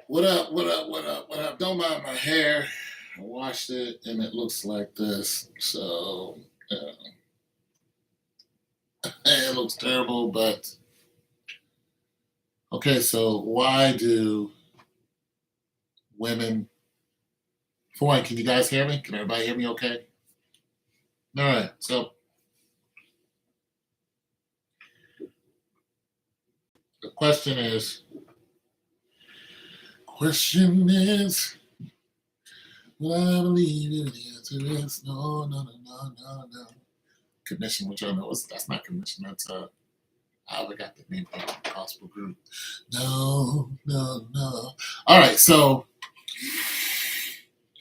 What up? What up? What up? What up? Don't mind my hair. I washed it and it looks like this. So it looks terrible, but okay. So why do women? For one, can you guys hear me? Can everybody hear me? Okay. All right. So the question is, will I believe it? The answer is no, no, no, no, no, no. Commission, which I know that's not commission. That's I forgot the name of the gospel group. No, no, no. All right, so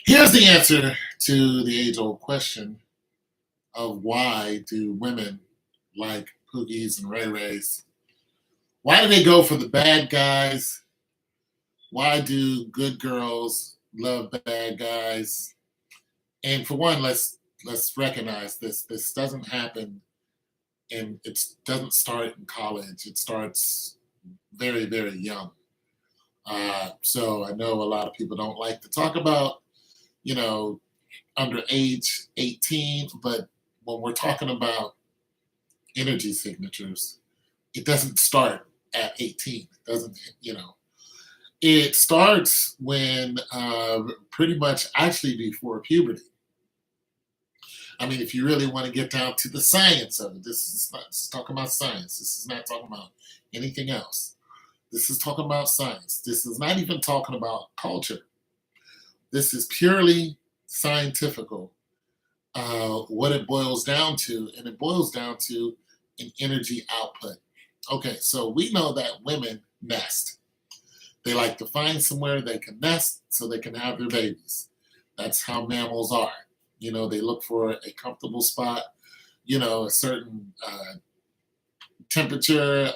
here's the answer to the age-old question of why do women like Poogies and Ray Rays? Why do they go for the bad guys? Why do good girls love bad guys? And for one, let's recognize this. This doesn't happen, and it doesn't start in college. It starts very, very young. So I know a lot of people don't like to talk about, you know, under age 18, but when we're talking about energy signatures, it doesn't start at 18. It doesn't, it starts when pretty much actually before puberty. I mean, if you really want to get down to the science of it, this is talking about science. This is not talking about anything else. This is talking about science. This is not even talking about culture. This is purely scientifical. What it boils down to, and it boils down to an energy output. Okay, so we know that women nest. They like to find somewhere they can nest so they can have their babies. That's how mammals are. They look for a comfortable spot, a certain temperature,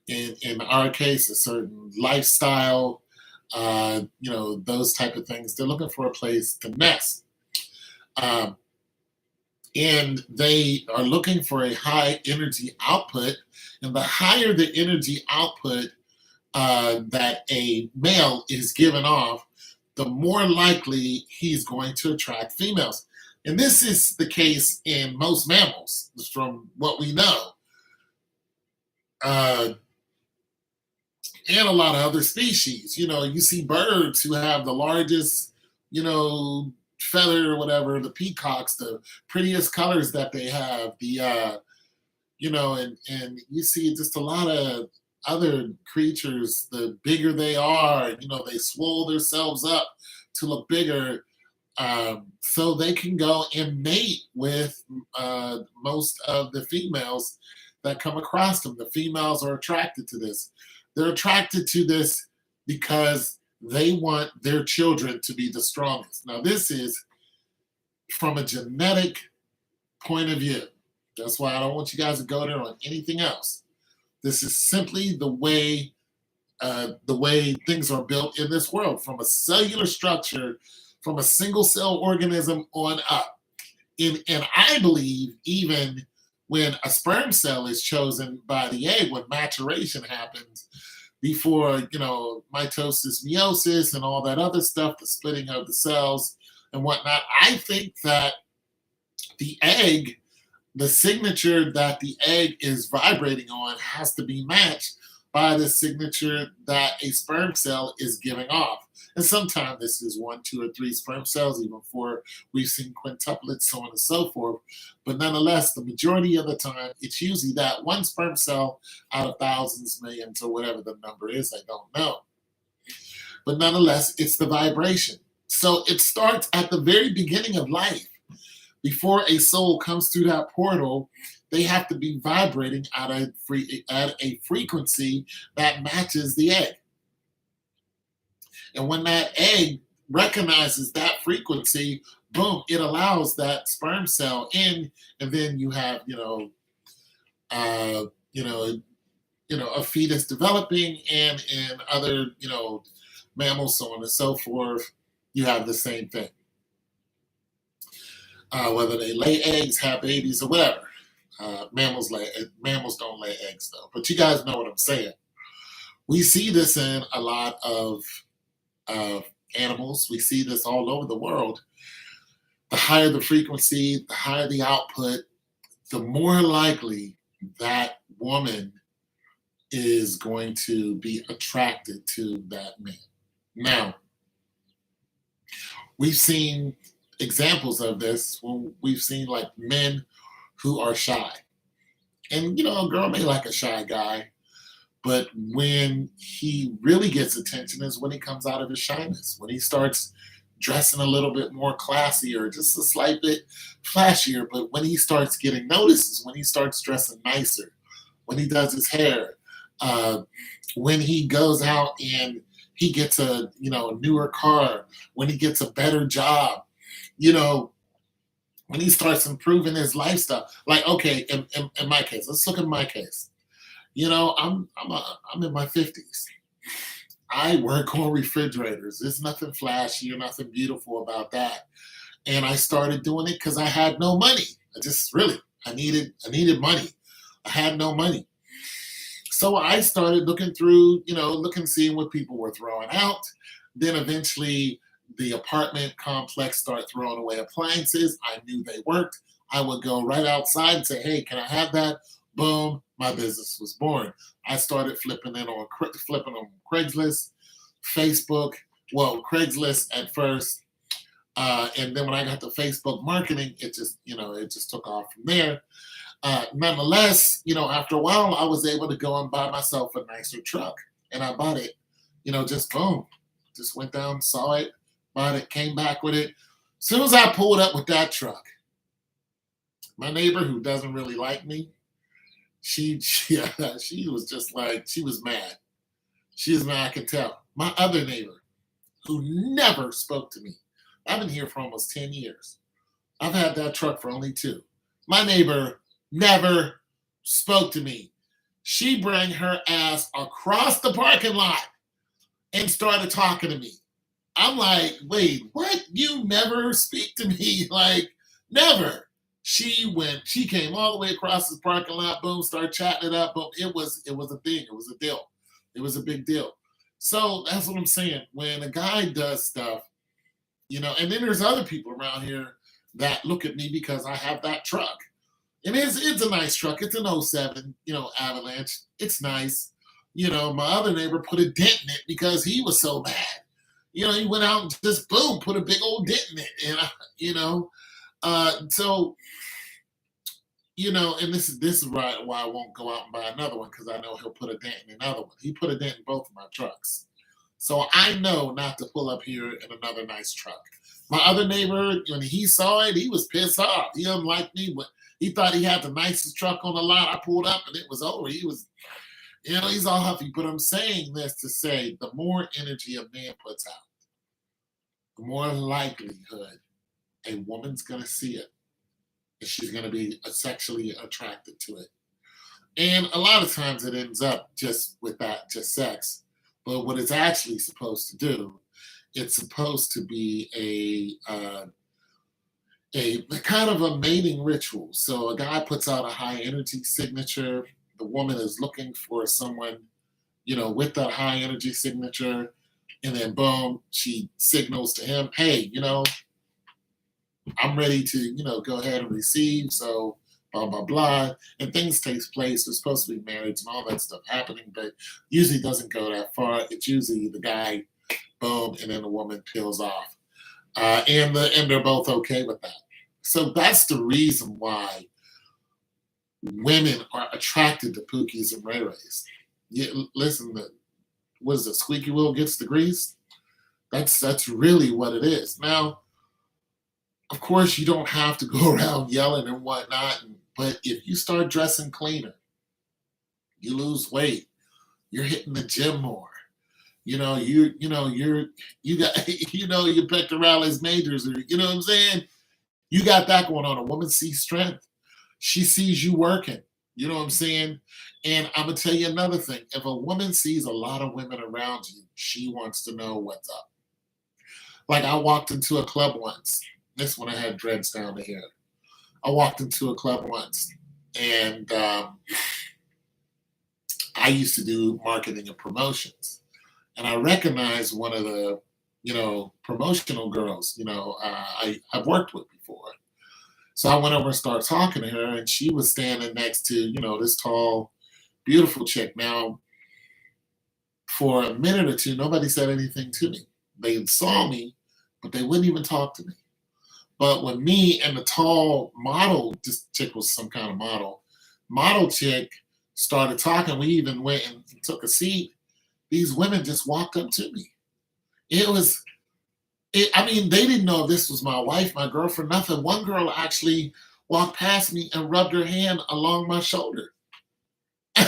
in our case, a certain lifestyle, those type of things. They're looking for a place to nest. Um, and they are looking for a high energy output. And the higher the energy output that a male is giving off, the more likely he's going to attract females. And this is the case in most mammals, from what we know. And a lot of other species. You see birds who have the largest, feather or whatever, the peacocks, the prettiest colors that they have, and you see just a lot of other creatures, the bigger they are, they swell themselves up to look bigger, so they can go and mate with most of the females that come across them. The females are attracted to this. They're attracted to this because they want their children to be the strongest. Now, this is from a genetic point of view. That's why I don't want you guys to go there on anything else. This is simply the way things are built in this world, from a cellular structure, from a single cell organism on up. And I believe even when a sperm cell is chosen by the egg, when maturation happens, before, mitosis, meiosis, and all that other stuff, the splitting of the cells and whatnot, I think that the egg, the signature that the egg is vibrating on has to be matched by the signature that a sperm cell is giving off. And sometimes this is 1, 2, or 3 sperm cells, even 4. We've seen quintuplets, so on and so forth. But nonetheless, the majority of the time, it's usually that one sperm cell out of thousands, millions, or whatever the number is. I don't know. But nonetheless, it's the vibration. So it starts at the very beginning of life. Before a soul comes through that portal, they have to be vibrating at a frequency that matches the egg. And when that egg recognizes that frequency, boom, it allows that sperm cell in, and then you have, a fetus developing, and in other, mammals, so on and so forth, you have the same thing. Whether they lay eggs, have babies, or whatever. Mammals don't lay eggs though. But you guys know what I'm saying. We see this in a lot of uh, animals. We see this all over the world. The higher the frequency, the higher the output, the more likely that woman is going to be attracted to that man. Now, we've seen examples of this when we've seen like men who are shy. And a girl may like a shy guy, but when he really gets attention is when he comes out of his shyness, when he starts dressing a little bit more classy or just a slight bit flashier. But when he starts getting noticed is when he starts dressing nicer, when he does his hair, uh, when he goes out and he gets a newer car, when he gets a better job, you know, when he starts improving his lifestyle. Like, okay, in my case, let's look at my case. I'm in my 50s. I work on refrigerators. There's nothing flashy or nothing beautiful about that. And I started doing it because I had no money. I just really I needed money. I had no money. So I started looking through, seeing what people were throwing out. Then eventually the apartment complex started throwing away appliances. I knew they worked. I would go right outside and say, "Hey, can I have that?" Boom, my business was born. I started flipping on Craigslist, Facebook. Well, Craigslist at first, and then when I got to Facebook marketing, it just took off from there. Nonetheless, after a while, I was able to go and buy myself a nicer truck, and I bought it. Just boom, just went down, saw it, bought it, came back with it. As soon as I pulled up with that truck, my neighbor who doesn't really like me, she was just like she was mad. She was mad, I could tell. My other neighbor who never spoke to me. I've been here for almost 10 years. I've had that truck for only two. My neighbor never spoke to me. She bring her ass across the parking lot and started talking to me. I'm like, wait, what? You never speak to me? Like, never. She came all the way across the parking lot, boom, started chatting it up. Boom. It was a thing. It was a deal. It was a big deal. So that's what I'm saying. When a guy does stuff, and then there's other people around here that look at me because I have that truck. And it's a nice truck. It's an '07, Avalanche. It's nice. My other neighbor put a dent in it because he was so bad. He went out and just boom, put a big old dent in it. And so and this is why I won't go out and buy another one because I know he'll put a dent in another one. He put a dent in both of my trucks. So I know not to pull up here in another nice truck. My other neighbor, when he saw it, he was pissed off. He didn't like me, but he thought he had the nicest truck on the lot. I pulled up and it was over. He's all huffy. But I'm saying this to say the more energy a man puts out, the more likelihood a woman's going to see it and she's going to be sexually attracted to it. And a lot of times it ends up just with that, just sex. But what it's actually supposed to do, it's supposed to be a kind of a mating ritual. So a guy puts out a high energy signature. The woman is looking for someone, with that high energy signature. And then boom, she signals to him, "Hey, I'm ready to, go ahead and receive." So blah, blah, blah. And things takes place. There's supposed to be marriage and all that stuff happening, but usually doesn't go that far. It's usually the guy, boom, and then the woman peels off. And they're both okay with that. So that's the reason why women are attracted to Pookies and Ray Rays. Listen, what is it? Squeaky wheel gets the grease. That's really what it is. Now, of course, you don't have to go around yelling and whatnot, but if you start dressing cleaner, you lose weight, you're hitting the gym more. You got your pectoralis majors, or what I'm saying. You got that going on. A woman sees strength. She sees you working. You know what I'm saying? And I'm gonna tell you another thing. If a woman sees a lot of women around you, she wants to know what's up. Like I walked into a club once. This one I had dreads down to here. I walked into a club once, and I used to do marketing and promotions, and I recognized one of the, promotional girls, I've worked with before. So I went over and started talking to her, and she was standing next to, this tall, beautiful chick. Now, for a minute or two, nobody said anything to me. They saw me, but they wouldn't even talk to me. But when me and the tall model, this chick was some kind of model chick started talking, we even went and took a seat. These women just walked up to me. It was, I mean, they didn't know if this was my wife, my girlfriend, nothing. One girl actually walked past me and rubbed her hand along my shoulder,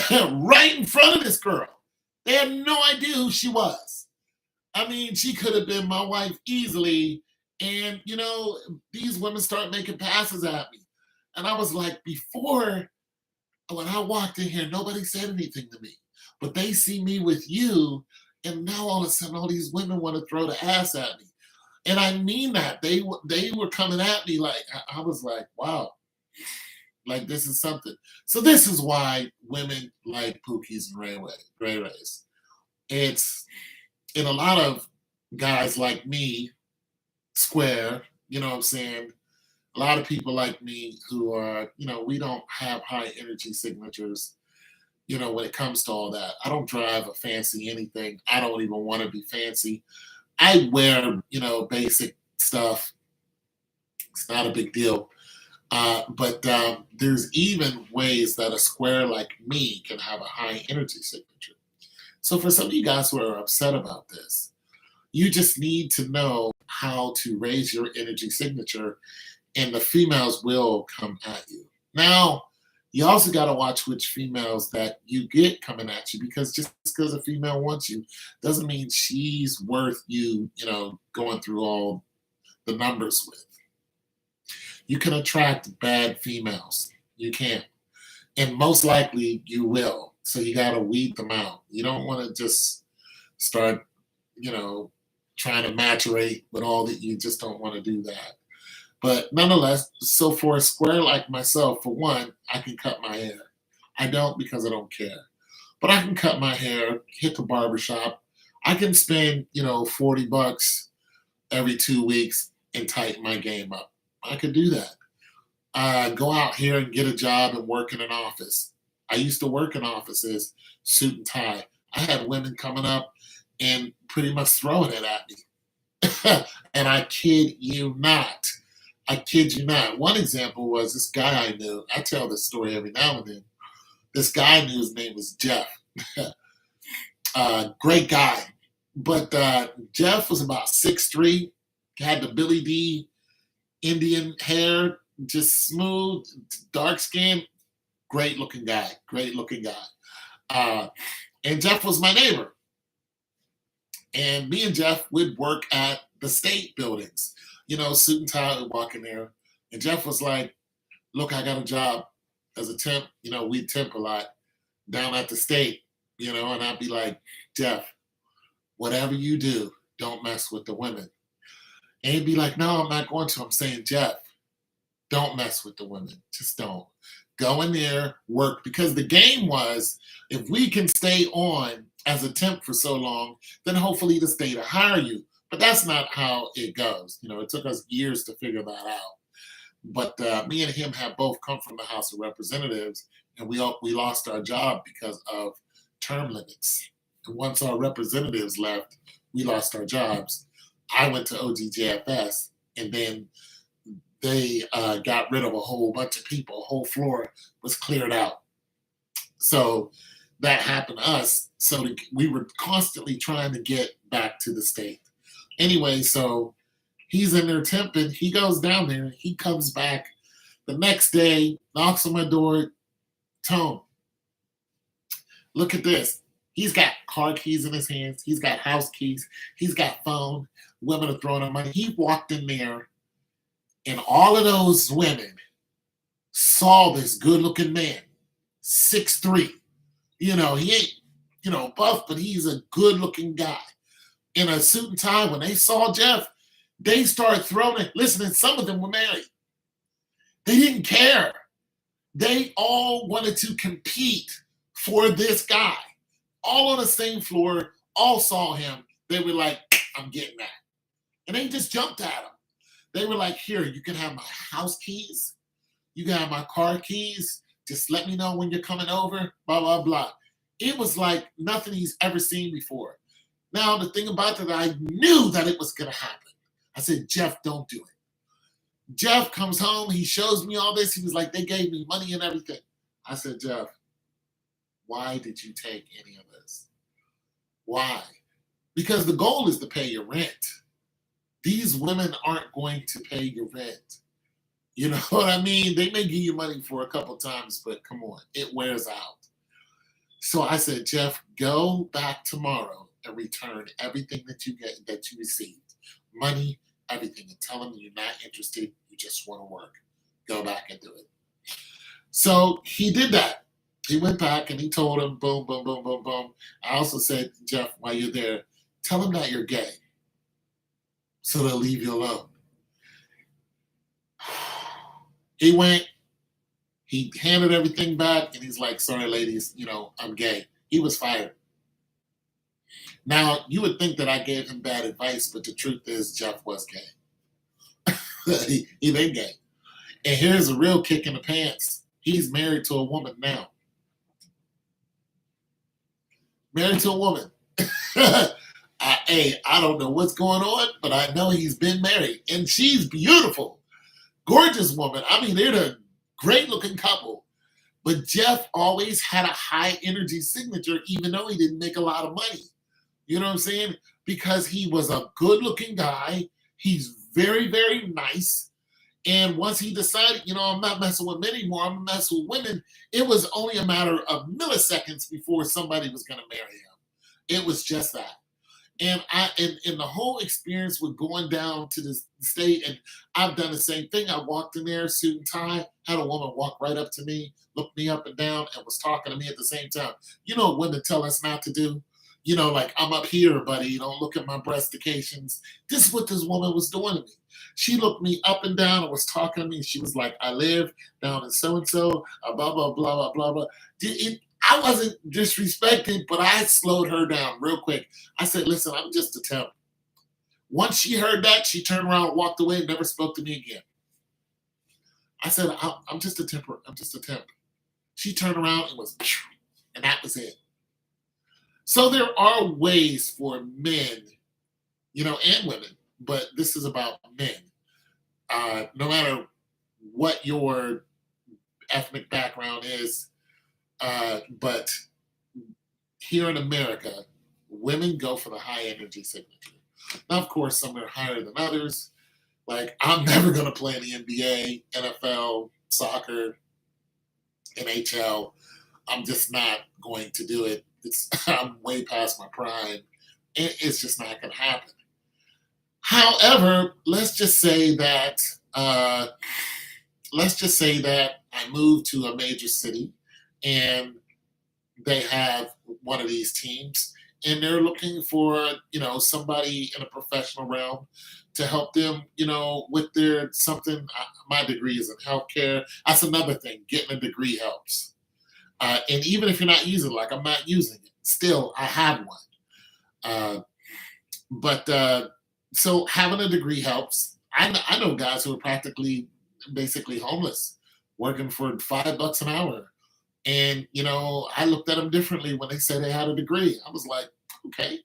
right in front of this girl. They had no idea who she was. I mean, she could have been my wife easily. And, these women start making passes at me. And I was like, before, when I walked in here, nobody said anything to me. But they see me with you, and now all of a sudden, all these women want to throw the ass at me. And I mean that. They were coming at me like, I was like, wow, like this is something. So this is why women like Pookies and Ray Rays. It's, and a lot of guys like me, square, you know what I'm saying? A lot of people like me who are, we don't have high energy signatures, when it comes to all that. I don't drive a fancy anything. I don't even want to be fancy. I wear, basic stuff. It's not a big deal. But there's even ways that a square like me can have a high energy signature. So for some of you guys who are upset about this, you just need to know how to raise your energy signature, and the females will come at you. Now, you also got to watch which females that you get coming at you, because just because a female wants you doesn't mean she's worth you, going through all the numbers with. You can attract bad females. You can. And most likely you will. So you got to weed them out. You don't want to just start, trying to maturate with all that. You just don't want to do that. But nonetheless, so for a square like myself, for one, I can cut my hair. I don't because I don't care. But I can cut my hair, hit the barbershop. I can spend, $40 every 2 weeks and tighten my game up. I could do that. Go out here and get a job and work in an office. I used to work in offices, suit and tie. I had women coming up and pretty much throwing it at me. And I kid you not. I kid you not. One example was this guy I knew. I tell this story every now and then. This guy I knew, his name was Jeff. Great guy. But Jeff was about 6'3", had the Billy D Indian hair, just smooth, dark skin, great looking guy. And Jeff was my neighbor. And me and Jeff would work at the state buildings, suit and tie, would walk in there. And Jeff was like, look, I got a job as a temp. We temp a lot down at the state, and I'd be like, Jeff, whatever you do, don't mess with the women. And he'd be like, no, I'm not going to. I'm saying, Jeff, don't mess with the women. Just don't. Go in there, work. Because the game was, if we can stay on as a temp for so long, then hopefully the state will hire you. But that's not how it goes. It took us years to figure that out. But me and him have both come from the House of Representatives, and we lost our job because of term limits. And once our representatives left, we lost our jobs. I went to OGJFS, and then they got rid of a whole bunch of people. A whole floor was cleared out. So that happened to us. So we were constantly trying to get back to the state. Anyway, so he's in there temping. He goes down there. He comes back the next day, knocks on my door. Tone, look at this. He's got car keys in his hands. He's got house keys. He's got phone. Women are throwing him money. He walked in there, and all of those women saw this good-looking man, 6'3". He ain't, buff, but he's a good-looking guy. In a suit and tie, when they saw Jeff, they started throwing it. Listen, and some of them were married. They didn't care. They all wanted to compete for this guy. All on the same floor, all saw him. They were like, I'm getting that. And they just jumped at him. They were like, here, you can have my house keys. You can have my car keys. Just let me know when you're coming over, blah, blah, blah. It was like nothing he's ever seen before. Now, the thing about that, I knew that it was going to happen. I said, Jeff, don't do it. Jeff comes home. He shows me all this. He was like, they gave me money and everything. I said, Jeff, why did you take any of this? Why? Because the goal is to pay your rent. These women aren't going to pay your rent. You know what I mean? They may give you money for a couple times, but come on, it wears out. So I said, Jeff, go back tomorrow and return everything that you received. Money, everything, and tell them you're not interested, you just want to work. Go back and do it. So he did that. He went back and he told him, boom, boom, boom, boom, boom. I also said, Jeff, while you're there, tell them that you're gay. So they'll leave you alone. He went, he handed everything back, and he's like, sorry, ladies, I'm gay. He was fired. Now, you would think that I gave him bad advice, but the truth is Jeff was gay. he been gay. And here's a real kick in the pants. He's married to a woman now. Married to a woman. I don't know what's going on, but I know he's been married. And she's beautiful. Gorgeous woman. I mean, they're a great looking couple. But Jeff always had a high energy signature, even though he didn't make a lot of money. You know what I'm saying? Because he was a good looking guy. He's very, very nice. And once he decided, I'm not messing with men anymore, I'm messing with women, it was only a matter of milliseconds before somebody was going to marry him. It was just that. And in the whole experience with going down to the state, and I've done the same thing. I walked in there, suit and tie, had a woman walk right up to me, looked me up and down, and was talking to me at the same time. You know what women tell us not to do? Like, I'm up here, buddy. Don't look at my breastications. This is what this woman was doing to me. She looked me up and down and was talking to me. She was like, I live down in so-and-so, blah, blah, blah, blah, blah, blah. I wasn't disrespected, but I slowed her down real quick. I said, listen, I'm just a temp. Once she heard that, she turned around, walked away, and never spoke to me again. I said, I'm just a temp. I'm just a temp. She turned around and and that was it. So there are ways for men, and women, but this is about men. No matter what your ethnic background is, but here in America, women go for the high energy signature. Now, of course, some are higher than others. Like, I'm never going to play in the NBA, NFL, soccer, NHL. I'm just not going to do it. I'm way past my prime. It's just not going to happen. However, let's just say that I moved to a major city and they have one of these teams and they're looking for, somebody in a professional realm to help them, with their something. My degree is in healthcare. That's another thing. Getting a degree helps. And even if you're not using it, like I'm not using it, still I have one. So having a degree helps. I know guys who are basically homeless, working for $5 an hour. And, I looked at them differently when they said they had a degree. I was like, okay,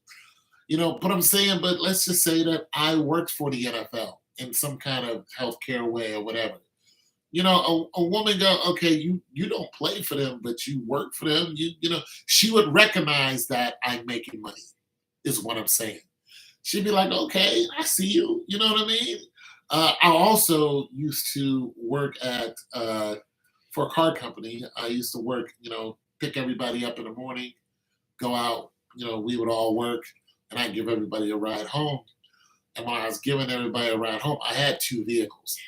but let's just say that I worked for the NFL in some kind of healthcare way or whatever. A woman go, okay, you don't play for them, but you work for them. She would recognize that I'm making money, is what I'm saying. She'd be like, okay, I see you. You know what I mean? I also used to work for a car company. I used to work, pick everybody up in the morning, go out, we would all work, and I'd give everybody a ride home. And when I was giving everybody a ride home, I had 2 vehicles.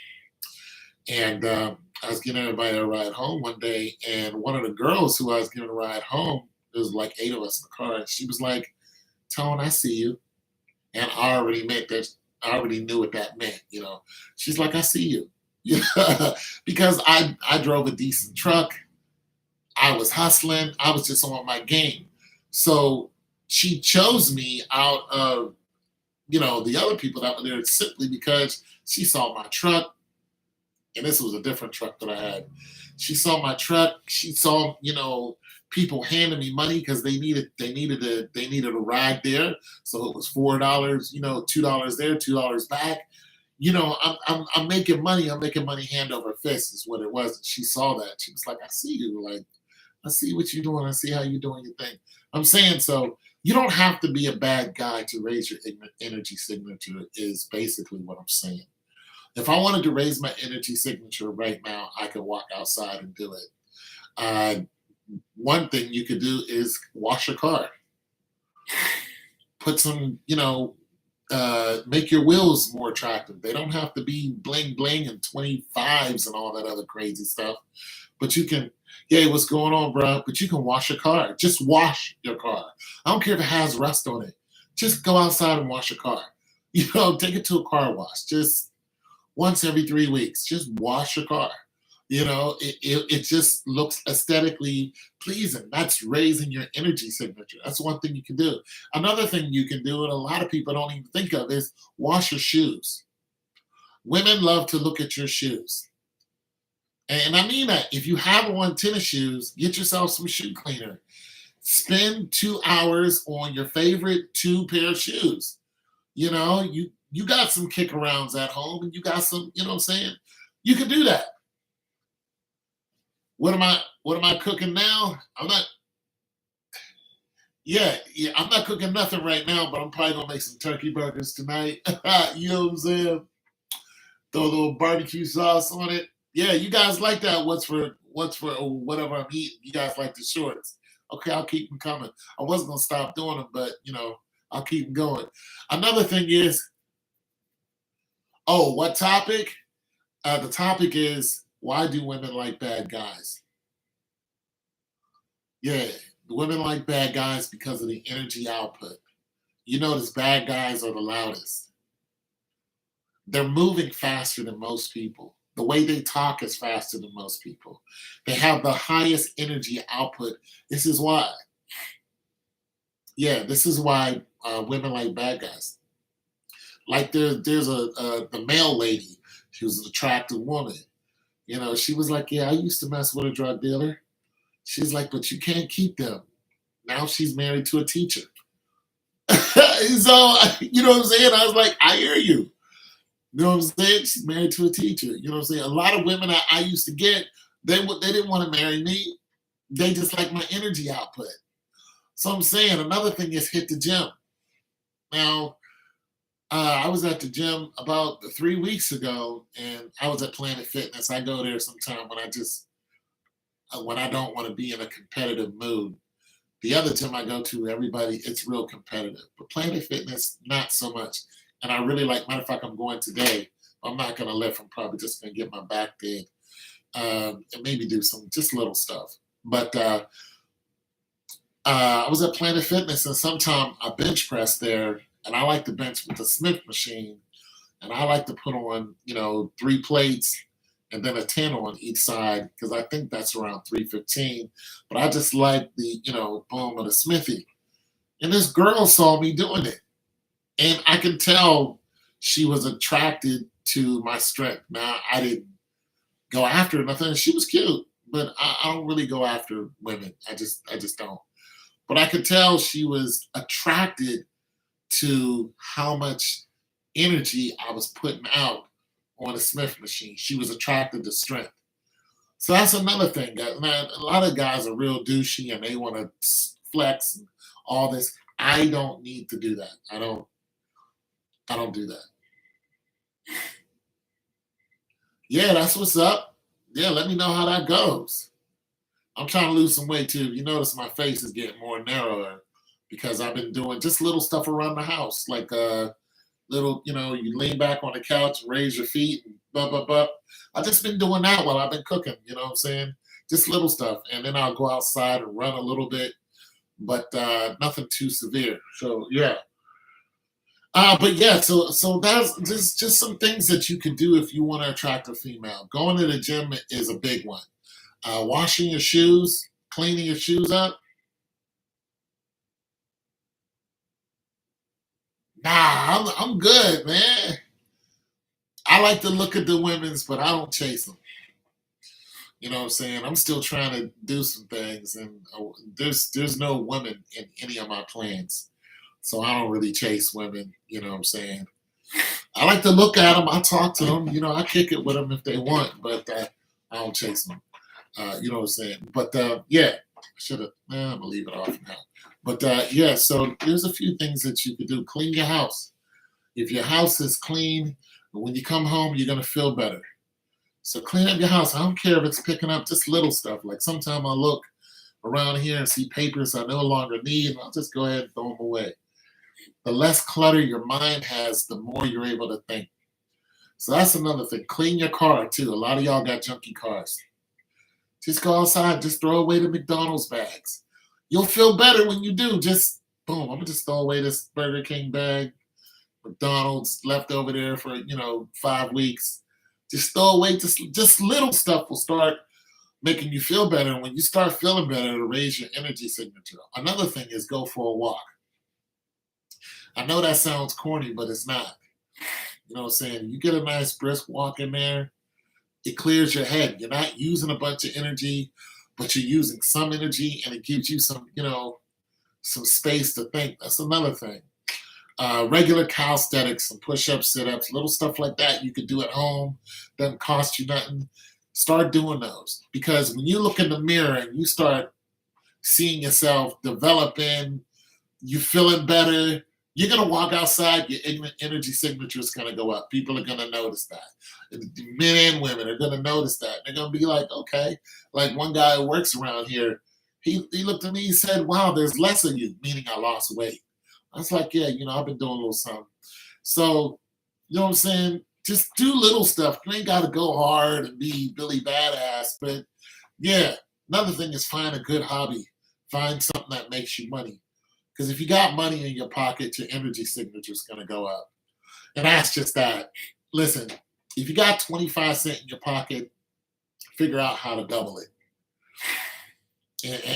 And I was giving everybody a ride home one day, and one of the girls who I was giving a ride home, there was like 8 of us in the car, and she was like, Tone, I see you. And I already knew what that meant, She's like, I see you. Because I drove a decent truck. I was hustling. I was just on my game. So she chose me out of, the other people that were there simply because she saw my truck, and this was a different truck that I had. She saw my truck. She saw, people handing me money because they needed a ride there. So it was $4, $2 there, $2 back. I'm making money. I'm making money hand over fist is what it was. And she saw that. She was like, I see you. Like, I see what you're doing. I see how you're doing your thing. I'm saying, so you don't have to be a bad guy to raise your energy signature is basically what I'm saying. If I wanted to raise my energy signature right now, I could walk outside and do it. Uh, One thing you could do is wash your car. Put some, make your wheels more attractive. They don't have to be bling bling and 25s and all that other crazy stuff. But you can, yeah, what's going on, bro? But you can wash your car. Just wash your car. I don't care if it has rust on it. Just go outside and wash your car. Take it to a car wash. Just once every 3 weeks. Just wash your car. It just looks aesthetically pleasing. That's raising your energy signature. That's one thing you can do. Another thing you can do, and a lot of people don't even think of, is wash your shoes. Women love to look at your shoes. And I mean that. If you have on tennis shoes, get yourself some shoe cleaner. Spend 2 hours on your favorite two pair of shoes. You got some kick arounds at home and you got some, what I'm saying? You can do that. What am I cooking now? I'm not cooking nothing right now, but I'm probably gonna make some turkey burgers tonight. You know what I'm saying? Throw a little barbecue sauce on it. Yeah, you guys like that. What's for whatever I'm eating. You guys like the shorts. Okay, I'll keep them coming. I wasn't gonna stop doing them, but I'll keep them going. Another thing is, oh, what topic? The topic is, why do women like bad guys? Yeah, women like bad guys because of the energy output. You notice bad guys are the loudest. They're moving faster than most people. The way they talk is faster than most people. They have the highest energy output. This is why. Yeah, this is why women like bad guys. Like there's the male lady. She was an attractive woman. She was like, yeah, I used to mess with a drug dealer. She's like, but you can't keep them. Now she's married to a teacher. So, you know what I'm saying? I was like, I hear you. You know what I'm saying? She's married to a teacher. You know what I'm saying? A lot of women I used to get, they didn't want to marry me. They just like my energy output. So I'm saying another thing is hit the gym. Now, I was at the gym about 3 weeks ago, and I was at Planet Fitness. I go there sometime when I don't want to be in a competitive mood. The other gym I go to, everybody, it's real competitive. But Planet Fitness, not so much. And I really like, matter of fact, I'm going today. I'm not going to lift. I'm probably just going to get my back did and maybe do some just little stuff. But I was at Planet Fitness, and sometime I bench press there, and I like to bench with the Smith machine. And I like to put on, 3 plates and then a 10 on each side because I think that's around 315. But I just like the, boom of the Smithy. And this girl saw me doing it. And I could tell she was attracted to my strength. Now, I didn't go after her, nothing. She was cute, but I don't really go after women. I just don't. But I could tell she was attracted to how much energy I was putting out on a Smith machine. She was attracted to strength. So that's another thing, guys. Man, a lot of guys are real douchey and they want to flex and all this. I don't need to do that. I don't do that. Yeah, that's what's up. Yeah, let me know how that goes. I'm trying to lose some weight too. You notice my face is getting more narrower because I've been doing just little stuff around the house, like little, you lean back on the couch, raise your feet, and blah blah blah. I've just been doing that while I've been cooking. You know what I'm saying? Just little stuff, and then I'll go outside and run a little bit, but nothing too severe. So yeah. But yeah, so that's just some things that you can do if you want to attract a female. Going to the gym is a big one. Washing your shoes, cleaning your shoes up? Nah, I'm good, man. I like to look at the women's, but I don't chase them. You know what I'm saying? I'm still trying to do some things, and there's no women in any of my plans, so I don't really chase women. You know what I'm saying? I like to look at them. I talk to them. You know, I kick it with them if they want, but I don't chase them. You know what I'm saying? But yeah, I should have. I'm gonna leave it off now. But yeah, so there's a few things that you could do. Clean your house. If your house is clean, when you come home, you're gonna feel better. So clean up your house. I don't care if it's picking up just little stuff. Like sometimes I look around here and see papers I no longer need, and I'll just go ahead and throw them away. The less clutter your mind has, the more you're able to think. So that's another thing. Clean your car too. A lot of y'all got junky cars. Just go outside, just throw away the McDonald's bags. You'll feel better when you do. Just boom, I'm gonna just throw away this Burger King bag, McDonald's left over there for 5 weeks. Just throw away just little stuff will start making you feel better. And when you start feeling better, it'll raise your energy signature. Another thing is go for a walk. I know that sounds corny, but it's not. You know what I'm saying? You get a nice brisk walk in there, it clears your head. You're not using a bunch of energy, but you're using some energy and it gives you some space to think. That's another thing. Regular calisthenics, some push-ups, sit-ups, little stuff like that you could do at home. Doesn't cost you nothing. Start doing those because when you look in the mirror and you start seeing yourself developing, you feeling better. You're gonna walk outside, your energy signature is gonna go up. People are gonna notice that. Men and women are gonna notice that. They're gonna be like, okay. Like one guy who works around here, he looked at me, he said, wow, there's less of you, meaning I lost weight. I was like, yeah, I've been doing a little something. So, you know what I'm saying? Just do little stuff. You ain't gotta go hard and be Billy Badass. But yeah, another thing is find a good hobby. Find something that makes you money. Because if you got money in your pocket, your energy signature is going to go up. And that's just that. Listen, if you got 25 cents in your pocket, figure out how to double it.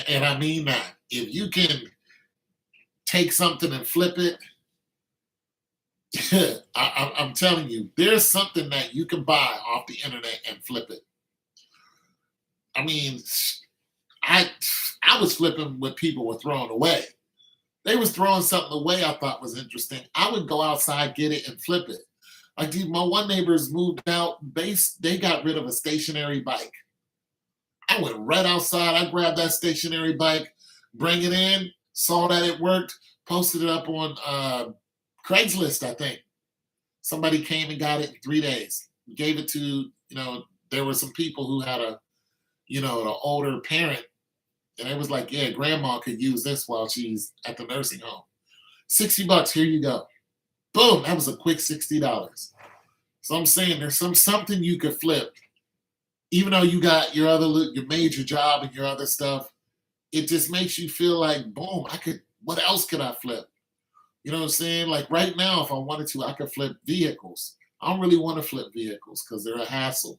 And I mean that. If you can take something and flip it, I'm telling you, there's something that you can buy off the internet and flip it. I mean, I was flipping what people were throwing away. They was throwing something away I thought was interesting. I would go outside, get it, and flip it. Like my one neighbors moved out. They got rid of a stationary bike. I went right outside. I grabbed that stationary bike, bring it in, saw that it worked, posted it up on Craigslist, I think. Somebody came and got it in 3 days. Gave it to, there were some people who had an older parent. And it was like, yeah, grandma could use this while she's at the nursing home. $60, here you go. Boom, that was a quick $60. So I'm saying there's something you could flip. Even though you got your major job and your other stuff, it just makes you feel like, boom, what else could I flip? You know what I'm saying? Like right now, if I wanted to, I could flip vehicles. I don't really want to flip vehicles because they're a hassle.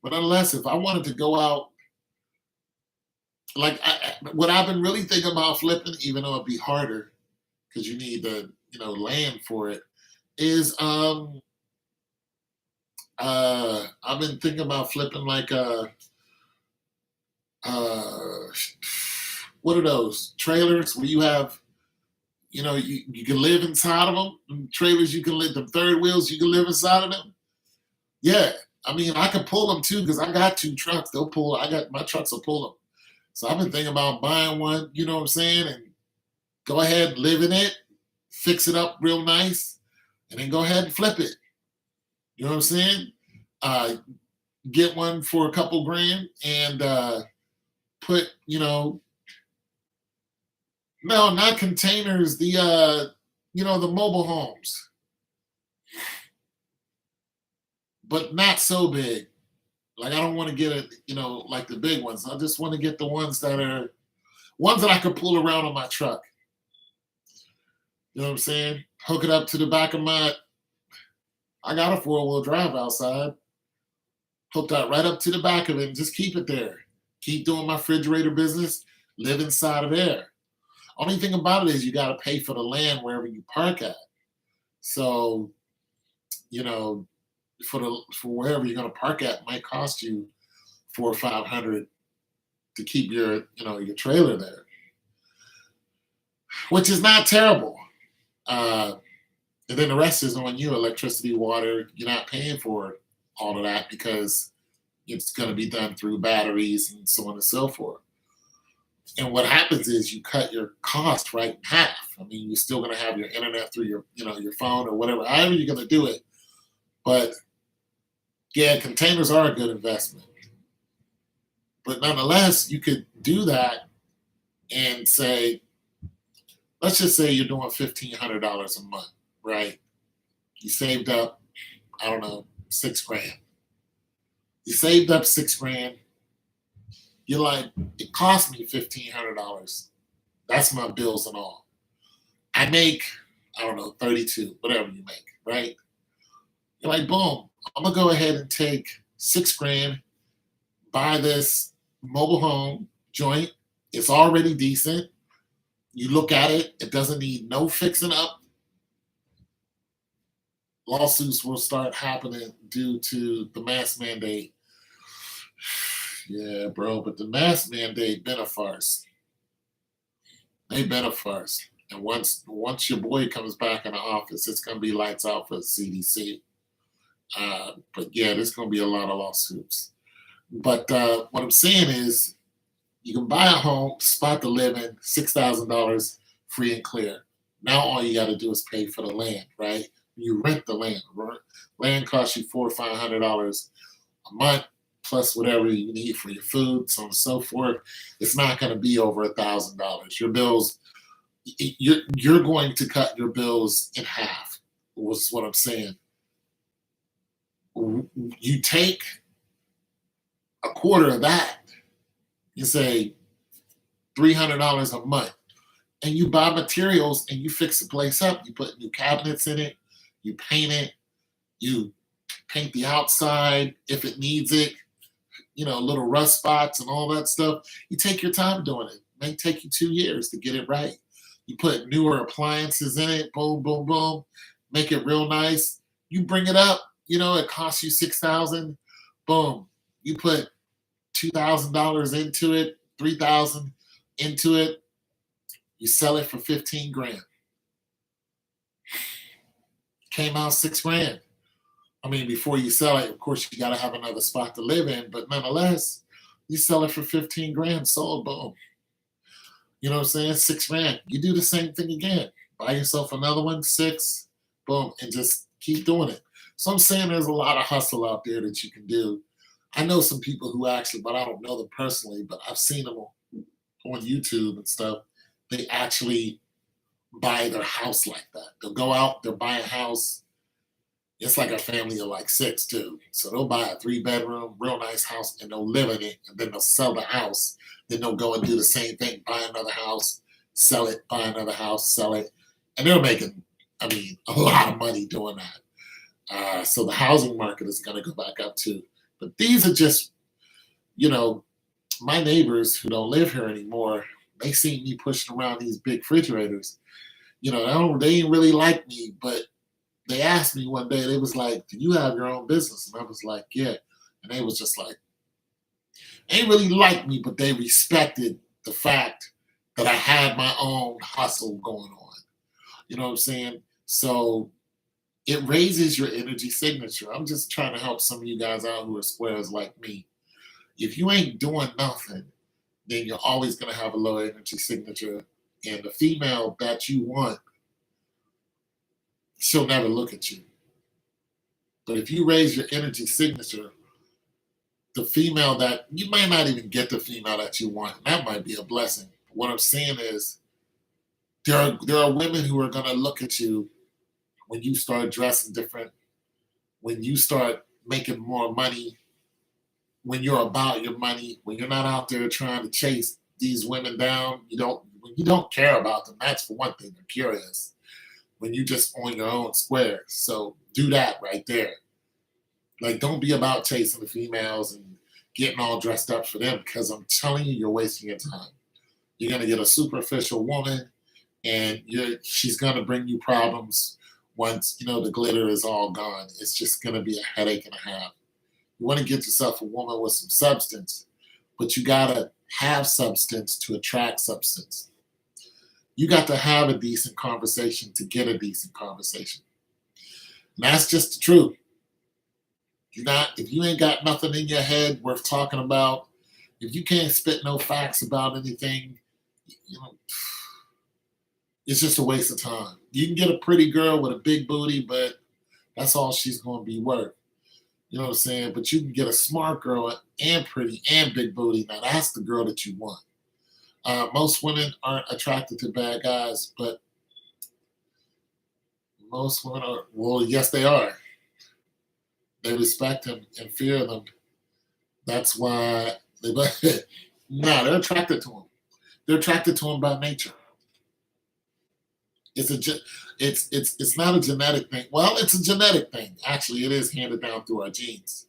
But unless if I wanted to go out, like what I've been really thinking about flipping, even though it'd be harder because you need the land for it, is I've been thinking about flipping like what are those trailers where you have you can live inside of them. Trailers you can live, the third wheels you can live inside of them. Yeah, I mean I can pull them too because I got 2 trucks. They'll pull. I got my trucks will pull them. So I've been thinking about buying one, you know what I'm saying, and go ahead, live in it, fix it up real nice, and then go ahead and flip it. You know what I'm saying? Get one for a couple grand and put, no, not containers, the mobile homes, but not so big. Like I don't want to get it, like the big ones. I just want to get the ones that I could pull around on my truck. You know what I'm saying? Hook it up to the back of I got a 4-wheel drive outside. Hook that right up to the back of it and just keep it there. Keep doing my refrigerator business, live inside of there. Only thing about it is you got to pay for the land wherever you park at. So, you know, for wherever you're going to park at might cost you 400 or 500 to keep your trailer there, which is not terrible. Uh, and then the rest is on you: electricity, water. You're not paying for all of that because it's going to be done through batteries and so on and so forth. And what happens is you cut your cost right in half. I mean, you're still going to have your internet through your phone or whatever, however you're going to do it. But yeah, containers are a good investment. But nonetheless, you could do that and say, let's just say you're doing $1,500 a month, right? You saved up, I don't know, 6 grand. You saved up 6 grand. You're like, it cost me $1,500. That's my bills and all. I make, I don't know, 32, whatever you make, right? You're like, boom, I'm gonna go ahead and take 6 grand, buy this mobile home joint. It's already decent. You look at it, it doesn't need no fixing up. Lawsuits will start happening due to the mask mandate. Yeah, bro, but the mask mandate been a farce. They been a farce. And once your boy comes back in the office, it's gonna be lights out for the CDC. But yeah, there's gonna be a lot of lawsuits. But what I'm saying is, you can buy a home, spot to live in, $6,000 free and clear. Now all you got to do is pay for the land, right? You rent the land. Land costs you $400 or $500 a month, plus whatever you need for your food, so on and so forth. It's not going to be over $1,000. Your bills, you're going to cut your bills in half. Was what I'm saying. You take a quarter of that. You say $300 a month, and you buy materials and you fix the place up. You put new cabinets in it, you paint it, you paint the outside if it needs it, little rust spots and all that stuff. You take your time doing it. It may take you 2 years to get it right. You put newer appliances in it, boom, boom, boom, make it real nice. You bring it up, it costs you 6,000, boom. You put $2,000 into it, 3,000 into it, you sell it for 15 grand. Came out 6 grand. I mean, before you sell it, of course, you got to have another spot to live in, but nonetheless, you sell it for 15 grand, sold, boom. You know what I'm saying? 6 grand. You do the same thing again. Buy yourself another one, six, boom, and just keep doing it. So I'm saying there's a lot of hustle out there that you can do. I know some people who actually, but I don't know them personally, but I've seen them on YouTube and stuff. They actually buy their house like that. They'll go out, they'll buy a house. It's like a family of like six, too. So they'll buy a 3-bedroom, real nice house, and they'll live in it, and then they'll sell the house. Then they'll go and do the same thing, buy another house, sell it, buy another house, sell it. And they're making, a lot of money doing that. So the housing market is going to go back up, too. But these are just, my neighbors who don't live here anymore. They see me pushing around these big refrigerators. They didn't really like me, but they asked me one day, they was like, do you have your own business? And I was like, yeah. And they was just like, they didn't really like me, but they respected the fact that I had my own hustle going on. You know what I'm saying? So it raises your energy signature. I'm just trying to help some of you guys out who are squares like me. If you ain't doing nothing, then you're always going to have a low energy signature. And the female that you want, she'll never look at you. But if you raise your energy signature, the female that you might not even get the female that you want. That might be a blessing. What I'm saying is there are women who are going to look at you when you start dressing different, when you start making more money, when you're about your money, when you're not out there trying to chase these women down. When you don't care about them, that's for one thing. They're curious. When you just on your own square. So do that right there. Like, don't be about chasing the females and getting all dressed up for them, because I'm telling you, you're wasting your time. You're gonna get a superficial woman, and she's gonna bring you problems once the glitter is all gone. It's just gonna be a headache and a half. You want to get yourself a woman with some substance, but you gotta have substance to attract substance. You got to have a decent conversation to get a decent conversation. And that's just the truth. If you ain't got nothing in your head worth talking about, if you can't spit no facts about anything, you know, it's just a waste of time. You can get a pretty girl with a big booty, but that's all she's going to be worth. You know what I'm saying? But you can get a smart girl and pretty and big booty. Now that's the girl that you want. Most women aren't attracted to bad guys, but most women are. Well, yes, they are. They respect them and fear them. That's why they. No, they're attracted to him. They're attracted to him by nature. It's not a genetic thing. Well, it's a genetic thing. Actually, it is handed down through our genes.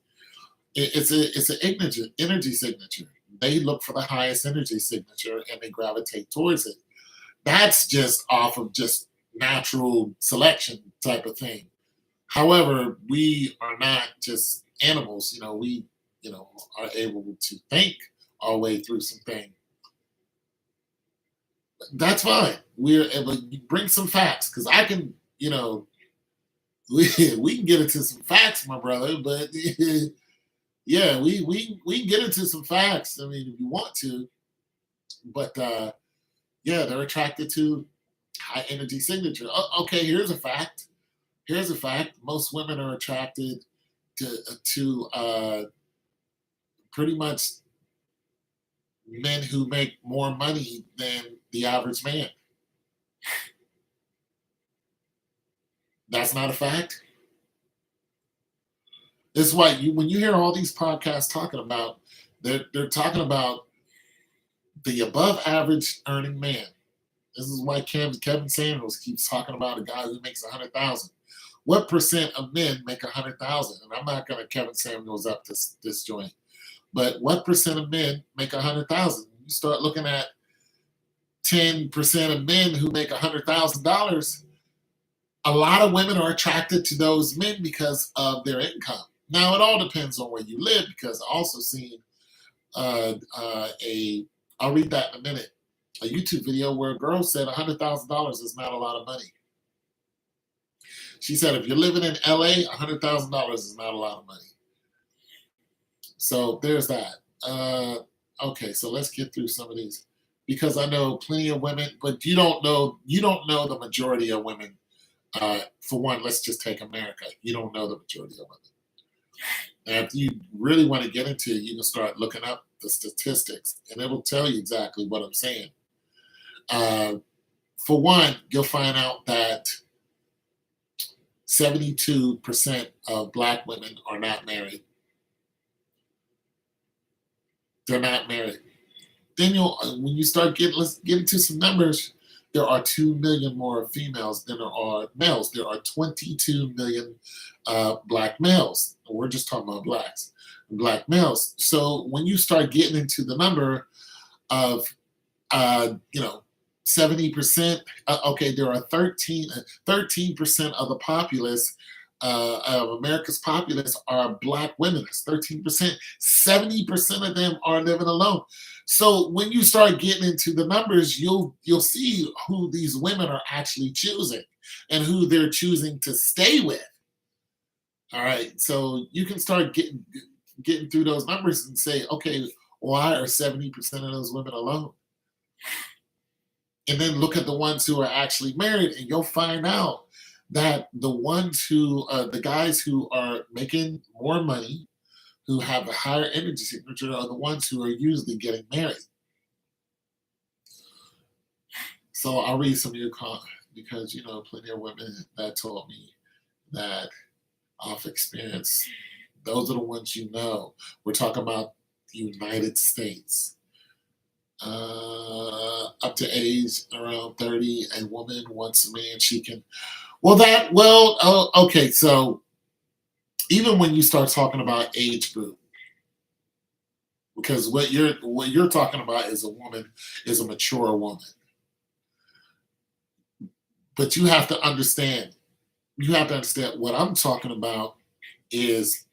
It's an energy signature. They look for the highest energy signature and they gravitate towards it. That's just off of just natural selection type of thing. However, we are not just animals. We are able to think our way through some things. That's fine. We're able to bring some facts, because I can, we can get into some facts, my brother. But yeah, we can get into some facts. I mean, if you want to, but yeah, they're attracted to high energy signature. Okay, here's a fact. Here's a fact. Most women are attracted to pretty much men who make more money than the average man. That's not a fact. It's why when you hear all these podcasts talking about, they're talking about the above average earning man. This is why Kevin Samuels keeps talking about a guy who makes 100,000. What percent of men make 100,000? And I'm not going to Kevin Samuels up this joint, but what percent of men make 100,000? You start looking at 10% of men who make $100,000. A lot of women are attracted to those men because of their income. Now, it all depends on where you live, because I also seen I'll read that in a minute, a YouTube video where a girl said $100,000 is not a lot of money. She said if you're living in LA, $100,000 is not a lot of money. So there's that. Okay, so let's get through some of these, because I know plenty of women, but you don't know the majority of women. For one, let's just take America. You don't know the majority of women. And if you really want to get into it, you can start looking up the statistics, and it'll tell you exactly what I'm saying. For one, you'll find out that 72% of Black women are not married. They're not married. Then when you start let's get into some numbers. There are 2 million more females than there are males. There are 22 million Black males. We're just talking about Black males. So when you start getting into the number of, 70%, okay, there are 13% of the populace, of America's populace are Black women. That's 13%. 70% of them are living alone. So when you start getting into the numbers, you'll see who these women are actually choosing and who they're choosing to stay with. All right, so you can start getting through those numbers and say, okay, why are 70% of those women alone? And then look at the ones who are actually married, and you'll find out that the guys who are making more money, who have a higher energy signature, are the ones who are usually getting married. So I'll read some of your comments, because plenty of women that told me that off experience, those are the ones We're talking about the United States. Up to age around 30, a woman wants a man she can. Okay, so even when you start talking about age group, because what you're talking about is a woman, is a mature woman. But you have to understand what I'm talking about is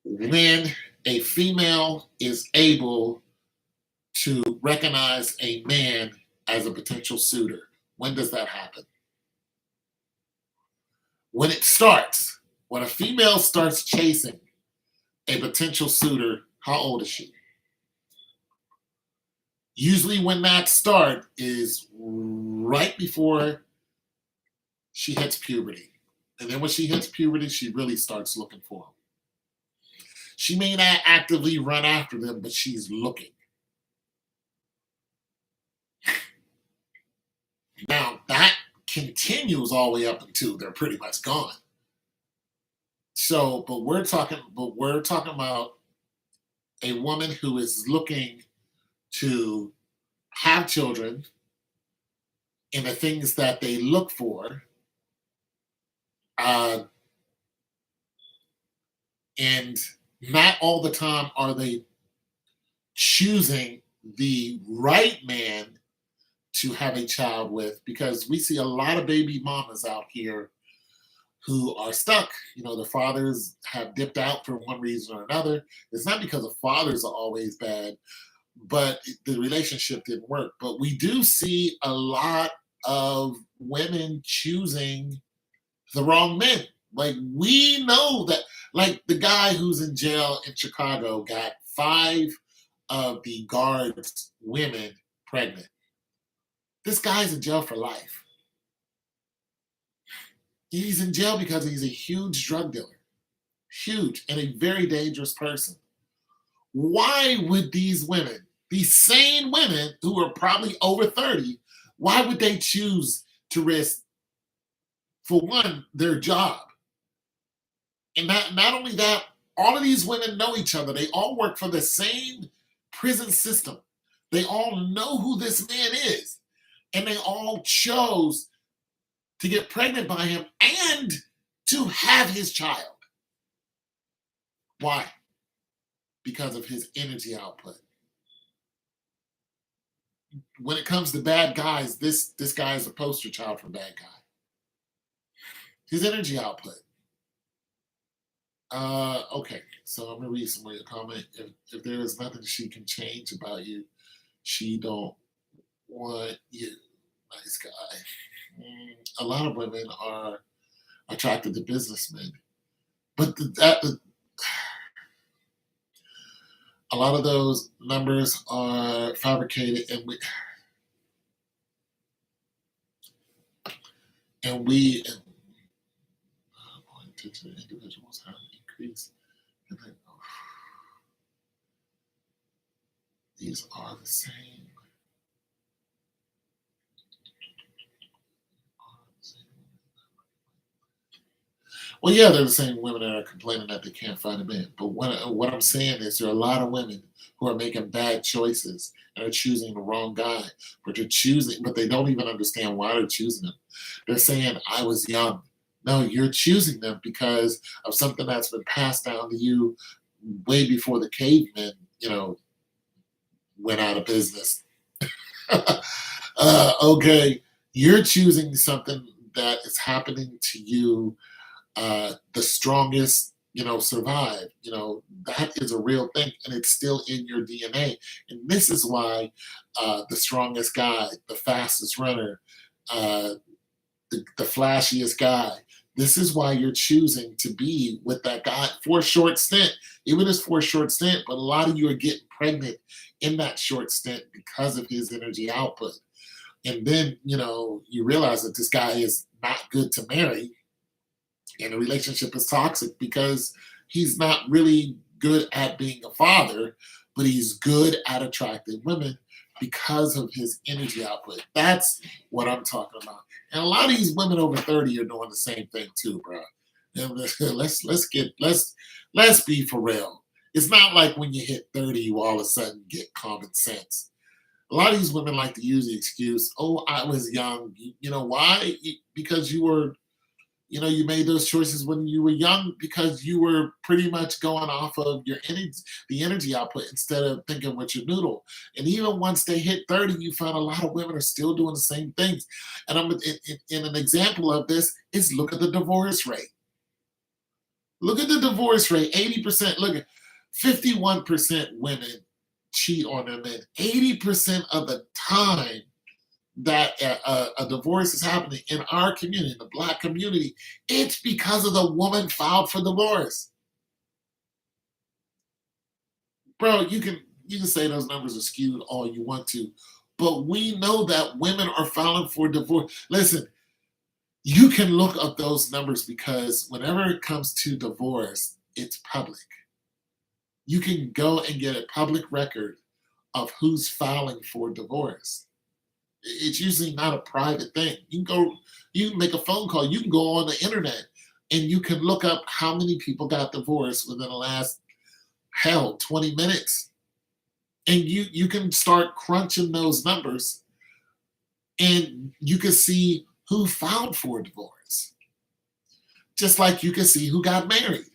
when a female is able to recognize a man as a potential suitor. When does that happen? When it starts. When a female starts chasing a potential suitor, how old is she? Usually, when that start is right before she hits puberty. And then when she hits puberty, she really starts looking for them. She may not actively run after them, but she's looking. Now, that continues all the way up until they're pretty much gone. So, but we're talking about a woman who is looking to have children and the things that they look for, uh, and not all the time are they choosing the right man to have a child with, because we see a lot of baby mamas out here who are stuck. The fathers have dipped out for one reason or another. It's not because the fathers are always bad, but the relationship didn't work. But we do see a lot of women choosing the wrong men. Like, we know that, like, the guy who's in jail in Chicago got five of the guards' women pregnant. This guy's in jail for life. He's in jail because he's a huge drug dealer, huge, and a very dangerous person. Why would these women, these sane women who are probably over 30, why would they choose to risk, for one, their job? And not only that, all of these women know each other. They all work for the same prison system. They all know who this man is. And they all chose to get pregnant by him and to have his child. Why? Because of his energy output. When it comes to bad guys, this guy is a poster child for bad guy. His energy output. Okay, so I'm gonna read some of your comment. If there is nothing she can change about you, she don't want you. Nice guy. A lot of women are attracted to businessmen, but a lot of those numbers are fabricated, and pointed to individuals have increased. And then, these are the same. Well, yeah, they're the same women that are complaining that they can't find a man. But what I'm saying is there are a lot of women who are making bad choices and are choosing the wrong guy, but they don't even understand why they're choosing them. They're saying, I was young. No, you're choosing them because of something that's been passed down to you way before the cavemen, went out of business. Okay, you're choosing something that is happening to you. The strongest, survive. That is a real thing, and it's still in your DNA. And this is why the strongest guy, the fastest runner, uh, the flashiest guy. This is why you're choosing to be with that guy for a short stint, even if it's for a short stint. But a lot of you are getting pregnant in that short stint because of his energy output. And then, you realize that this guy is not good to marry, and the relationship is toxic because he's not really good at being a father, but he's good at attracting women because of his energy output. That's what I'm talking about. And a lot of these women over 30 are doing the same thing too, bro. And let's be for real. It's not like when you hit 30, you all of a sudden get common sense. A lot of these women like to use the excuse, "Oh, I was young." You know why? Because you were You made those choices when you were young because you were pretty much going off of your energy, the energy output, instead of thinking with your noodle. And even once they hit 30, you find a lot of women are still doing the same things. And in an example of this is look at the divorce rate. Look at the divorce rate. 80%. Look at 51% women cheat on their men. 80% of the time that a divorce is happening in our community, the Black community, it's because of the woman filed for divorce. Bro, you can say those numbers are skewed all you want to, but we know that women are filing for divorce. Listen, you can look up those numbers because whenever it comes to divorce, it's public. You can go and get a public record of who's filing for divorce. It's usually not a private thing. You can make a phone call, you can go on the internet and you can look up how many people got divorced within the last 20 minutes. And you can start crunching those numbers and you can see who filed for divorce. Just like you can see who got married.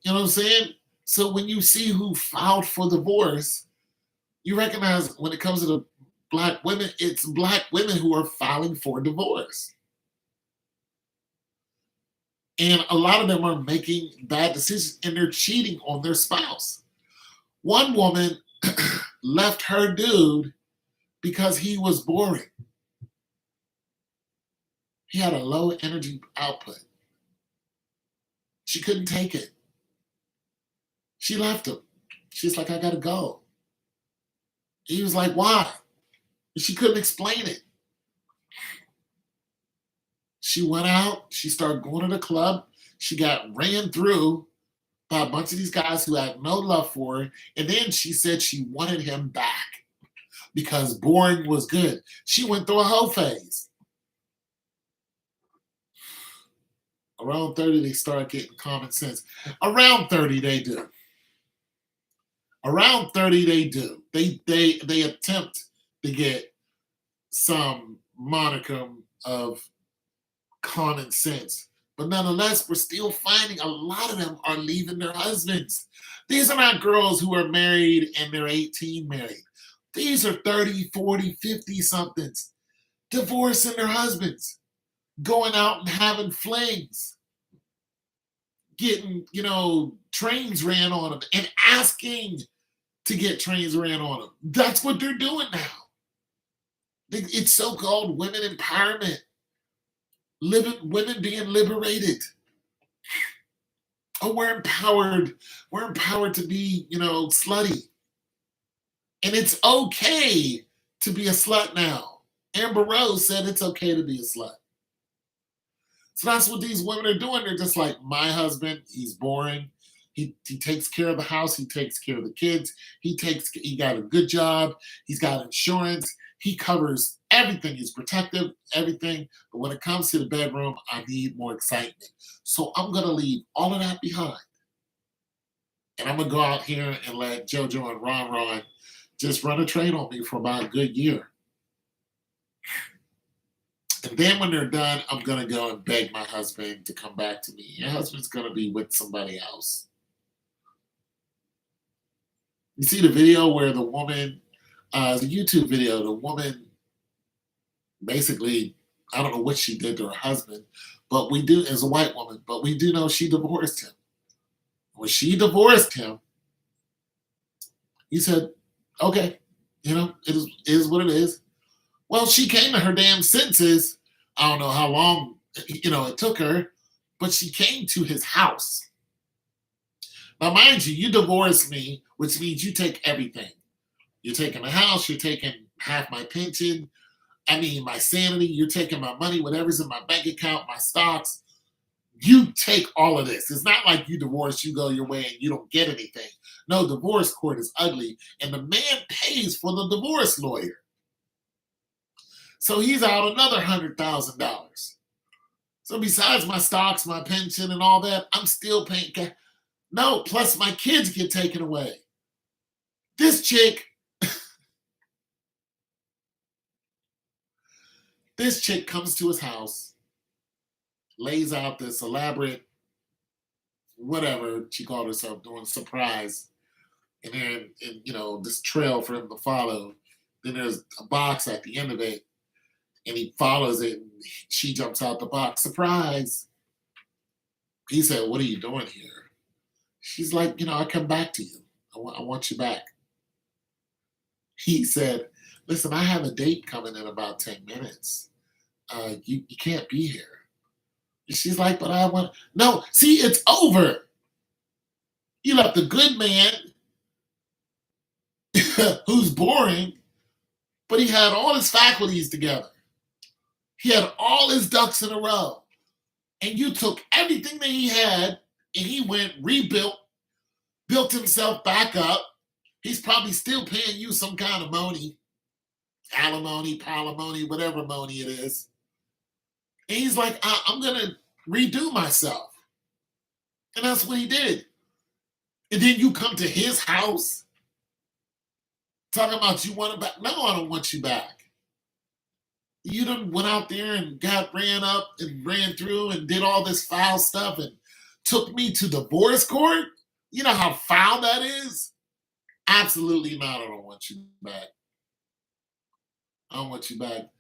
You know what I'm saying? So when you see who filed for divorce, you recognize when it comes to the Black women, it's Black women who are filing for divorce. And a lot of them are making bad decisions and they're cheating on their spouse. One woman left her dude because he was boring. He had a low energy output. She couldn't take it. She left him. She's like, I gotta go. He was like, why? She couldn't explain it. She went out, she started going to the club, she got ran through by a bunch of these guys who had no love for her, and then she said she wanted him back because boring was good. She went through a hoe phase. Around 30, they start getting common sense. Around 30, they do. Around 30, they do. They attempt to get some monicum of common sense. But nonetheless, we're still finding a lot of them are leaving their husbands. These are not girls who are married and they're 18 married. These are 30, 40, 50 somethings divorcing their husbands, going out and having flings, getting, trains ran on them and asking to get trains ran on them. That's what they're doing now. It's so-called women empowerment. Women being liberated. Oh, we're empowered. We're empowered to be, slutty. And it's okay to be a slut now. Amber Rose said it's okay to be a slut. So that's what these women are doing. They're just like, my husband, he's boring. He takes care of the house. He takes care of the kids. He got a good job. He's got insurance. He covers everything. He's protective, everything. But when it comes to the bedroom, I need more excitement. So I'm going to leave all of that behind. And I'm going to go out here and let JoJo and Ron Ron just run a train on me for about a good year. And then when they're done, I'm going to go and beg my husband to come back to me. Your husband's going to be with somebody else. You see the video where the woman, the YouTube video, the woman basically, I don't know what she did to her husband, but we do, as a white woman, but we do know she divorced him. When she divorced him, he said, okay, it is what it is. Well, she came to her damn senses. I don't know how long, it took her, but she came to his house. Now, mind you, you divorced me, which means you take everything. You're taking the house, you're taking half my pension, my sanity, you're taking my money, whatever's in my bank account, my stocks. You take all of this. It's not like you divorce, you go your way and you don't get anything. No, divorce court is ugly, and the man pays for the divorce lawyer. So he's out another $100,000. So besides my stocks, my pension, and all that, I'm still paying cash. No, plus my kids get taken away. This chick comes to his house lays out this elaborate whatever she called herself doing surprise, and then this trail for him to follow. Then there's a box at the end of it, and he follows it, and she jumps out the box. Surprise! He said, "What are you doing here?" She's like, "I come back to you. I want you back." He said, "Listen, I have a date coming in about 10 minutes. You can't be here." And she's like, "But I want." No, see, it's over. You left a good man who's boring, but he had all his faculties together. He had all his ducks in a row. And you took everything that he had and he went, rebuilt, built himself back up. He's probably still paying you some kind of money, alimony, palimony, whatever money it is. And he's like, I'm going to redo myself. And that's what he did. And then you come to his house talking about you want it back. No, I don't want you back. You done went out there and got ran up and ran through and did all this foul stuff and took me to divorce court. You know how foul that is? Absolutely not. I don't want you back. I don't want you back.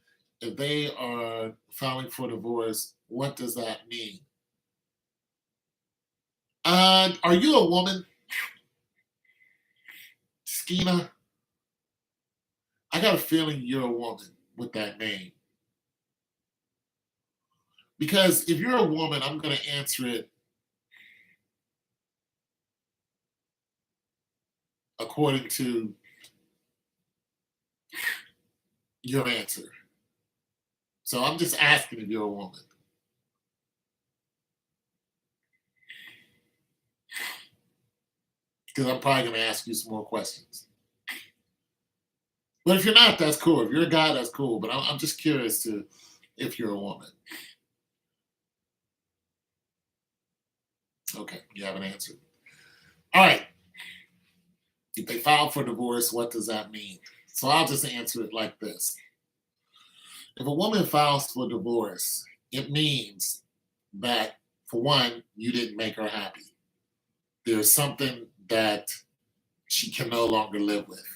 If they are filing for divorce, what does that mean? Are you a woman, Skeena? I got a feeling you're a woman with that name. Because if you're a woman, I'm going to answer it according to your answer. So I'm just asking if you're a woman. Because I'm probably going to ask you some more questions. But if you're not, that's cool. If you're a guy, that's cool. But I'm just curious to if you're a woman. Okay, you haven't answered. All right. If they file for divorce, what does that mean? So I'll just answer it like this. If a woman files for divorce, it means that, for one, you didn't make her happy. There's something that she can no longer live with.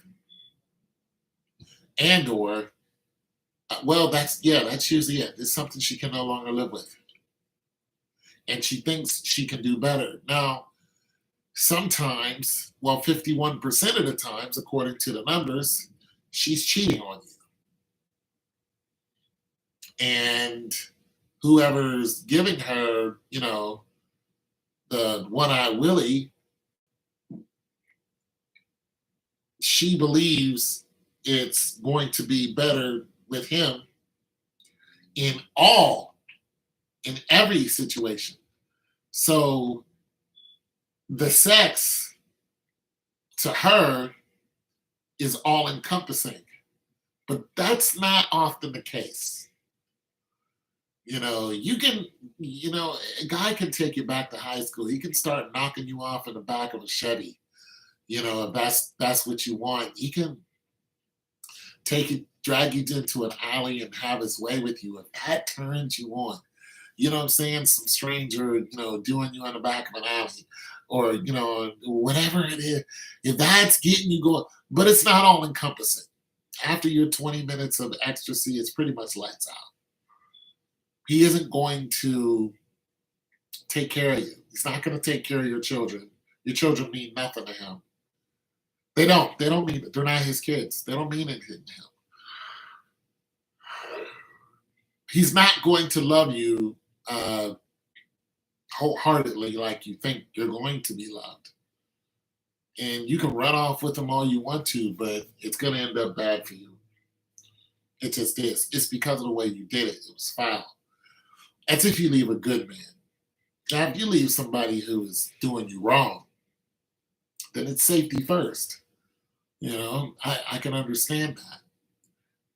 And or, well, that's usually it. It's something she can no longer live with. And she thinks she can do better. Now, sometimes, well, 51% of the times, according to the numbers, she's cheating on you. And whoever's giving her, the one-eyed Willie, she believes it's going to be better with him in every situation. So the sex to her is all encompassing, but that's not often the case. A guy can take you back to high school. He can start knocking you off in the back of a Chevy. If that's what you want. He can drag you into an alley and have his way with you. If that turns you on, you know what I'm saying? Some stranger, doing you in the back of an alley or, whatever it is. If that's getting you going, but it's not all encompassing. After your 20 minutes of ecstasy, it's pretty much lights out. He isn't going to take care of you. He's not going to take care of your children. Your children mean nothing to him. They don't. They don't mean it. They're not his kids. They don't mean anything to him. He's not going to love you wholeheartedly like you think you're going to be loved. And you can run off with him all you want to, but it's going to end up bad for you. It just is. It's because of the way you did it. It was foul. As if you leave a good man. Now, if you leave somebody who is doing you wrong, then it's safety first. I can understand that.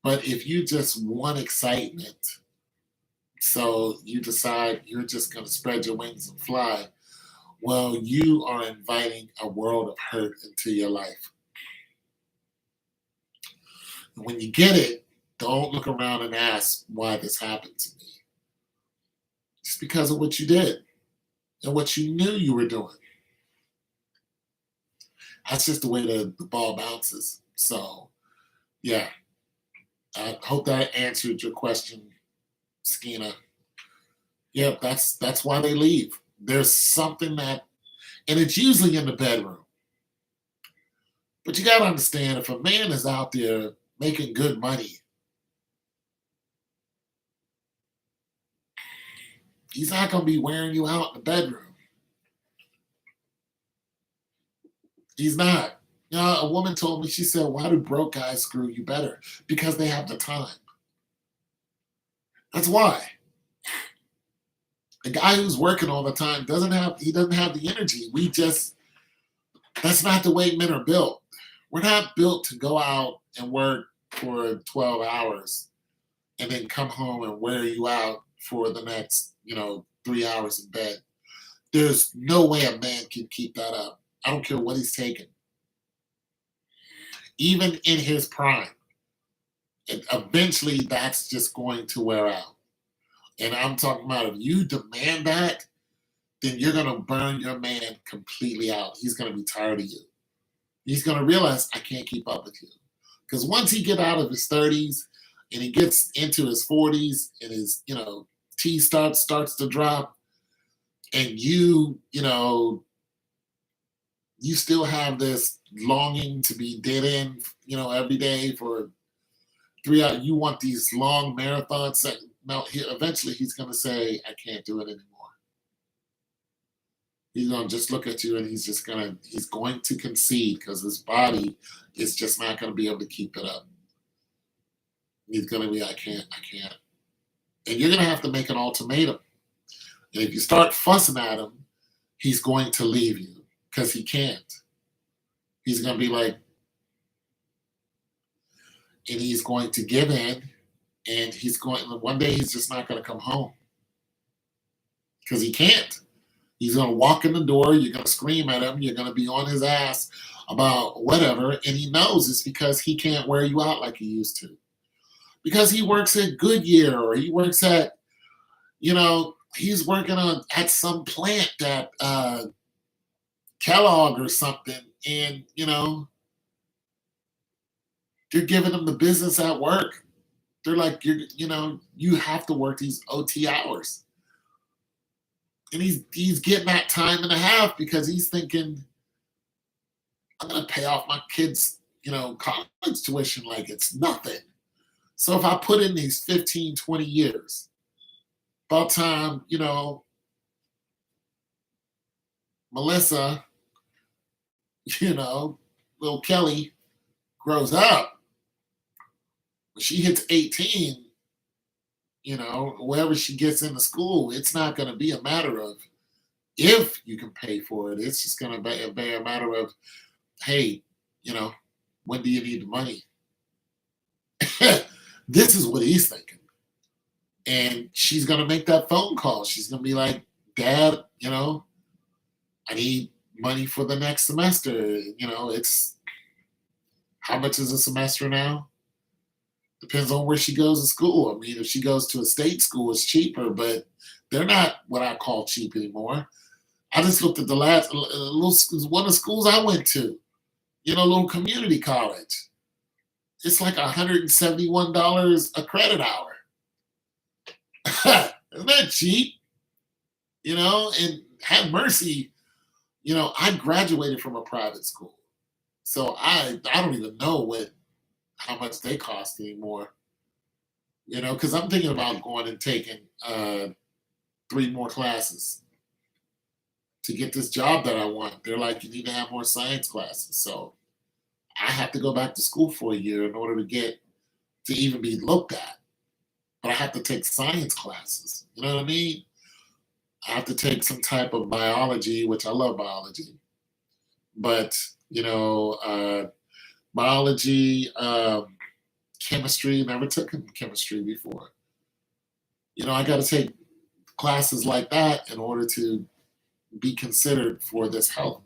But if you just want excitement, so you decide you're just going to spread your wings and fly, well, you are inviting a world of hurt into your life. And when you get it, don't look around and ask why this happened to me. It's because of what you did and what you knew you were doing. That's just the way the ball bounces. So, yeah, I hope that answered your question, Skeena. Yeah, that's why they leave. There's something that, and it's usually in the bedroom. But you got to understand, if a man is out there making good money, he's not going to be wearing you out in the bedroom. He's not. You know, a woman told me, she said, why do broke guys screw you better? Because they have the time. That's why. A guy who's working all the time doesn't have the energy. That's not the way men are built. We're not built to go out and work for 12 hours and then come home and wear you out for the next, 3 hours in bed. There's no way a man can keep that up. I don't care what he's taking. Even in his prime, eventually that's just going to wear out. And I'm talking about, if you demand that, then you're going to burn your man completely out. He's going to be tired of you. He's going to realize, I can't keep up with you. Because once he get out of his 30s and he gets into his 40s and his, T starts to drop, and you still have this longing to be dead end, every day for 3 hours. You want these long marathons. Now, eventually he's going to say, I can't do it anymore. He's going to just look at you, and he's going to concede, because his body is just not going to be able to keep it up. He's going to be, I can't. And you're going to have to make an ultimatum. And if you start fussing at him, he's going to leave you, because he can't. He's going to be like, and he's going to give in, and one day he's just not going to come home, because he can't. He's going to walk in the door. You're going to scream at him. You're going to be on his ass about whatever. And he knows it's because he can't wear you out like he used to. Because he works at Goodyear, or he works at, he's working at some plant at Kellogg or something. And, they're giving him the business at work. They're like, you have to work these OT hours. And he's getting that time and a half, because he's thinking, I'm going to pay off my kids, college tuition like it's nothing. So if I put in these 15, 20 years, about time, Melissa, little Kelly grows up, when she hits 18, wherever she gets into school, it's not going to be a matter of if you can pay for it. It's just going to be a matter of, hey, when do you need the money? This is what he's thinking. And she's going to make that phone call. She's going to be like, Dad, I need money for the next semester. It's, how much is a semester now? Depends on where she goes to school. I mean, if she goes to a state school, it's cheaper, but they're not what I call cheap anymore. I just looked at the last one of the schools I went to, little community college. It's like $171 a credit hour. Isn't that cheap? And have mercy. I graduated from a private school, so I don't even know how much they cost anymore. Because I'm thinking about going and taking 3 more classes to get this job that I want. They're like, you need to have more science classes. So I have to go back to school for a year in order to even be looked at. But I have to take science classes. You know what I mean? I have to take some type of biology, which I love biology. But, biology, chemistry, never took chemistry before. I got to take classes like that in order to be considered for this health,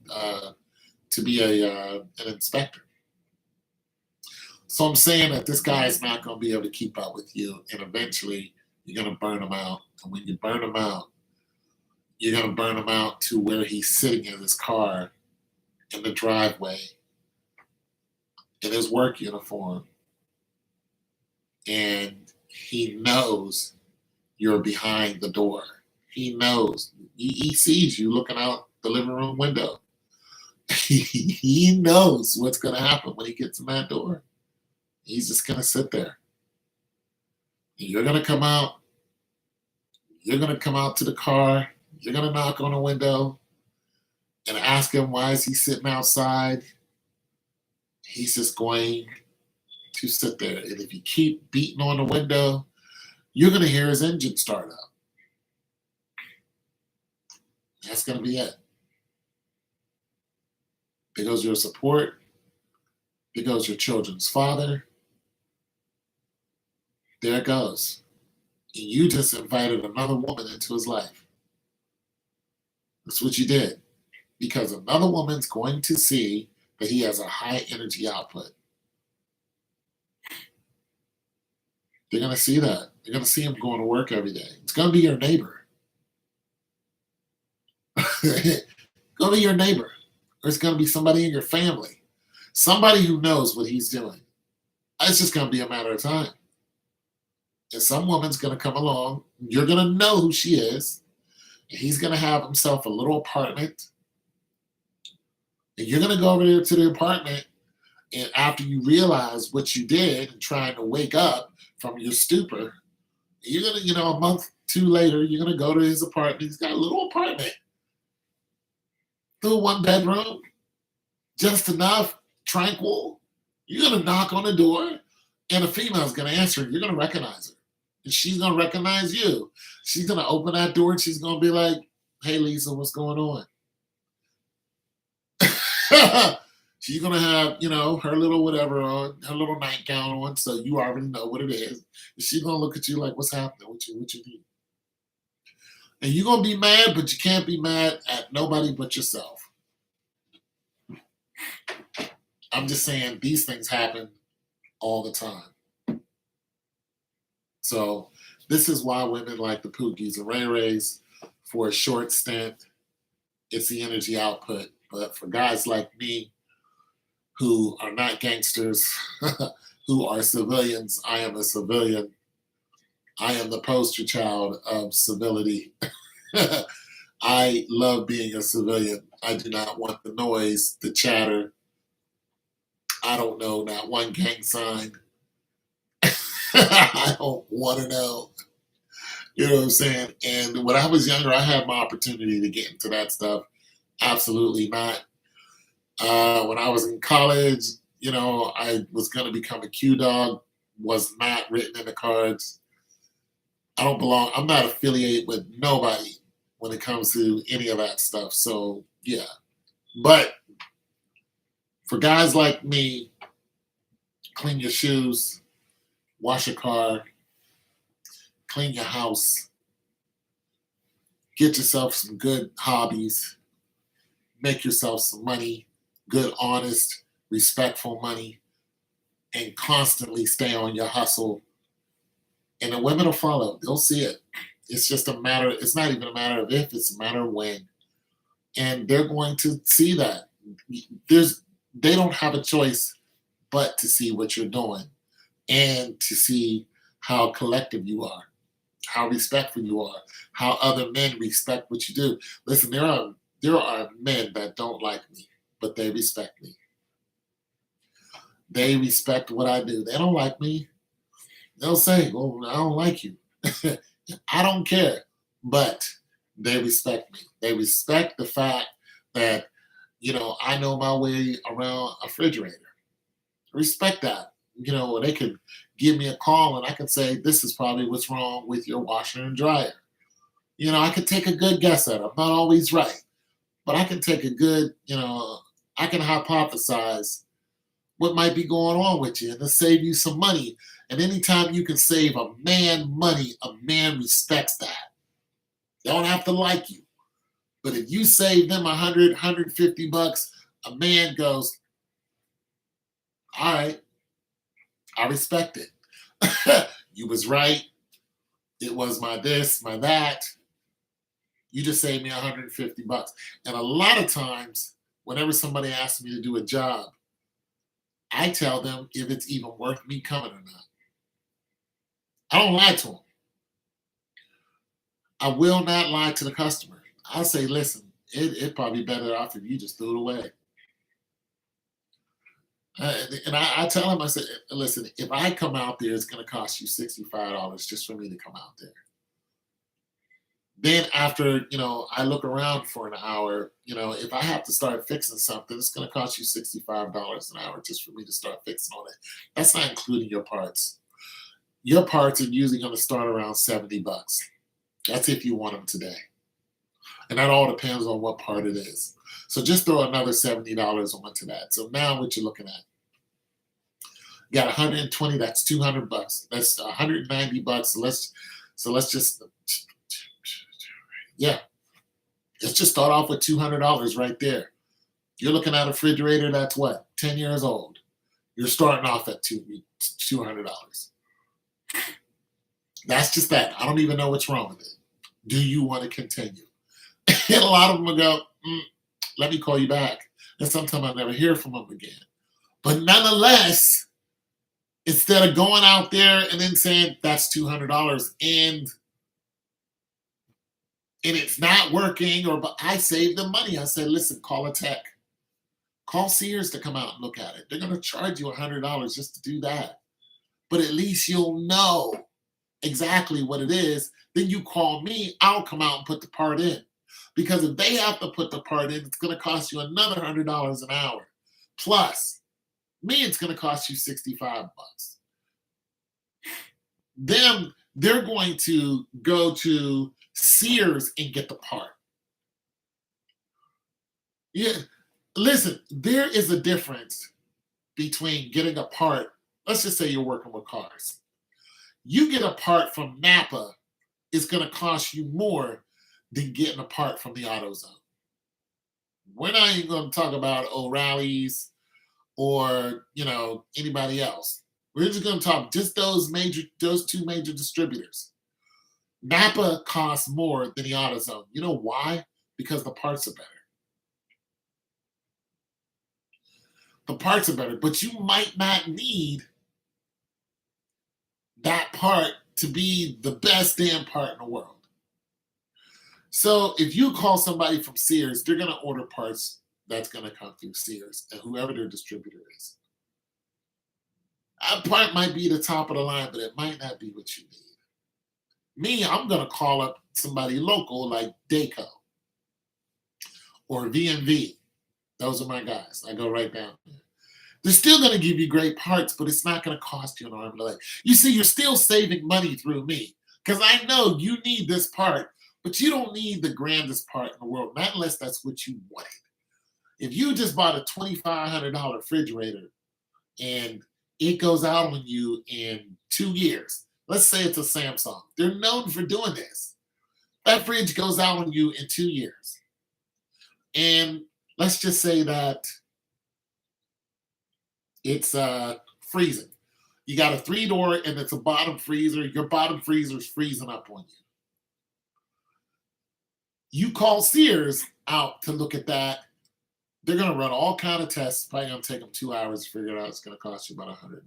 to be an inspector. So I'm saying that this guy is not going to be able to keep up with you, and eventually you're going to burn him out. And when you burn him out, You're going to burn him out to where he's sitting in his car in the driveway in his work uniform, and he knows you're behind the door. He knows. He sees you looking out the living room window. He knows what's going to happen when he gets in that door. He's just going to sit there. You're going to come out. You're going to come out to the car. You're going to knock on the window and ask him why is he sitting outside. He's just going to sit there. And if you keep beating on the window, you're going to hear his engine start up. That's going to be it. There goes your support. There goes your children's father. There it goes. And you just invited another woman into his life. That's what you did. Because another woman's going to see that he has a high energy output. They're going to see that. They're going to see him going to work every day. It's going to be your neighbor. Go to your neighbor. Or it's going to be somebody in your family. Somebody who knows what he's doing. It's just going to be a matter of time. And some woman's going to come along. You're going to know who she is. And he's going to have himself a little apartment. And you're going to go over there to the apartment. And after you realize what you did and trying to wake up from your stupor, you're going to, a month, two later, you're going to go to his apartment. He's got a little apartment. Little one bedroom. Just enough. Tranquil. You're going to knock on the door. And a female's going to answer. You're going to recognize her. And she's going to recognize you. She's going to open that door and she's going to be like, hey, Lisa, what's going on? She's going to have, her little whatever on, her little nightgown on, so you already know what it is. And she's going to look at you like, what's happening? What you need? And you're going to be mad, but you can't be mad at nobody but yourself. I'm just saying these things happen all the time. So this is why women like the Pookies and Ray Rays, for a short stint, it's the energy output. But for guys like me, who are not gangsters, who are civilians, I am a civilian. I am the poster child of civility. I love being a civilian. I do not want the noise, the chatter. I don't know, not one gang sign. I don't want to know. You know what I'm saying? And when I was younger, I had my opportunity to get into that stuff. Absolutely not. When I was in college, I was going to become a Q dog. Was not written in the cards. I don't belong. I'm not affiliated with nobody when it comes to any of that stuff. So, yeah. But for guys like me, clean your shoes, wash your car, clean your house, get yourself some good hobbies, make yourself some money, good, honest, respectful money, and constantly stay on your hustle. And the women will follow. They'll see it. It's just a matter, it's not even a matter of if, it's a matter of when. And they're going to see that. They don't have a choice but to see what you're doing and to see how collective you are, how respectful you are, how other men respect what you do. Listen, there are men that don't like me, but they respect me. They respect what I do. They don't like me. They'll say, well, I don't like you. I don't care. But they respect me. They respect the fact that, I know my way around a refrigerator. Respect that. They could give me a call and I can say, this is probably what's wrong with your washer and dryer. I could take a good guess at it. I'm not always right. But I can take a good, I can hypothesize what might be going on with you and to save you some money. And anytime you can save a man money, a man respects that. They don't have to like you. But if you save them $100, $150, a man goes, all right, I respect it. You was right. It was my this, my that. You just saved me 150 bucks. And a lot of times, whenever somebody asks me to do a job, I tell them if it's even worth me coming or not. I don't lie to them. I will not lie to the customer. I'll say, listen, it probably better off if you just threw it away. And I tell them, I said, listen, if I come out there, it's going to cost you $65 just for me to come out there. Then after, I look around for an hour, if I have to start fixing something, it's going to cost you $65 an hour just for me to start fixing on it. That's not including your parts. Your parts are usually going to start around 70 bucks. That's if you want them today. And that all depends on what part it is. So just throw another $70 onto that. So now what you're looking at, you got 120, that's 200 bucks. That's 190 bucks. Let's just, yeah, let's just start off with $200 right there. You're looking at a refrigerator that's what, 10 years old. You're starting off at $200. That's just that. I don't even know what's wrong with it. Do you want to continue? And a lot of them will go, let me call you back. And sometimes I never hear from them again. But nonetheless, instead of going out there and then saying that's $200 and it's not working, but I saved them money. I said, listen, call a tech. Call Sears to come out and look at it. They're going to charge you $100 just to do that. But at least you'll know exactly what it is. Then you call me, I'll come out and put the part in. Because if they have to put the part in, it's going to cost you another $100 an hour. Plus, me, it's going to cost you 65 bucks. Then they're going to go to Sears and get the part. Yeah, listen, there is a difference between getting a part. Let's just say you're working with cars. You get a part from Napa, it's going to cost you more than getting a part from the AutoZone. We're not even going to talk about O'Reilly's or anybody else. We're just going to talk just those two major distributors. Napa costs more than the AutoZone. You know why? Because the parts are better. The parts are better, but you might not need that part to be the best damn part in the world. So if you call somebody from Sears, they're going to order parts that's going to come through Sears and whoever their distributor is. That part might be the top of the line, but it might not be what you need. Me, I'm going to call up somebody local like Dayco or V&V. Those are my guys. I go right down there. They're still going to give you great parts, but it's not going to cost you an arm and a leg. You see, you're still saving money through me because I know you need this part, but you don't need the grandest part in the world, not unless that's what you wanted. If you just bought a $2,500 refrigerator and it goes out on you in 2 years, let's say it's a Samsung. They're known for doing this. That fridge goes out on you in 2 years. And let's just say that it's freezing. You got a 3-door and it's a bottom freezer. Your bottom freezer is freezing up on you. You call Sears out to look at that. They're going to run all kind of tests. Probably going to take them 2 hours to figure it out. It's going to cost you about $130.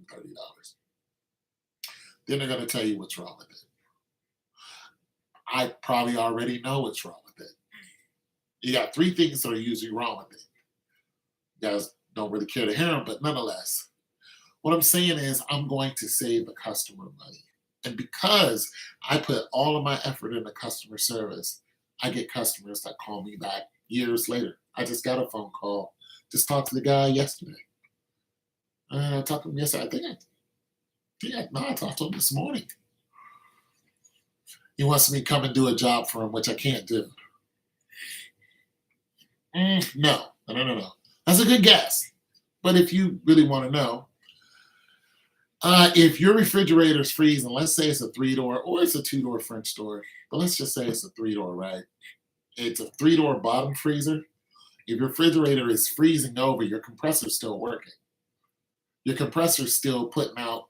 Then they're going to tell you what's wrong with it. I probably already know what's wrong with it. You got 3 things that are usually wrong with it. You guys don't really care to hear them, but nonetheless, what I'm saying is I'm going to save the customer money. And because I put all of my effort into customer service, I get customers that call me back years later. I just got a phone call. Just talked to the guy yesterday. I talked to him yesterday. I talked to him this morning. He wants me to come and do a job for him, which I can't do. No. That's a good guess. But if you really want to know, if your refrigerator is freezing, let's say it's a 3-door or it's a 2-door French door, but let's just say it's a 3-door, right? It's a 3-door bottom freezer. If your refrigerator is freezing over, your compressor's still working. Your compressor's still putting out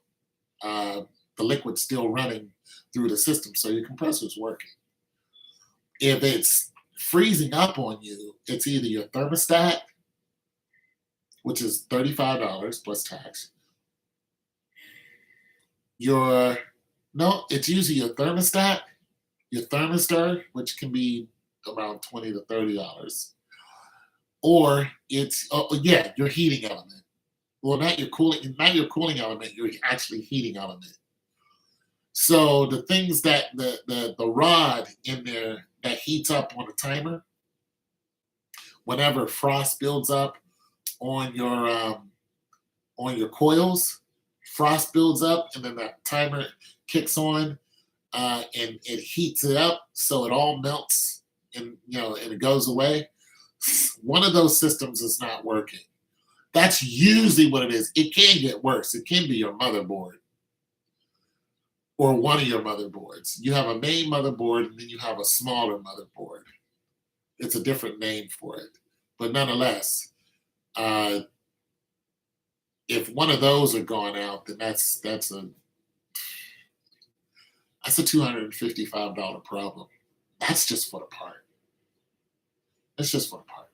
the liquid still running through the system, so your compressor's working. If it's freezing up on you, it's either your thermostat, which is $35 plus tax. Your no, it's usually your thermistor, which can be around $20 to $30, or it's yeah, your heating element. Well, not your cooling element, your actually heating element. So the things that the rod in there that heats up on a timer, whenever frost builds up on your coils, frost builds up, and then that timer kicks on, and it heats it up so it all melts and and it goes away. One of those systems is not working. That's usually what it is. It can get worse. It can be your motherboard or one of your motherboards. You have a main motherboard and then you have a smaller motherboard. It's a different name for it. But nonetheless, uh, if one of those are gone out, then that's a $255 problem. That's just for the part. That's just for the part.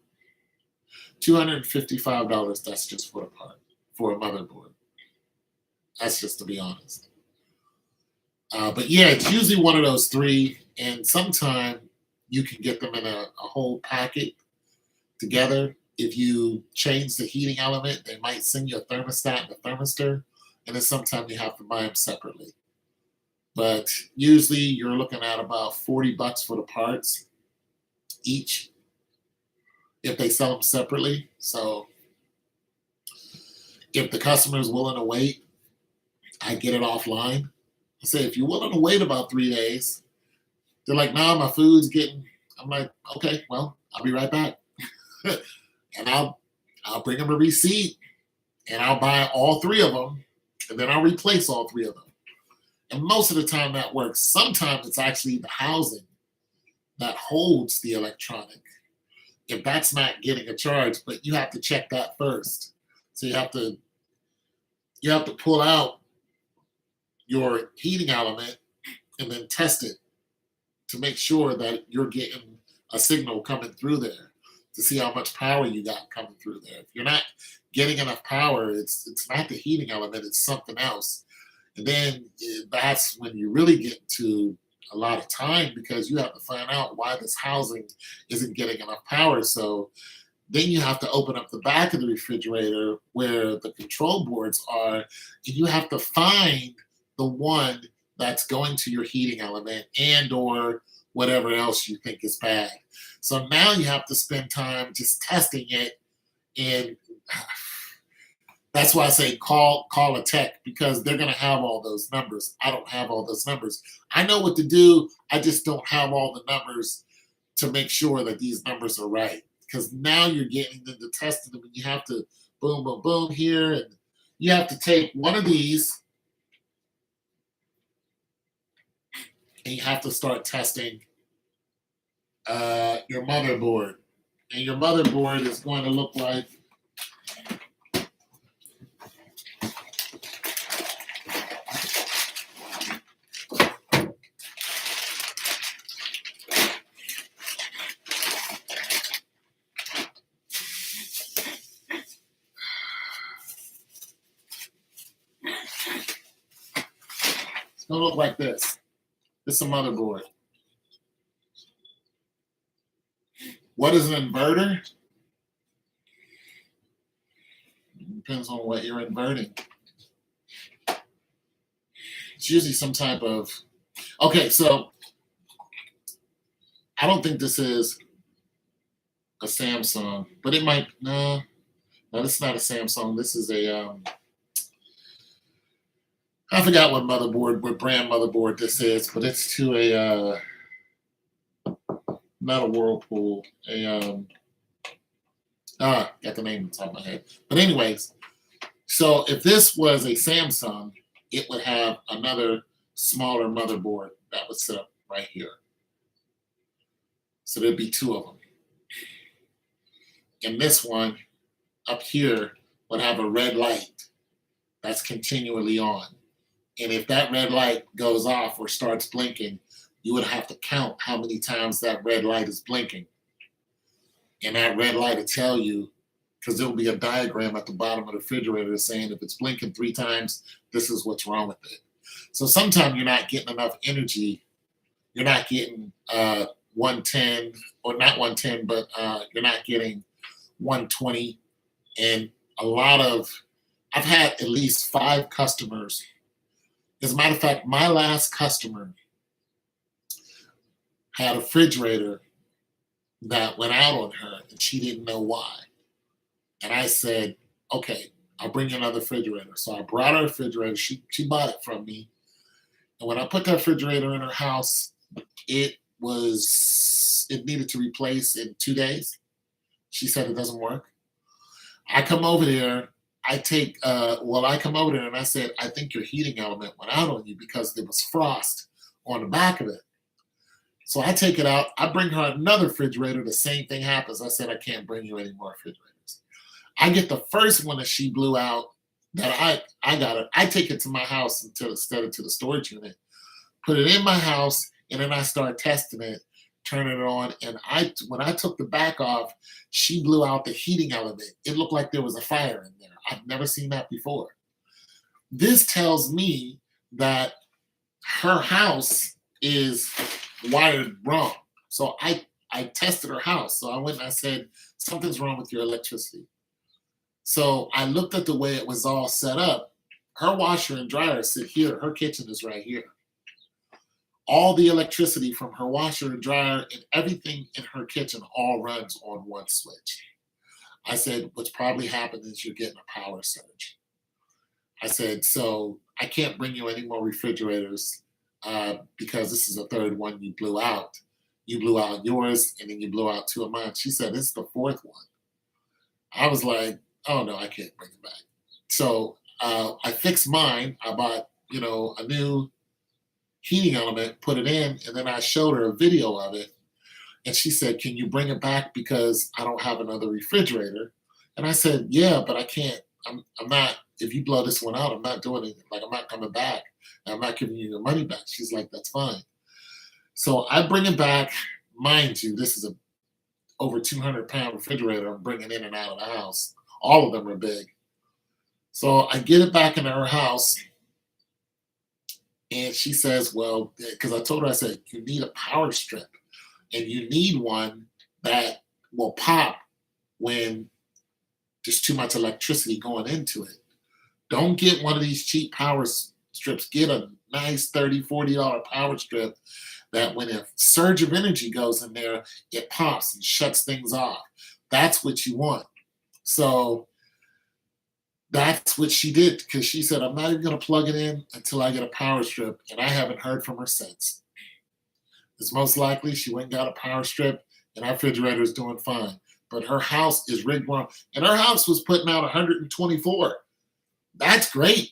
$255. That's just for the part for a motherboard. That's just to be honest. But yeah, it's usually one of those three, and sometime you can get them in a whole packet together. If you change the heating element, they might send you a thermostat and a thermistor, and then sometimes you have to buy them separately. But usually you're looking at about $40 for the parts each if they sell them separately. So if the customer is willing to wait, I get it offline. I say, if you're willing to wait about 3 days, they're like, nah, my food's getting. I'm like, okay, well, I'll be right back. And I'll bring them a receipt and I'll buy all three of them and then I'll replace all three of them. And most of the time that works. Sometimes it's actually the housing that holds the electronic. If that's not getting a charge, but you have to check that first. So you have to pull out your heating element and then test it to make sure that you're getting a signal coming through there to see how much power you got coming through there. If you're not getting enough power, it's not the heating element, it's something else. And then that's when you really get into a lot of time because you have to find out why this housing isn't getting enough power. So then you have to open up the back of the refrigerator where the control boards are, and you have to find the one that's going to your heating element and or whatever else you think is bad. So now you have to spend time just testing it, and that's why I say call a tech because they're going to have all those numbers. I don't have all those numbers. I know what to do. I just don't have all the numbers to make sure that these numbers are right. Because now you're getting into testing them, and you have to boom, boom, boom here, and you have to take one of these, and you have to start testing your motherboard. And your motherboard is going to look like this. This is a motherboard. What is an inverter? Depends on what you're inverting. It's usually some type of. Okay, so I don't think this is a Samsung, but it might. No, this is not a Samsung. This is a. I forgot what brand motherboard this is, but it's to a not a Whirlpool, got the name on top of my head. But anyways, so if this was a Samsung, it would have another smaller motherboard that would sit up right here. So there'd be two of them. And this one up here would have a red light that's continually on. And if that red light goes off or starts blinking, you would have to count how many times that red light is blinking. And that red light will tell you, because there'll be a diagram at the bottom of the refrigerator saying if it's blinking 3 times, this is what's wrong with it. So sometimes you're not getting enough energy. You're not getting 110, or not 110, but you're not getting 120. And I've had at least 5 customers. As a matter of fact, my last customer had a refrigerator that went out on her and she didn't know why. And I said, okay, I'll bring you another refrigerator. So I brought her a refrigerator. She bought it from me. And when I put that refrigerator in her house, it needed to replace in 2 days. She said it doesn't work. I come over there. I come over there and I said, I think your heating element went out on you because there was frost on the back of it. So I take it out. I bring her another refrigerator. The same thing happens. I said, I can't bring you any more refrigerators. I get the first one that she blew out that I got it. I take it to my house instead of to the storage unit, put it in my house, and then I start testing it, turning it on. And when I took the back off, she blew out the heating element. It looked like there was a fire in there. I've never seen that before. This tells me that her house is wired wrong. So I tested her house. So I went and I said, something's wrong with your electricity. So I looked at the way it was all set up. Her washer and dryer sit here. Her kitchen is right here. All the electricity from her washer and dryer and everything in her kitchen all runs on one switch. I said, what's probably happened is you're getting a power surge. I said, so I can't bring you any more refrigerators because this is the third one you blew out. You blew out yours and then you blew out 2 of mine. She said, this is the 4th one. I was like, oh no, I can't bring it back. So I fixed mine. I bought, a new heating element, put it in, and then I showed her a video of it. And she said, can you bring it back because I don't have another refrigerator? And I said, yeah, but I can't. I'm not, if you blow this one out, I'm not doing anything. Like, I'm not coming back. And I'm not giving you your money back. She's like, that's fine. So I bring it back. Mind you, this is a over 200-pound refrigerator I'm bringing in and out of the house. All of them are big. So I get it back into her house. And she says, well, because I told her, I said, you need a power strip. And you need one that will pop when there's too much electricity going into it. Don't get one of these cheap power strips. Get a nice $30, $40 power strip that when a surge of energy goes in there, it pops and shuts things off. That's what you want. So that's what she did, because she said, I'm not even going to plug it in until I get a power strip. And I haven't heard from her since. It's most likely she went and got a power strip and our refrigerator is doing fine. But her house is rigged wrong. And her house was putting out 124. That's great.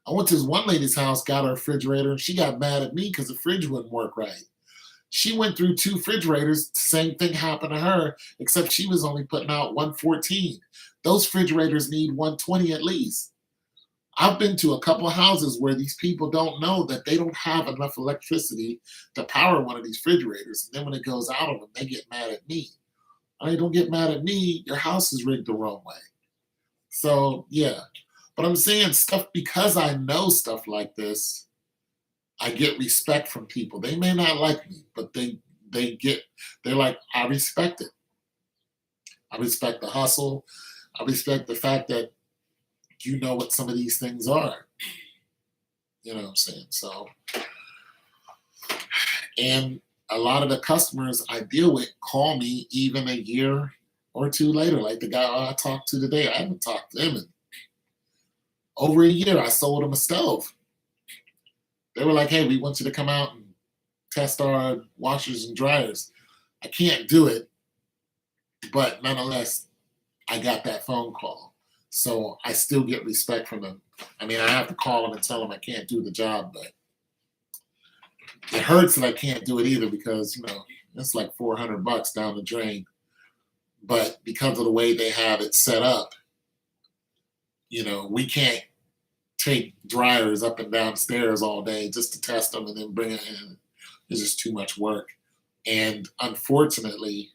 I went to this one lady's house, got her refrigerator, and she got mad at me because the fridge wouldn't work right. She went through 2 refrigerators. The same thing happened to her, except she was only putting out 114. Those refrigerators need 120 at least. I've been to a couple of houses where these people don't know that they don't have enough electricity to power one of these refrigerators. And then when it goes out on them, they get mad at me. I mean, don't get mad at me. Your house is rigged the wrong way. So, yeah. But I'm saying stuff, because I know stuff like this, I get respect from people. They may not like me, but they're like, I respect it. I respect the hustle. I respect the fact that you know what some of these things are. You know what I'm saying? So, and a lot of the customers I deal with call me even a year or 2 later. Like the guy I talked to today, I haven't talked to him in over a year. I sold him a stove. They were like, hey, we want you to come out and test our washers and dryers. I can't do it, but nonetheless, I got that phone call. So I still get respect from them. I mean, I have to call them and tell them I can't do the job, but it hurts that I can't do it either, because, it's like $400 down the drain. But because of the way they have it set up, we can't take dryers up and downstairs all day just to test them and then bring it in. It's just too much work. And unfortunately,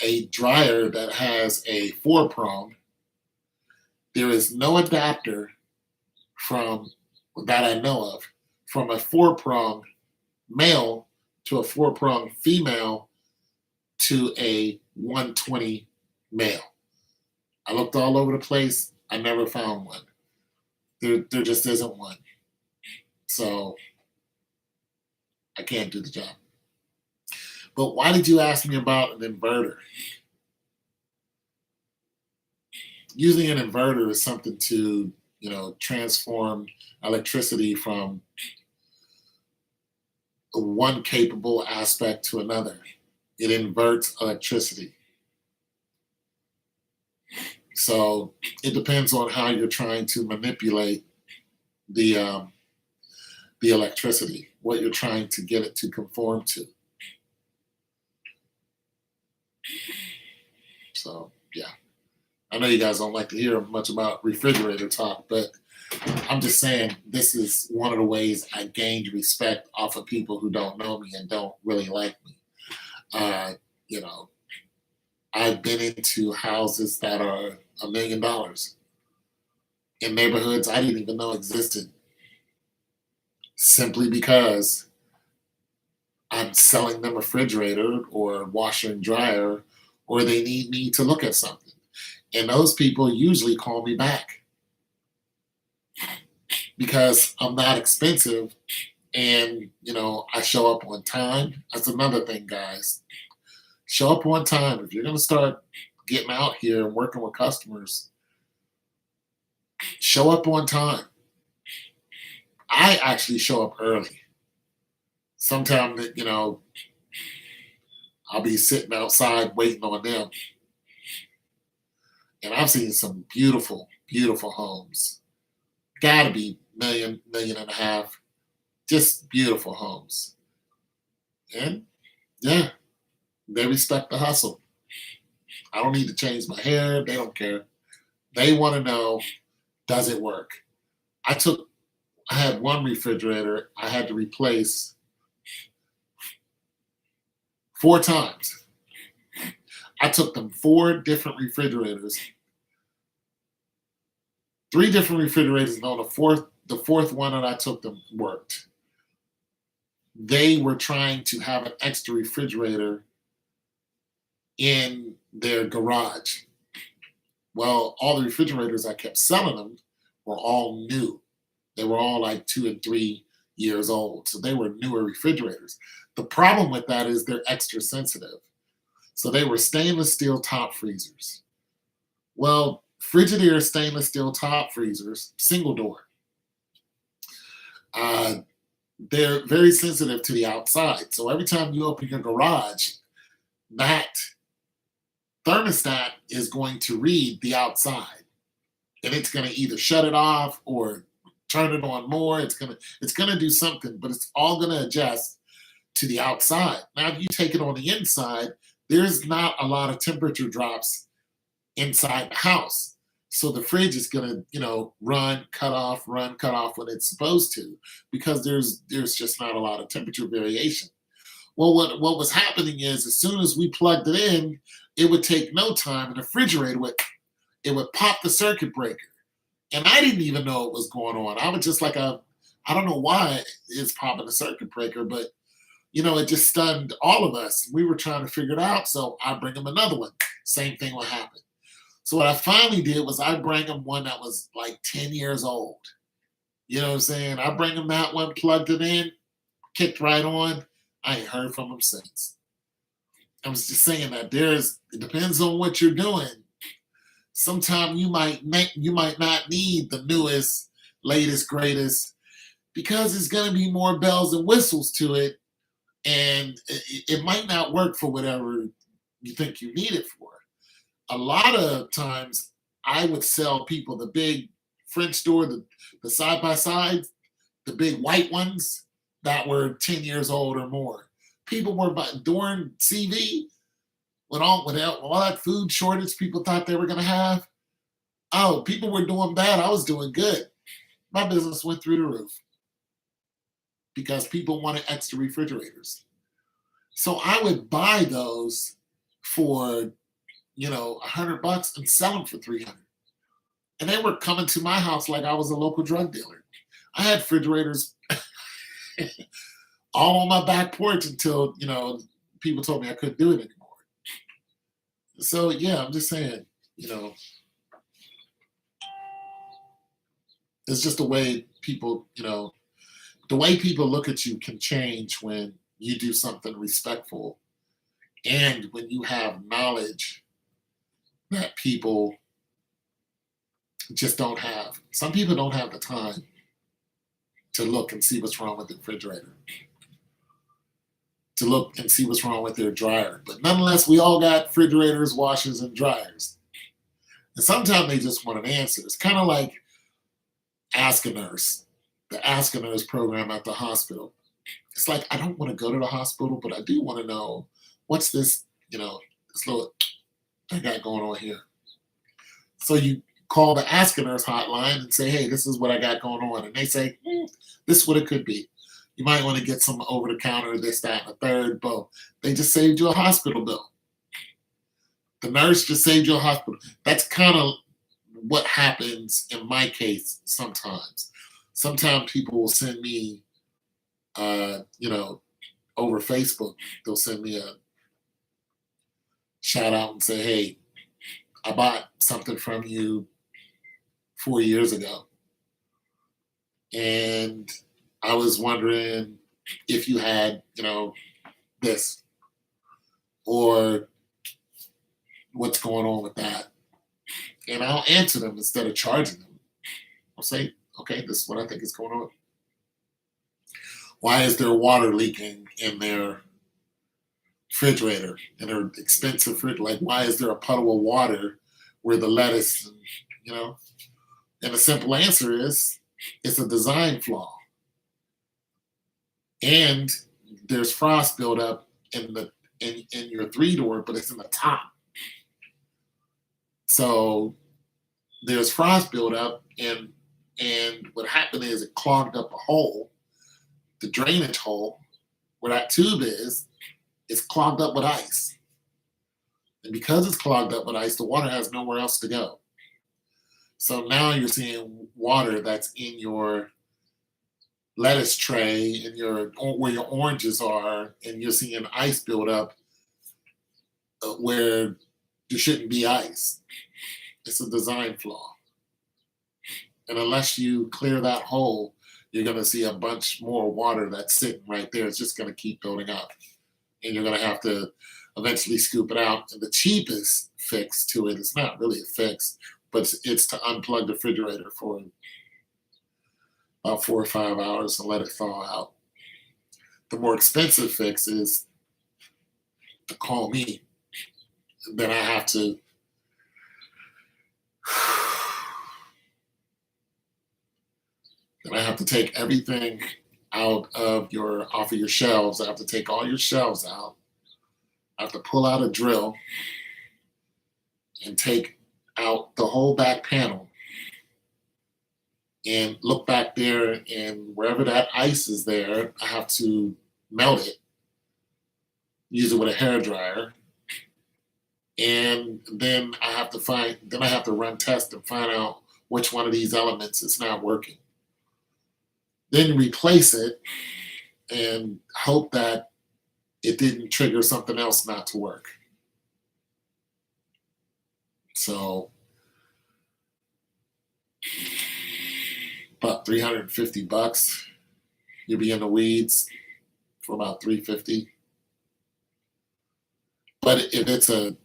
a dryer that has a four prong, there is no adapter from that I know of from a four prong male to a four prong female to a 120 male. I looked all over the place. I never found one. There just isn't one. So I can't do the job. But why did you ask me about an inverter? Using an inverter is something to, transform electricity from one capable aspect to another. It inverts electricity. So it depends on how you're trying to manipulate the electricity, what you're trying to get it to conform to. So yeah, I know you guys don't like to hear much about refrigerator talk, but I'm just saying this is one of the ways I gained respect off of people who don't know me and don't really like me. Uh, you know, I've been into houses that are $1 million in neighborhoods I didn't even know existed simply because I'm selling them a refrigerator or washer and dryer, or they need me to look at something. And those people usually call me back because I'm not expensive and, I show up on time. That's another thing, guys. Show up on time. If you're going to start getting out here and working with customers, show up on time. I actually show up early. Sometimes, I'll be sitting outside waiting on them. And I've seen some beautiful, beautiful homes. Gotta be million, million and a half. Just beautiful homes. And yeah, they respect the hustle. I don't need to change my hair. They don't care. They want to know, does it work? I had one refrigerator I had to replace 4 times. I took them 4 different refrigerators, 3 different refrigerators, and on the fourth one that I took them worked. They were trying to have an extra refrigerator in their garage. Well, all the refrigerators I kept selling them were all new. They were all like 2 and 3 years old. So they were newer refrigerators. The problem with that is they're extra sensitive. So they were stainless steel top freezers. Well, Frigidaire stainless steel top freezers, single door, they're very sensitive to the outside. So every time you open your garage, that thermostat is going to read the outside, and it's going to either shut it off or turn it on more. It's gonna do something, but it's all going to adjust to the outside. Now, if you take it on the inside, there's not a lot of temperature drops inside the house. So the fridge is gonna, run, cut off when it's supposed to, because there's just not a lot of temperature variation. Well, what was happening is as soon as we plugged it in, it would take no time, and the refrigerator would pop the circuit breaker. And I didn't even know it was going on. I was just like I don't know why it's popping the circuit breaker, but it just stunned all of us. We were trying to figure it out, so I bring them another one. Same thing would happen. So what I finally did was I bring them one that was like 10 years old. You know what I'm saying? I bring them that one, plugged it in, kicked right on. I ain't heard from them since. I was just saying that it depends on what you're doing. Sometimes you might not need the newest, latest, greatest, because it's going to be more bells and whistles to it, and it might not work for whatever you think you need it for. A lot of times, I would sell people the big French door, the side by side, the big white ones that were 10 years old or more. People were during CV, with all that food shortage people thought they were going to have. Oh, people were doing bad. I was doing good. My business went through the roof. because people wanted extra refrigerators. So I would buy those for, $100 and sell them for 300. And they were coming to my house like I was a local drug dealer. I had refrigerators all on my back porch until, people told me I couldn't do it anymore. So yeah, I'm just saying, you know, it's just the way people, the way people look at you can change when you do something respectful and when you have knowledge that people just don't have. Some people don't have the time to look and see what's wrong with the refrigerator, to look and see what's wrong with their dryer. But nonetheless, we all got refrigerators, washers, and dryers. And sometimes they just want an answer. It's kind of like Ask a Nurse, the Ask a Nurse program at the hospital. It's like, I don't want to go to the hospital, but I do want to know what's this, this little I got going on here. So you call the Ask a Nurse hotline and say, hey, this is what I got going on. And they say, this is what it could be. You might want to get some over the counter, this, that, and the third. But they just saved you a hospital bill. The nurse just saved you a hospital. That's kind of what happens in my case sometimes. Sometimes people will send me, over Facebook, they'll send me a shout out and say, hey, I bought something from you 4 years ago. And I was wondering if you had, this or what's going on with that. And I'll answer them instead of charging them. I'll say, okay, this is what I think is going on. Why is there water leaking in their refrigerator, in their expensive fridge? Like, why is there a puddle of water where the lettuce, And the simple answer is, it's a design flaw. And there's frost buildup in your 3-door, but it's in the top. So there's frost buildup, and what happened is it clogged up a hole, the drainage hole where that tube is clogged up with ice. And because it's clogged up with ice, the water has nowhere else to go. So now you're seeing water that's in your lettuce tray and where your oranges are, and you're seeing ice build up where there shouldn't be ice. It's a design flaw. And unless you clear that hole, you're going to see a bunch more water that's sitting right there. It's just going to keep building up. And you're going to have to eventually scoop it out. And the cheapest fix to it, it's not really a fix, but it's to unplug the refrigerator for about 4 or 5 hours and let it thaw out. The more expensive fix is to call me. Then I have to take everything off of your shelves. I have to take all your shelves out. I have to pull out a drill and take out the whole back panel and look back there, and wherever that ice is there, I have to melt it, use it with a hair dryer. And then I have to run tests and find out which one of these elements is not working. Then replace it and hope that it didn't trigger something else not to work. So about $350. You'll be in the weeds for about $350. But if it's a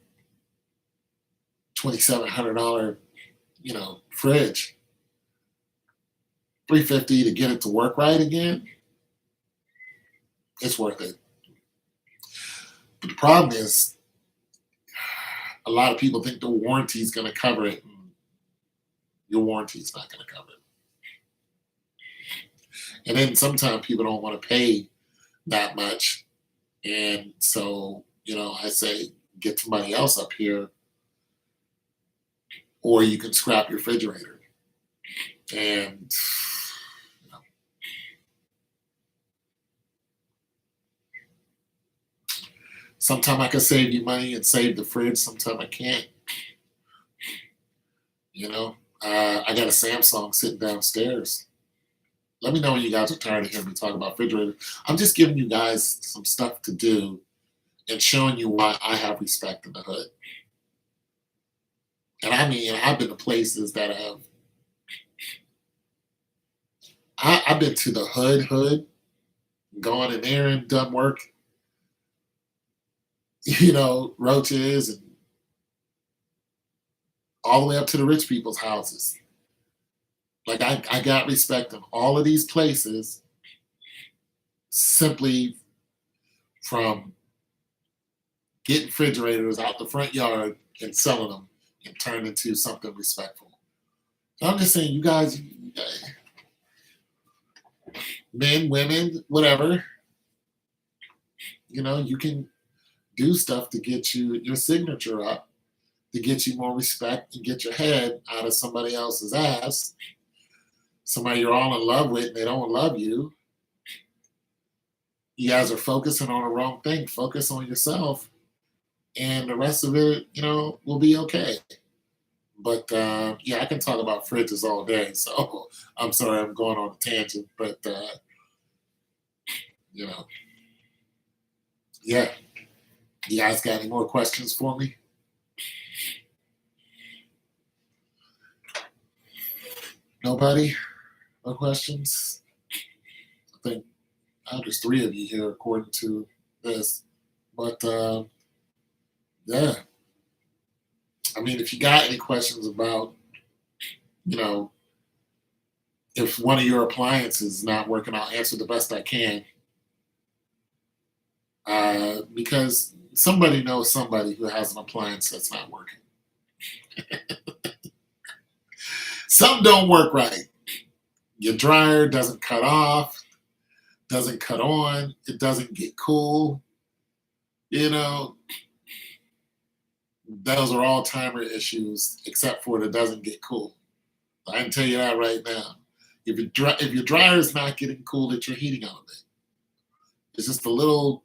$2,700, fridge, $350 to get it to work right again, it's worth it. But the problem is, a lot of people think the warranty is going to cover it. And your warranty is not going to cover it. And then sometimes people don't want to pay that much. And so, I say, get somebody else up here, or you can scrap your refrigerator. And Sometime I can save you money and save the fridge. Sometime I can't. You know, I got a Samsung sitting downstairs. Let me know when you guys are tired of hearing me talk about refrigerators. I'm just giving you guys some stuff to do and showing you why I have respect in the hood. And I mean, I've been to places that have, I've been to the hood, gone in there and done work, roaches and all the way up to the rich people's houses. Like I got respect in all of these places simply from getting refrigerators out the front yard and selling them and turn into something respectful. So I'm just saying, men, women, whatever, you can do stuff to get your signature up, to get you more respect and get your head out of somebody else's ass, somebody you're all in love with and they don't love you. You guys are focusing on the wrong thing. Focus on yourself, and the rest of it, will be okay. But yeah, I can talk about fridges all day. So I'm sorry, I'm going on a tangent, but you know, yeah. You guys got any more questions for me? Nobody? No questions? I think there's three of you here according to this. But yeah, I mean, if you got any questions about, you know, if one of your appliances is not working, I'll answer the best I can. Because somebody knows somebody who has an appliance that's not working. Some don't work right. Your dryer doesn't cut off, doesn't cut on, it doesn't get cool. You know, those are all timer issues, except for it doesn't get cool. I can tell you that right now. If your dryer is not getting cool, it's your heating element. It's just a little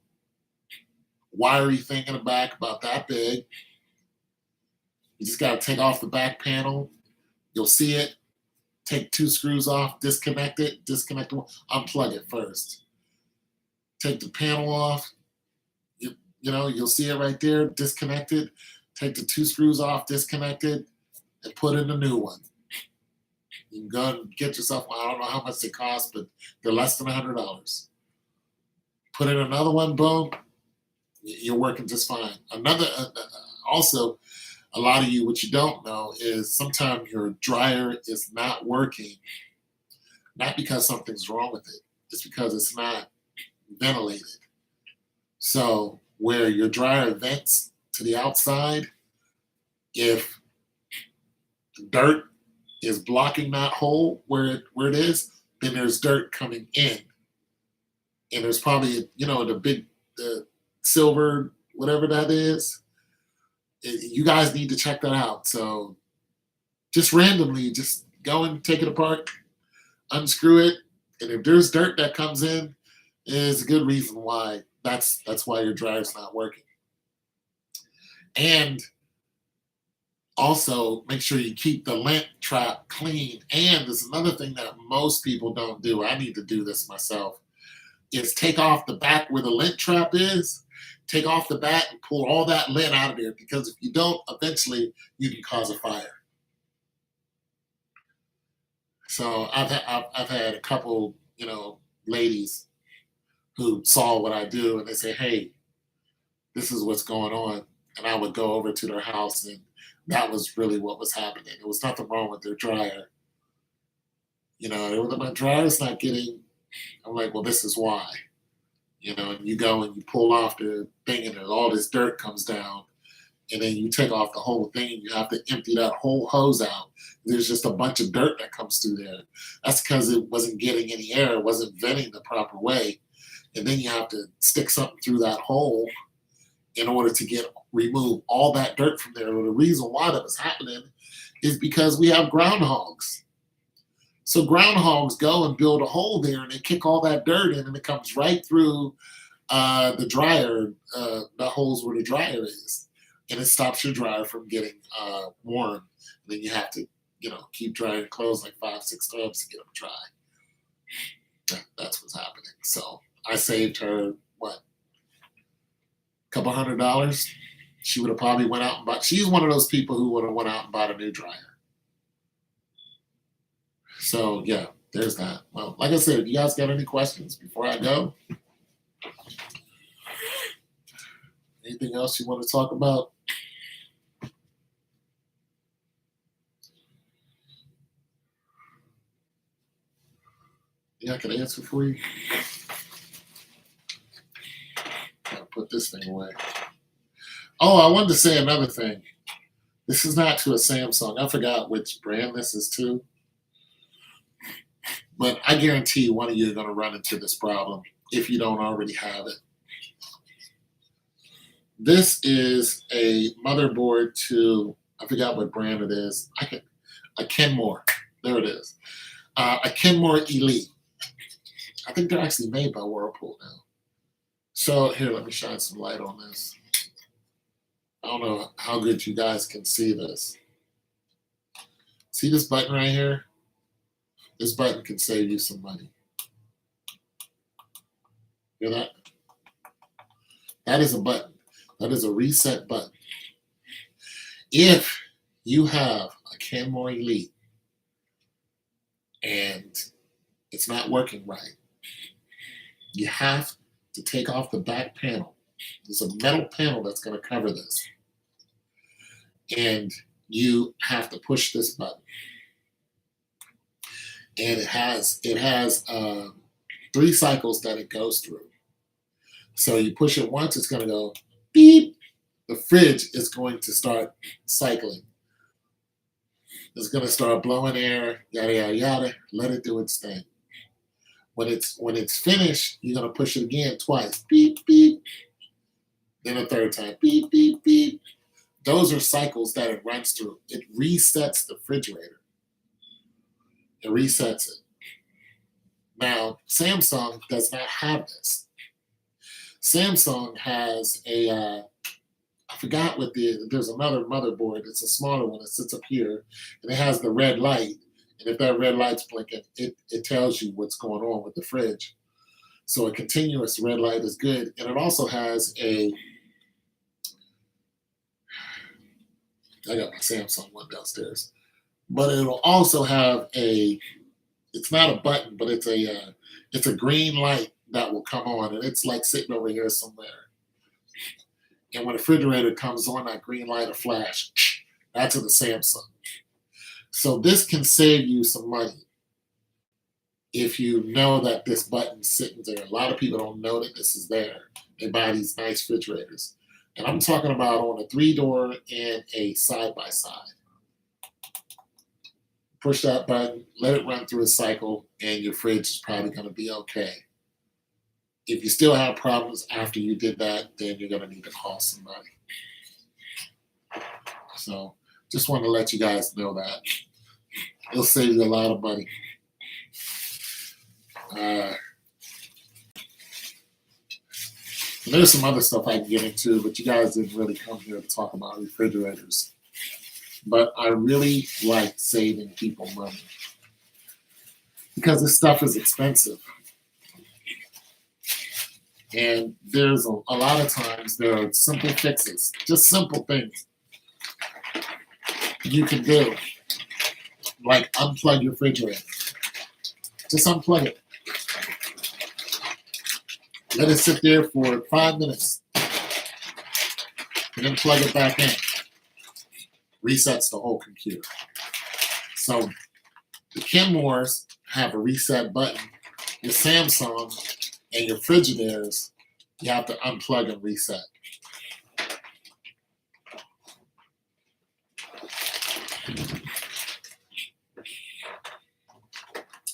wiry thing in the back about that big. You just got to take off the back panel. You'll see it. Take two screws off, disconnect it, unplug it first. Take the panel off. You'll see it right there. Disconnect it. Take the two screws off, disconnect it, and put in a new one. You can go and get yourself. I don't know how much they cost, but they're less than $100. Put in another one. Boom. You're working just fine. Also, a lot of you, what you don't know is sometimes your dryer is not working, not because something's wrong with it. It's because it's not ventilated. So where your dryer vents to the outside, if dirt is blocking that hole where it is, then there's dirt coming in. And there's probably, the silver, whatever that is. You guys need to check that out. So just randomly, just go and take it apart, unscrew it, and if there's dirt that comes in, is a good reason why that's why your dryer's not working. And also make sure you keep the lint trap clean. And there's another thing that most people don't do. I need to do this myself. Is take off the back where the lint trap is. Take off the back and pull all that lint out of there, because if you don't, eventually you can cause a fire. So I've had a couple, ladies who saw what I do and they say, "Hey, this is what's going on," and I would go over to their house, and that was really what was happening. There was nothing wrong with their dryer. My dryer's not getting. I'm like, well, this is why. And you go and you pull off the thing, and all this dirt comes down, and then you take off the whole thing, and you have to empty that whole hose out. There's just a bunch of dirt that comes through there. That's because it wasn't getting any air, it wasn't venting the proper way. And then you have to stick something through that hole in order to remove all that dirt from there. Well, the reason why that was happening is because we have groundhogs. So groundhogs go and build a hole there, and they kick all that dirt in, and it comes right through the dryer, the holes where the dryer is, and it stops your dryer from getting warm. And then you have to, keep drying clothes like 5, 6 times to get them dry. That's what's happening. So I saved her what, a couple $100. She would have probably went out and bought. She's one of those people who would have went out and bought a new dryer. So yeah, there's that. Well, like I said, if you guys got any questions before I go, anything else you want to talk about? Yeah, I can answer for you. I'll put this thing away. Oh, I wanted to say another thing. This is not to a Samsung. I forgot which brand this is to. But I guarantee one of you are going to run into this problem if you don't already have it. This is a motherboard to, I forgot what brand it is. A Kenmore. There it is. A Kenmore Elite. I think they're actually made by Whirlpool now. So here, let me shine some light on this. I don't know how good you guys can see this. See this button right here? This button can save you some money. Hear that? That is a button. That is a reset button. If you have a Kenmore Elite and it's not working right, you have to take off the back panel. There's a metal panel that's going to cover this. And you have to push this button. And it has 3 cycles that it goes through. So you push it once, it's going to go beep. The fridge is going to start cycling. It's going to start blowing air, yada, yada, yada. Let it do its thing. When it's finished, you're going to push it again twice. Beep, beep. Then a third time. Beep, beep, beep. Those are cycles that it runs through. It resets the refrigerator. It resets it. Now, Samsung does not have this. Samsung has I forgot what there's another motherboard. It's a smaller one. It sits up here, and it has the red light. And if that red light's blinking, it tells you what's going on with the fridge. So a continuous red light is good. And it also has I got my Samsung one downstairs. But it'll also have it's not a button, but it's a green light that will come on. And it's like sitting over here somewhere. And when the refrigerator comes on, that green light will flash. That's in the Samsung. So this can save you some money if you know that this button's sitting there. A lot of people don't know that this is there. They buy these nice refrigerators. And I'm talking about on a 3-door and a side-by-side. Push that button, let it run through a cycle, and your fridge is probably going to be okay. If you still have problems after you did that, then you're going to need to call somebody. So just want to let you guys know that. It'll save you a lot of money. There's some other stuff I can get into, but you guys didn't really come here to talk about refrigerators. But I really like saving people money because this stuff is expensive. And there's a lot of times there are simple fixes, just simple things you can do, like unplug your refrigerator. Just unplug it. Let it sit there for 5 minutes, and then plug it back in. Resets the whole computer. So the Kenmores have a reset button. Your Samsung and your Frigidairs, you have to unplug and reset.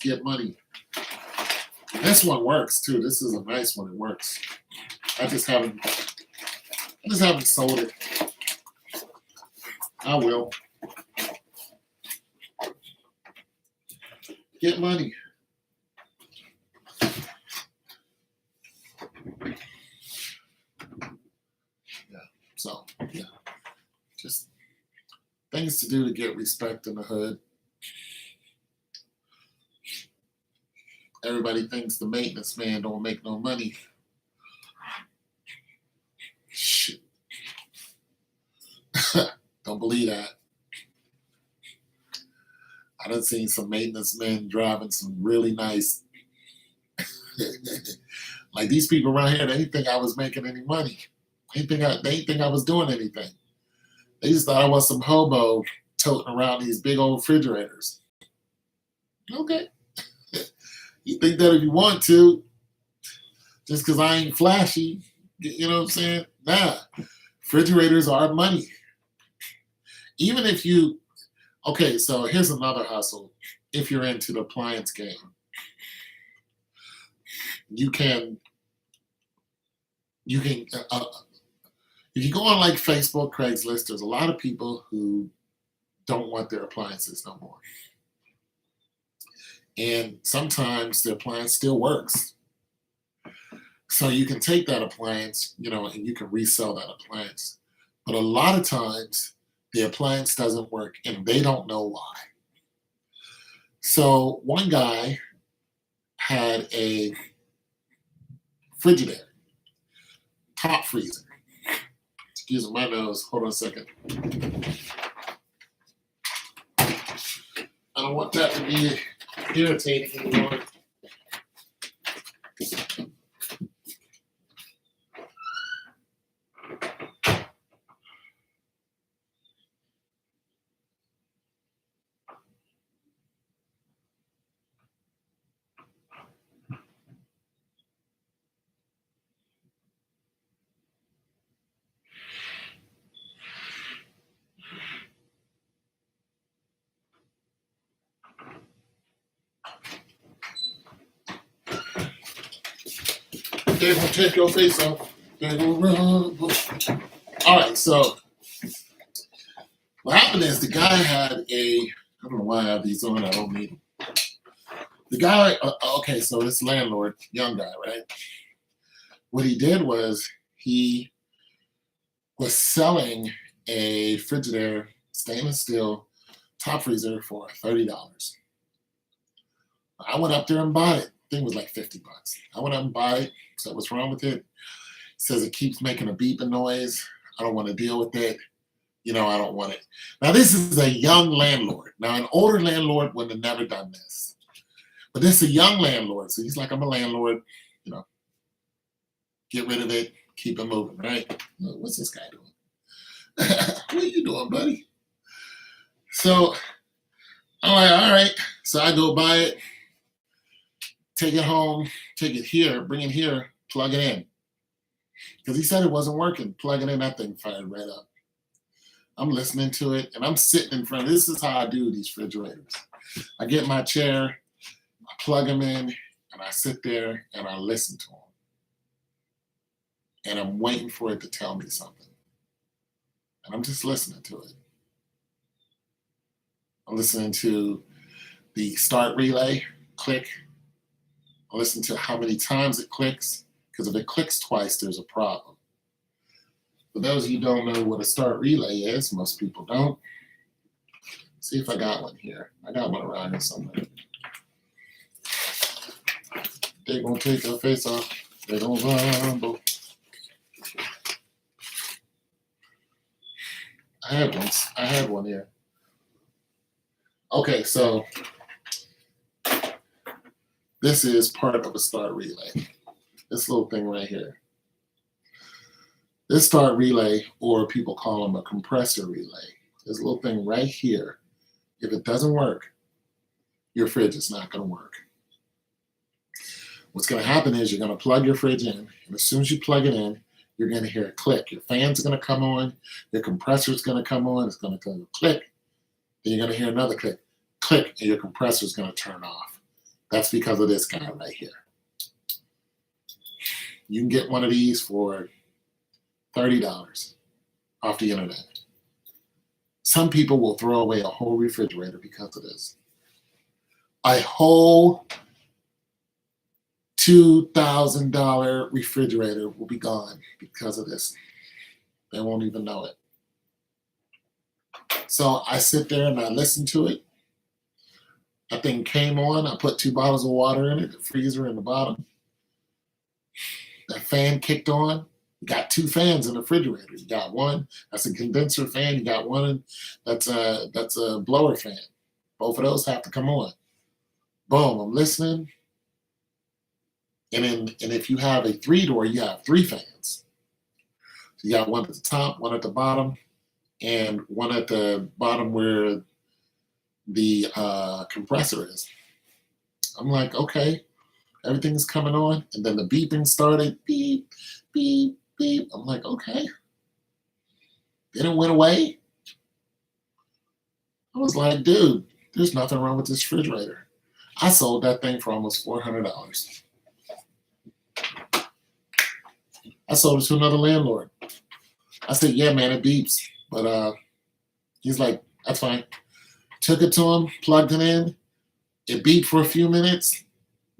Get money. This one works too. This is a nice one. It works. I just haven't sold it. I will. Get money. So yeah, just things to do to get respect in the hood. Everybody thinks the maintenance man don't make no money. Shit. Don't believe that. I done seen some maintenance men driving some really nice. Like these people around here, they didn't think I was making any money. They didn't think I was doing anything. They just thought I was some hobo toting around these big old refrigerators. Okay. You think that if you want to, just because I ain't flashy, you know what I'm saying? Nah. Refrigerators are money. Even if you, okay, so here's another hustle. If you're into the appliance game, you can, if you go on like Facebook, Craigslist, there's a lot of people who don't want their appliances no more. And sometimes the appliance still works. So you can take that appliance, and you can resell that appliance. But a lot of times the appliance doesn't work and they don't know why. So one guy had a Frigidaire, top freezer. Excuse my nose. Hold on a second. I don't want that to be irritating anymore. They gonna take your face off. They gonna run. All right, so what happened is the guy had I don't know why I have these on. I don't need them. The guy, okay, so this landlord, young guy, right? What he did was he was selling a Frigidaire stainless steel top freezer for $30. I went up there and bought it. Thing was like $50. I went up and bought it. So what's wrong with it? It says it keeps making a beeping noise. I don't want to deal with it. I don't want it. Now this is a young landlord. Now an older landlord would have never done this. But this is a young landlord. So he's like, I'm a landlord, get rid of it, keep it moving, right? What's this guy doing? What are you doing, buddy? So I'm like, all right. So I go buy it, take it home, take it here, bring it here, plug it in. Because he said it wasn't working. Plug it in, that thing fired right up. I'm listening to it, and I'm sitting in front. This is how I do these refrigerators. I get my chair, I plug them in, and I sit there, and I listen to them. And I'm waiting for it to tell me something. And I'm just listening to it. I'm listening to the start relay click. I listen to how many times it clicks, because if it clicks twice, there's a problem. For those of you who don't know what a start relay is, most people don't. See if I got one here. I got one around here somewhere. They're gonna take their face off. They're gonna rumble. I had one here. Okay, so this is part of a start relay. This little thing right here. This start relay, or people call them a compressor relay, this little thing right here. If it doesn't work, your fridge is not going to work. What's going to happen is you're going to plug your fridge in, and as soon as you plug it in, you're going to hear a click. Your fan's going to come on, your compressor's going to come on, it's going to go click, then you're going to hear another click, click, and your compressor's going to turn off. That's because of this guy right here. You can get one of these for $30 off the internet. Some people will throw away a whole refrigerator because of this. A whole $2,000 refrigerator will be gone because of this. They won't even know it. So I sit there and I listen to it. That thing came on. I put 2 bottles of water in it, the freezer in the bottom. That fan kicked on. You got 2 fans in the refrigerator. You got one that's a condenser fan. You got one that's a blower fan. Both of those have to come on. Boom, I'm listening. And if you have a 3-door, you have 3 fans. So you got one at the top, one at the bottom, and one at the bottom where the compressor is. I'm like, okay, everything's coming on. And then the beeping started, beep, beep, beep. I'm like, okay. Then it went away. I was like, dude, there's nothing wrong with this refrigerator. I sold that thing for almost $400. I sold it to another landlord. I said, yeah, man, it beeps. But he's like, that's fine. Took it to him, plugged it in. It beeped for a few minutes.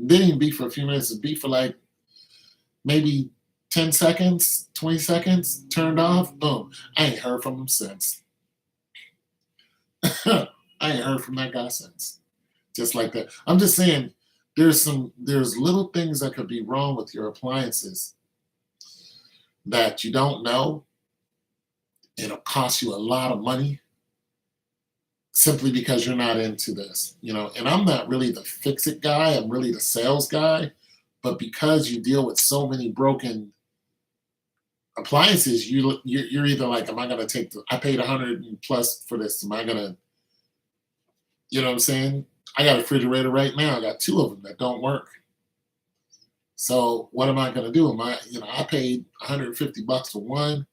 Didn't even beep for a few minutes. It beeped for like maybe 10 seconds, 20 seconds, turned off. Boom. I ain't heard from him since. I ain't heard from that guy since. Just like that. I'm just saying there's little things that could be wrong with your appliances that you don't know. It'll cost you a lot of money simply because you're not into this, and I'm not really the fix it guy. I'm really the sales guy. But because you deal with so many broken appliances, you're either like, am I going to I paid 100 plus for this. Am I going to, you know what I'm saying? I got a refrigerator right now. I got 2 of them that don't work. So what am I going to do? I paid $150 for one.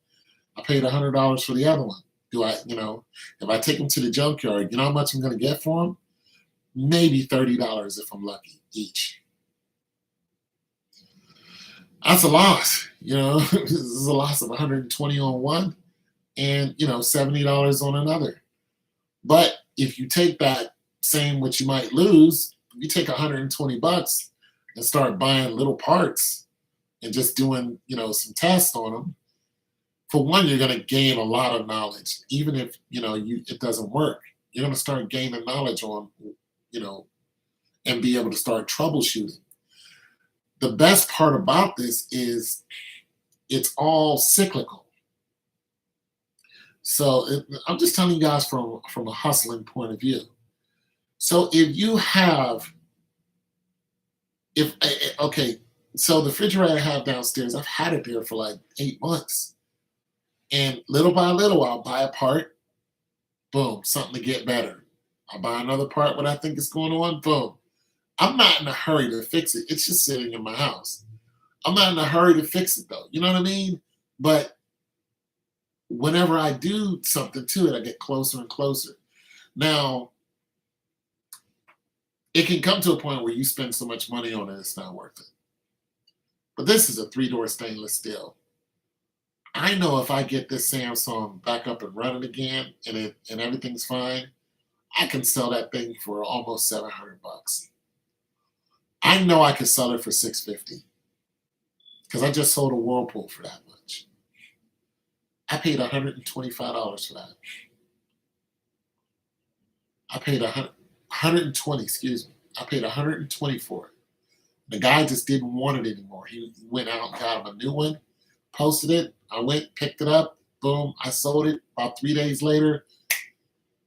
I paid $100 for the other one. Do I, if I take them to the junkyard, you know how much I'm going to get for them? Maybe $30 if I'm lucky each. That's a loss, This is a loss of $120 on one and, $70 on another. But if you take that same what you might lose, you take $120 and start buying little parts and just doing, some tests on them. For one, you're going to gain a lot of knowledge. Even if, it doesn't work, you're going to start gaining knowledge on, and be able to start troubleshooting. The best part about this is it's all cyclical. So I'm just telling you guys from a hustling point of view. So so the refrigerator I have downstairs, I've had it there for like 8 months. And little by little, I'll buy a part, boom, something to get better. I'll buy another part, what I think is going on, boom. I'm not in a hurry to fix it. It's just sitting in my house. I'm not in a hurry to fix it, though. You know what I mean? But whenever I do something to it, I get closer and closer. Now, it can come to a point where you spend so much money on it, it's not worth it. But this is a 3-door stainless steel. I know if I get this Samsung back up and running again and everything's fine, I can sell that thing for almost $700. I know I could sell it for $650 because I just sold a Whirlpool for that much. I paid $125 for that. I paid $120, excuse me. I paid $120 for it. The guy just didn't want it anymore. He went out and got him a new one, posted it. I went, picked it up, boom, I sold it. About 3 days later,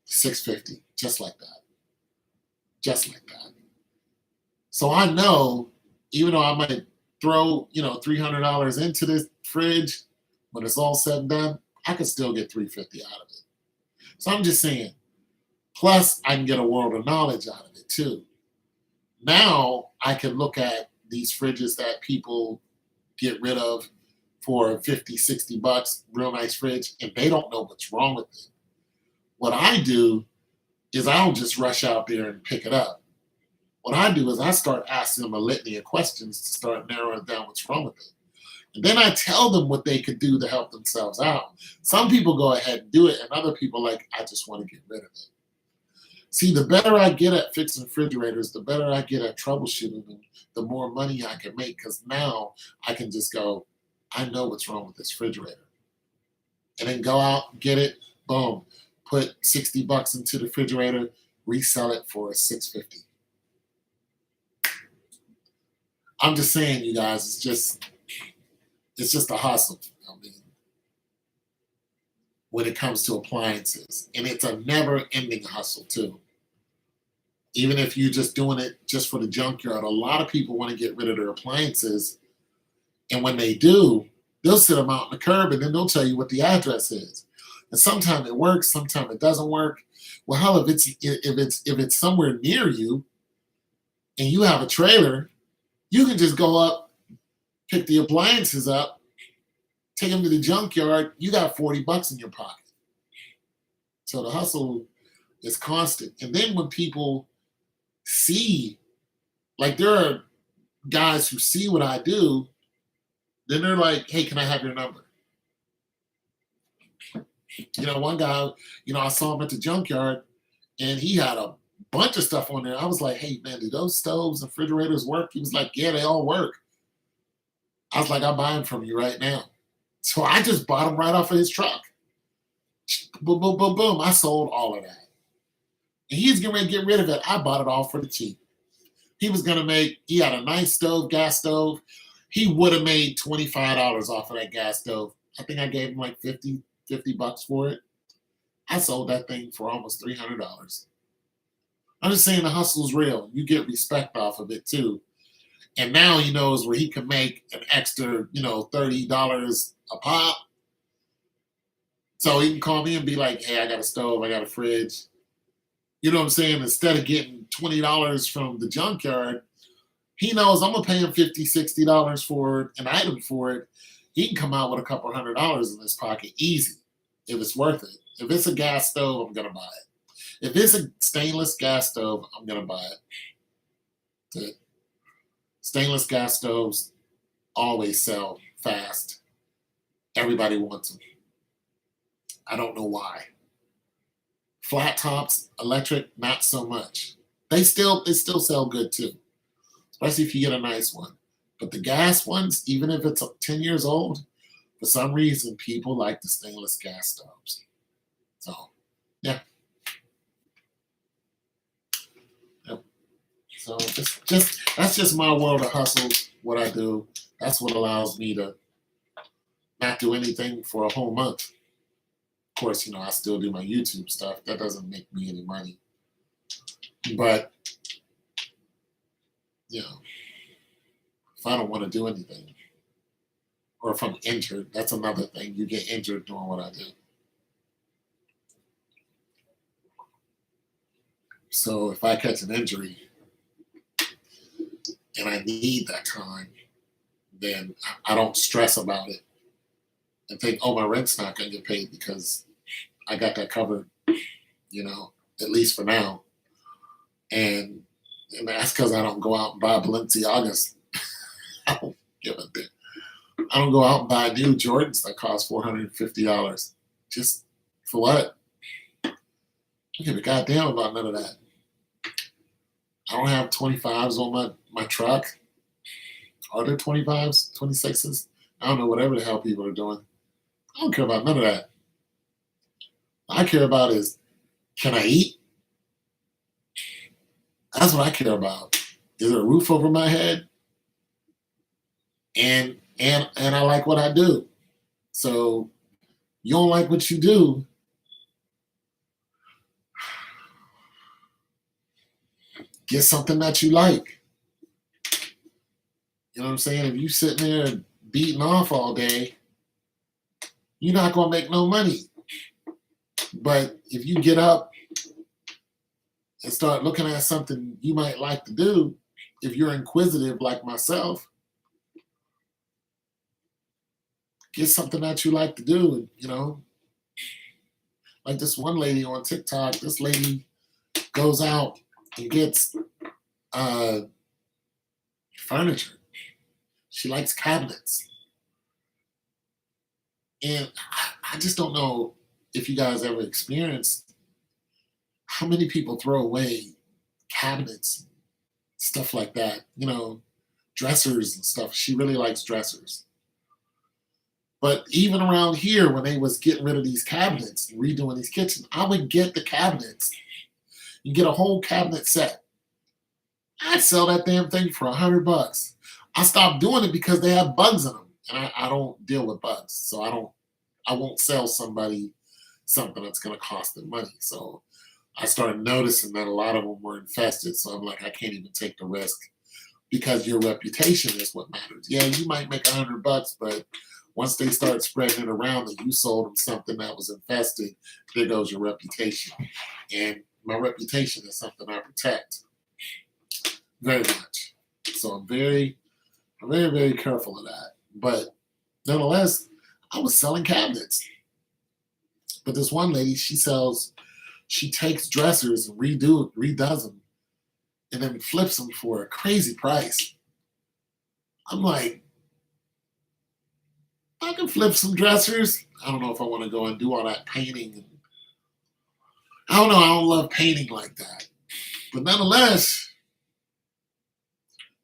$650, just like that. Just like that. So I know, even though I might throw, $300 into this fridge, when it's all said and done, I could still get $350 out of it. So I'm just saying, plus I can get a world of knowledge out of it too. Now I can look at these fridges that people get rid of for $50, $60, real nice fridge, and they don't know what's wrong with it. What I do is I don't just rush out there and pick it up. What I do is I start asking them a litany of questions to start narrowing down what's wrong with it. And then I tell them what they could do to help themselves out. Some people go ahead and do it, and other people like, I just want to get rid of it. See, the better I get at fixing refrigerators, the better I get at troubleshooting them, the more money I can make, because now I can just go, I know what's wrong with this refrigerator. and then go out, get it, boom, put $60 into the refrigerator, resell it for $6.50. I'm just saying, you guys, it's just a hustle. I mean, when it comes to appliances, and it's a never-ending hustle too. Even if you're just doing it just for the junkyard, a lot of people want to get rid of their appliances, and when they do, they'll sit them out on the curb, and then they'll tell you what the address is. And sometimes it works, sometimes it doesn't work. Well, hell, if it's somewhere near you, and you have a trailer, you can just go up, pick the appliances up, take them to the junkyard. You got $40 in your pocket. So the hustle is constant. And then when people see, like there are guys who see what I do, then they're like, hey, can I have your number? One guy, I saw him at the junkyard and he had a bunch of stuff on there. I was like, hey, man, do those stoves and refrigerators work? He was like, yeah, they all work. I was like, I'll buy them from you right now. So I just bought them right off of his truck. Boom, boom, boom, boom. I sold all of that. And he's getting ready to get rid of it. I bought it all for the cheap. He had a nice stove, gas stove. He would have made $25 off of that gas stove. I think I gave him like $50 for it. I sold that thing for almost $300. I'm just saying the hustle's real. You get respect off of it too. And now he knows where he can make an extra, $30 a pop. So he can call me and be like, hey, I got a stove, I got a fridge. You know what I'm saying? Instead of getting $20 from the junkyard, he knows I'm going to pay him $50, $60 for an item for it. He can come out with a couple $100 in his pocket easy if it's worth it. If it's a gas stove, I'm going to buy it. If it's a stainless gas stove, I'm going to buy it. Stainless gas stoves always sell fast. Everybody wants them. I don't know why. Flat tops, electric, not so much. They still sell good too, especially if you get a nice one. But the gas ones, even if it's 10 years old, for some reason, people like the stainless gas stoves. So, yeah. Yep. So that's just my world of hustle, what I do. That's what allows me to not do anything for a whole month. Of course, I still do my YouTube stuff. That doesn't make me any money. But, if I don't want to do anything, or if I'm injured, that's another thing. You get injured doing what I do. So if I catch an injury and I need that time, then I don't stress about it and think, oh, my rent's not going to get paid because I got that covered, at least for now. And that's because I don't go out and buy Balenciagas. I don't give a damn. I don't go out and buy new Jordans that cost $450. Just for what? I don't give a goddamn about none of that. I don't have 25s on my truck. Are there 25s, 26s? I don't know, whatever the hell people are doing. I don't care about none of that. All I care about is, can I eat? That's what I care about. Is there a roof over my head? And I like what I do. So you don't like what you do, get something that you like. You know what I'm saying? If you sitting there beating off all day, you're not going to make no money. But if you get up and start looking at something you might like to do, if you're inquisitive like myself, get something that you like to do. Like this one lady on TikTok, this lady goes out and gets furniture. She likes cabinets. And I just don't know if you guys ever experienced how many people throw away cabinets, stuff like that, dressers and stuff. She really likes dressers. But even around here, when they was getting rid of these cabinets and redoing these kitchens, I would get the cabinets. You get a whole cabinet set. I'd sell that damn thing for $100. I stopped doing it because they have bugs in them, and I don't deal with bugs, so I won't sell somebody something that's going to cost them money. So I started noticing that a lot of them were infested. So I'm like, I can't even take the risk because your reputation is what matters. Yeah, you might make $100, but once they start spreading it around that you sold them something that was infested, there goes your reputation. And my reputation is something I protect very much. So I'm very, very careful of that. But nonetheless, I was selling cabinets. But this one lady, she takes dressers and redoes them, and then flips them for a crazy price. I'm like, I can flip some dressers. I don't know if I want to go and do all that painting. I don't know. I don't love painting like that. But nonetheless,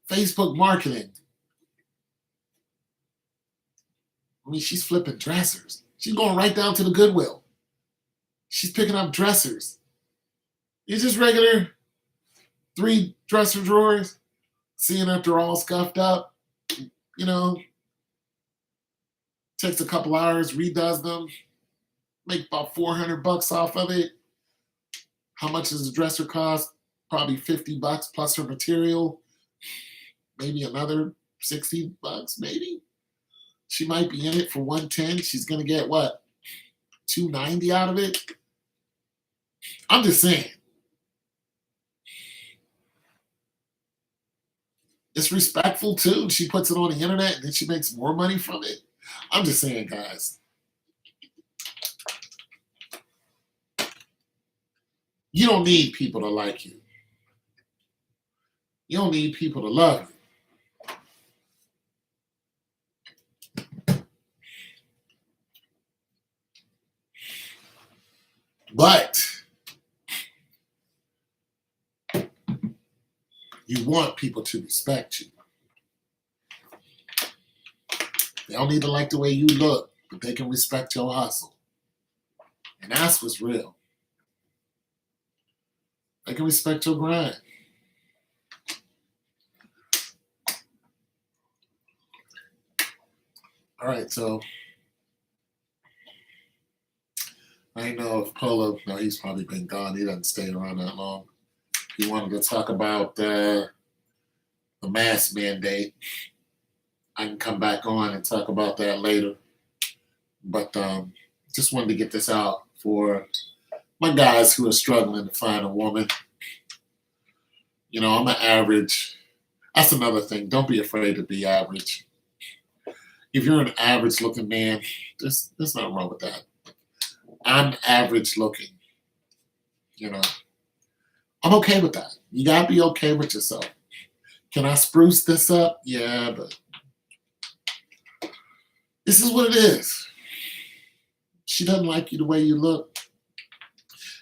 Facebook marketing. I mean, she's flipping dressers. She's going right down to the Goodwill. She's picking up dressers. It's just regular 3 dresser drawers, seeing that they're all scuffed up, you know, takes a couple hours, redoes them, make about $400 off of it. How much does the dresser cost? Probably $50 plus her material, maybe another $60, maybe. She might be in it for $110. She's gonna get what? $290 out of it. I'm just saying. It's respectful too. She puts it on the internet and then she makes more money from it. I'm just saying, guys. You don't need people to like you. You don't need people to love you. But you want people to respect you. They don't need to like the way you look, but they can respect your hustle. And that's what's real. They can respect your grind. All right, so I know if Polo, no, he's probably been gone. He doesn't stay around that long. He wanted to talk about the mask mandate. I can come back on and talk about that later. But just wanted to get this out for my guys who are struggling to find a woman. You know, I'm an average. That's another thing. Don't be afraid to be average. If you're an average looking man, there's nothing wrong with that. I'm average looking. You know, I'm okay with that. You gotta be okay with yourself. Can I spruce this up? Yeah, but this is what it is. She doesn't like you the way you look.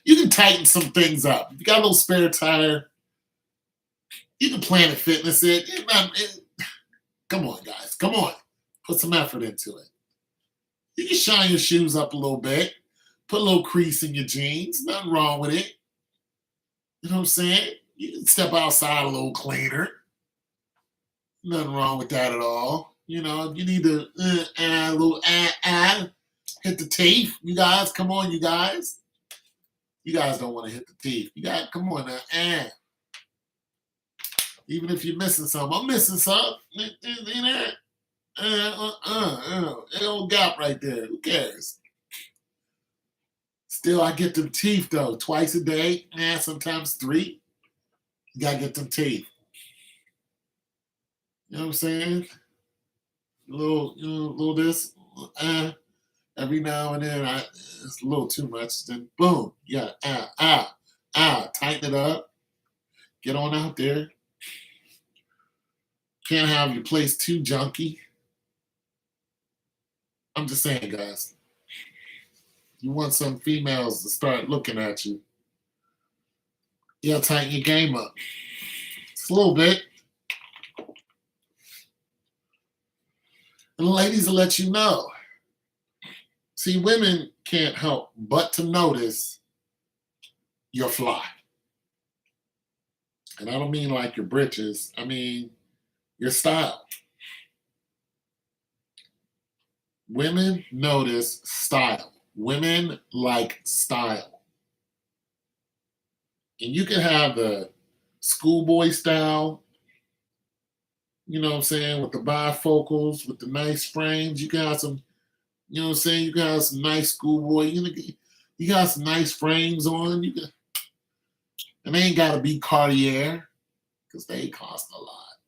You can tighten some things up. If you got a little spare tire, you can Planet Fitness it. Come on, guys. Come on. Put some effort into it. You can shine your shoes up a little bit. Put a little crease in your jeans. Nothing wrong with it. You know what I'm saying? You can step outside a little cleaner. Nothing wrong with that at all. You know, if you need to a little hit the teeth. You guys, come on, you guys. You guys don't want to hit the teeth. You got, come on now, Even if you're missing some, I'm missing some. That old gap right there. Who cares? Still, I get them teeth though, twice a day. Sometimes 3. You gotta get them teeth. You know what I'm saying? A little this, every now and then, it's a little too much. Then boom, you got tighten it up. Get on out there. Can't have your place too junky. I'm just saying, guys. You want some females to start looking at you. You gotta tighten your game up. Just a little bit. And the ladies will let you know. See, women can't help but to notice your fly. And I don't mean like your britches, I mean your style. Women notice style. Women like style. And you can have the schoolboy style, you know what I'm saying, with the bifocals, with the nice frames. You can have some, you know what I'm saying, you can have some nice schoolboy, you got some nice frames on. And they ain't gotta be Cartier, because they cost a lot.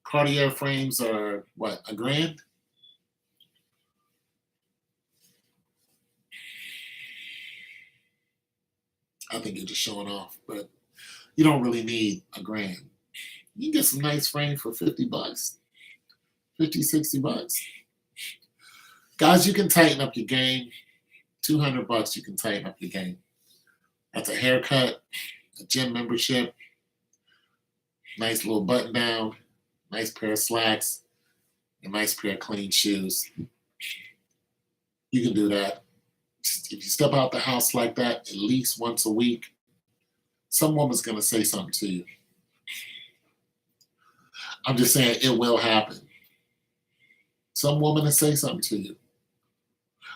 Cartier frames are what, a grand? I think you're just showing off, but you don't really need a grand. You can get some nice frames for 50 bucks, 50, 60 bucks. Guys, you can tighten up your game. 200 bucks, you can tighten up your game. That's a haircut, a gym membership, nice little button down, nice pair of slacks, a nice pair of clean shoes. You can do that. If you step out the house like that at least once a week, some woman's going to say something to you. I'm just saying it will happen. Some woman will say something to you.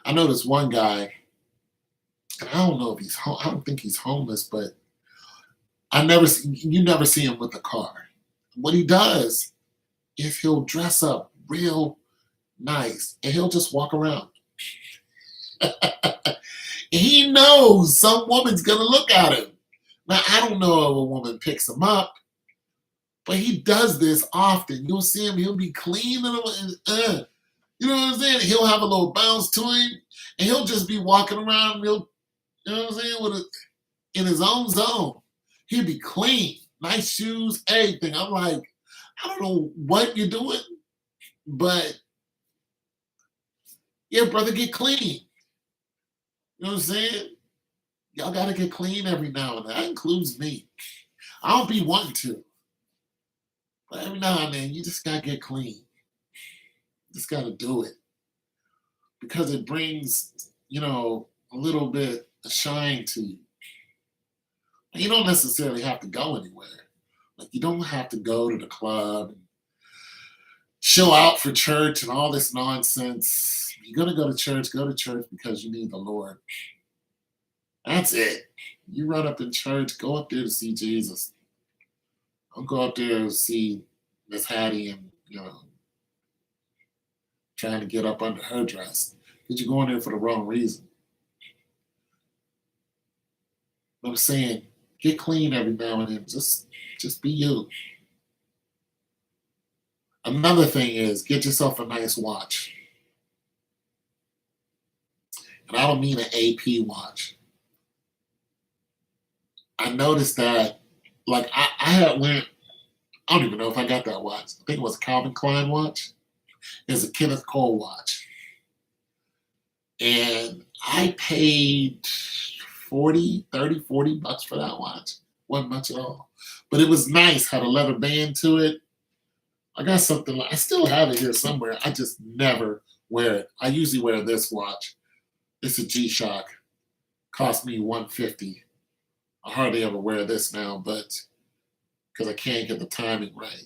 I know this one guy, and I don't know if I don't think he's homeless, but you never see him with a car. What he does is he'll dress up real nice and he'll just walk around. He knows some woman's gonna look at him. Now I don't know if a woman picks him up, but he does this often. You'll see him; he'll be clean and you know what I'm saying. He'll have a little bounce to him, and he'll just be walking around. You know what I'm saying, in his own zone. He'll be clean, nice shoes, everything. I'm like, I don't know what you're doing, but yeah, brother, get clean. You know what I'm saying? Y'all gotta get clean every now and then. That includes me. I don't be wanting to, but every now and then you just gotta get clean. You just gotta do it because it brings, a little bit of shine to you. And you don't necessarily have to go anywhere. Like you don't have to go to the club and show out for church and all this nonsense. You're gonna go to church because you need the Lord. That's it. You run up in church, go up there to see Jesus. Don't go up there to see Miss Hattie and trying to get up under her dress. Because you're going there for the wrong reason. But I'm saying, get clean every now and then. Just be you. Another thing is get yourself a nice watch. And I don't mean an AP watch. I noticed that, like, I had went, I don't even know if I got that watch. I think it was a Calvin Klein watch. It's a Kenneth Cole watch. And I paid 40 bucks for that watch. Wasn't much at all. But it was nice, had a leather band to it. I got something like, I still have it here somewhere. I just never wear it. I usually wear this watch. It's a G-Shock. Cost me $150. I hardly ever wear this now, but because I can't get the timing right.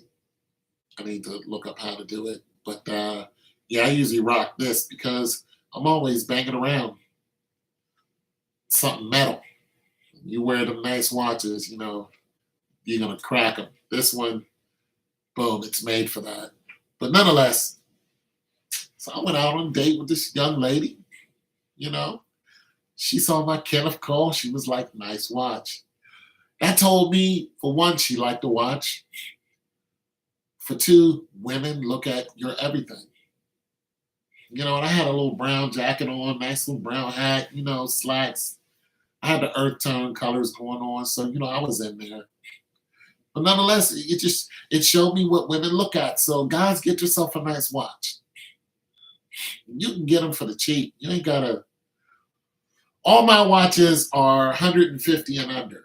I need to look up how to do it. But yeah, I usually rock this because I'm always banging around something metal. You wear them nice watches, you're going to crack them. This one, boom, it's made for that. But nonetheless, so I went out on a date with this young lady, She saw my Kenneth Cole. She was like, nice watch. That told me, for one, she liked the watch. For two, women look at your everything. And I had a little brown jacket on, nice little brown hat, slacks. I had the earth tone colors going on. So, I was in there. But nonetheless, it showed me what women look at. So guys, get yourself a nice watch. You can get them for the cheap. You ain't gotta. All my watches are 150 and under.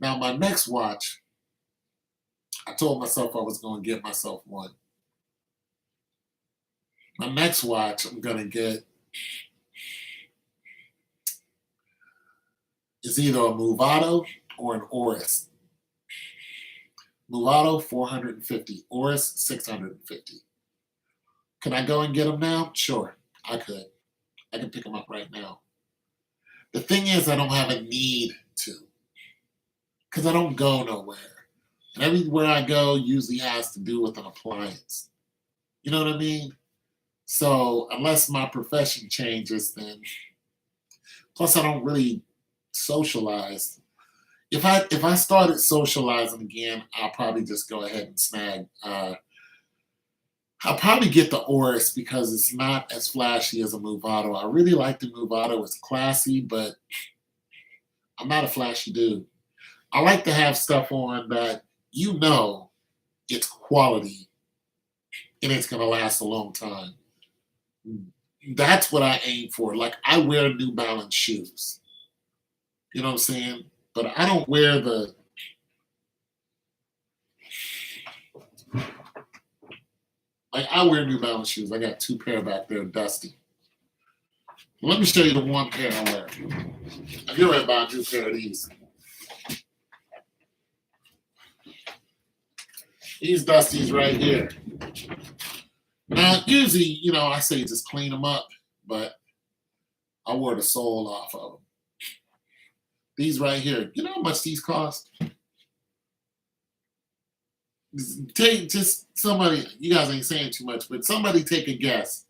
Now my next watch, I told myself I was going to get myself one. My next watch I'm going to get It's either a Movado or an Oris. Movado 450, Oris 650. Can I go and get them now? Sure, I could. I can pick them up right now. The thing is, I don't have a need to, because I don't go nowhere. And everywhere I go usually has to do with an appliance. You know what I mean? So unless my profession changes, then plus I don't really socialize. If I started socializing again, I'll probably just go ahead and snag. I'll probably get the Oris because it's not as flashy as a Movado. I really like the Movado. It's classy, but I'm not a flashy dude. I like to have stuff on that you know it's quality and it's gonna last a long time. That's what I aim for. Like I wear New Balance shoes. You know what I'm saying? But I don't wear the like I wear New Balance shoes. I got two pair back there, dusty. Let me show you the one pair I wear. I'm getting ready to buy a new pair of these. These dusties right here. Now, usually, I say just clean them up, but I wore the sole off of them. These right here, you know how much these cost? Just somebody, you guys ain't saying too much, but somebody take a guess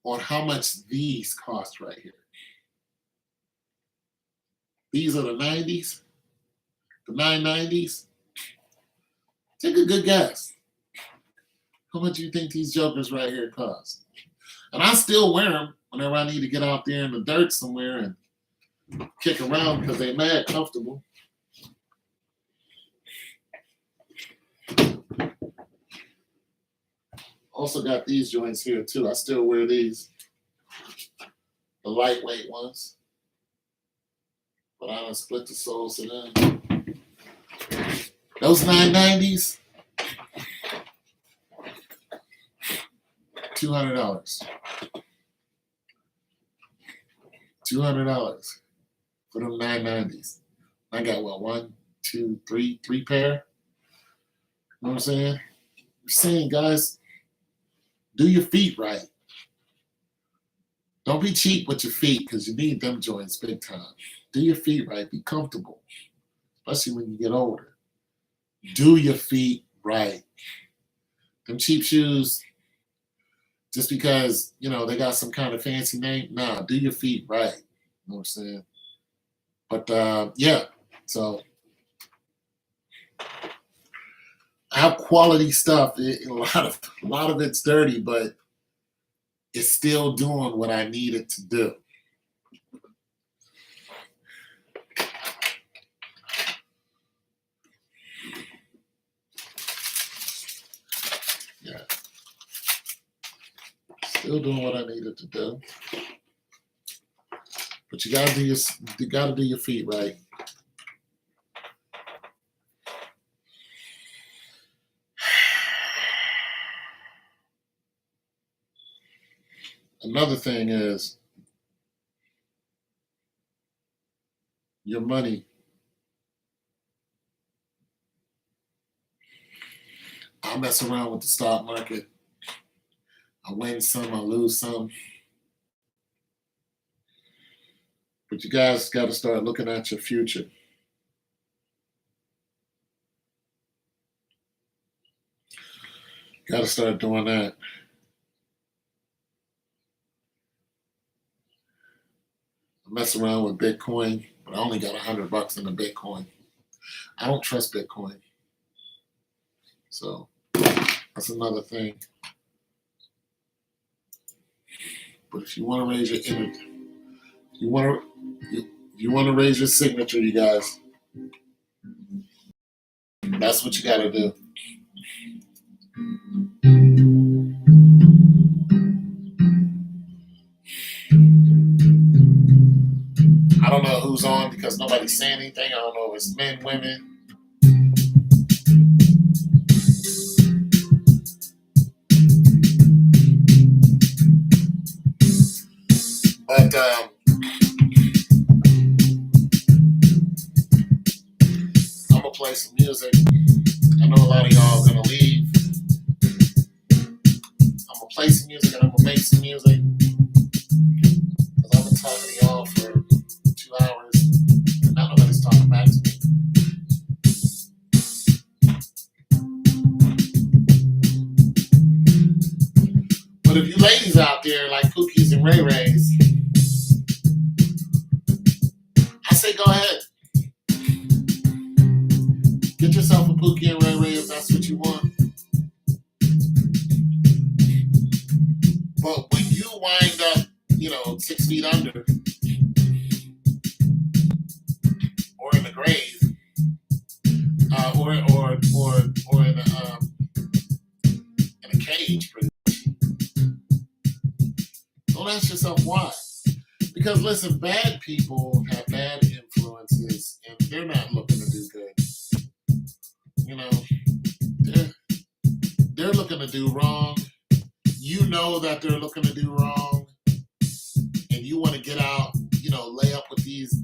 on how much these cost right here. These are the 90s, the 990s. Take a good guess. How much do you think these jokers right here cost? And I still wear them whenever I need to get out there in the dirt somewhere and kick around because they're mad comfortable. Also got these joints here too. I still wear these. The lightweight ones. But I done split the soles to them. Those 990s, $200. $200 for them 990s. I got what, 1, 2, 3 pair? You know what I'm saying? I'm saying, guys, do your feet right. Don't be cheap with your feet because you need them joints big time. Do your feet right. Be comfortable, especially when you get older. Do your feet right. Them cheap shoes, just because, they got some kind of fancy name, nah, do your feet right. You know what I'm saying? But, yeah, so I have quality stuff. A lot of it's dirty, but it's still doing what I need it to do. Yeah. Still doing what I needed to do. But you gotta do your feet right. Another thing is your money. I mess around with the stock market. I win some, I lose some. But you guys got to start looking at your future. Got to start doing that. I mess around with Bitcoin, but I only got $100 in the Bitcoin. I don't trust Bitcoin. So that's another thing. But if you want to raise your energy, you want to raise your signature, you guys. That's what you got to do. I don't know who's on because nobody's saying anything. I don't know if it's men, women. I'm gonna play some music. I know a lot of y'all are gonna leave. I'm gonna play some music and I'm gonna make some music because I've been talking to y'all for 2 hours and not nobody's talking back to me. But if you ladies out there like Pookies and Ray Rays, I say go ahead. Get yourself a Pookie and Ray Ray if that's what you want. But when you wind up, 6 feet under or in the grave, or in a cage, pretty much, don't ask yourself why. Because listen, bad people have bad influences and they're not looking to do good. They're looking to do wrong. You know that they're looking to do wrong, and you want to get out, lay up with these.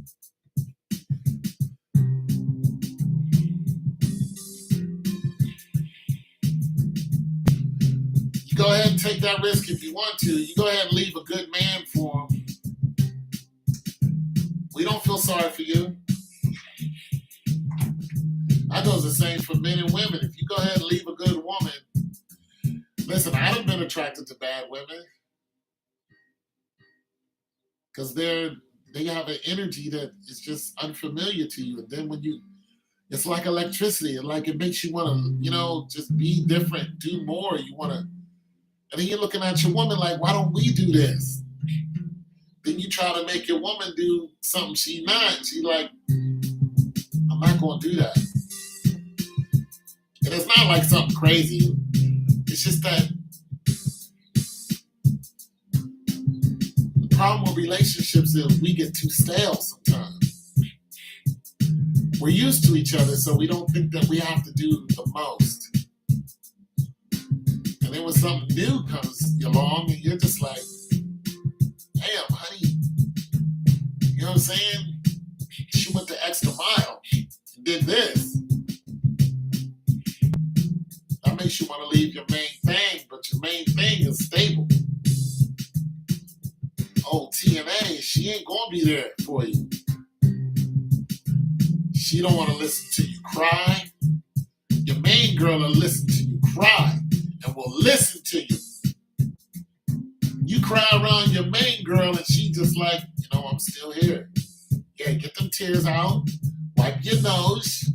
You go ahead and take that risk if you want to. You go ahead and leave a good man for them. We don't feel sorry for you. That goes the same for men and women. If you go ahead and leave a good woman, listen, I haven't been attracted to bad women because they have an energy that is just unfamiliar to you. And then it's like electricity. Like it makes you want to, just be different, do more. You want to, and then you're looking at your woman like, why don't we do this? Then you try to make your woman do something she's not. She's like, I'm not going to do that. And it's not like something crazy. It's just that the problem with relationships is we get too stale sometimes. We're used to each other, so we don't think that we have to do the most. And then when something new comes along, and you're just like, damn, honey, you know what I'm saying? She went the extra mile and did this. That makes you want to leave your main thing, but your main thing is stable. Oh, TNA, she ain't gonna be there for you. She don't want to listen to you cry. Your main girl will listen to you cry and will listen to you. You cry around your main girl and she just like, I'm still here. Yeah, get them tears out, wipe your nose,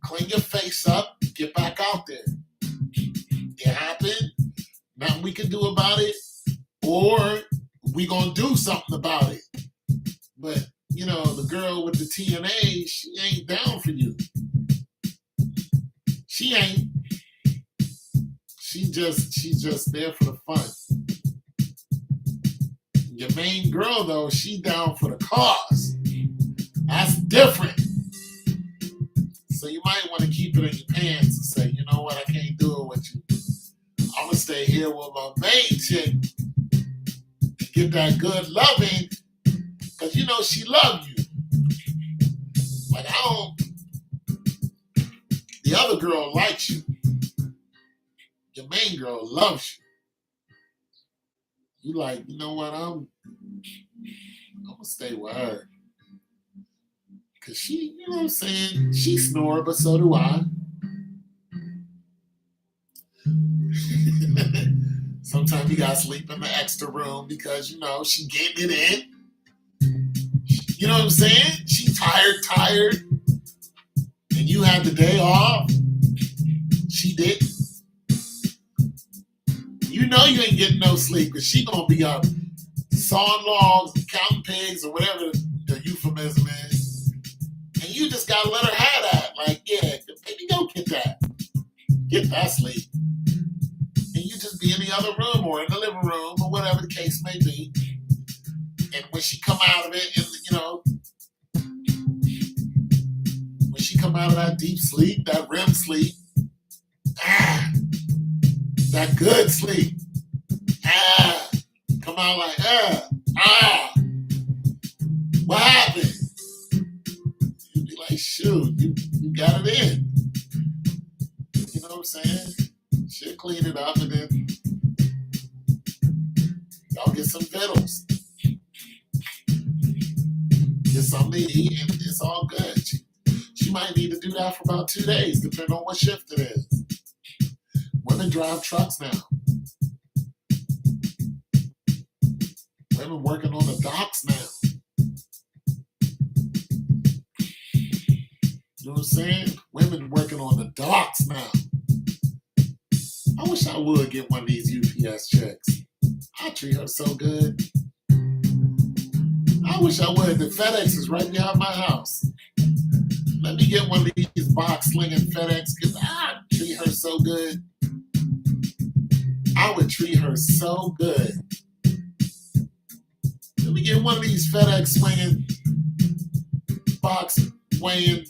clean your face up, get back out there. It happened, nothing we can do about it, or we gonna do something about it. But, the girl with the TNA, she ain't down for you. She ain't. She's just there for the fun. Your main girl, though, she down for the cause. That's different. So you might want to keep it in your pants and say, you know what, I can't do it with you. I'm going to stay here with my main chick to get that good loving because, she loves you. Like, the other girl likes you. Your main girl loves you. You like, you know what, I'm going to stay with her. Because she, you know what I'm saying, she snore, but so do I. Sometimes you gotta sleep in the extra room because, she getting it in. You know what I'm saying? She tired. And you had the day off. She didn't. You know you ain't getting no sleep because she gonna be up sawing logs and counting pigs or whatever the euphemism is. And you just gotta let her have that. Like, yeah, baby, go get that. Get that sleep. And you just be in the other room or in the living room or whatever the case may be. And when she come out of it, and when she come out of that deep sleep, that REM sleep, that good sleep, come out like, What happened? You'd be like, shoot, you got it in. You know what I'm saying? She'll clean it up and then y'all get some vittles. Get something to eat and it's all good. She might need to do that for about 2 days, depending on what shift it is. Women drive trucks now. Women working on the docks now. You know what I'm saying? Women working on the docks now. I wish I would get one of these UPS chicks. I treat her so good. I wish I would. The FedEx is right behind my house. Let me get one of these box slinging FedEx because I treat her so good. I would treat her so good. Let me get one of these FedEx swinging, box weighing,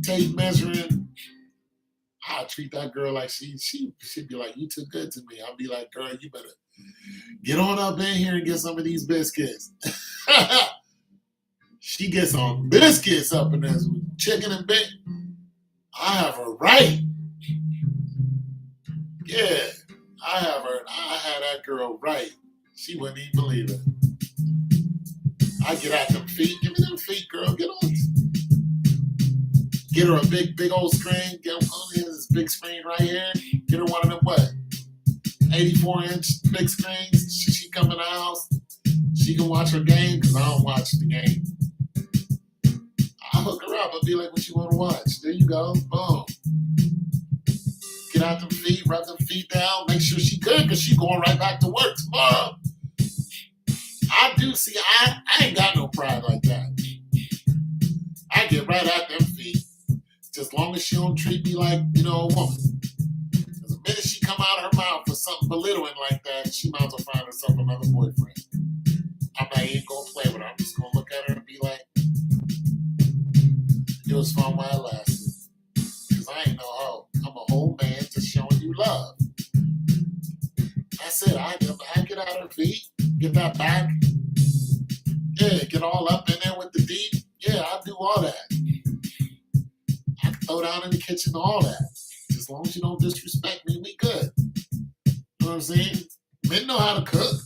tape measuring. I treat that girl like she'd be like, you too good to me. I'll be like, girl, you better get on up in here and get some of these biscuits. She gets on biscuits up in there with chicken and bacon. I have her right. Yeah, I had that girl right. She wouldn't even believe it. I get at them feet. Give me them feet, girl. Get on. Get her a big old screen. Get her this big screen right here. Get her one of them, 84-inch big screens. She come in the house. She can watch her game because I don't watch the game. I'll hook her up. I'll be like, what you want to watch? There you go. Boom. Get out them feet. Rub them feet down. Make sure she good because she going right back to work tomorrow. I do see. I ain't got no pride like that. I get right at them feet. Just as long as she don't treat me like, a woman. Because the minute she come out of her mouth for something belittling like that, she might as well find herself another boyfriend. I'm not even going to play with her. I'm just going to look at her and be like, it was fun while it lasted. Because I ain't no hoe. I'm a whole man just showing you love. That's it. I get out of her feet, get that back. Yeah, get all up in there with the deep. Yeah, I'll do all that. I can throw down in the kitchen, all that. As long as you don't disrespect me, we good. You know what I'm saying? Men know how to cook.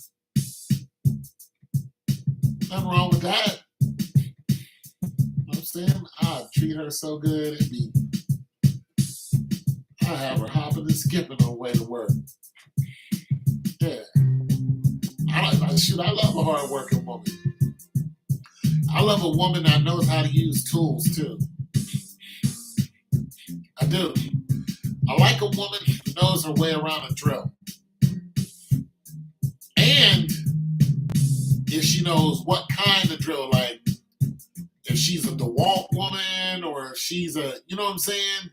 Nothing wrong with that. You know what I'm saying? I treat her so good. I have her hopping and skipping on the way to work. Yeah. I love a hard-working woman. I love a woman that knows how to use tools, too. I do. I like a woman who knows her way around a drill. And if she knows what kind of drill, like if she's a DeWalt woman or if she's a, you know what I'm saying,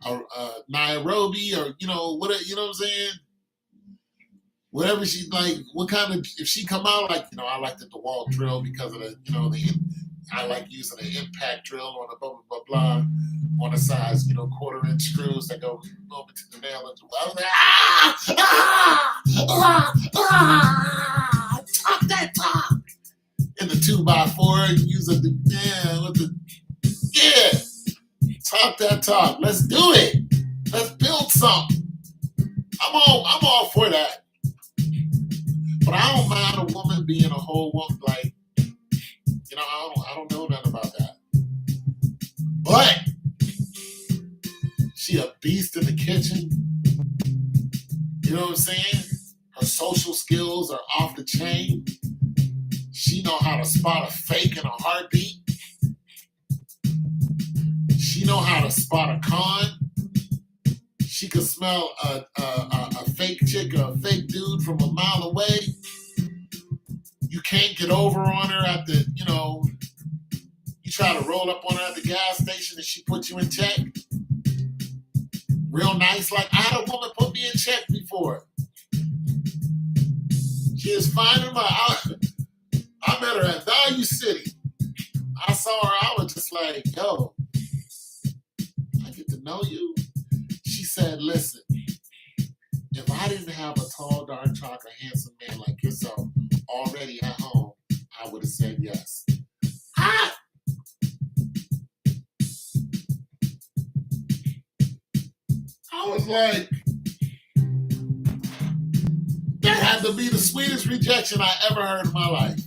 a Nairobi or, whatever, you know what I'm saying? Whatever she like, what kind of, if she come out like, I like the DeWalt drill because of I like using an impact drill on a blah, blah, blah, blah, on the size, 1/4-inch screws that go over to the nail. I was like, talk that talk. In the 2x4, use talk that talk. Let's do it. Let's build something. I'm all for that. But I don't mind a woman being a whole woman, like, I don't know nothing about that. But she a beast in the kitchen. You know what I'm saying? Her social skills are off the chain. She know how to spot a fake in a heartbeat. She know how to spot a con. She can smell a fake chick or a fake dude from a mile away. You can't get over on her at the, you try to roll up on her at the gas station and she puts you in check. Real nice. Like, I had a woman put me in check before. She is fine in I met her at Value City. I saw her. I was just like, yo, I get to know you. She said, listen, if I didn't have a tall, dark, handsome man like yourself already at home, I would have said yes. I like, that had to be the sweetest rejection I ever heard in my life.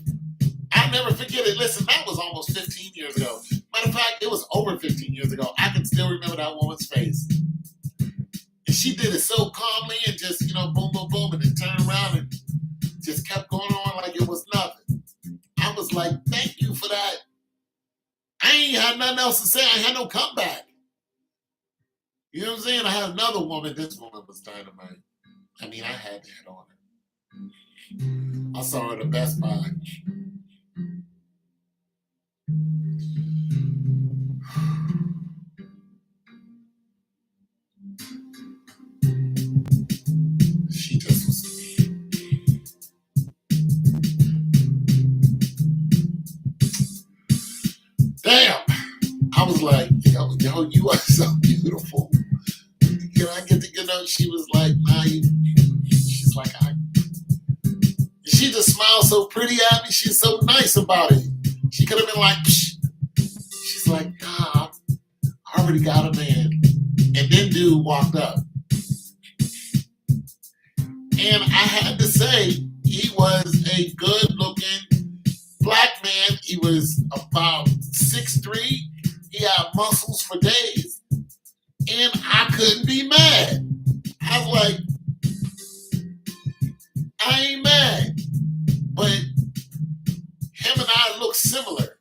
I'll never forget it. Listen, that was almost 15 years ago. Matter of fact, it was over 15 years ago. I can still remember that woman's face. And she did it so calmly and just, boom, boom, boom, and then turned around and just kept going on like it was nothing. I was like, thank you for that. I ain't had nothing else to say. I ain't had no comeback. You know what I'm saying? I had another woman. This woman was dynamite. I mean, I had to hit on her. I saw her at the Best Buy. She just was. Damn. I was like, yo, you are so beautiful. Can I get to know? She was like, nah, she's like, she just smiled so pretty at me. She's so nice about it. She could have been like, psh. She's like, nah, I already got a man. And then dude walked up. And I had to say, he was a good looking black man. He was about 6'3". He had muscles for days. And I couldn't be mad. I was like, I ain't mad. But him and I look similar.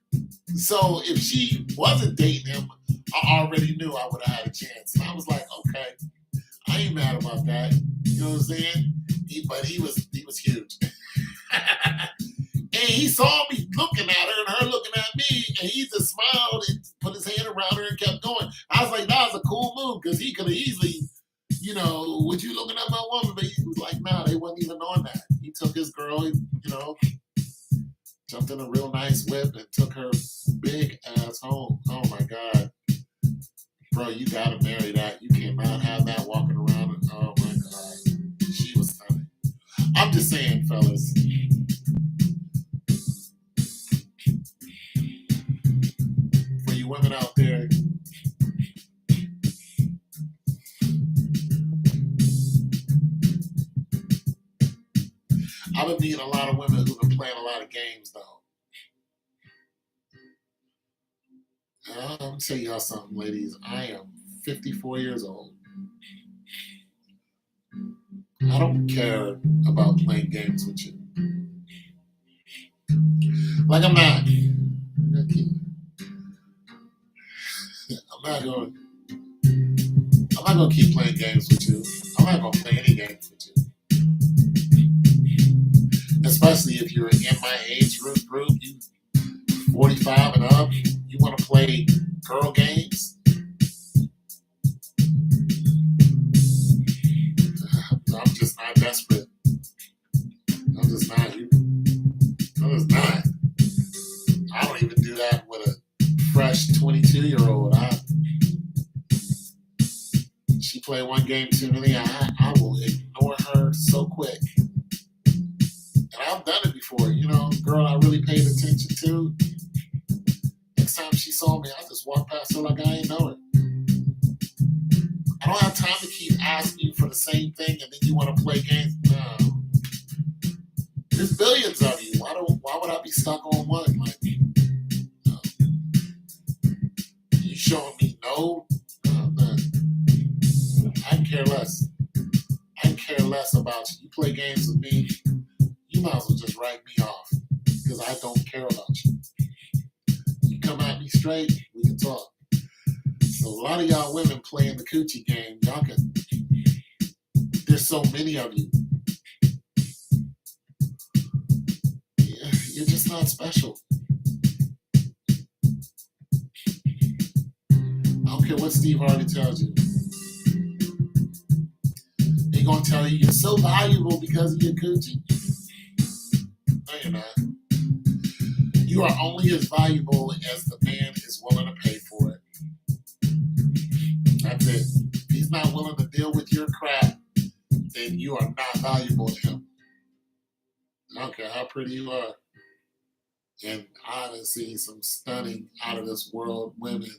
So if she wasn't dating him, I already knew I would have had a chance. And I was like, okay, I ain't mad about that. You know what I'm saying? But he was huge. And he saw me looking at her and her looking at me, and he just smiled and put his hand around her and kept going. I was like, that was a cool move, because he could have easily, would you looking at my woman? But he was like, nah, they wasn't even on that. He took his girl, jumped in a real nice whip and took her big ass home. Oh my God. Bro, you gotta marry that. You cannot have that walking around. And, oh my God. She was stunning. I'm just saying, fellas. For you women out there, I've been meeting a lot of women who've been playing a lot of games, though. I'm going to tell y'all something, ladies. I am 54 years old. I don't care about playing games with you. Like, I'm not gonna keep playing games with you. I'm not gonna play any games with you. Especially if you're in my age group, you 45 and up, you want to play girl games. I'm just not desperate. I'm just not. I'm just not. I don't even do that with a fresh 22-year-old. She played one game too many. I will ignore her so quick. And I've done it before. Girl I really paid attention to. Next time she saw me, I just walked past her like I ain't know her. I don't have time to keep asking you for the same thing and then you want to play games. No. There's billions of you. Why would I be stuck on one? Like, no. You showing me no? No. I care less. I care less about you. You play games with me, you might as well just write me off because I don't care about you. You come at me straight, we can talk. So a lot of y'all women playing the coochie game, y'all can. There's so many of you. Yeah, you're just not special. I don't care what Steve Harvey tells you. He's gonna tell you you're so valuable because of your coochie. No, you're not. You are only as valuable as the man is willing to pay for it. That's it. If he's not willing to deal with your crap, then you are not valuable to him. I don't care how pretty you are. And I've seen some stunning, out of this world women.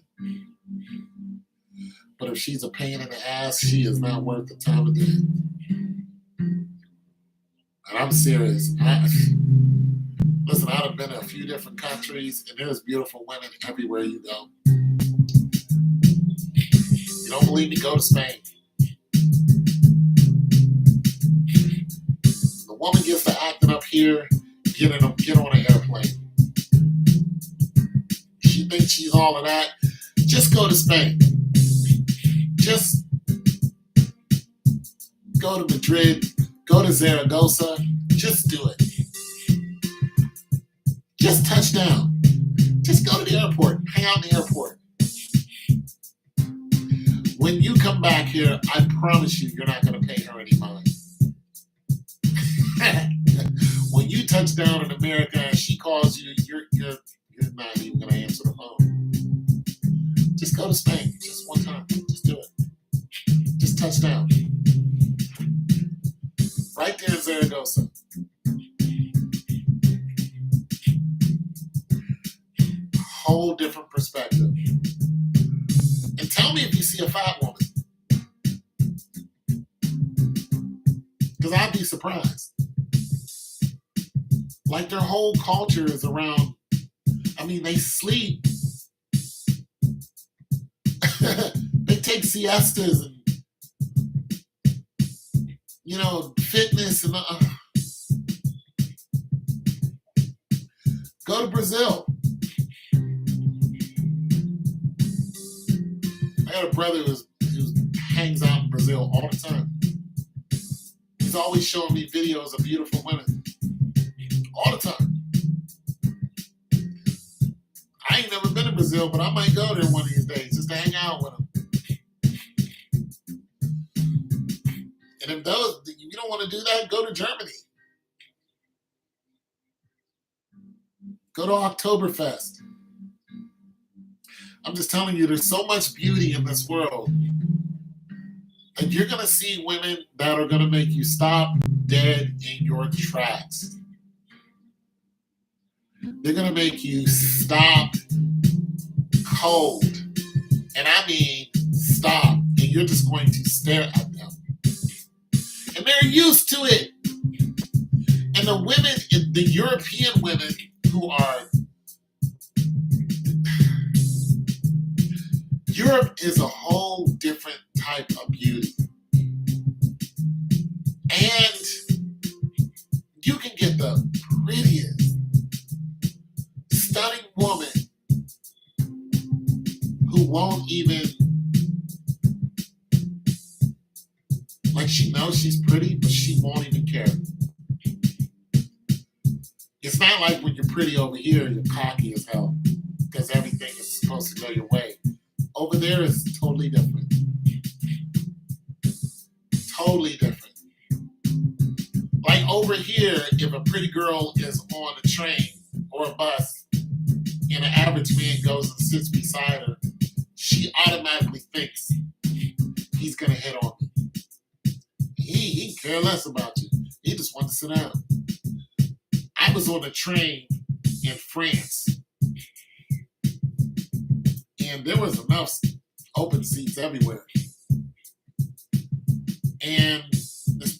But if she's a pain in the ass, she is not worth the time of day. And I'm serious. Listen, I've been in a few different countries, and there's beautiful women everywhere you go. You don't believe me? Go to Spain. The woman gets to acting up here, get on an airplane. She thinks she's all of that. Just go to Spain. Just go to Madrid. Go to Zaragoza. Just do it. Just touch down. Just go to the airport. Hang out in the airport. When you come back here, I promise you're not going to pay her any mind. When you touch down in America and she calls you, you're not even going to answer the phone. Just go to Spain. Just one time. Just do it. Just touch down. Right there in Zaragoza. Whole different perspective. And tell me if you see a fat woman. Because I'd be surprised. Like their whole culture is around, I mean, they sleep. They take siestas and, fitness and go to Brazil. I got a brother who hangs out in Brazil all the time. He's always showing me videos of beautiful women. All the time. I ain't never been to Brazil, but I might go there one of these days just to hang out with them. And if you don't want to do that, go to Germany. Go to Oktoberfest. I'm just telling you, there's so much beauty in this world. And you're going to see women that are going to make you stop dead in your tracks. They're going to make you stop cold. And I mean stop. And you're just going to stare at them. And they're used to it. And the women, the European women who are... Europe is a whole different type of beauty. And you can get the prettiest, stunning woman who won't even, like she knows she's pretty, but she won't even care. It's not like when you're pretty over here, you're cocky as hell because everything is supposed to go your way. Over there is totally different. Totally different. Like over here, if a pretty girl is on a train or a bus and an average man goes and sits beside her, she automatically thinks he's going to hit on me. He care less about you. He just wants to sit down. I was on a train in France. And there was enough open seats everywhere. And this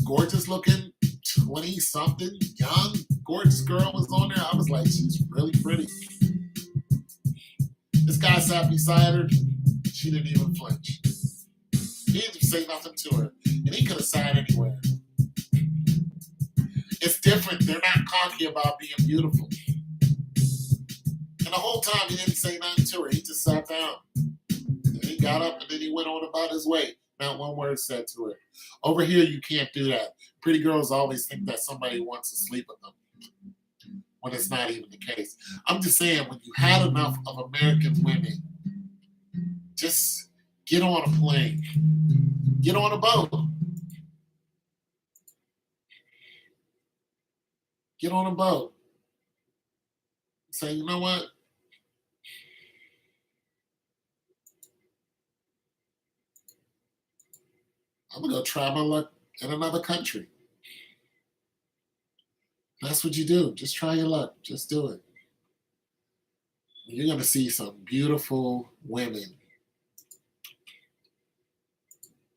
gorgeous looking 20-something, young, gorgeous girl was on there. I was like, she's really pretty. This guy sat beside her. She didn't even flinch. He didn't say nothing to her. And he could have sat anywhere. It's different. They're not cocky about being beautiful. And the whole time he didn't say nothing to her. He just sat down. And he got up and then he went on about his way. Not one word said to her. Over here, you can't do that. Pretty girls always think that somebody wants to sleep with them when it's not even the case. I'm just saying, when you had enough of American women, just get on a plane. Get on a boat. Get on a boat. Say, you know what? I'm going to go try my luck in another country. That's what you do. Just try your luck. Just do it. You're going to see some beautiful women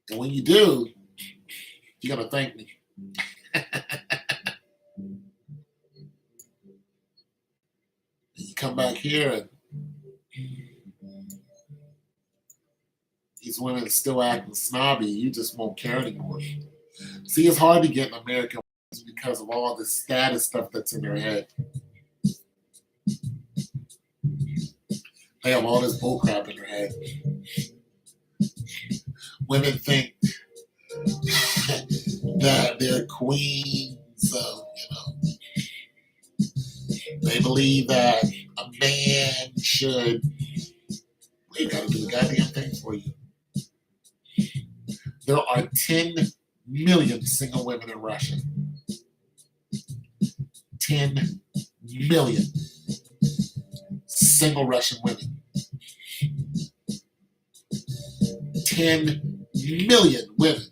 And when you do, you're going to thank me. You come back here and these women still acting snobby, you just won't care anymore. See, it's hard to get an American because of all the status stuff that's in their head. They have all this bullcrap in their head. Women think that they're queens of, they believe that a man should, we got to do the goddamn thing for you. There are 10 million single women in Russia. 10 million single Russian women. 10 million women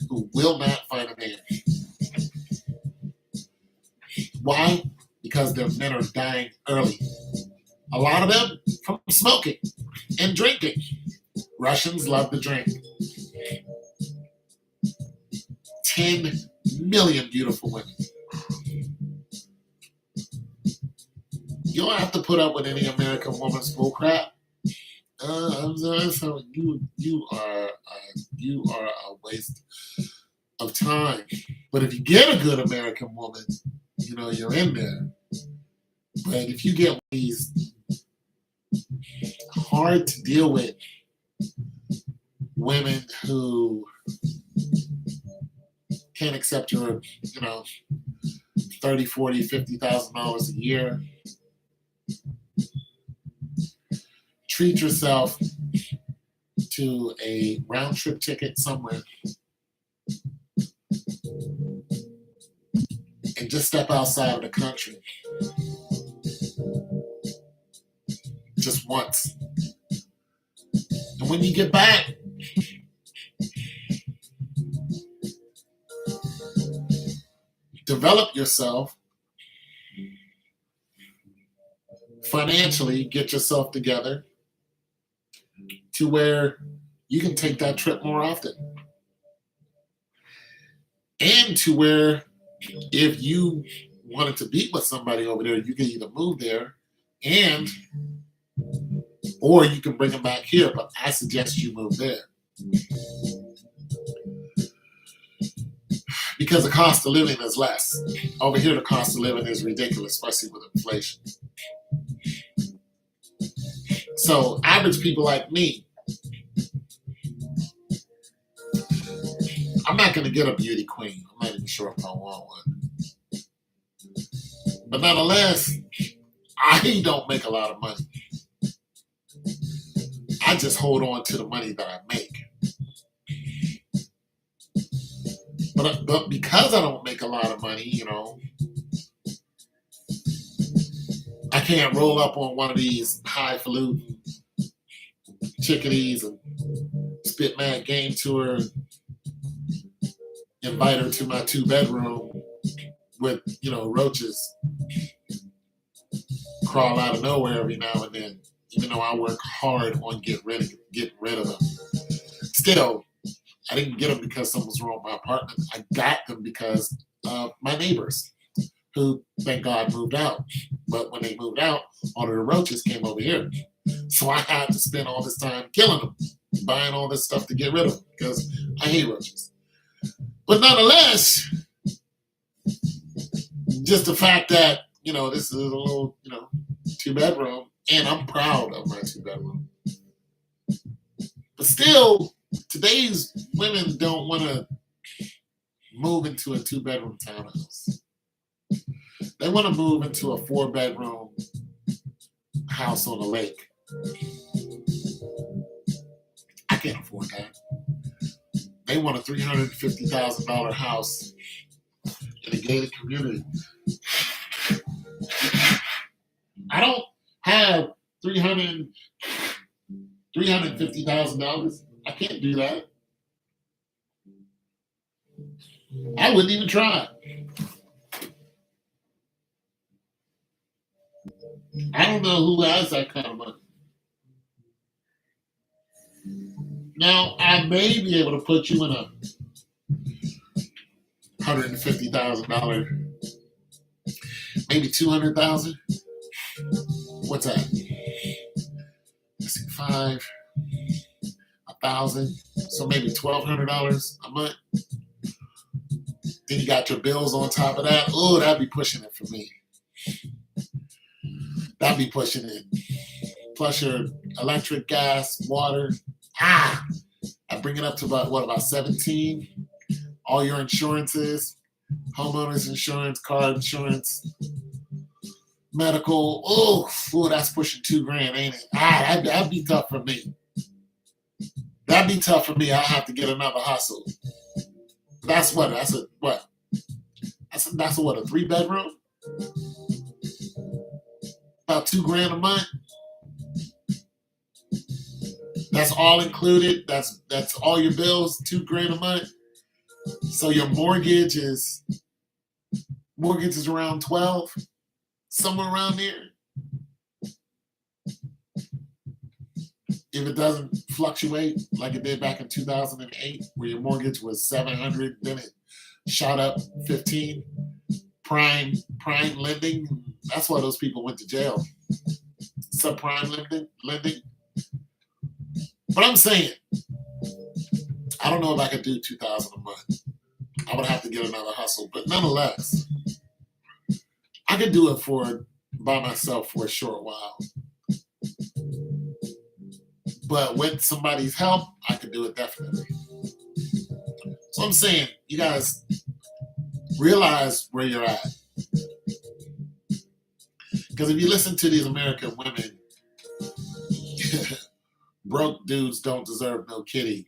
who will not find a man. Why? Because their men are dying early. A lot of them from smoking and drinking. Russians love to drink. 10 million beautiful women. You don't have to put up with any American woman's bullcrap. I'm sorry, you are a waste of time. But if you get a good American woman, you're in there. But if you get these hard to deal with women who can't accept your, $30, $40, $50,000 a year, treat yourself to a round trip ticket somewhere and just step outside of the country just once. And when you get back, develop yourself financially, get yourself together to where you can take that trip more often. And to where if you wanted to be with somebody over there, you can either move there or you can bring them back here, but I suggest you move there. Because the cost of living is less. Over here, the cost of living is ridiculous, especially with inflation. So average people like me, I'm not going to get a beauty queen. I'm not even sure if I want one. But nonetheless, I don't make a lot of money. I just hold on to the money that I make. But because I don't make a lot of money, I can't roll up on one of these highfalutin chickadees and spit mad game to her, invite her to my 2-bedroom with, roaches crawl out of nowhere every now and then, even though I work hard on getting rid of them. Still, I didn't get them because something was wrong with my apartment. I got them because of my neighbors, who, thank God, moved out. But when they moved out, all of the roaches came over here. So I had to spend all this time killing them, buying all this stuff to get rid of them, because I hate roaches. But nonetheless, just the fact that, this is a little, 2-bedroom, and I'm proud of my 2-bedroom. But still, today's women don't want to move into a 2-bedroom townhouse. They want to move into a 4-bedroom house on the lake. I can't afford that. They want a $350,000 house in a gated community. I don't have $350,000. I can't do that. I wouldn't even try. I don't know who has that kind of money. Now I may be able to put you in a $150,000, maybe 200,000. What's that? Let's see, 1,000. So maybe $1,200 a month. Then you got your bills on top of that. Oh, that'd be pushing it for me. That'd be pushing it. Plus your electric, gas, water. I bring it up to about 17. All your insurances, homeowners insurance, car insurance, medical. Oh, that's pushing $2,000, ain't it? That'd be tough for me. That'd be tough for me. I'll have to get another hustle. That's what? That's a what? That's a what? A 3-bedroom? About $2,000 a month. That's all included. That's all your bills. $2,000 a month. So your mortgage is around 12, somewhere around there. If it doesn't fluctuate like it did back in 2008, where your mortgage was 700, then it shot up 15. Prime lending. That's why those people went to jail. Subprime lending. But I'm saying, I don't know if I could do 2,000 a month. I would have to get another hustle, but nonetheless, I could do it by myself for a short while. But with somebody's help, I could do it definitely. So I'm saying, you guys realize where you're at. Because if you listen to these American women, broke dudes don't deserve no kitty.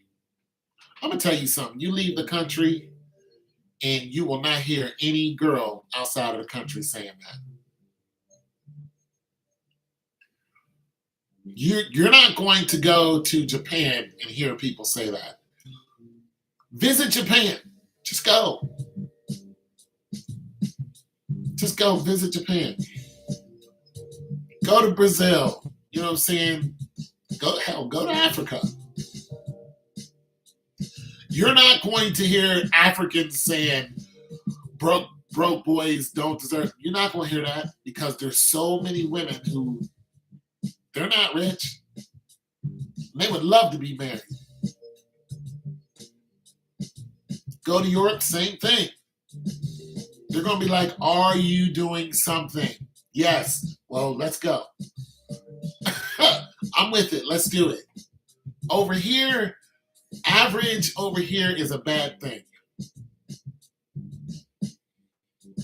I'm going to tell you something. You leave the country and you will not hear any girl outside of the country saying that. You're not going to go to Japan and hear people say that. Visit Japan. Just go. Just go visit Japan. Go to Brazil. You know what I'm saying? Go to Africa. You're not going to hear Africans saying broke boys don't deserve. You're not going to hear that because there's so many women who they're not rich. They would love to be married. Go to Europe, same thing. They're going to be like, are you doing something? Yes. Well, let's go. I'm with it. Let's do it. Over here, average over here is a bad thing.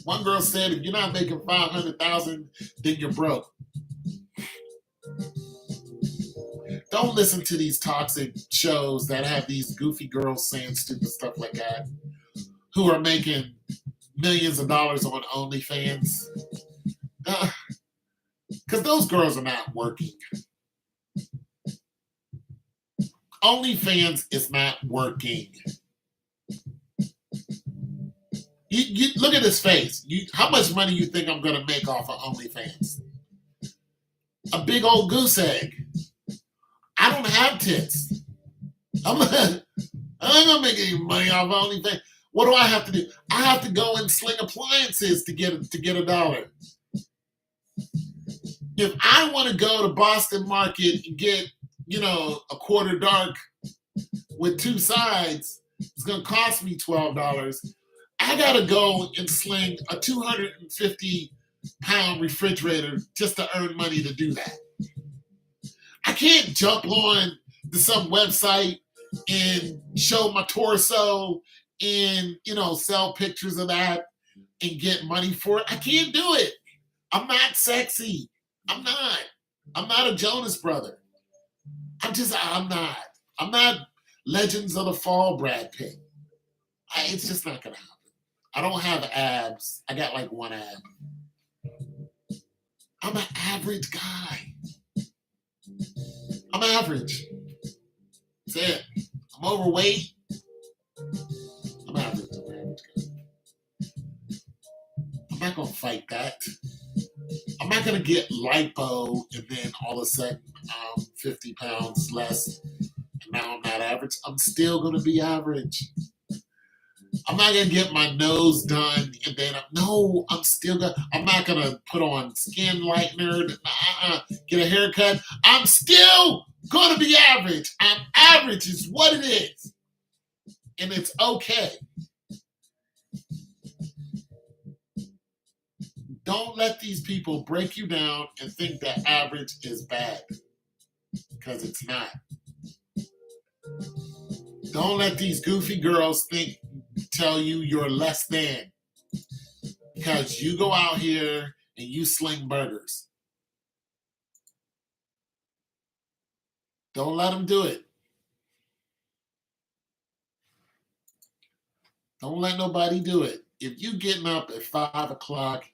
One girl said, if you're not making $500,000, then you're broke. Don't listen to these toxic shows that have these goofy girls saying stupid stuff like that, who are making millions of dollars on OnlyFans. Because those girls are not working. OnlyFans is not working. You look at his face. How much money you think I'm going to make off of OnlyFans? A big old goose egg. I don't have tits. I'm not going to make any money off of OnlyFans. What do I have to do? I have to go and sling appliances to get $1. If I want to go to Boston Market and get, a quarter dark with 2 sides, it's going to cost me $12. I got to go and sling a 250-pound refrigerator just to earn money to do that. I can't jump on to some website and show my torso and, sell pictures of that and get money for it. I can't do it. I'm not sexy. I'm not a Jonas brother. I'm not. I'm not Legends of the Fall Brad Pitt. It's just not going to happen. I don't have abs. I got like one ab. I'm an average guy. I'm average. That's it. I'm overweight. I'm average. I'm not going to fight that. I'm not going to get lipo and then all of a sudden 50 pounds less and now I'm not average. I'm still going to be average. I'm not going to get my nose done and then I'm not going to put on skin lightener, get a haircut. I'm still going to be average. I'm average is what it is. And it's okay. Don't let these people break you down and think that average is bad, because it's not. Don't let these goofy girls tell you you're less than, because you go out here and you sling burgers. Don't let them do it. Don't let nobody do it. If you getting up at 5 o'clock,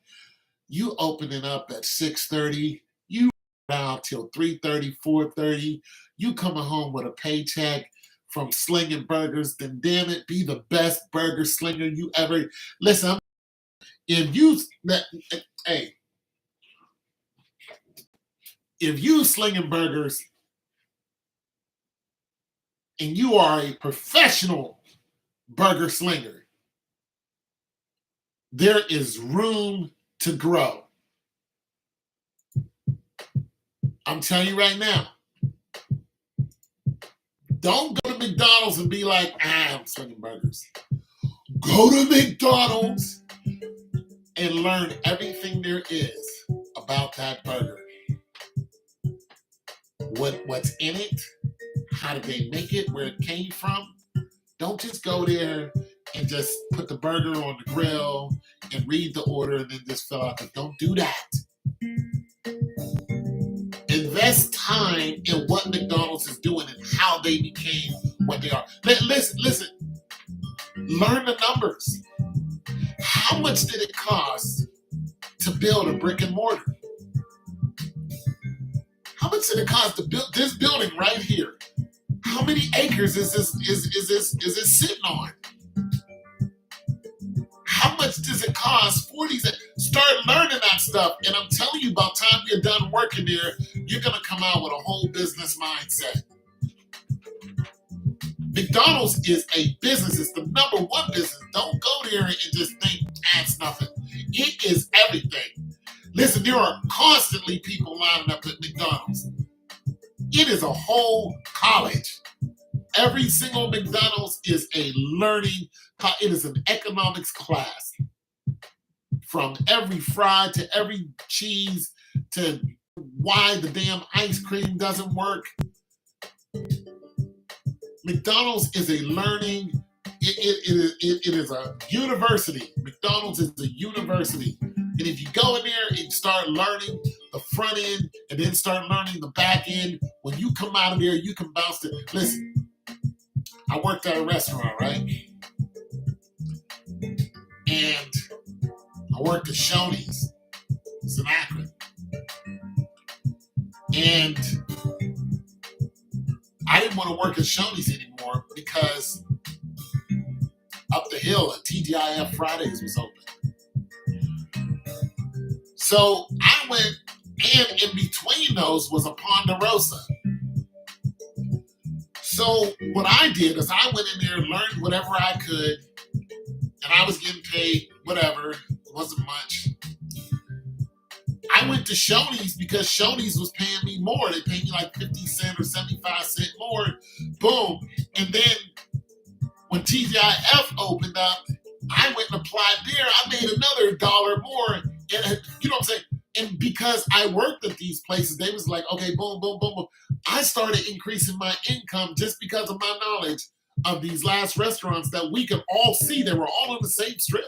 you opening up at 6:30, you out till 3:30, 4:30, you coming home with a paycheck from slinging burgers, then damn it, be the best burger slinger you ever. Listen, if you slinging burgers and you are a professional burger slinger, there is room to grow. I'm telling you right now. Don't go to McDonald's and be like, I'm slinging burgers. Go to McDonald's and learn everything there is about that burger. What's in it? How did they make it? Where it came from? Don't just go there and just put the burger on the grill and read the order and then just fill out. Don't do that. Invest time in what McDonald's is doing and how they became what they are. Listen. Learn the numbers. How much did it cost to build a brick and mortar? How much did it cost to build this building right here? How many acres is this sitting on? How much does it cost for these? Start learning that stuff. And I'm telling you, by the time you're done working there, you're going to come out with a whole business mindset. McDonald's is a business. It's the number one business. Don't go there and just think that's nothing. It is everything. Listen, there are constantly people lining up at McDonald's. It is a whole college. Every single McDonald's is a learning, it is an economics class. From every fry to every cheese to why the damn ice cream doesn't work. McDonald's is a learning, it is a university. McDonald's is a university. And if you go in there and start learning the front end and then start learning the back end, when you come out of there, you can bounce it. Listen, I worked at a restaurant, right? And I worked at Shoney's. It's in Akron. And I didn't want to work at Shoney's anymore because up the hill at TGIF Fridays was open. So I went, and in between those was a Ponderosa. So what I did is I went in there and learned whatever I could, and I was getting paid whatever. It wasn't much. I went to Shoney's because Shoney's was paying me more. They paid me like 50 cents or 75 cents more. Boom. And then when TGIF opened up, I went and applied there. I made another $1 more. And, you know what I'm saying? And because I worked at these places, they was like, okay, boom, boom, boom, boom. I started increasing my income just because of my knowledge of these last restaurants that we could all see. They were all on the same strip.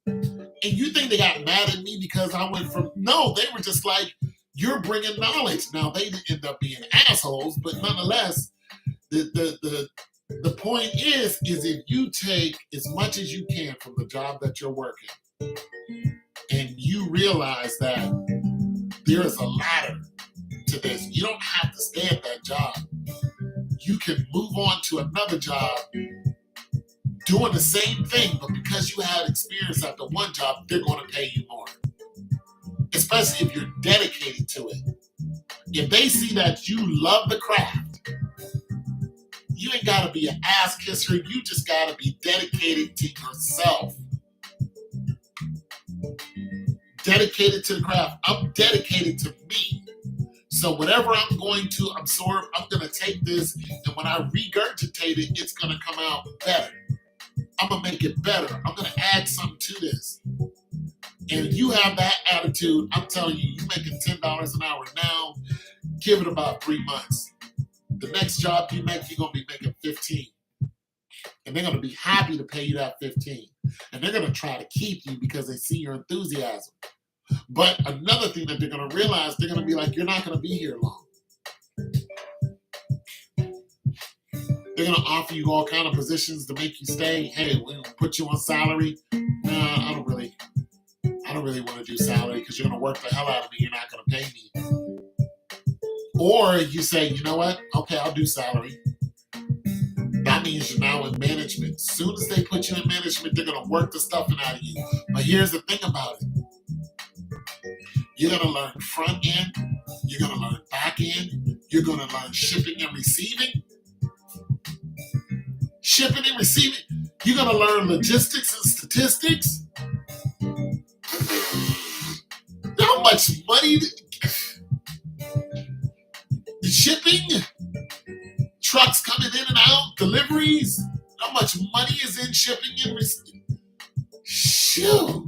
And you think they got mad at me because I went from, no, they were just like, you're bringing knowledge. Now, they didn't end up being assholes, but nonetheless, the point is if you take as much as you can from the job that you're working, and you realize that there is a ladder to this, you don't have to stay at that job. You can move on to another job doing the same thing, but because you had experience at the one job, they're going to pay you more. Especially if you're dedicated to it. If they see that you love the craft You ain't got to be an ass kisser. You just got to be dedicated to yourself. Dedicated to the craft. I'm dedicated to me. So whatever I'm going to absorb, I'm going to take this, and when I regurgitate it, it's going to come out better. I'm going to make it better. I'm going to add something to this. And if you have that attitude, I'm telling you, you're making $10 an hour now, give it about 3 months. The next job you make, you're going to be making 15. And they're going to be happy to pay you that 15. And they're going to try to keep you because they see your enthusiasm. But another thing that they're going to realize, they're going to be like, you're not going to be here long. They're going to offer you all kind of positions to make you stay. Hey, we'll put you on salary. I don't really want to do salary because you're going to work the hell out of me. You're not going to pay me. Or you say, you know what? Okay, I'll do salary. That means you're now in management. As soon as they put you in management, they're going to work the stuffing out of you. But here's the thing about it. You're going to learn front end. You're going to learn back end. You're going to learn shipping and receiving. Shipping and receiving. You're going to learn logistics and statistics. How much money? The shipping, trucks coming in and out, deliveries. How much money is in shipping and receiving? Shoot,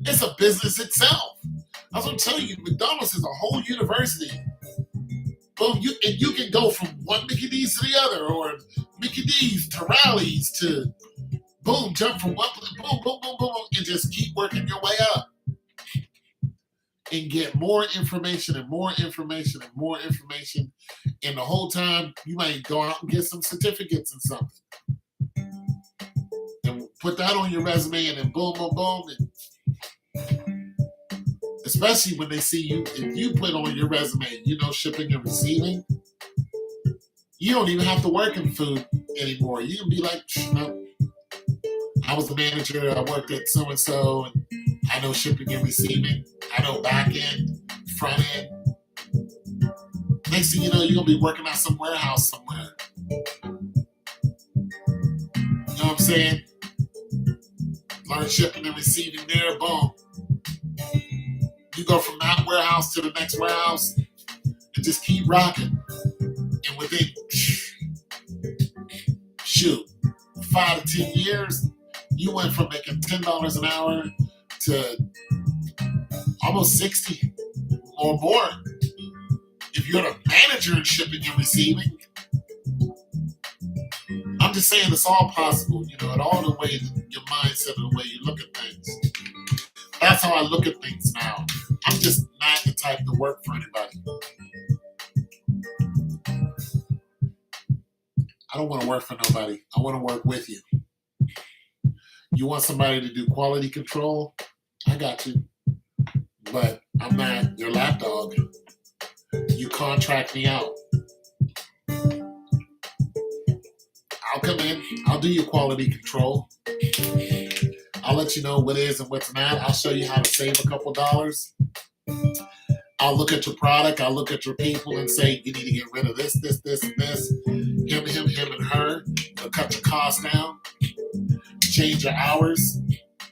it's a business itself. That's what I'm telling you. McDonald's is a whole university. Boom, you can go from one Mickey D's to the other, or Mickey D's to Rallies to boom, jump from one place, boom, boom, boom, boom, and just keep working your way up. And get more information and more information and more information. And the whole time, you might go out and get some certificates and something. And put that on your resume, and then boom, boom, boom. And especially when they see you, if you put on your resume, you know, shipping and receiving, you don't even have to work in food anymore. You can be like, no, I was the manager, I worked at so-and-so, and I know shipping and receiving. I know back end, front end. Next thing you know, you're going to be working at some warehouse somewhere. You know what I'm saying? Learn shipping and receiving there, boom. You go from that warehouse to the next warehouse and just keep rocking. And within, 5 to 10 years, you went from making $10 an hour to almost 60 or more. If you're a manager in shipping and receiving, I'm just saying it's all possible, you know, and all the way your mindset and the way you look at things. That's how I look at things now. I'm just not the type to work for anybody. I don't want to work for nobody. I want to work with you. You want somebody to do quality control? I got you. But I'm not your lapdog. You contract me out. I'll come in. I'll do your quality control. I'll let you know what is and what's not. I'll show you how to save a couple dollars. I'll look at your product. I'll look at your people and say, you need to get rid of this, this, this, and this. Him, and her. It'll cut your costs down. Change your hours.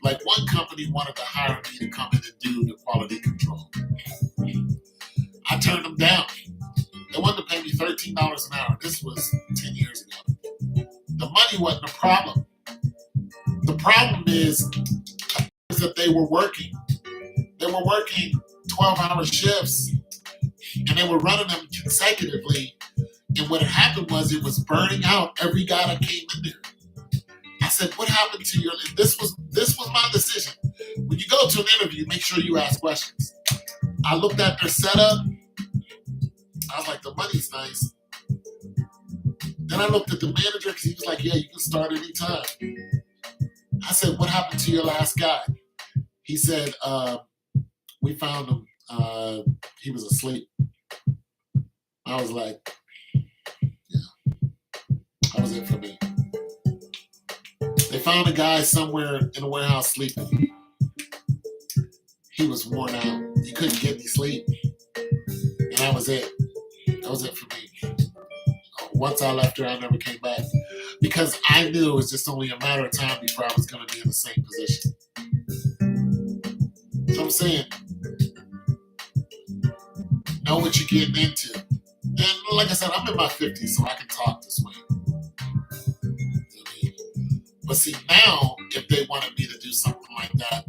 Like one company wanted to hire me to come in and do the quality control. I turned them down. They wanted to pay me $13 an hour. This was 10 years ago. The money wasn't a problem. The problem is that they were working. They were working 12-hour shifts, and they were running them consecutively. And what had happened was it was burning out every guy that came in there. I said, what happened to your, this was my decision. When you go to an interview, make sure you ask questions. I looked at their setup. I was like, the money's nice. Then I looked at the manager because he was like, yeah, you can start anytime. I said, what happened to your last guy? He said, we found him. He was asleep. I was like, yeah, that was it for me. They found a guy somewhere in a warehouse sleeping. He was worn out. He couldn't get any sleep. And that was it. That was it for me. Oh, Once I left her, I never came back because I knew it was just only a matter of time before I was going to be in the same position. So I'm saying, know what you're getting into. And like I said, I'm in my 50s, so I can talk this way. But see, now, if they wanted me to do something like that,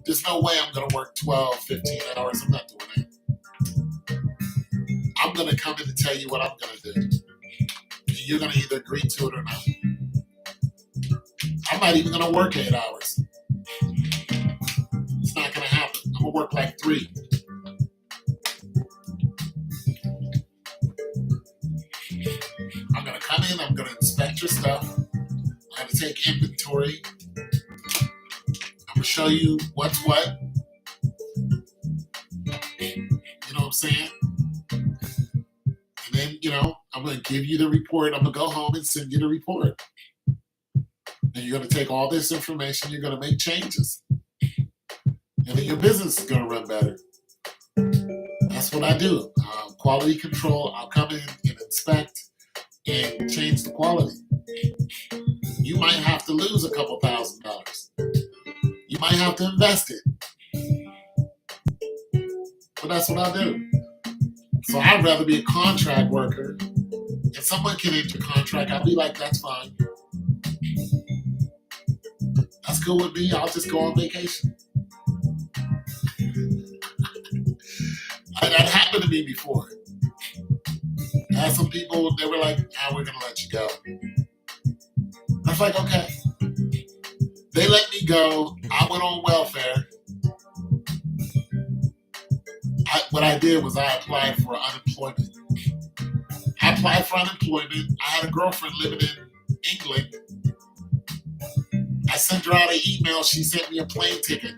there's no way I'm going to work 12, 15 hours. I'm not doing that. I'm going to come in and tell you what I'm going to do. And you're going to either agree to it or not. I'm not even going to work 8 hours. It's not going to happen. I'm going to work like 3. I'm going to come in. I'm going to inspect your stuff. I'm going to take inventory. I'm going to show you what's what. You know what I'm saying? And then, I'm going to give you the report. I'm going to go home and send you the report. And you're going to take all this information. You're going to make changes. And then your business is going to run better. That's what I do. Quality control. I'll come in and inspect and change the quality. You might have to lose a couple $1,000s. You might have to invest it. But that's what I do. So I'd rather be a contract worker. If someone can enter contract, I'll be like, that's fine. That's cool with me. I'll just go on vacation. That happened to me before. I had some people, they were like, we're going to let you go. I was like, okay. They let me go. I went on welfare. What I did was I applied for unemployment. I applied for unemployment. I had a girlfriend living in England. I sent her out an email. She sent me a plane ticket.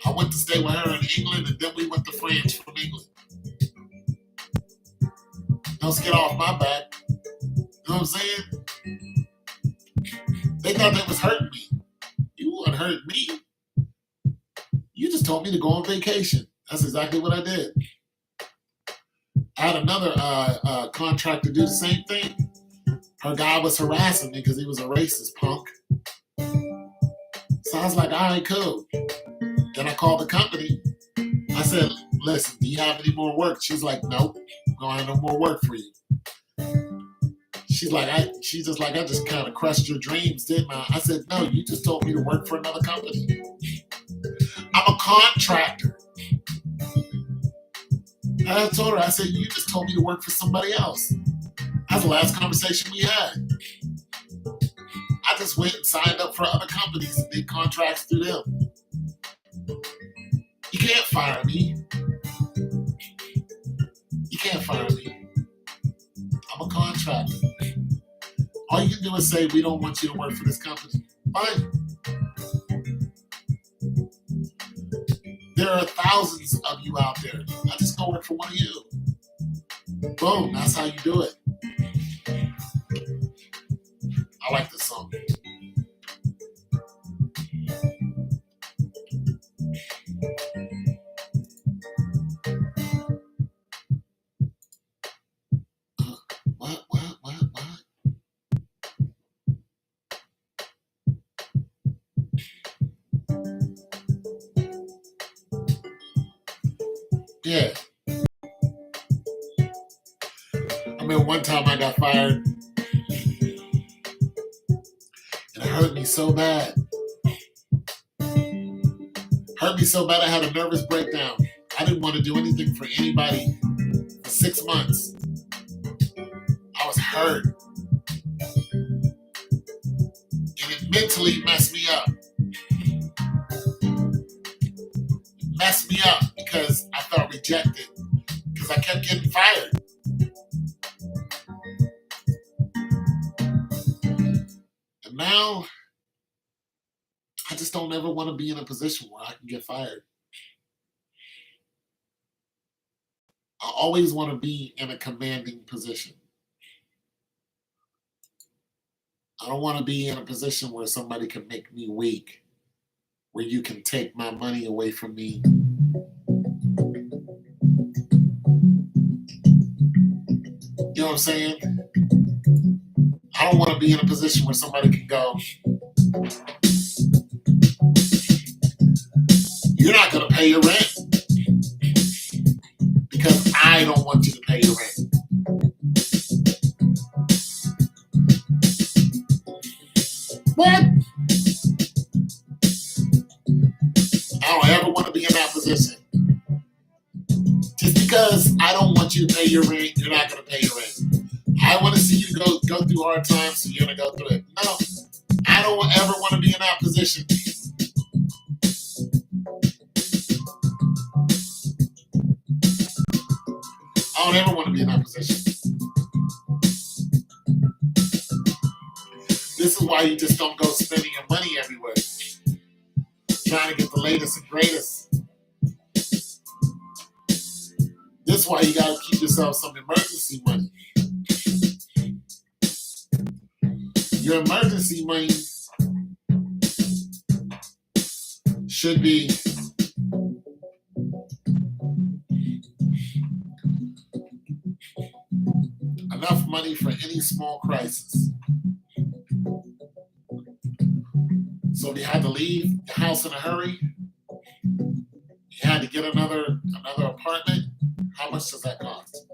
I went to stay with her in England, and then we went to France from England. Don't get off my back. You know what I'm saying? They thought that was hurting me. You wouldn't hurt me. You just told me to go on vacation. That's exactly what I did. I had another contractor do the same thing. Her guy was harassing me because he was a racist punk. So I was like, all right, cool. Then I called the company. I said, listen, do you have any more work? She's like, nope, I don't have no more work for you. She's just like, I just kind of crushed your dreams, didn't I? I said, no, you just told me to work for another company. I'm a contractor. And I told her, I said, you just told me to work for somebody else. That's the last conversation we had. I just went and signed up for other companies and did contracts through them. You can't fire me. You can't fire me. I'm a contractor. All you can do is say, we don't want you to work for this company. Fine. There are thousands of you out there. I just go work for one of you. Boom, that's how you do it. I like this song. What? Yeah. I mean, one time I got fired. And it hurt me so bad. Hurt me so bad I had a nervous breakdown. I didn't want to do anything for anybody for 6 months. I was hurt. And it mentally messed me up. It messed me up because I felt rejected. Because I kept getting fired. And now, I just don't ever want to be in a position where I can get fired. I always want to be in a commanding position. I don't want to be in a position where somebody can make me weak, where you can take my money away from me. You know what I'm saying? don't want to be in a position where somebody can go, you're not going to pay your rent because I don't want you to pay your rent. What? I don't ever want to be in that position. Just because I don't want you to pay your rent, you're not going to pay your rent. I want to see you go through hard times, so you're going to go through it. No, I don't ever want to be in that position. I don't ever want to be in that position. This is why you just don't go spending your money everywhere, trying to get the latest and greatest. This is why you got to keep yourself some emergency money. Your emergency money should be enough money for any small crisis. So if you had to leave the house in a hurry, you had to get another apartment, how much does that cost?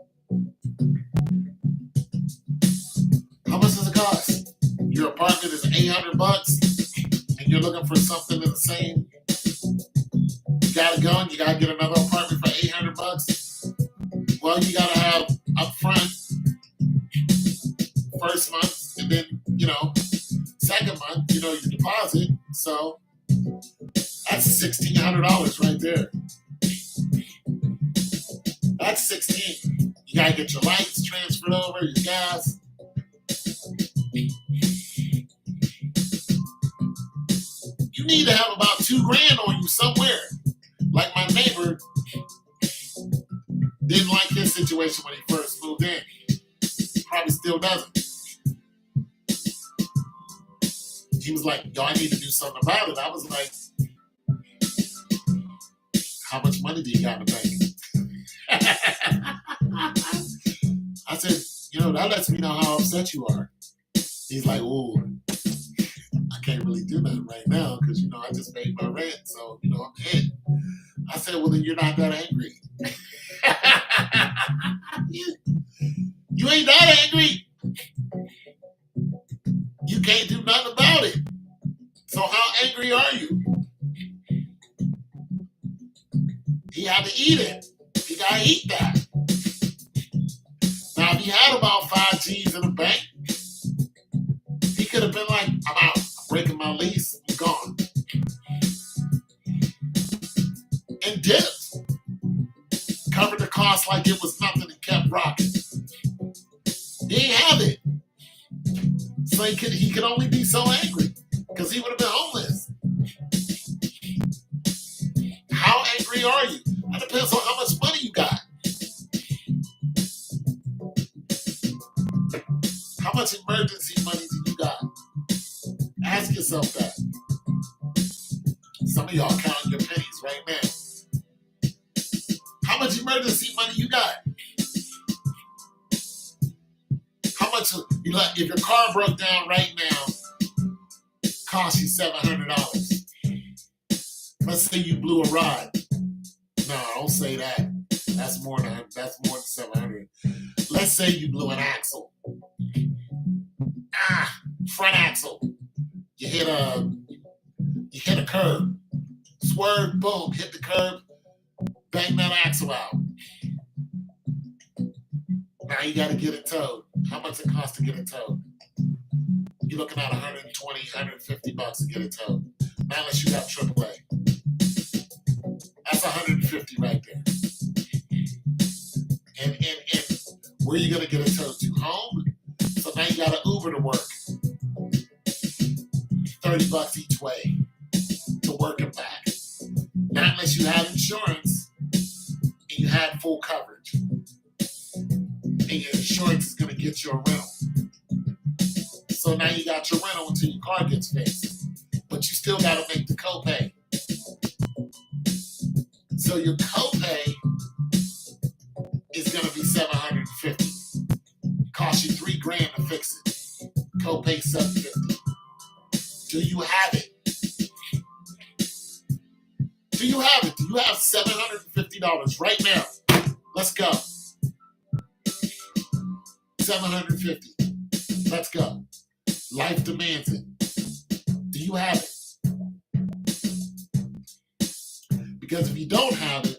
How much does it cost? Your apartment is $800 and you're looking for something in the same. You gotta go and you gotta get another apartment for $800. Well, you gotta have up front first month and then, second month, your deposit. So that's $1,600 right there. That's 16. You gotta get your lights transferred over, your gas. You need to have about $2,000 on you somewhere. Like my neighbor didn't like his situation when he first moved in. Probably still doesn't. He was like, yo, I need to do something about it. I was like, how much money do you got in the bank? I said, that lets me know how upset you are. He's like, ooh, I can't really do that right now because, I just paid my rent. So, I'm in. I said, well, then you're not that angry. You ain't that angry. You can't do nothing about it. So how angry are you? He had to eat it. He got to eat that. Now, if he had about 5 G's in the bank, he could have been like, I'm out. I'm breaking my lease. I'm gone. And dipped. Covered the cost like it was nothing and kept rocking. He didn't have it. So he could only be so angry because he would have been homeless. How angry are you? That depends on how much money you got. How much emergency money do you got? Ask yourself that. Some of y'all counting your pennies right now. How much emergency money you got? How much, if your car broke down right now, cost you $700. Let's say you blew a rod. No, don't say that. That's more than 700. Let's say you blew an axle. Front axle. You hit a curb. Swerve, boom, hit the curb, bang that axle out. Now you got to get it towed. How much it costs to get it towed? You're looking at $120, $150 to get it towed. Not unless you got AAA. That's $150 right there. And where are you going to get it towed to? Home? So now you got to Uber to work. $30 each way to work and back. Not unless you had insurance and you had full coverage. And your insurance is going to get you a rental. So now you got your rental until your car gets fixed. But you still got to make the copay. So your copay is going to be $750. Cost you $3,000 to fix it. copay $750. Do you have it? Do you have it? Do you have $750 right now? Let's go. $750. Let's go. Life demands it. Do you have it? Because if you don't have it,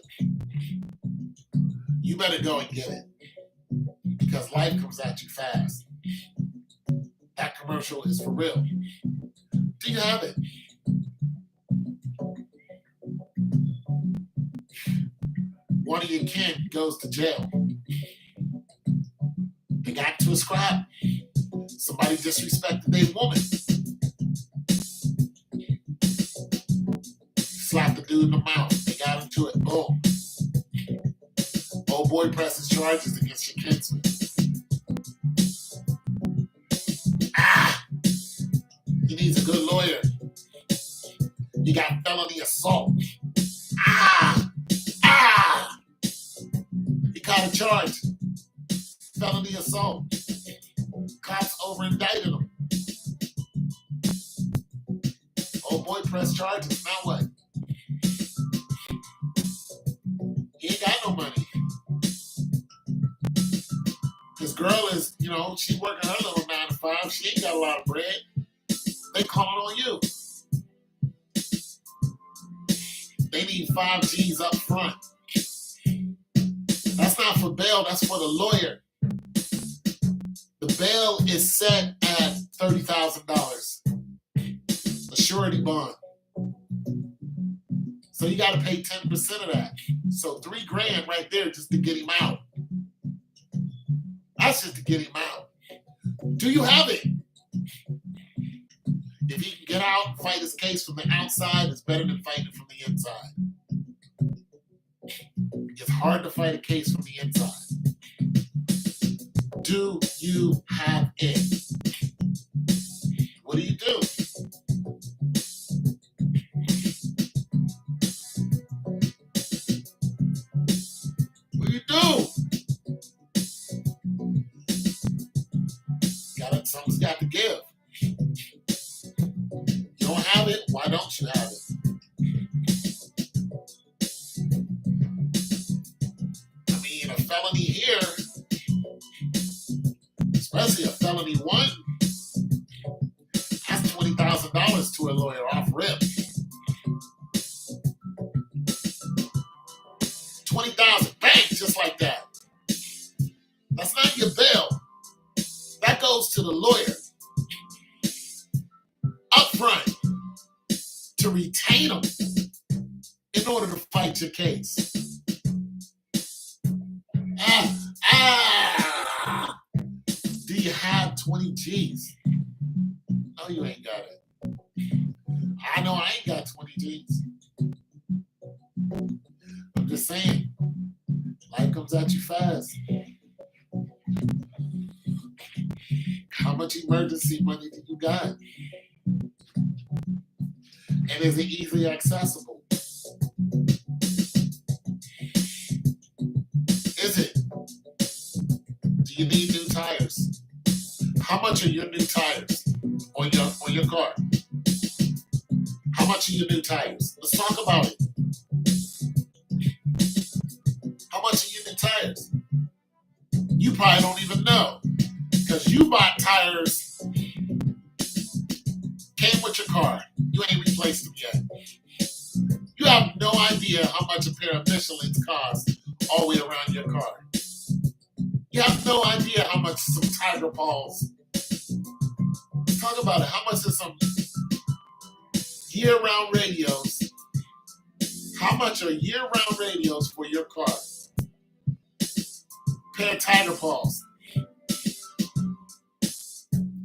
you better go and get it. Because life comes at you fast. That commercial is for real. Do you have it? One of your kin goes to jail. They got to a scrap. Somebody disrespected their woman. Slapped the dude in the mouth. They got into it. Boom. Old boy presses charges against your kinsman. He needs a good lawyer. You got felony assault. He caught a charge. Felony assault. Cops over indicted him. Old boy pressed charges. Now what? He ain't got no money. This girl is, she's working her little 9 to 5. She ain't got a lot of bread. They calling on you. They need 5 G's up front. That's not for bail, that's for the lawyer. The bail is set at $30,000. A surety bond. So you got to pay 10% of that. So $3,000 right there just to get him out. That's just to get him out. Do you have it? If he can get out and fight his case from the outside, it's better than fighting it from the inside. It's hard to fight a case from the inside. Do you have it? What do you do? What do you do? Something's got to give. You don't have it, why don't you have it? I mean, a felony here, especially a felony 1, that's $20,000 to a lawyer off rip. $20,000, bang, just like that. That's not your bail. That goes to the lawyer up front to retain them in order to fight your case. Do you have 20 G's? No, you ain't got it. I know I ain't got 20 G's. I'm just saying, life comes at you fast. How much emergency money do you got? And is it easily accessible? Is it? Do you need new tires? How much are your new tires on your car? How much are your new tires? Let's talk about it. How much are your new tires? You probably don't even know. Because you bought tires, came with your car. You ain't replaced them yet. You have no idea how much a pair of Michelins cost all the way around your car. You have no idea how much some Tiger Paws. Talk about it. How much is some year-round radios? How much are year-round radios for your car? Pair of Tiger Paws.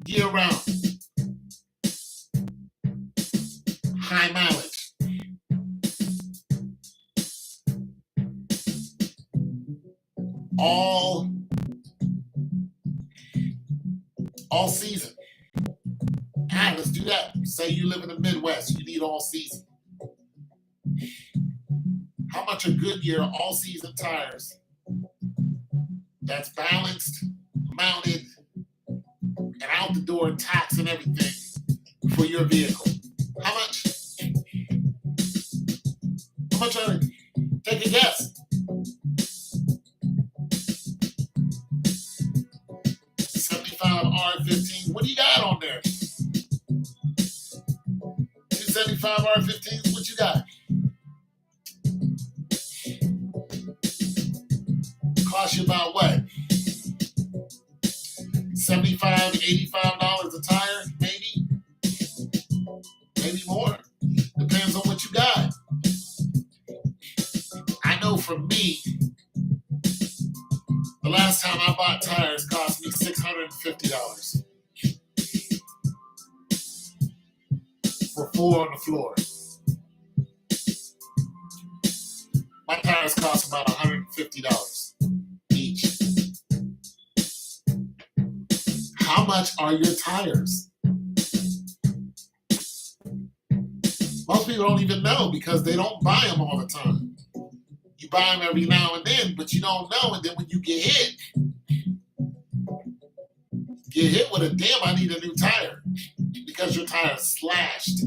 Year round. High mileage. All season. Let's do that. Say you live in the Midwest, you need all season. How much are Goodyear all season tires? That's balanced, mounted, and out the door tax and everything for your vehicle. How much? How much are they? Take a guess. 75 R15. What do you got on there? 275 R15s. What you got? Cost you about what? $75, $85 a tire, maybe? Maybe more. Depends on what you got. I know for me, the last time I bought tires cost me $650 for 4 on the floor. My tires cost about $150 each. How much are your tires? Most people don't even know because they don't buy them all the time. You buy them every now and then, but you don't know. And then when you get hit with a damn, I need a new tire because your tire is slashed.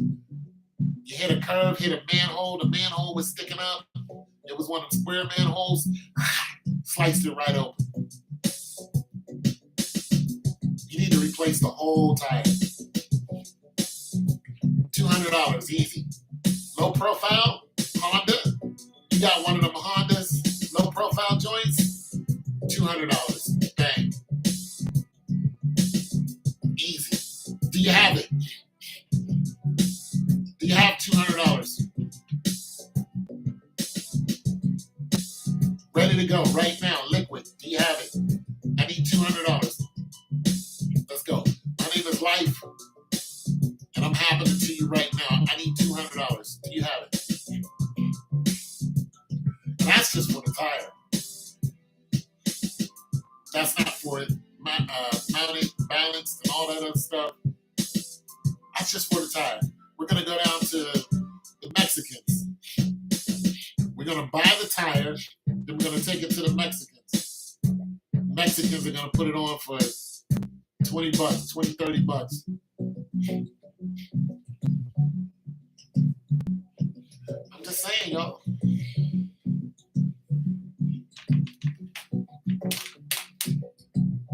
You hit a curve, hit a manhole, the manhole was sticking up. It was one of the square manholes, sliced it right open. You need to replace the whole tire. $200, easy. Low profile, Honda. You got one of them Hondas, low profile joints, $200. Bang. Easy. Do you have it? Do you have $200? Ready to go right now, liquid. Do you have it? I need $200. Let's go. My name is Life, and I'm happening to you right now. I need $200. Do you have it? That's just for the tire. That's not for it. Mounted, balanced, and all that other stuff. That's just for the tire. We're going to go down to the Mexicans. We're going to buy the tire, then we're going to take it to the Mexicans. Mexicans are going to put it on for $20, $20, $30. I'm just saying, y'all.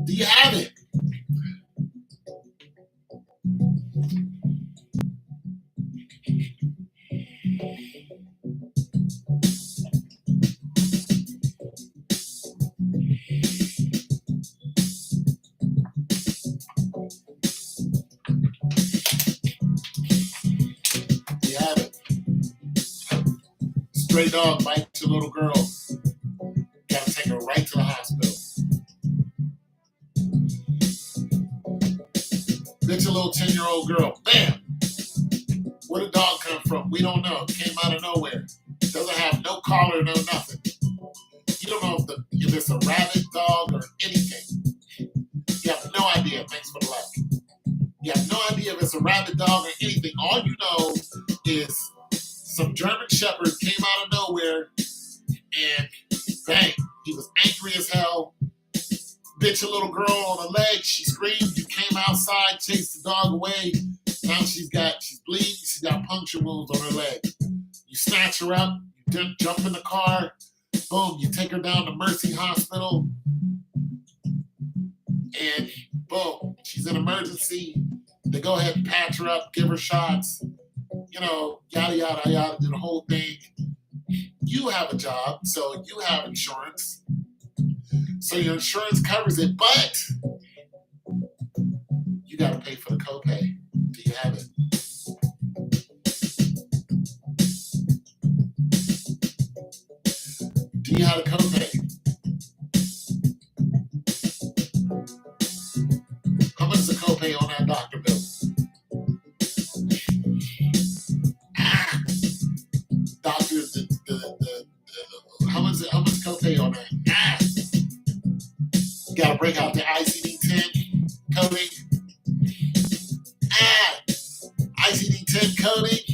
Do you have it? Do you have it? Stray dog bites a little girl. Gotta take her right to the hospital. Bitch a little 10-year-old girl. Bam! Where did the dog come from? We don't know. Came out of nowhere. Doesn't have no collar, no nothing. You don't know if it's a rabbit dog or anything. You have no idea. Thanks for the like. You have no idea if it's a rabbit dog or anything. All you know is some German Shepherd came out of nowhere and bang, he was angry as hell. Bitch a little girl on her leg. She screamed. You came outside, chased the dog away. Now she's bleeding. She's got puncture wounds on her leg. You snatch her up. You jump in the car. Boom. You take her down to Mercy Hospital. And boom. She's in emergency. They go ahead and patch her up, give her shots. You know, yada, yada, yada, do the whole thing. You have a job, so you have insurance. So your insurance covers it, but you got to pay for the copay. Do you have it? Do you have a copay? How much is the copay on that doctor bill? Doctors, how much copay on that? You gotta break out the ICD-10 coding. ICD-10 coding.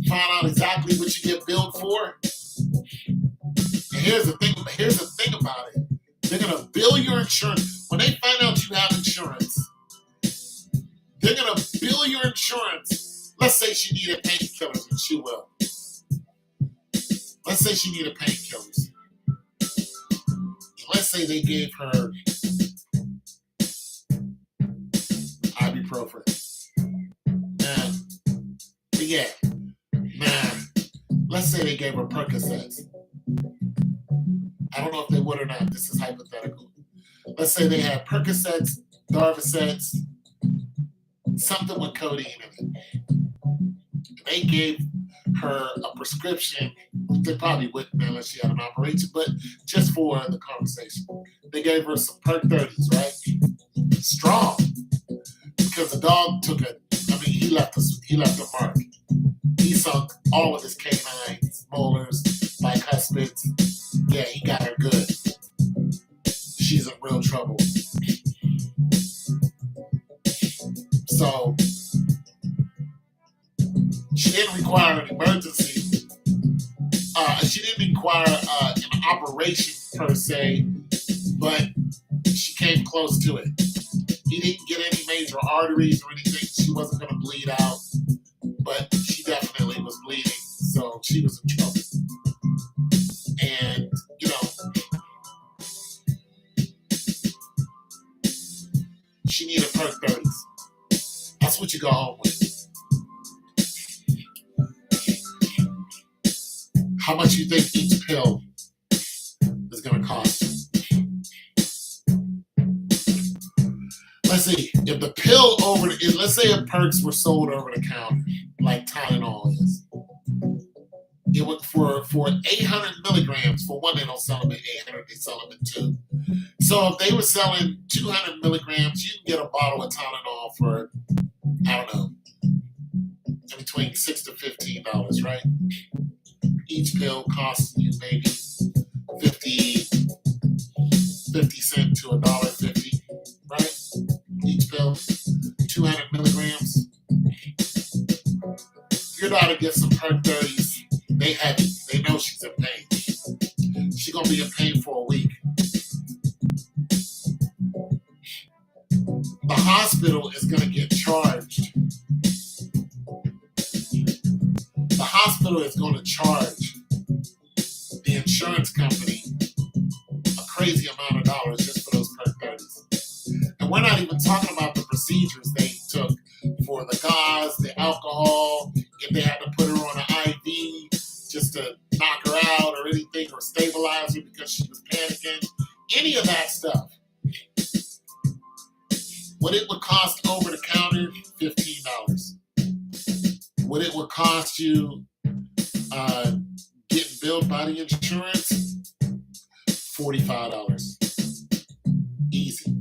Find out exactly what you get billed for. And here's the thing about it. They're gonna bill your insurance. When they find out you have insurance, They're going to bill your insurance. Let's say she needed painkillers, and she will. Let's say she needed painkillers. Let's say they gave her ibuprofen. Yeah. Let's say they gave her Percocets. I don't know if they would or not. This is hypothetical. Let's say they had Percocets, Darvocets, something with codeine in it. They gave her a prescription. They probably wouldn't unless she had an operation, but just for the conversation. They gave her some Perc 30s, right? Strong. Because the dog took it. I mean, he left a mark. He sunk all of his canines, molars, bicuspids. Yeah, he got her good. She's in real trouble. So she didn't require an emergency. She didn't require an operation per se, but she came close to it. He didn't get any major arteries or anything. She wasn't going to bleed out, but she definitely was bleeding, so she was in trouble. And, she needed Perc 30s. That's what you go home with. How much you think each pill is going to cost? Let's see, if the pill let's say if Percs were sold over the counter, like Tylenol is, it would for 800 milligrams. For one, they don't sell them at 800; they sell them at 2. So if they were selling 200 milligrams, you can get a bottle of Tylenol for, I don't know, between $6 to $15, right? Each pill costs you maybe 50 cents to $1.50, right? Each pill, 200 milligrams. Your daughter gets some Perc 30s. They heavy. They know she's in pain. She's gonna be in pain for a week. The hospital is gonna get charged. The hospital is gonna charge the insurance company a crazy amount of dollars just for those Perc 30s. And we're not even talking about the procedures they took for the gauze, the alcohol, if they had to put her on an IV just to knock her out or anything, or stabilize her because she was panicking. Any of that stuff. What it would cost over the counter, $15. What it would cost you getting billed by the insurance, $45. Easy.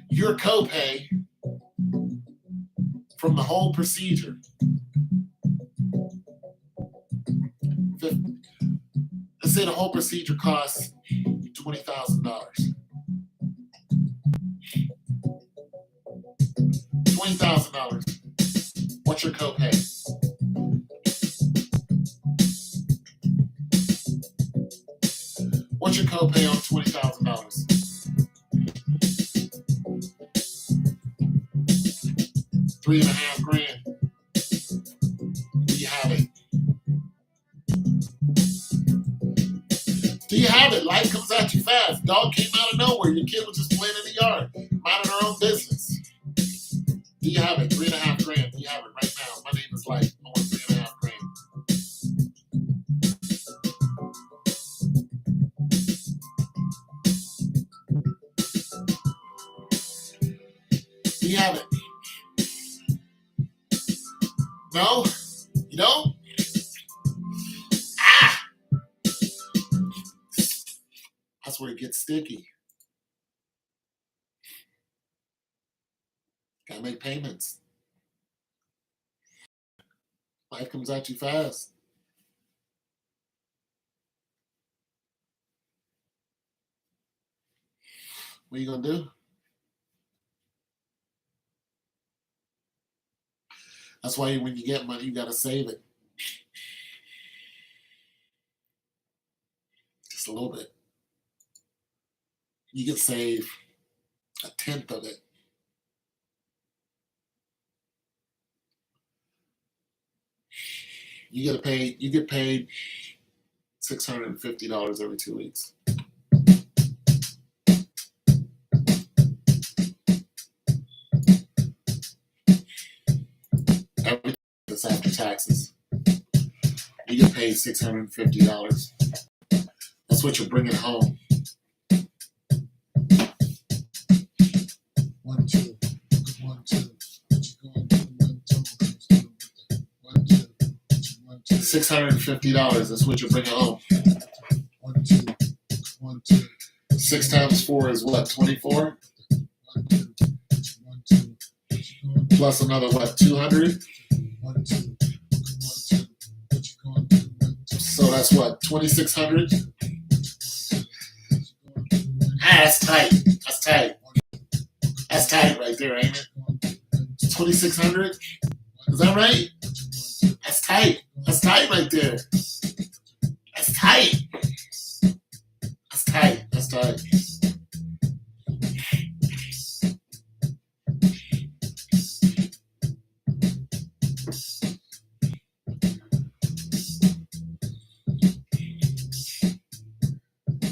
Your copay from the whole procedure, let's say the whole procedure costs $20,000. $20,000. What's your copay? What's your copay on $20,000? $3,500. Do you have it? Do you have it? Life comes at you fast. Dog came out of nowhere. Your kid was just playing in the yard, minding their own business. Do you have it? $3,500. Do you have it right now? My name is Life. I want $3,500. Do you have it? No? You don't? That's where it gets sticky. Gotta make payments. Life comes at you fast. What are you gonna do? That's why when you get money, you gotta save it. Just a little bit. You can save a tenth of it. You get paid $650 every 2 weeks. Everything that's after taxes. You get paid $650. That's what you're bringing home. 1, 2, 1, 2. What you gonna do when Tom comes through with the 1, 2, 1, 2. $650. That's what you're bringing home. 1, 2, 1, 2. 6 times 4 is what? 24. 1, 2, 1, 2. Plus another what? 200. 1, 2, 1, 2. What you gonna do when Tom? So that's what? 2,600. That's tight. That's tight. That's tight right there, ain't it? 2,600? Is that right? That's tight. That's tight right there. That's tight. That's tight. That's tight.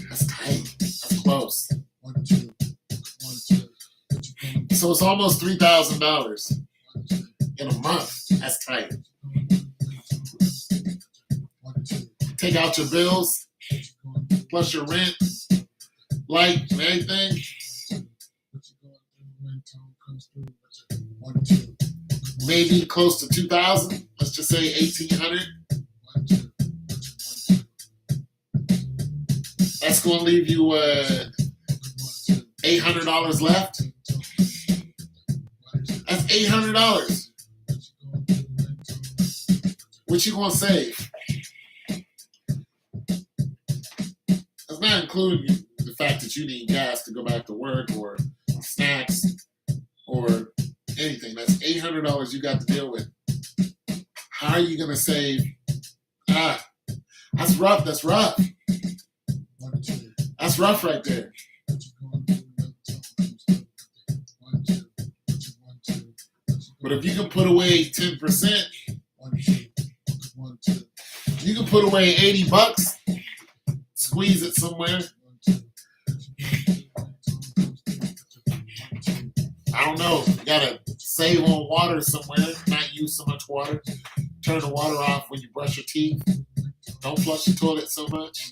That's tight. That's close. 1, 2, 1, 2. So it's almost $3,000 in a month. That's tight. Take out your bills, plus your rent, light, and everything. Maybe close to 2,000. Let's just say 1,800. That's going to leave you $800 left. That's $800. What you gonna save? That's not including the fact that you need gas to go back to work or snacks or anything. That's $800 you got to deal with. How are you gonna save? That's rough. That's rough. That's rough right there. But if you can put away 10%, you can put away $80, squeeze it somewhere. I don't know. You gotta save on water somewhere, not use so much water. Turn the water off when you brush your teeth. Don't flush the toilet so much.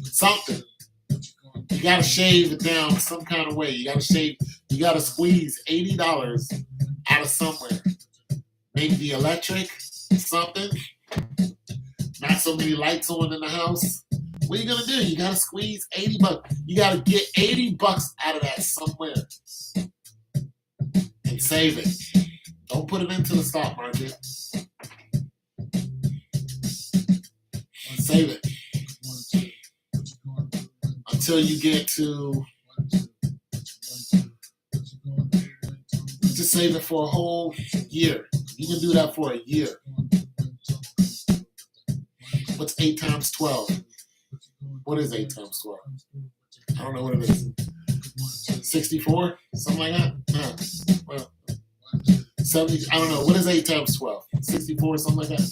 Something. You gotta shave it down some kind of way. You gotta squeeze $80 out of somewhere. Maybe the electric, something. Not so many lights on in the house. What are you gonna do? You gotta squeeze $80. You gotta get $80 out of that somewhere and save it. Don't put it into the stock market. Save it until you get to. Just save it for a whole year. You can do that for a year. What's 8 times 12? What is 8 times 12? I don't know what it is. 64? Something like that? Well, 70. I don't know. What is 8 times 12? 64, something like that?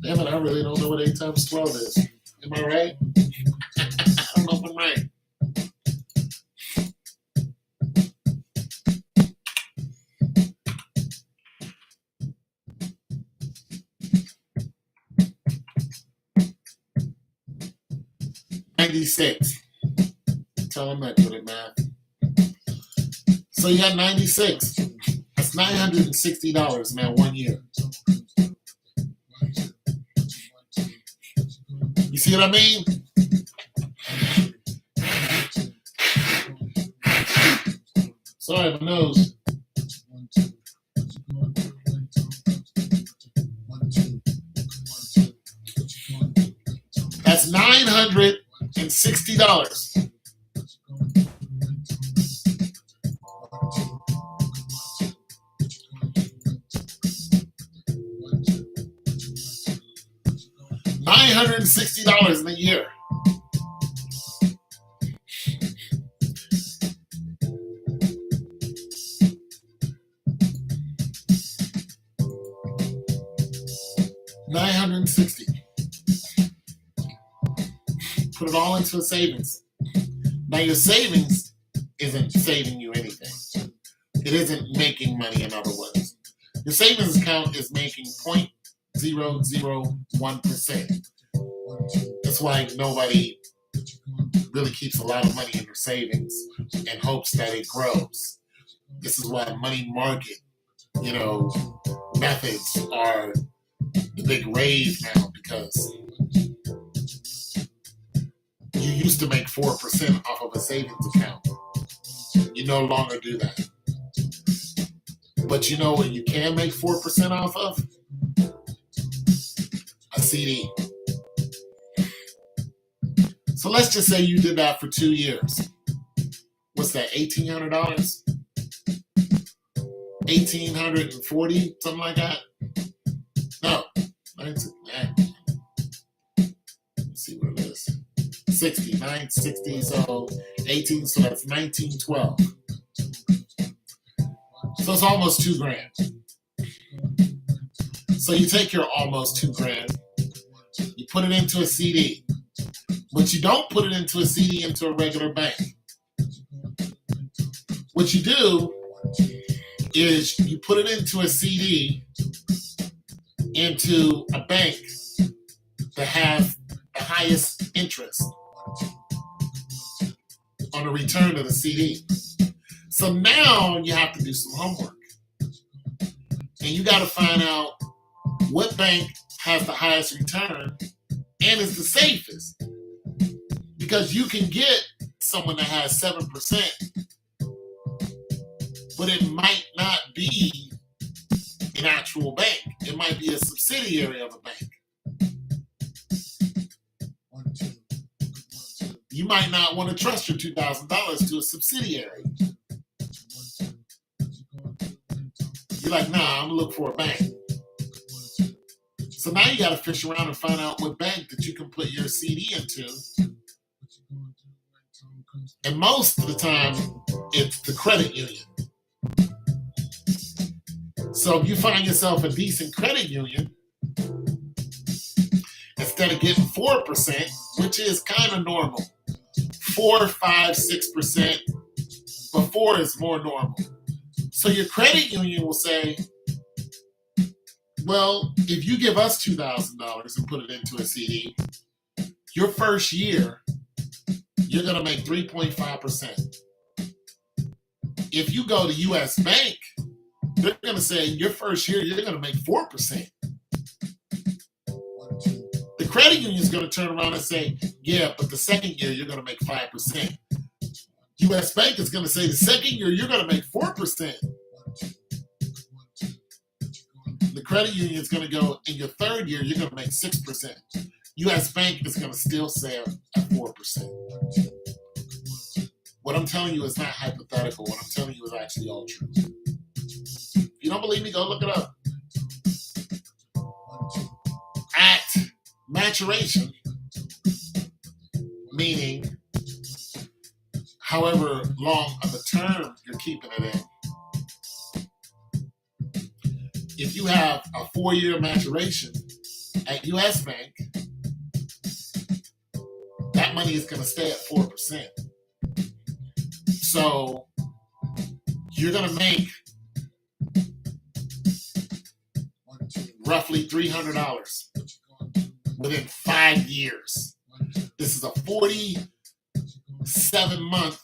Damn it, I really don't know what 8 times 12 is. Am I right? I don't know if I'm right. $96. Tell them that good at math. So you got 96. That's $960 in that 1 year. You see what I mean? Sorry, my nose. That's $960. $960 in a year. $960. Put it all into a savings. Now your savings isn't saving you anything. It isn't making money, in other words. Your savings account is making 0.001%. That's why nobody really keeps a lot of money in their savings in hopes that it grows. This is why money market, methods are the big rave now, because you used to make 4% off of a savings account. You no longer do that. But you know what you can make 4% off of? A CD. So let's just say you did that for 2 years. What's that, $1,800? $1,840, something like that? No. Let's see what it is. 960, so 18, so that's 1912. So it's almost $2,000. So you take your almost $2,000, you put it into a CD, but you don't put it into a CD into a regular bank. What you do is you put it into a CD into a bank that has the highest interest on the return of the CD. So now you have to do some homework. And you got to find out what bank has the highest return and is the safest. Because you can get someone that has 7%, but it might not be an actual bank. It might be a subsidiary of a bank. You might not want to trust your $2,000 to a subsidiary. You're like, nah, I'm gonna look for a bank. So now you got to fish around and find out what bank that you can put your CD into. And most of the time, it's the credit union. So if you find yourself a decent credit union, instead of getting 4%, which is kind of normal, 4, 5, 6%, but 4 is more normal. So your credit union will say, well, if you give us $2,000 and put it into a CD, your first year, you're going to make 3.5%. If you go to US Bank, they're going to say your first year, you're going to make 4%. The credit union is going to turn around and say, yeah, but the second year, you're going to make 5%. US Bank is going to say the second year, you're going to make 4%. The credit union is going to go, in your third year, you're going to make 6%. US Bank is going to still say at 4%. What I'm telling you is not hypothetical. What I'm telling you is actually all true. If you don't believe me, go look it up. At maturation, meaning however long of a term you're keeping it in, if you have a 4-year maturation at US Bank, that money is going to stay at 4%. So you're going to make roughly $300 within 5 years. This is a 47-month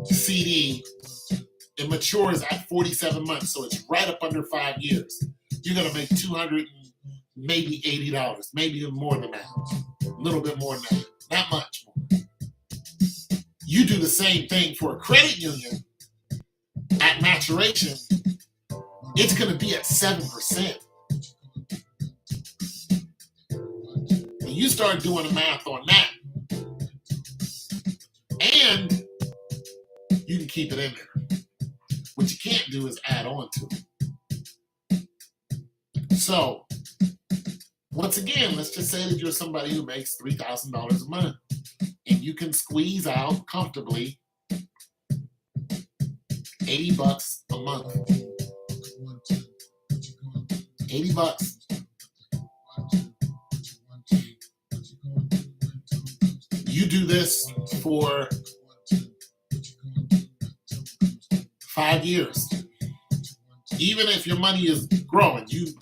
CD. It matures at 47 months, so it's right up under 5 years. You're going to make $200 maybe $80, maybe even more than that. A little bit more than that. Not much more. You do the same thing for a credit union at maturation, it's going to be at 7%. When you start doing the math on that, and you can keep it in there. What you can't do is add on to it. So, once again, let's just say that you're somebody who makes $3,000 a month, and you can squeeze out comfortably $80 a month. $80. You do this for 5 years. Even if your money is growing, you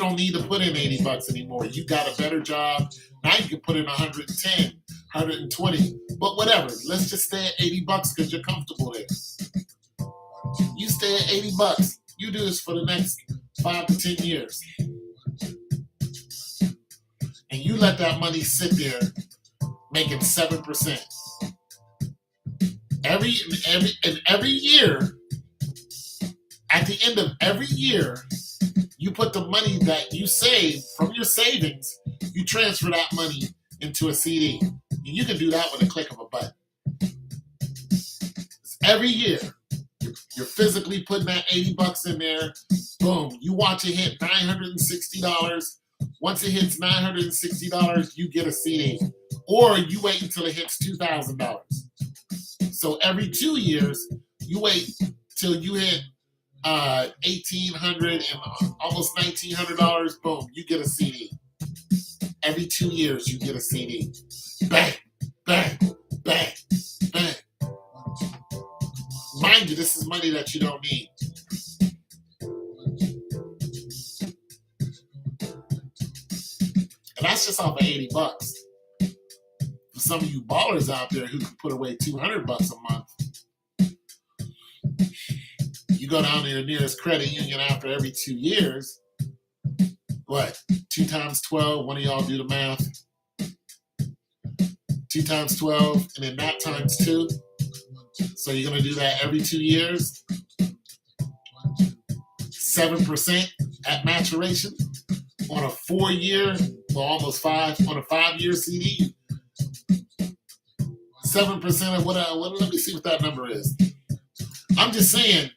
don't need to put in 80 bucks anymore. You got a better job. Now you can put in 110, 120, but whatever. Let's just stay at 80 bucks because you're comfortable there. You stay at 80 bucks. You do this for the next 5 to 10 years. And you let that money sit there making 7%. Every year, at the end of every year, you put the money that you save from your savings, you transfer that money into a CD. And you can do that with a click of a button. Every year, you're physically putting that 80 bucks in there. Boom, you watch it hit $960. Once it hits $960, you get a CD. Or you wait until it hits $2,000. So every 2 years, you wait till you hit $1,800 and almost $1,900. Boom, you get a CD. Every 2 years, you get a CD. Bang, bang, bang, bang. Mind you, this is money that you don't need. And that's just off of 80 bucks. For some of you ballers out there who can put away 200 bucks a month, you go down to your nearest credit union after every 2 years. What? 2 times 12. One of y'all do the math. 2 times 12, and then that times 2. So you're going to do that every 2 years. 7% at maturation on a 4-year, well, almost 5 on a 5-year CD. 7% of what? Let me see what that number is. I'm just saying,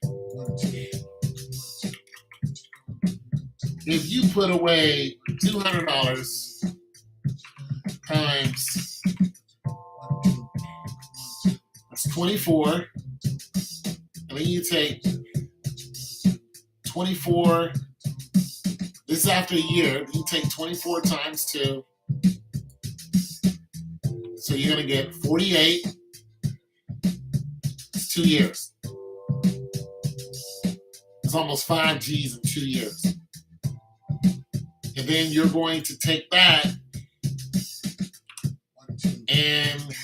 if you put away $200 times, that's 24, and then you take 24, this is after a year, you take 24 times 2, so you're going to get 48. It's 2 years. It's almost 5 G's in 2 years. And then you're going to take that and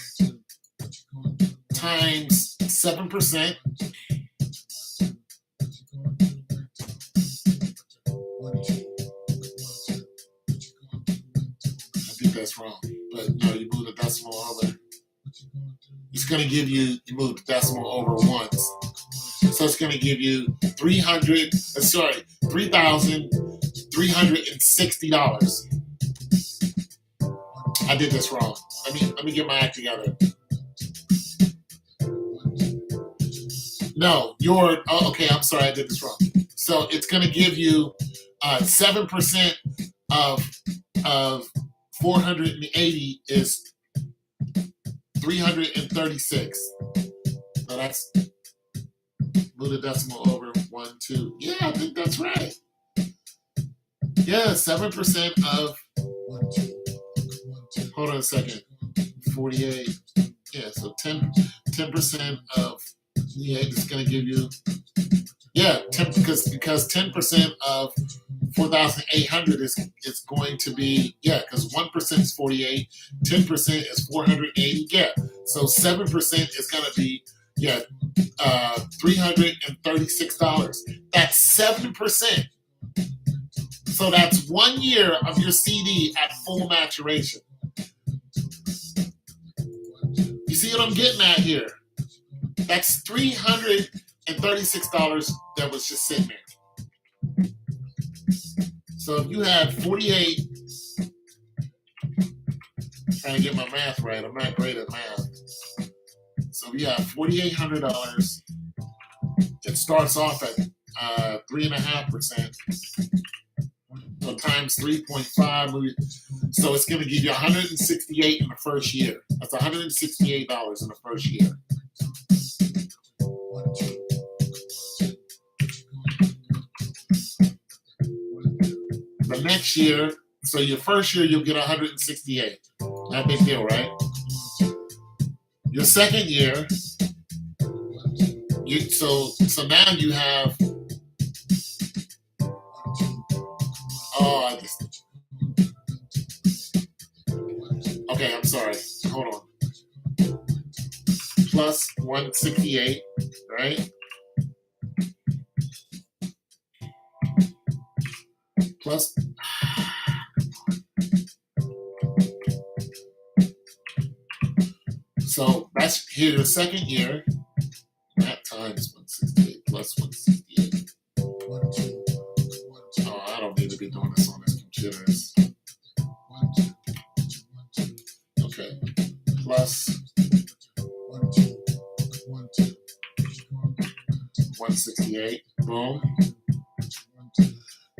times 7%. I think that's wrong, but no, you move the decimal over. It's going to give you move the decimal over once. So it's going to give you $3,360. I did this wrong. Let me get my act together. No, okay, I'm sorry, I did this wrong. So it's going to give you 7% of 480 is 336. So that's, move the decimal over 1, 2. Yeah, I think that's right. Yeah, 7% of, hold on a second, 48. Yeah, so 10% of, yeah, it's going to give you, yeah, 10, because 10% of 4,800 is going to be, yeah, because 1% is 48, 10% is 480, yeah. So 7% is going to be, yeah, $336. That's 7%. So that's 1 year of your CD at full maturation. You see what I'm getting at here? That's $336 that was just sitting there. So if you had 48, trying to get my math right, I'm not great at math. So if you have $4,800, it starts off at 3.5%. So times 3.5, so it's going to give you $168 in the first year. That's $168 in the first year. The next year, so your first year you'll get $168. Not a big deal, right? Your second year, so now you have. Oh, I just okay. I'm sorry. Hold on. Plus 168, right? Plus. So that's here your second year. That times 168 plus 168. Oh, I don't need to be doing this on this computer. Okay. Plus 168. Boom.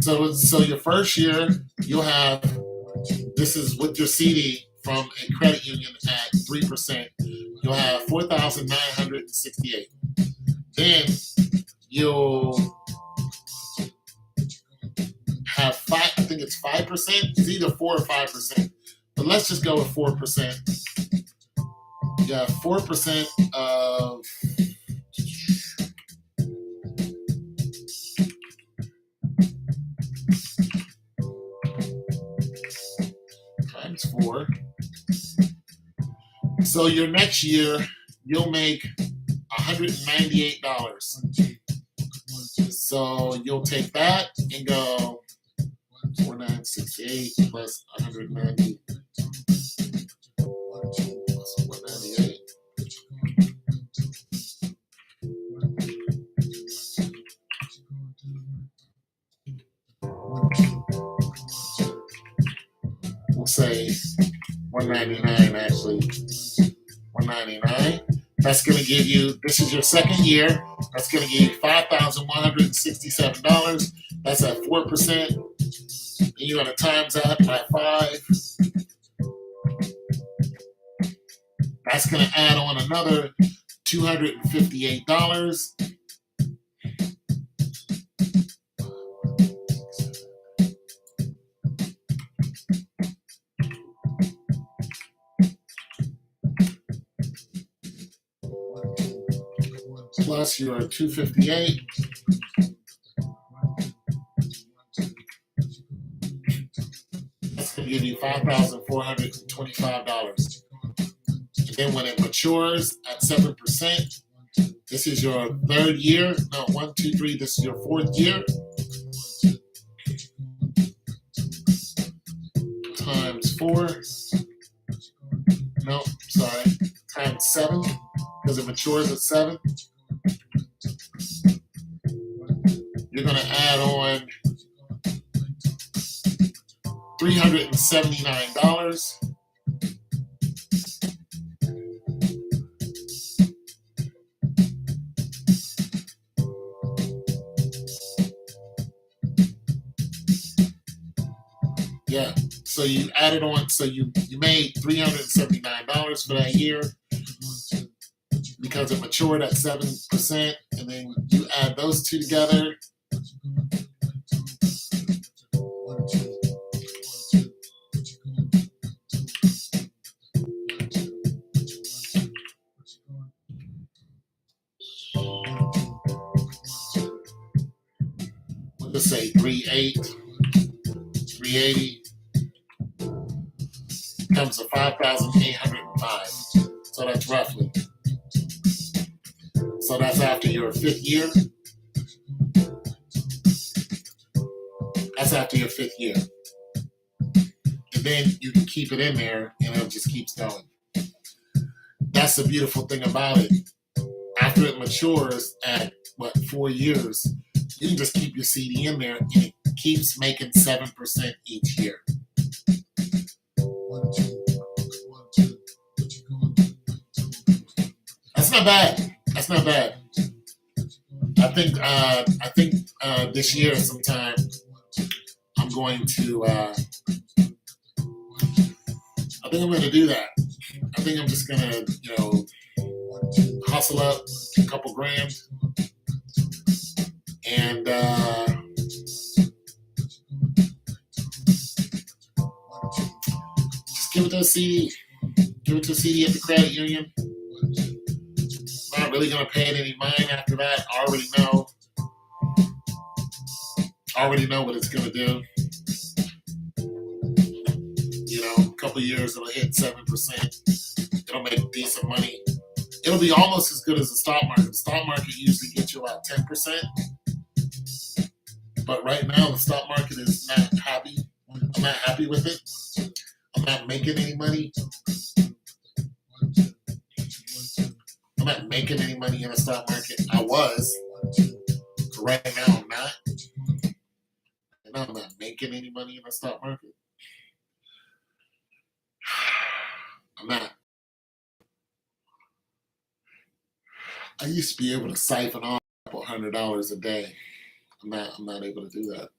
So your first year, you'll have, this is with your CD from a credit union at 3%. You'll have 4,968. Then you'll have five. I think it's 5%. It's either 4 or 5%. But let's just go with 4%. You have 4% of times 4. So your next year, you'll make $198. So you'll take that and go 4968 plus 190 plus 198. We'll say 199 actually. 199. That's going to give you, this is your second year. That's going to give you $5,167. That's at 4%. And you're going to times that by 5. That's going to add on another $258. Plus your $258. That's going to give you $5,425. And then when it matures at 7%, this is your third year. No, 1, 2, 3. This is your fourth year. Times 4. No, sorry. Times 7, because it matures at 7. You're going to add on $379. Yeah. So you added on, so you made $379 for that year because it matured at 7%, and then you add those two together. Let's say 380 comes to 5,805. So that's roughly. So that's after your fifth year. That's after your fifth year. And then you can keep it in there and it just keeps going. That's the beautiful thing about it. After it matures at 4 years, you can just keep your CD in there and it keeps making 7% each year. That's not bad. That's not bad. I think this year sometime I'm going to I think I'm going to do that. I think I'm just going to, hustle up a couple grand and just give it to a CD. Give it to a CD at the credit union. really gonna pay it any mind after that. I already know what it's gonna do. A couple years it'll hit 7%. It'll make decent money. It'll be almost as good as the stock market. The stock market usually gets you about 10%. But right now the stock market is not happy. I'm not happy with it. I'm not making any money. I'm not making any money in the stock market. I was. But right now I'm not. And I'm not making any money in the stock market. I'm not. I used to be able to siphon off $100 a day. I'm not able to do that.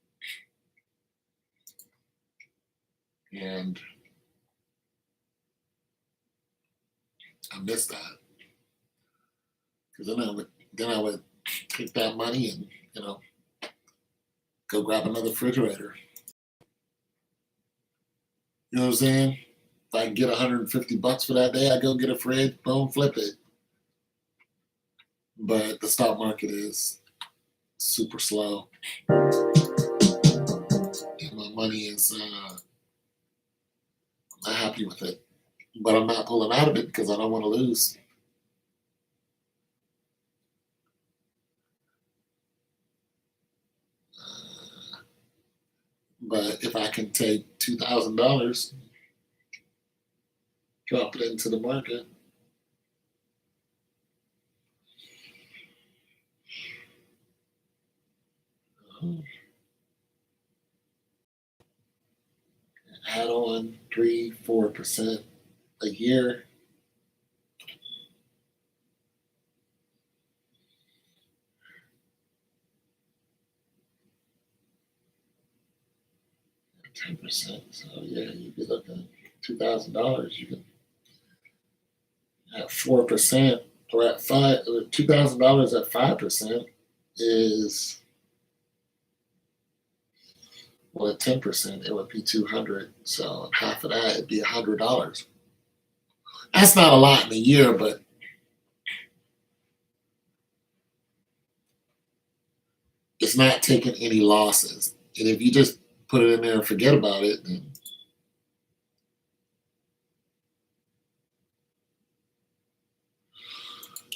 And I miss that. Because then I would take that money and, go grab another refrigerator. You know what I'm saying? If I can get $150 for that day, I go get a fridge, boom, flip it. But the stock market is super slow. And my money is, I'm not happy with it. But I'm not pulling out of it because I don't want to lose. But if I can take $2,000, drop it into the market, add on 3-4% a year, $10%. So yeah, you'd be looking at $2,000. You can at 4% or at $2,000 at 5% is, well, at 10% it would be 200. So half of that it'd be $100. That's not a lot in a year, but it's not taking any losses. And if you just put it in there and forget about it, then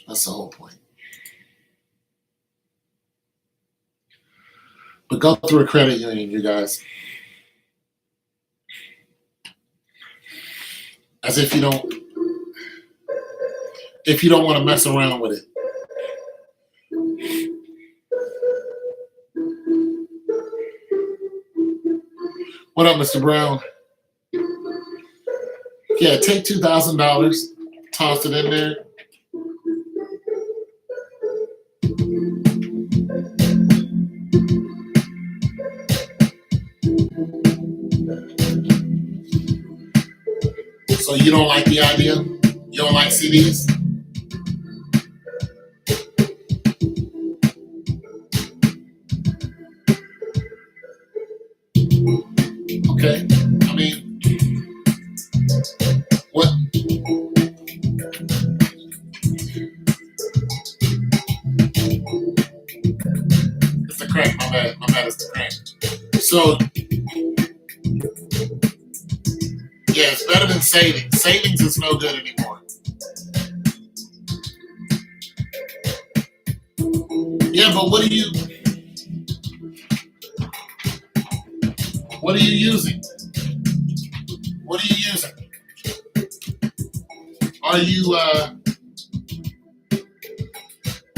that's the whole point. But go through a credit union, you guys. As if you don't want to mess around with it. What up, Mr. Brown? Yeah, take $2,000, toss it in there. So you don't like the idea? You don't like CDs? Okay. I mean, what? It's the crank. My bad. It's the crank. So, yeah, it's better than savings. Savings is no good anymore. Yeah, but what are you using? What are you using? Are you,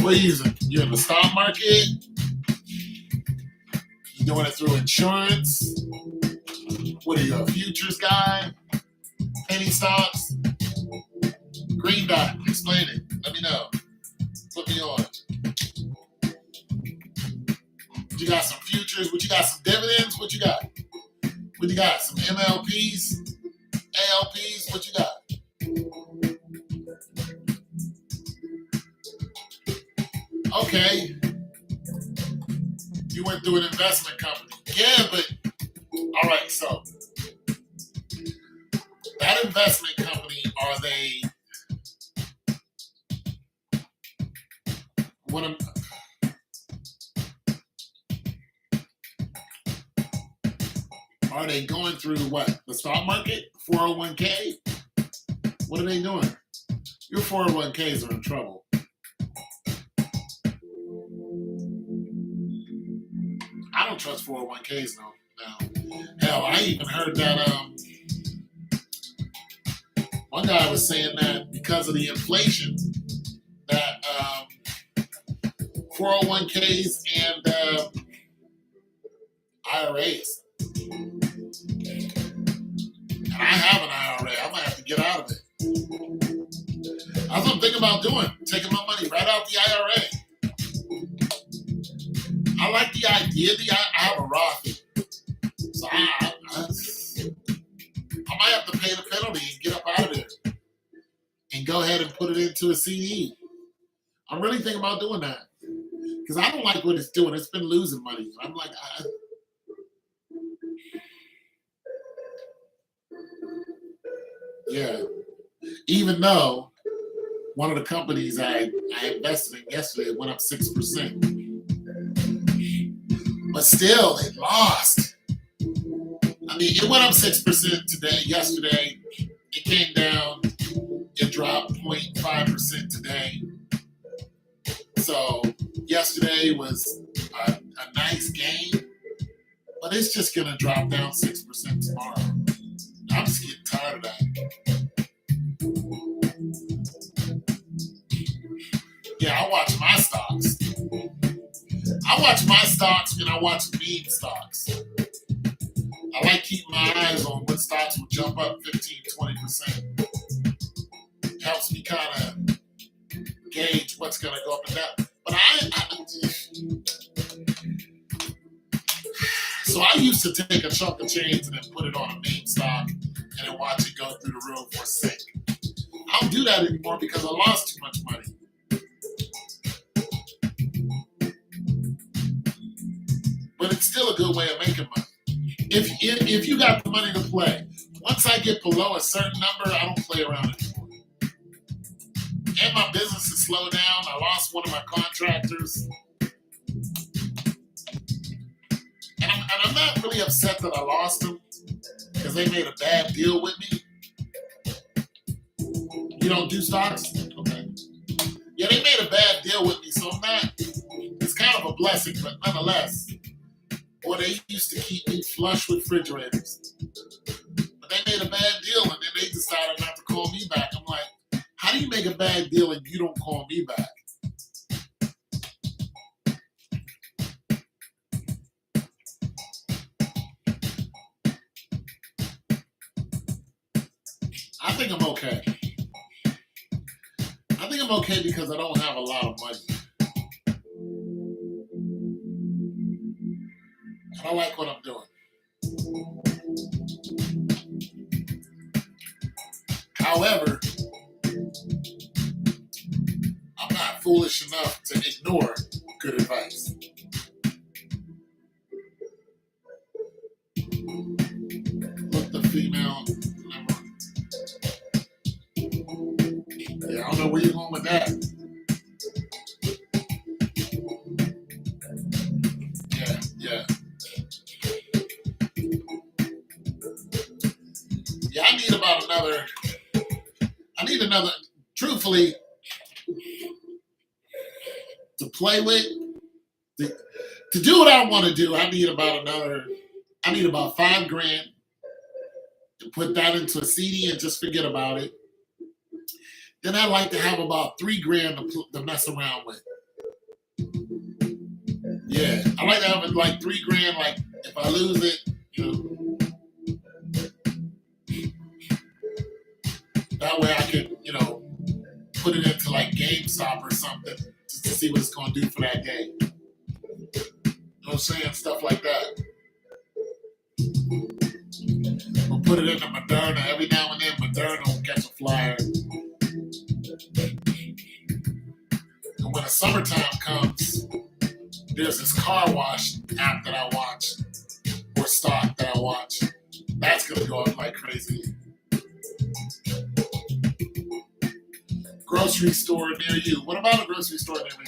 what are you using? You're in the stock market? You doing it through insurance? What are you, a futures guy? Penny stocks? Green dot, explain it. Let me know. Put me on. You got some futures? What you got? Some dividends? What you got? What you got? Some MLPs? ALPs? What you got? Okay. You went through an investment company. Yeah, but all right, so that investment company, are they What am, are they going through what? The stock market? 401k? What are they doing? Your 401ks are in trouble. I don't trust 401ks now. Hell, I even heard that one guy was saying that because of the inflation, that 401ks and IRAs. And I have an IRA. I might have to get out of it. That's what I'm thinking about doing. Taking my money right out the IRA. I like the idea. I have a Roth. So I might have to pay the penalty and get up out of there and go ahead and put it into a CD. I'm really thinking about doing that because I don't like what it's doing. It's been losing money. I'm like, yeah. Even though one of the companies I invested in yesterday went up 6%, but still it lost. I mean, it went up 6% today. Yesterday, it came down. It dropped 0.5% today. So yesterday was a nice gain, but it's just gonna drop down 6% tomorrow. I'm just getting tired of that. Yeah, I watch my stocks. I watch my stocks and I watch meme stocks. I like keeping my eyes on what stocks will jump up 15, 20%. Helps me kind of gauge what's going to go up and down. But so I used to take a chunk of change and then put it on a meme stock and then watch it go through the roof or sink. I don't do that anymore because I lost too much money. But it's still a good way of making money. If you got the money to play, once I get below a certain number, I don't play around anymore. And my business has slowed down. I lost one of my contractors. And I'm not really upset that I lost them because they made a bad deal with me. You don't do stocks? Okay. Yeah, they made a bad deal with me, so I'm not. It's kind of a blessing, but nonetheless. Or they used to keep me flush with refrigerators. But they made a bad deal and then they decided not to call me back. I'm like, how do you make a bad deal and you don't call me back? I think I'm okay. I think I'm okay because I don't have a lot of money. I like what I'm doing. However, I'm not foolish enough to ignore good advice. Look, the female. Yeah, I don't know where you're going with that. Yeah. Yeah, I need another, truthfully, to play with, to do what I want to do, I need about $5,000 to put that into a CD and just forget about it. Then I'd like to have about $3,000 to mess around with. Yeah, I like to have it like $3,000, like if I lose it, that way I can, put it into like GameStop or something just to see what it's going to do for that day. You know what I'm saying? Stuff like that. We'll put it into Moderna. Every now and then, Moderna will catch a flyer. And when the summertime comes, there's this car wash app that I watch, or stock that I watch. That's going to go up like crazy. Grocery store near you. What about a grocery store near me?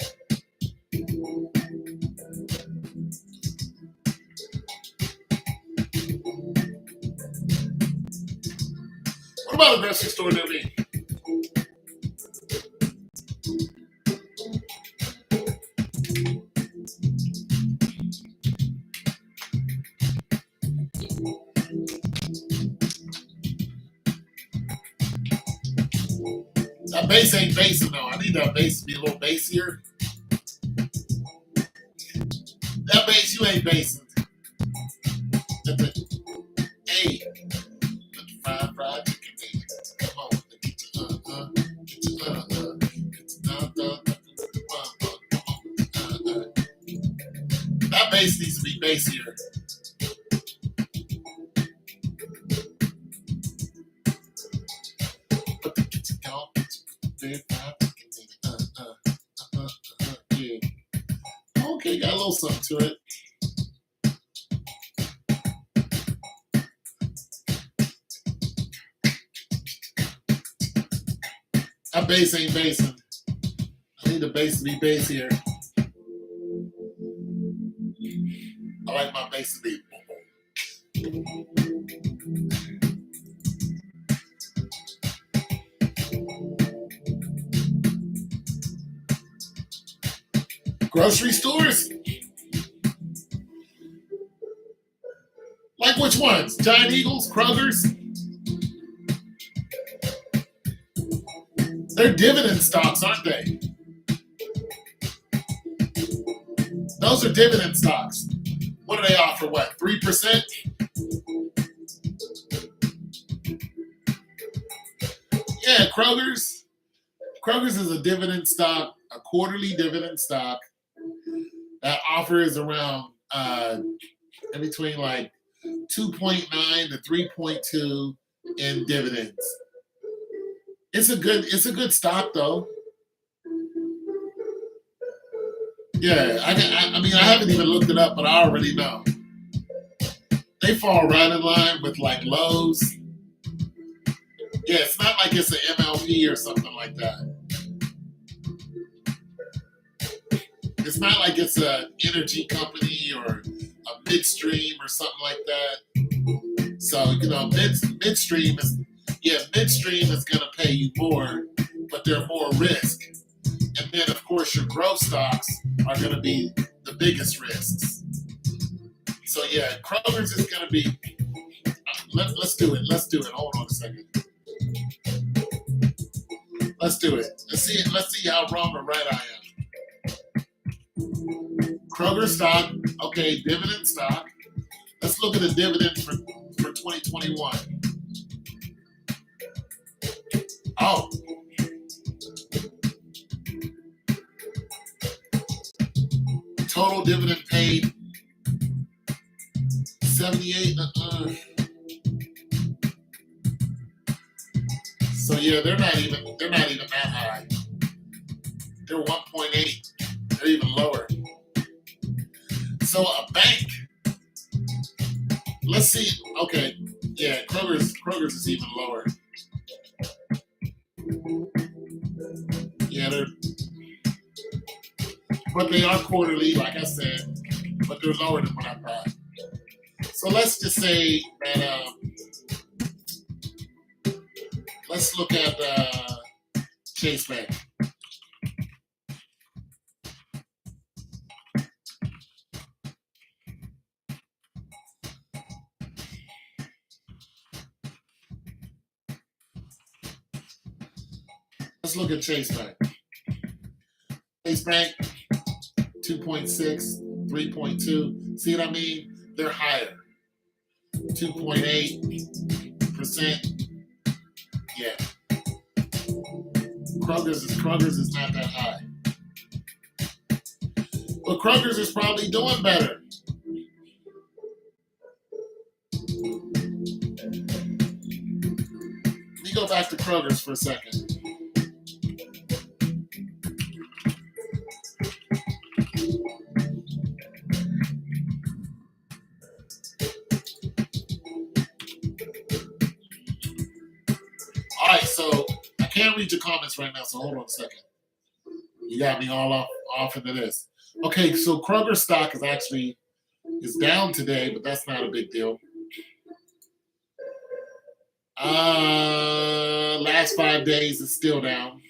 What about a grocery store near me? That bass ain't bassing though. I need that bass to be a little bassier. That bass, you ain't bassing. Hey, fried chicken. Hey. Come on, get your get your That bass needs to be bassier. Yeah. Okay, got a little something to it. That bass ain't bassing. I need the bass to be bassier. I like my bass to be. Grocery stores? Like which ones? Giant Eagles? Kroger's? They're dividend stocks, aren't they? Those are dividend stocks. What do they offer? What, 3%? Yeah, Kroger's. Kroger's is a dividend stock, a quarterly dividend stock that offers around in between like 2.9 to 3.2 in dividends. It's a good stock though. Yeah, I mean I haven't even looked it up, but I already know. They fall right in line with like Lowe's. Yeah, it's not like it's an MLP or something like that. It's not like it's an energy company or a midstream or something like that. So, midstream is going to pay you more, but they're more risk. And then, of course, your growth stocks are going to be the biggest risks. So, yeah, Kroger's is going to be. Let's do it. Let's do it. Hold on a second. Let's do it. Let's see how wrong or right I am. Kroger stock, okay, dividend stock. Let's look at the dividend for 2021. Oh. Total dividend paid 78. So yeah, they're not even that high. They're 1.8. They're even lower. So a bank. Let's see. Okay, yeah, Kroger's is even lower. Yeah, but they are quarterly, like I said, but they're lower than what I thought. So let's just say that. Let's look at Chase Bank. Let's look at Chase Bank. Chase Bank, 2.6, 3.2. See what I mean? They're higher. 2.8%. Yeah. Kroger's is not that high. But Kroger's is probably doing better. Let me go back to Kroger's for a second. All right, so can't read your comments right now, so hold on a second. You got me all off into this. Okay, so Kroger stock is down today, but that's not a big deal. Last 5 days it's still down,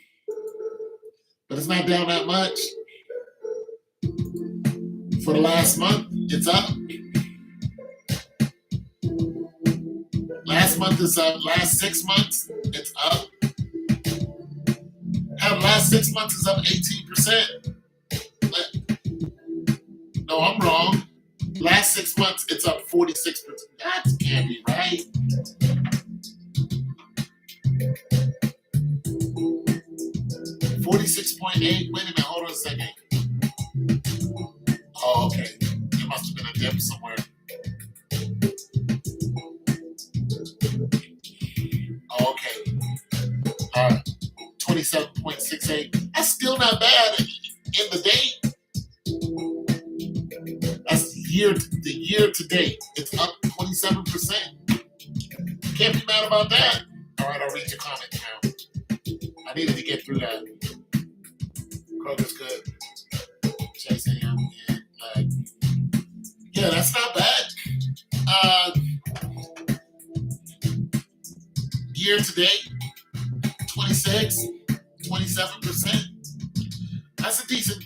but it's not down that much. For the last month, it's up. Last month is up. Last 6 months, it's up. Last 6 months is up 18%. No, I'm wrong. Last 6 months, it's up 46%. That can't be right. 46.8. Wait a minute. Hold on a second. Oh, okay. There must have been a dip somewhere. Oh, okay. All right. 27.68. That's still not bad in the date. That's the year to date. It's up 27%. Can't be mad about that. All right, I'll read your comment now. I needed to get through that. Kroger's good. Chase AM. Yeah, that's not bad. Year to date, 26, 27%. That's a decent,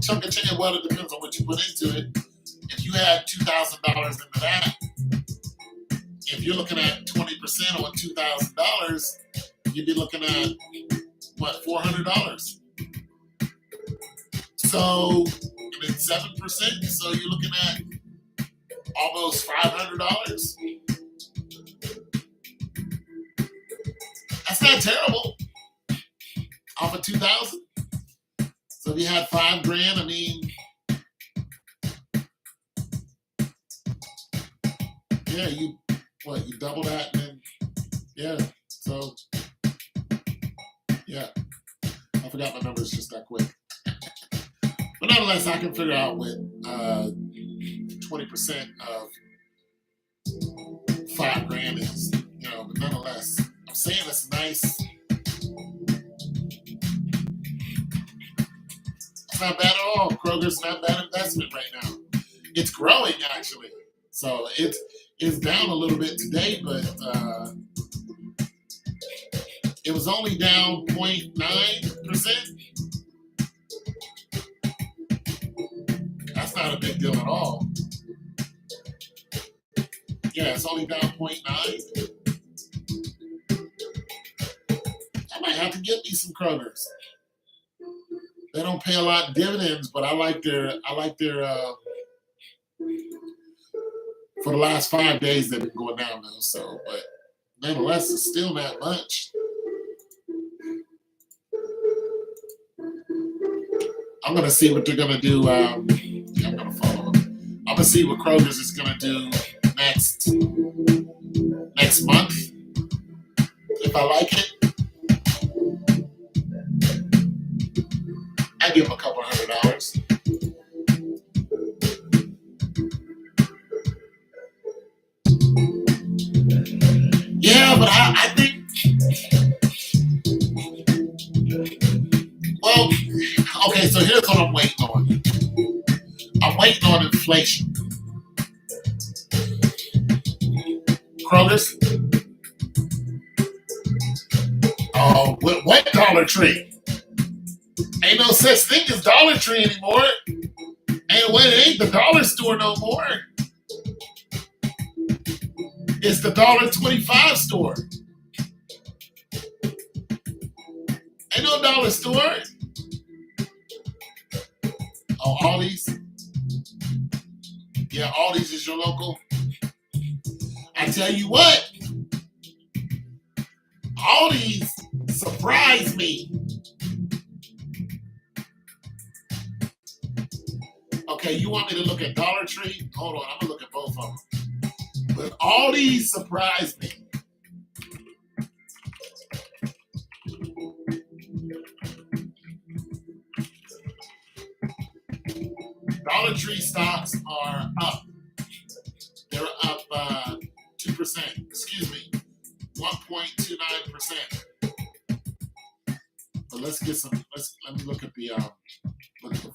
chunk of change. Well, it depends on what you put into it. If you had $2,000 into that, if you're looking at 20% on $2,000, you'd be looking at what, $400. So, and then 7%. So you're looking at almost $500. That's not terrible. Off of 2,000. So if you had $5,000, I mean, yeah, you double that, and then, yeah. So, yeah, I forgot my numbers just that quick. But nonetheless, I can figure out what 20% of $5,000 is. But nonetheless, I'm saying it's nice. It's not bad at all. Kroger's not a bad investment right now. It's growing actually. So it's down a little bit today, but it was only down 0.9%. That's not a big deal at all. Yeah, it's only down 0.9. I might have to get me some Krogers. They don't pay a lot in dividends, but I like their for the last 5 days they've been going down though. So, but nonetheless, it's still not much. I'm gonna see what they're gonna do. I'm gonna follow them. I'm gonna see what Kroger's is gonna do next month. If I like it, I give them a couple $100. Yeah, but I think, well, okay, so here's what I'm waiting on. I'm waiting on inflation. Kroger's? Oh, what Dollar Tree? Ain't no such thing as Dollar Tree anymore. It ain't the dollar store no more. It's the $1.25 store. Ain't no dollar store. Oh, Aldi's? Yeah, Aldi's is your local. I tell you what, Aldi's surprised me. Okay, you want me to look at Dollar Tree? Hold on, I'm gonna look at both of them. But Aldi's surprised me. Dollar Tree stocks are up. They're up 2%. Excuse me, 1.29%. But let's get some. Let me look at the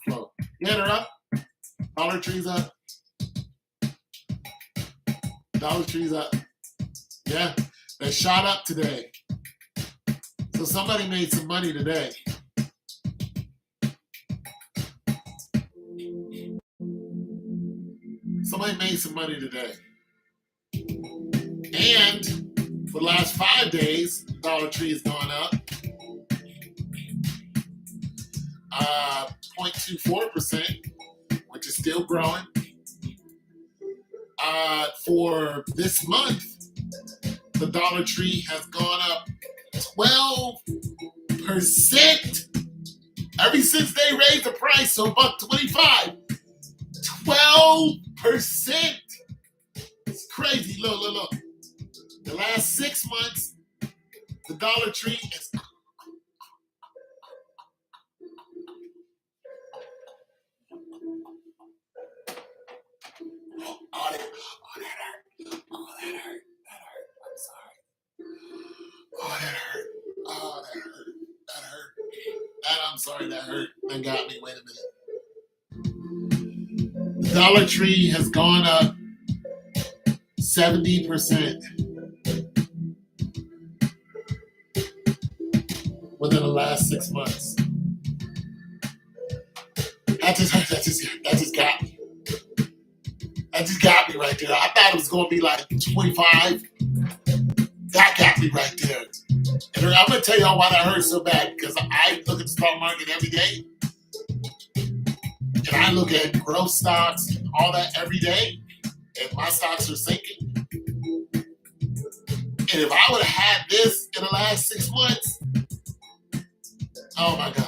flow. Yeah, Yeah, they're up. Dollar Tree's up. Dollar Tree's up. Yeah, they shot up today. So somebody made some money today. Somebody made some money today. And for the last 5 days, Dollar Tree has gone up 0.24%, which is still growing. For this month, the Dollar Tree has gone up 12%. Ever since they raised the price to $1.25, 12%. It's crazy. Look. The last 6 months, the Dollar Tree is. Oh, that hurt. Oh, that hurt. That hurt. I'm sorry. Oh, that hurt. Oh, that hurt. That hurt. I'm sorry, that hurt. That got me. Wait a minute. The Dollar Tree has gone up 70% within the last 6 months. That just got me. That just got me right there. I thought it was going to be like 25. That got me right there. And I'm going to tell y'all why that hurts so bad, because I look at the stock market every day. And I look at growth stocks and all that every day. And my stocks are sinking. And if I would have had this in the last 6 months, oh my God.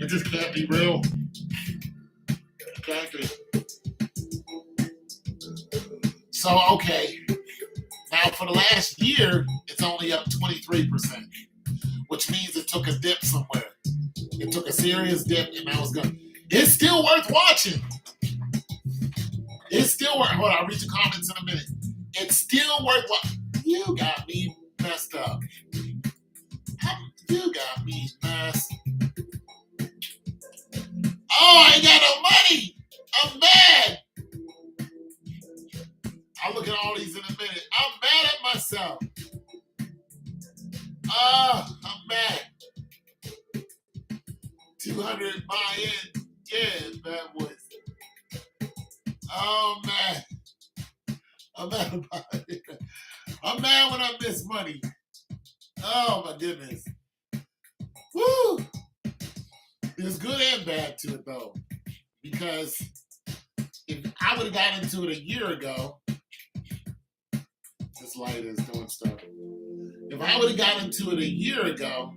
It just can't be real. It can't be. So, okay. Now, for the last year, it's only up 23%, which means it took a dip somewhere. It took a serious dip, and now it's good. It's still worth watching. It's still worth. Hold on, I'll read your comments in a minute. It's still worth watching. You got me messed up. You got me messed. Oh, I ain't got no money. I'm mad. I'll look at all these in a minute. I'm mad at myself. I'm mad. 200 buy-in. Yeah, bad boys. Oh, man. I'm mad about it. I'm mad when I miss money. Oh, my goodness. Woo! There's good and bad to it, though. Because if I would have got into it a year ago, this light is doing stuff. If I would have got into it a year ago,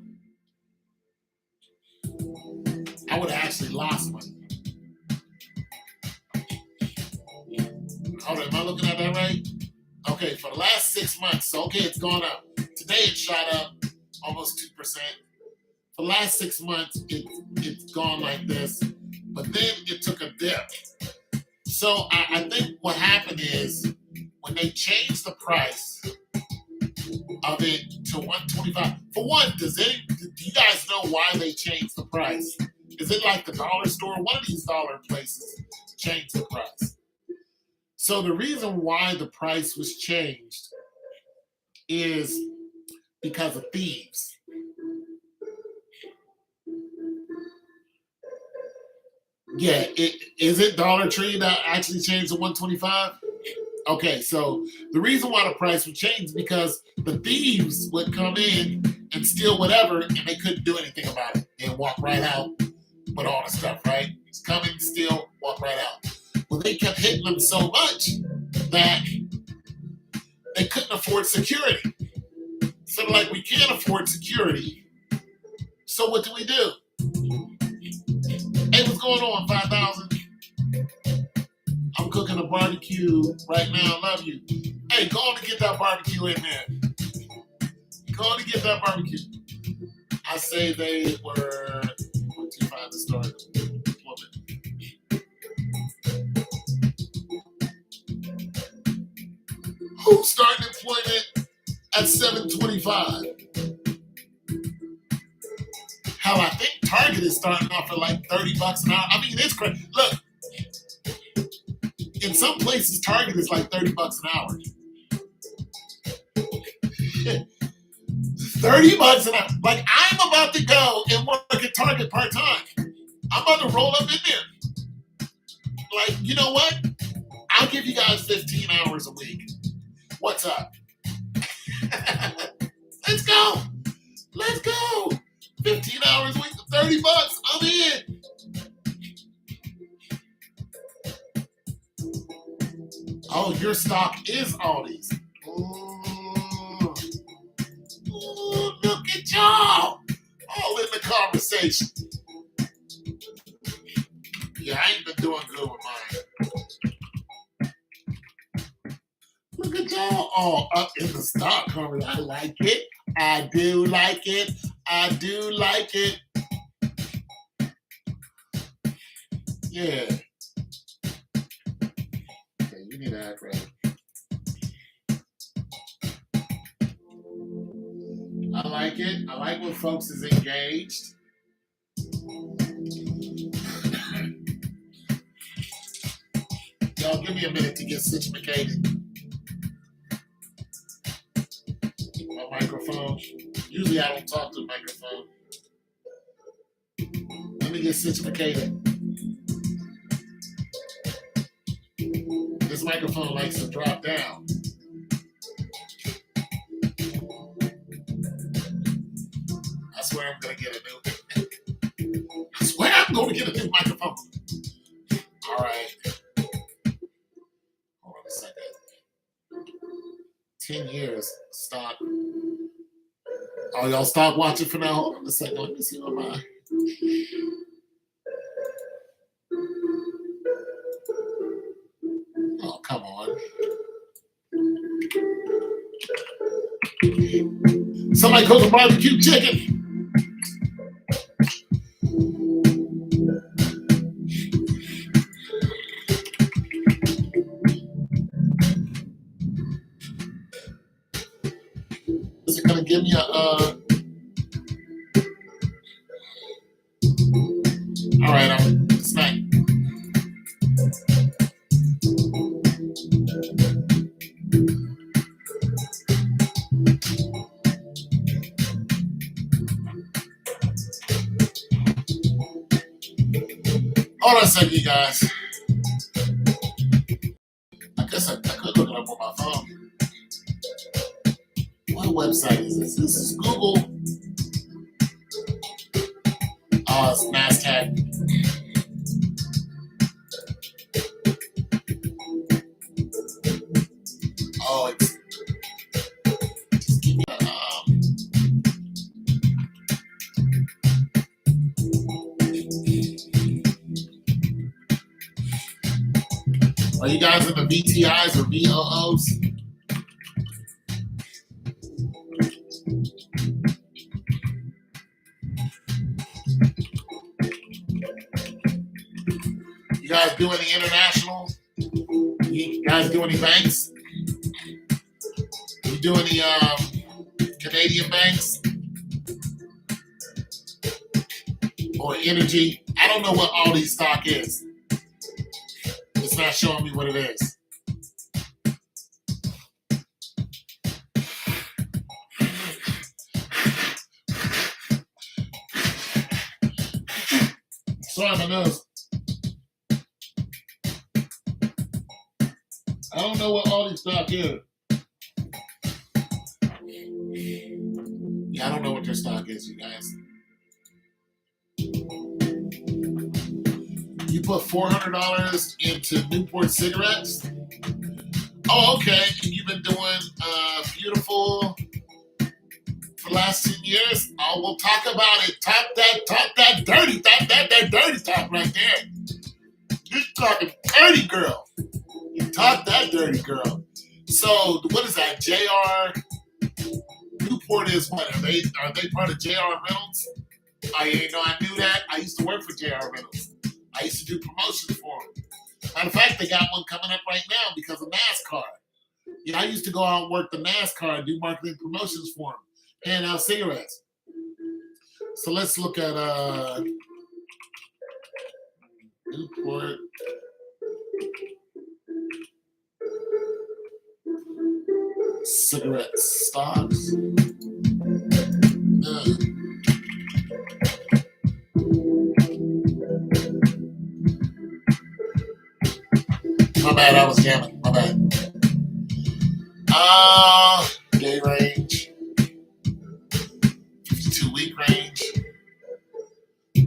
I would have actually lost money. Hold on, am I looking at that right? Okay, for the last 6 months, so okay, it's gone up. Today it shot up almost 2%. For the last 6 months, it's gone like this, but then it took a dip. So I think what happened is when they changed the price of it to $1.25. For one, do you guys know why they changed the price? Is it like the dollar store? One of these dollar places changed the price. So the reason why the price was changed is because of thieves. Yeah, is it Dollar Tree that actually changed to $1.25? Okay, so the reason why the price would change is because the thieves would come in and steal whatever, and they couldn't do anything about it. They'd walk right out with all the stuff, right? Just come in, steal, walk right out. Well, they kept hitting them so much that they couldn't afford security. So they're like, we can't afford security. So what do we do? Hey, what's going on, 5,000? I'm cooking a barbecue right now. Love you. Hey, go on and get that barbecue in there. Go on and get that barbecue. I say they were 125 to start deployment. Who's starting employment at $7.25. Hell, I think Target is starting off at like $30 an hour. I mean, it's crazy. Look, in some places, Target is like $30 an hour. $30 an hour. Like, I'm about to go and work at Target part-time. I'm about to roll up in there. Like, you know what? I'll give you guys 15 hours a week. What's up? Let's go. Let's go. 15 hours a week for $30. I'm in. Oh, your stock is Aldi's. Ooh, look at y'all. All in the conversation. Yeah, I ain't been doing good with mine. Look at y'all all up in the stock conversation. I like it. I do like it. I do like it. Yeah. Okay, you need to act right. I like it. I like when folks is engaged. Y'all give me a minute to get situated. My microphone. Usually I don't talk to the microphone. Let me get situated. This microphone likes to drop down. I swear I'm going to get a new. I swear I'm going to get a new microphone. All right. Hold on a second. 10 years. Stop. Oh, y'all stop watching for now? Hold on a second. Let me see what my... Oh, come on. Somebody cook a barbecue chicken. Is it going to give me a... All right, it's not... Hold on a second, you guys. I guess I could look it up on my phone. What website is this? This is Google. Oh, it's NASDAQ. Oh, it's... Just give me a... Are you guys in the VTIs or VOOs? You guys do any international? You guys do any banks? You do any Canadian banks? Or energy? I don't know what Aldi stock is. It's not showing me what it is. Sorry, my nose. I don't know what Aldi stock is. Yeah, I don't know what their stock is, you guys. You put $400 into Newport cigarettes? Oh, okay. And you've been doing beautiful for the last 10 years? Oh, we'll talk about it. Talk that dirty talk right there. You're talking dirty, girl. You talk that dirty, girl. So, what is that? JR Newport is what? Are they part of JR Reynolds? I knew that. I used to work for JR Reynolds. I used to do promotions for them. Matter of fact, they got one coming up right now because of NASCAR. Yeah, I used to go out and work the NASCAR and do marketing promotions for them, hand out cigarettes. So let's look at Newport cigarette stocks. Uh, my bad, I was jamming. My bad. Day range, 52-week range,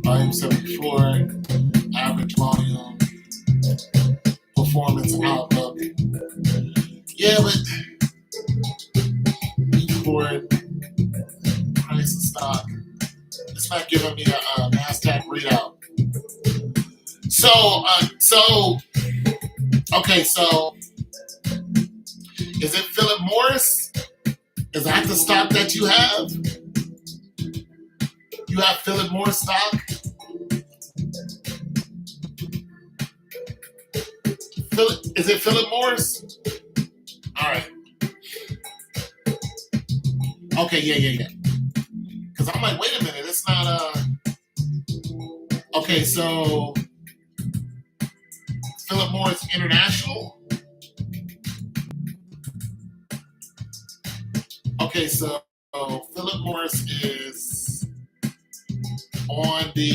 volume 74, average volume, performance outlook. Yeah, but Newport price of stock. It's not giving me a NASDAQ readout. Okay, so is it Philip Morris? Is that the stock that you have? You have Philip Morris stock? Is it Philip Morris? All right. Okay, yeah. Because I'm like, wait a minute, it's not Okay, so Philip Morris International. Okay, so Philip Morris is on the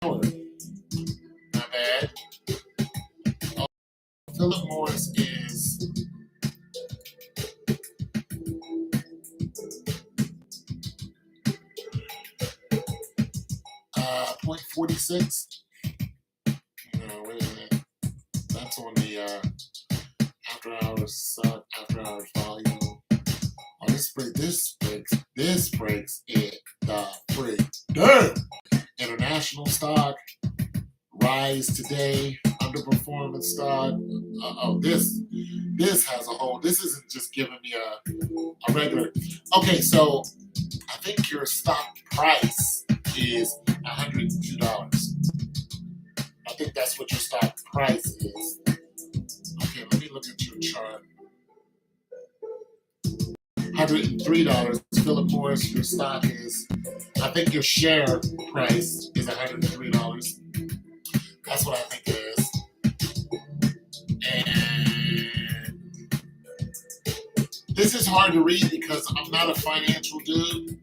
not bad. Philip Morris is 0.46. No, wait a minute. That's on the after hours volume. Oh, this breaks it the freak down. International stock rise today. Underperformance stock. This has a whole. This isn't just giving me a regular. Okay, so I think your stock price is $102. I think that's what your stock price is. Okay, let me look at your chart. $103. Philip Morris, your stock is. I think your share price is $103. That's what I think it is. And this is hard to read because I'm not a financial dude.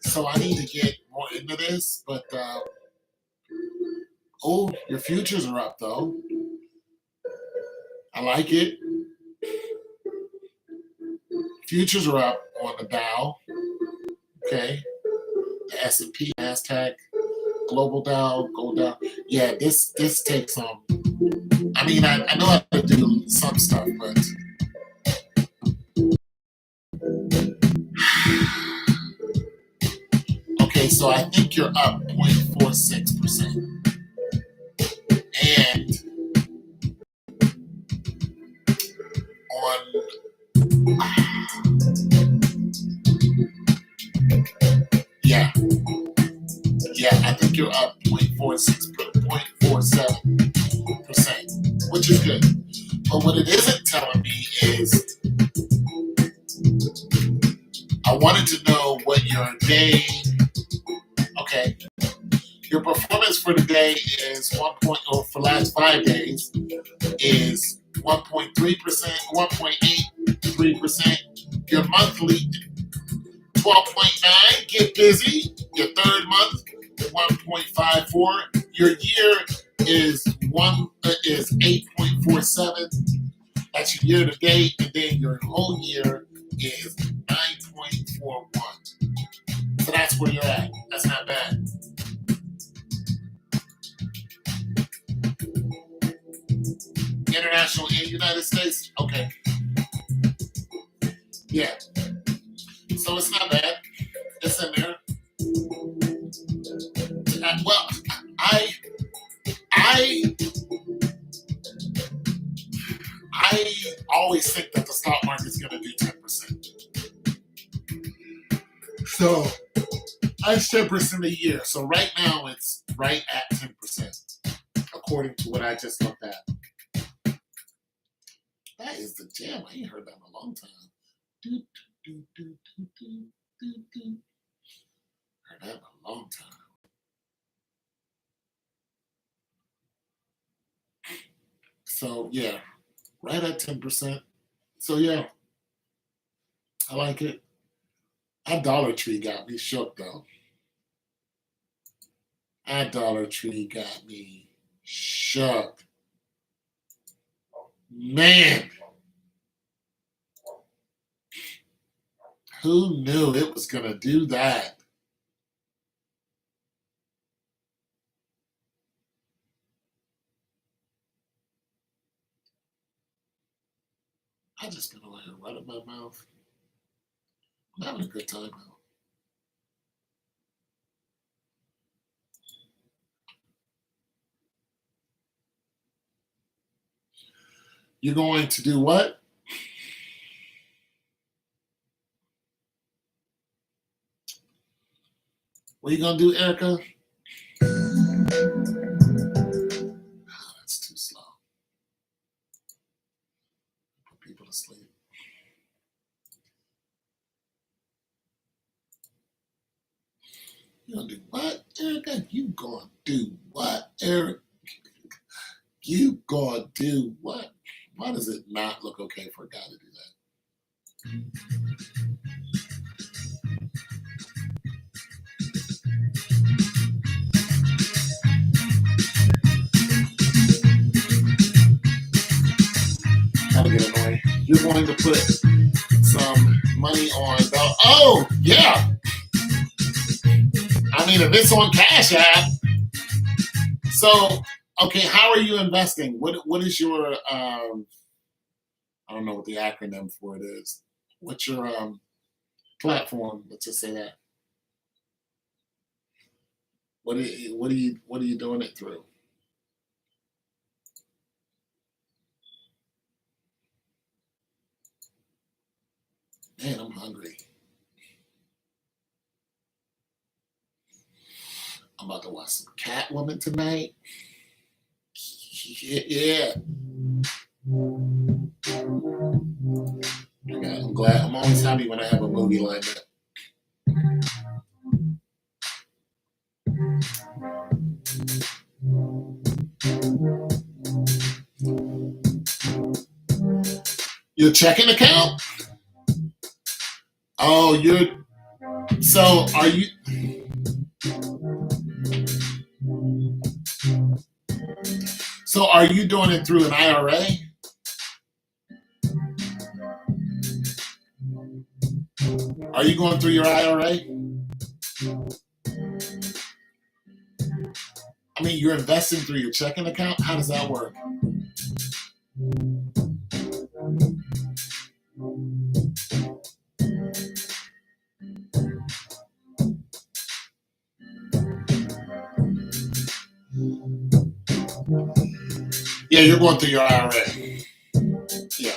So I need to get more into this. But, your futures are up, though. I like it. Futures are up on the Dow. Okay. The S&P, NASDAQ, Global Dow, Gold Dow. Yeah, this takes some. I mean, I know how to do some stuff, but okay, so I think you're up 0.46%. And on I think you're up 0.47%, which is good. But what it isn't telling me is I wanted to know what your day. Okay, your performance for the day is for last 5 days is 1.3%, 1.83%. Your monthly 12.9. Get busy. Your third month 1.54. Your year is 8.47. That's your year to date, and then your whole year is 9.41. So that's where you're at. That's not bad. International and United States? Okay. Yeah. So it's not bad. It's in there. Well, I always think that the stock market's going to do 10%. So that's 10% a year. So right now it's right at 10%. according to what I just looked at. That is the jam. I ain't heard that in a long time. Do, do, do, do, do, do, do. Heard that in a long time. So yeah, right at 10%. So yeah, I like it. That Dollar Tree got me shook though. That Dollar Tree got me shook. Man, who knew it was gonna do that? I just been over here running my mouth. I'm having a good time though. You're going to do what? What are you gonna do, Erica? Oh, that's too slow. Put people to sleep. You gonna do what, Erica? You gonna do what, Eric? You gonna do what? Why does it not look okay for a guy to do that? That'll get annoying. You're going to put some money on the. Oh, yeah. I mean, if it's on Cash App. So, okay, how are you investing? What is your I don't know what the acronym for it is. What's your platform? Let's just say that. What are you doing it through? Man, I'm hungry. I'm about to watch some Catwoman tonight. Yeah. I'm glad. I'm always happy when I have a movie lined up. Your checking account? Oh, so are you doing it through an IRA? Are you going through your IRA? I mean, you're investing through your checking account? How does that work? Yeah, you're going through your IRA. Yeah.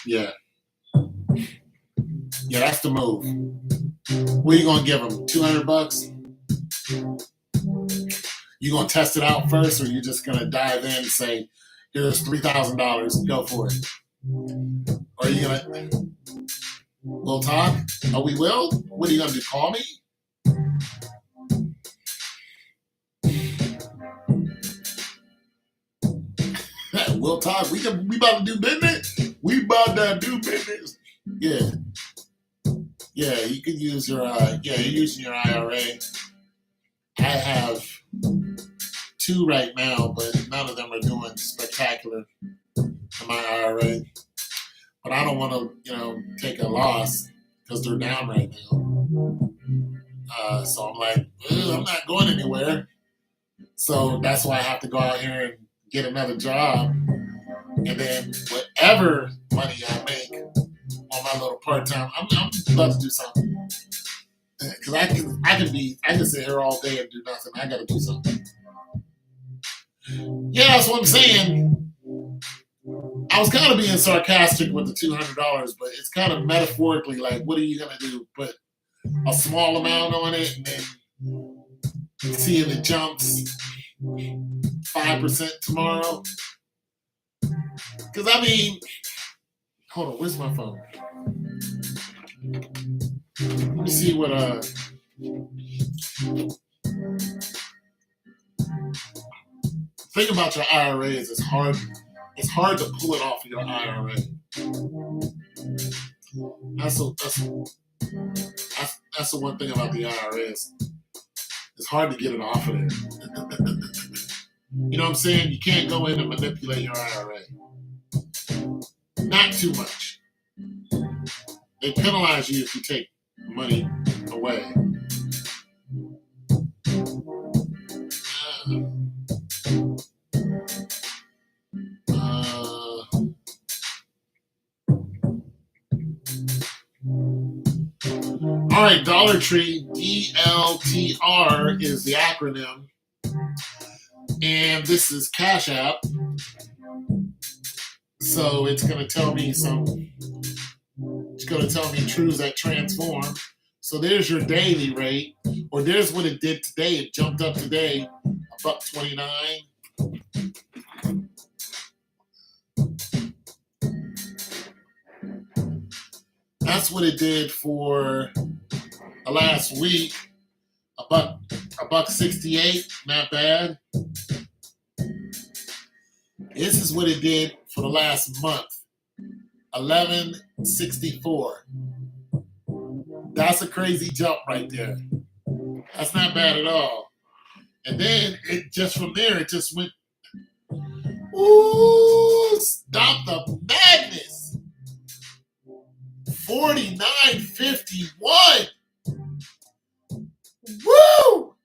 Yeah. Yeah, that's the move. What are you going to give them? $200? You going to test it out first, or you just going to dive in and say, here's $3,000, go for it? Or are you going to, we'll talk? Oh, we will? What are you going to do, call me? We'll talk. We about to do business. We about to do business. Yeah. Yeah, you can use your, you're using your IRA. I have 2 right now, but none of them are doing spectacular in my IRA. But I don't want to, take a loss because they're down right now. So I'm like, I'm not going anywhere. So that's why I have to go out here and get another job. And then whatever money I make on my little part time, I'm about to do something. Because I can sit here all day and do nothing. I got to do something. Yeah, that's what I'm saying. I was kind of being sarcastic with the $200, but it's kind of metaphorically like, what are you gonna do? Put a small amount on it, and then seeing it jumps 5% tomorrow. Because I mean, hold on, where's my phone? Let me see what thing about your IRA is it's hard to pull it off of your IRA. That's the one thing about the IRA is it's hard to get it off of there. You know what I'm saying? You can't go in and manipulate your IRA. Not too much. They penalize you if you take money away. All right, Dollar Tree, DLTR is the acronym. And this is Cash App. So it's going to tell me truths that transform. So there's your daily rate, or there's what it did today. It jumped up today, $1.29. That's what it did for the last week. $1.68, not bad. This is what it did for the last month, $11.64. That's a crazy jump right there. That's not bad at all. And then from there, it just went, ooh, stop the madness. $49.51. Woo!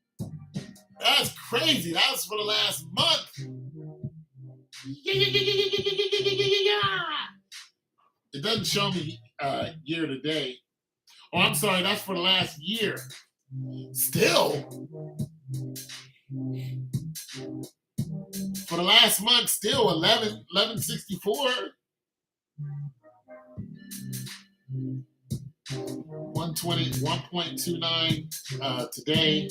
That's crazy. That's for the last month. It doesn't show me year to date. Oh, I'm sorry. That's for the last year. Still, for the last month, still 11.64. 1.29 today,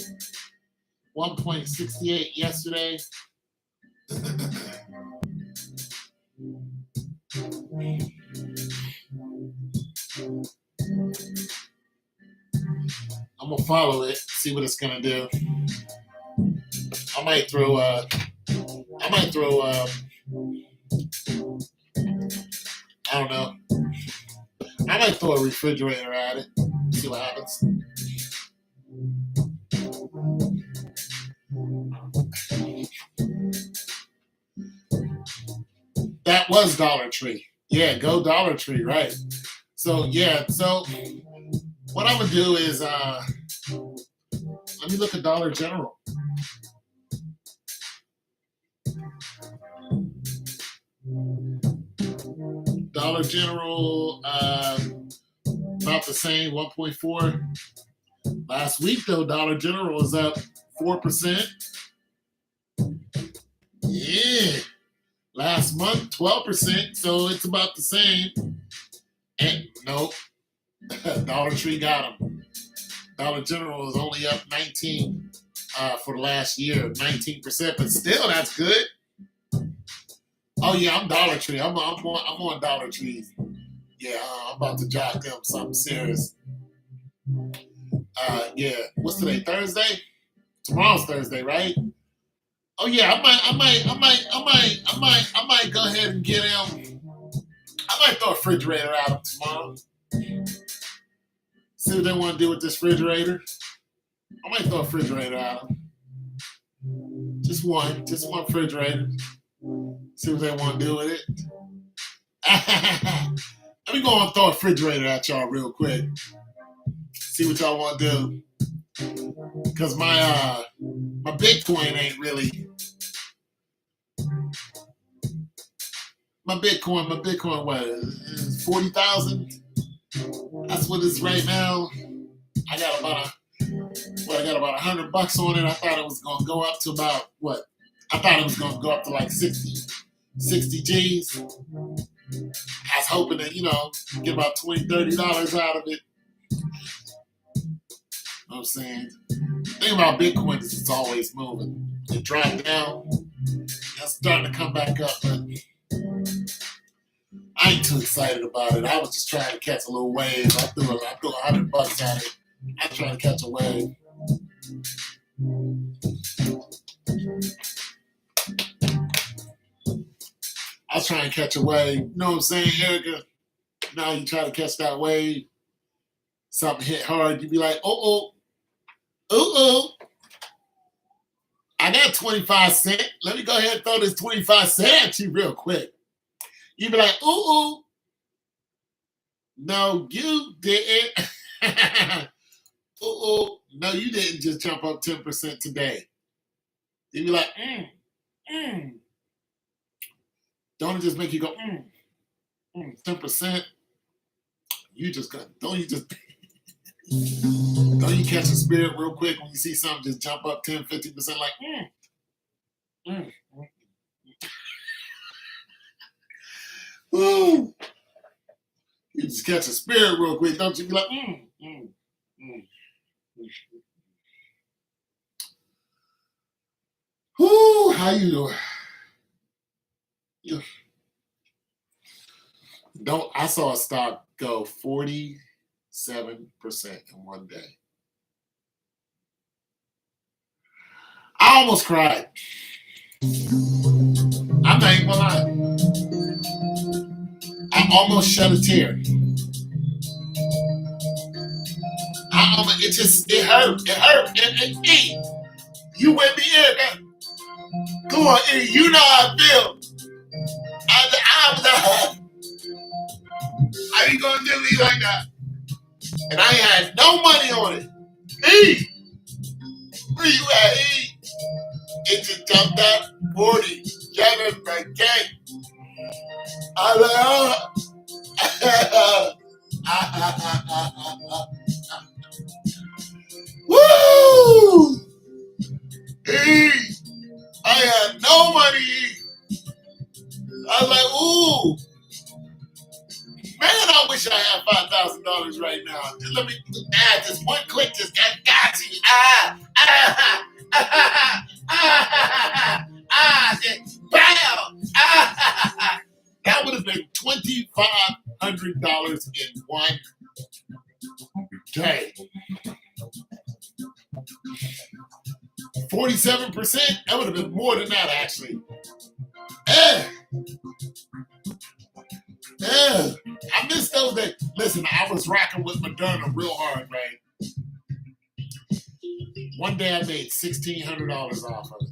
1.68 yesterday. I'm gonna follow it, see what it's gonna do. I might throw I don't know. I might throw a refrigerator at it, see what happens. That was Dollar Tree. Yeah, go Dollar Tree, right. So what I'm gonna do is let me look at Dollar General. Dollar General, about the same, 1.4. Last week, though, Dollar General was up 4%. Yeah. Last month, 12%, so it's about the same. And nope, Dollar Tree got them. Dollar General is only up 19 for the last year, 19%, but still, that's good. Oh yeah, I'm Dollar Tree. I'm on Dollar Tree. Yeah, I'm about to jot them something serious. Yeah, what's today? Thursday? Tomorrow's Thursday, right? Oh yeah, I might go ahead and get him. I might throw a refrigerator at him tomorrow. See what they want to do with this refrigerator. I might throw a refrigerator at him. Just one refrigerator. See what they want to do with it. Let me go and throw a refrigerator at y'all real quick. See what y'all want to do. Because my Bitcoin ain't really. My Bitcoin, what is 40,000? That's what it's right now. I got about $100 on it. I thought it was gonna go up to about what? I thought it was gonna go up to like 60 G's. I was hoping to, get about $20, $30 out of it. know what I'm saying? The thing about Bitcoin is it's always moving. It dropped down, it's starting to come back up, but I ain't too excited about it. I was just trying to catch a little wave. I threw $100 at it. I'm trying to catch a wave. I was trying to catch a wave. You know what I'm saying, Erica? Now you try to catch that wave. Something hit hard. You be like, oh. I got 25 cents. Let me go ahead and throw this 25 cents at you real quick. You be like, ooh. No, you didn't. No, you didn't just jump up 10% today. You be like, Don't it just make you go, 10%? Don't you catch a spirit real quick when you see something just jump up 10, 50% like, Ooh. You just catch a spirit real quick, don't you? Be like, Whoo, how you doing? I saw a stock go 47% in one day. I almost cried. I'm not even gonna lie. I almost shed a tear. It hurt. It hurt. And you with me here? Come on, you know how I feel. I'm the. How you gonna do me like that? And I had no money on it. Where you at, It just jumped up 47%. I'm like, woo! I had no money. I was like, ooh. Man, I wish I had $5,000 right now. Just let me add this one click. Just got you. Bam! That would have been $2,500 in one day. 47%? That would have been more than that, actually. I missed those days. Listen, I was rocking with Moderna real hard, right? One day I made $1,600 off of it.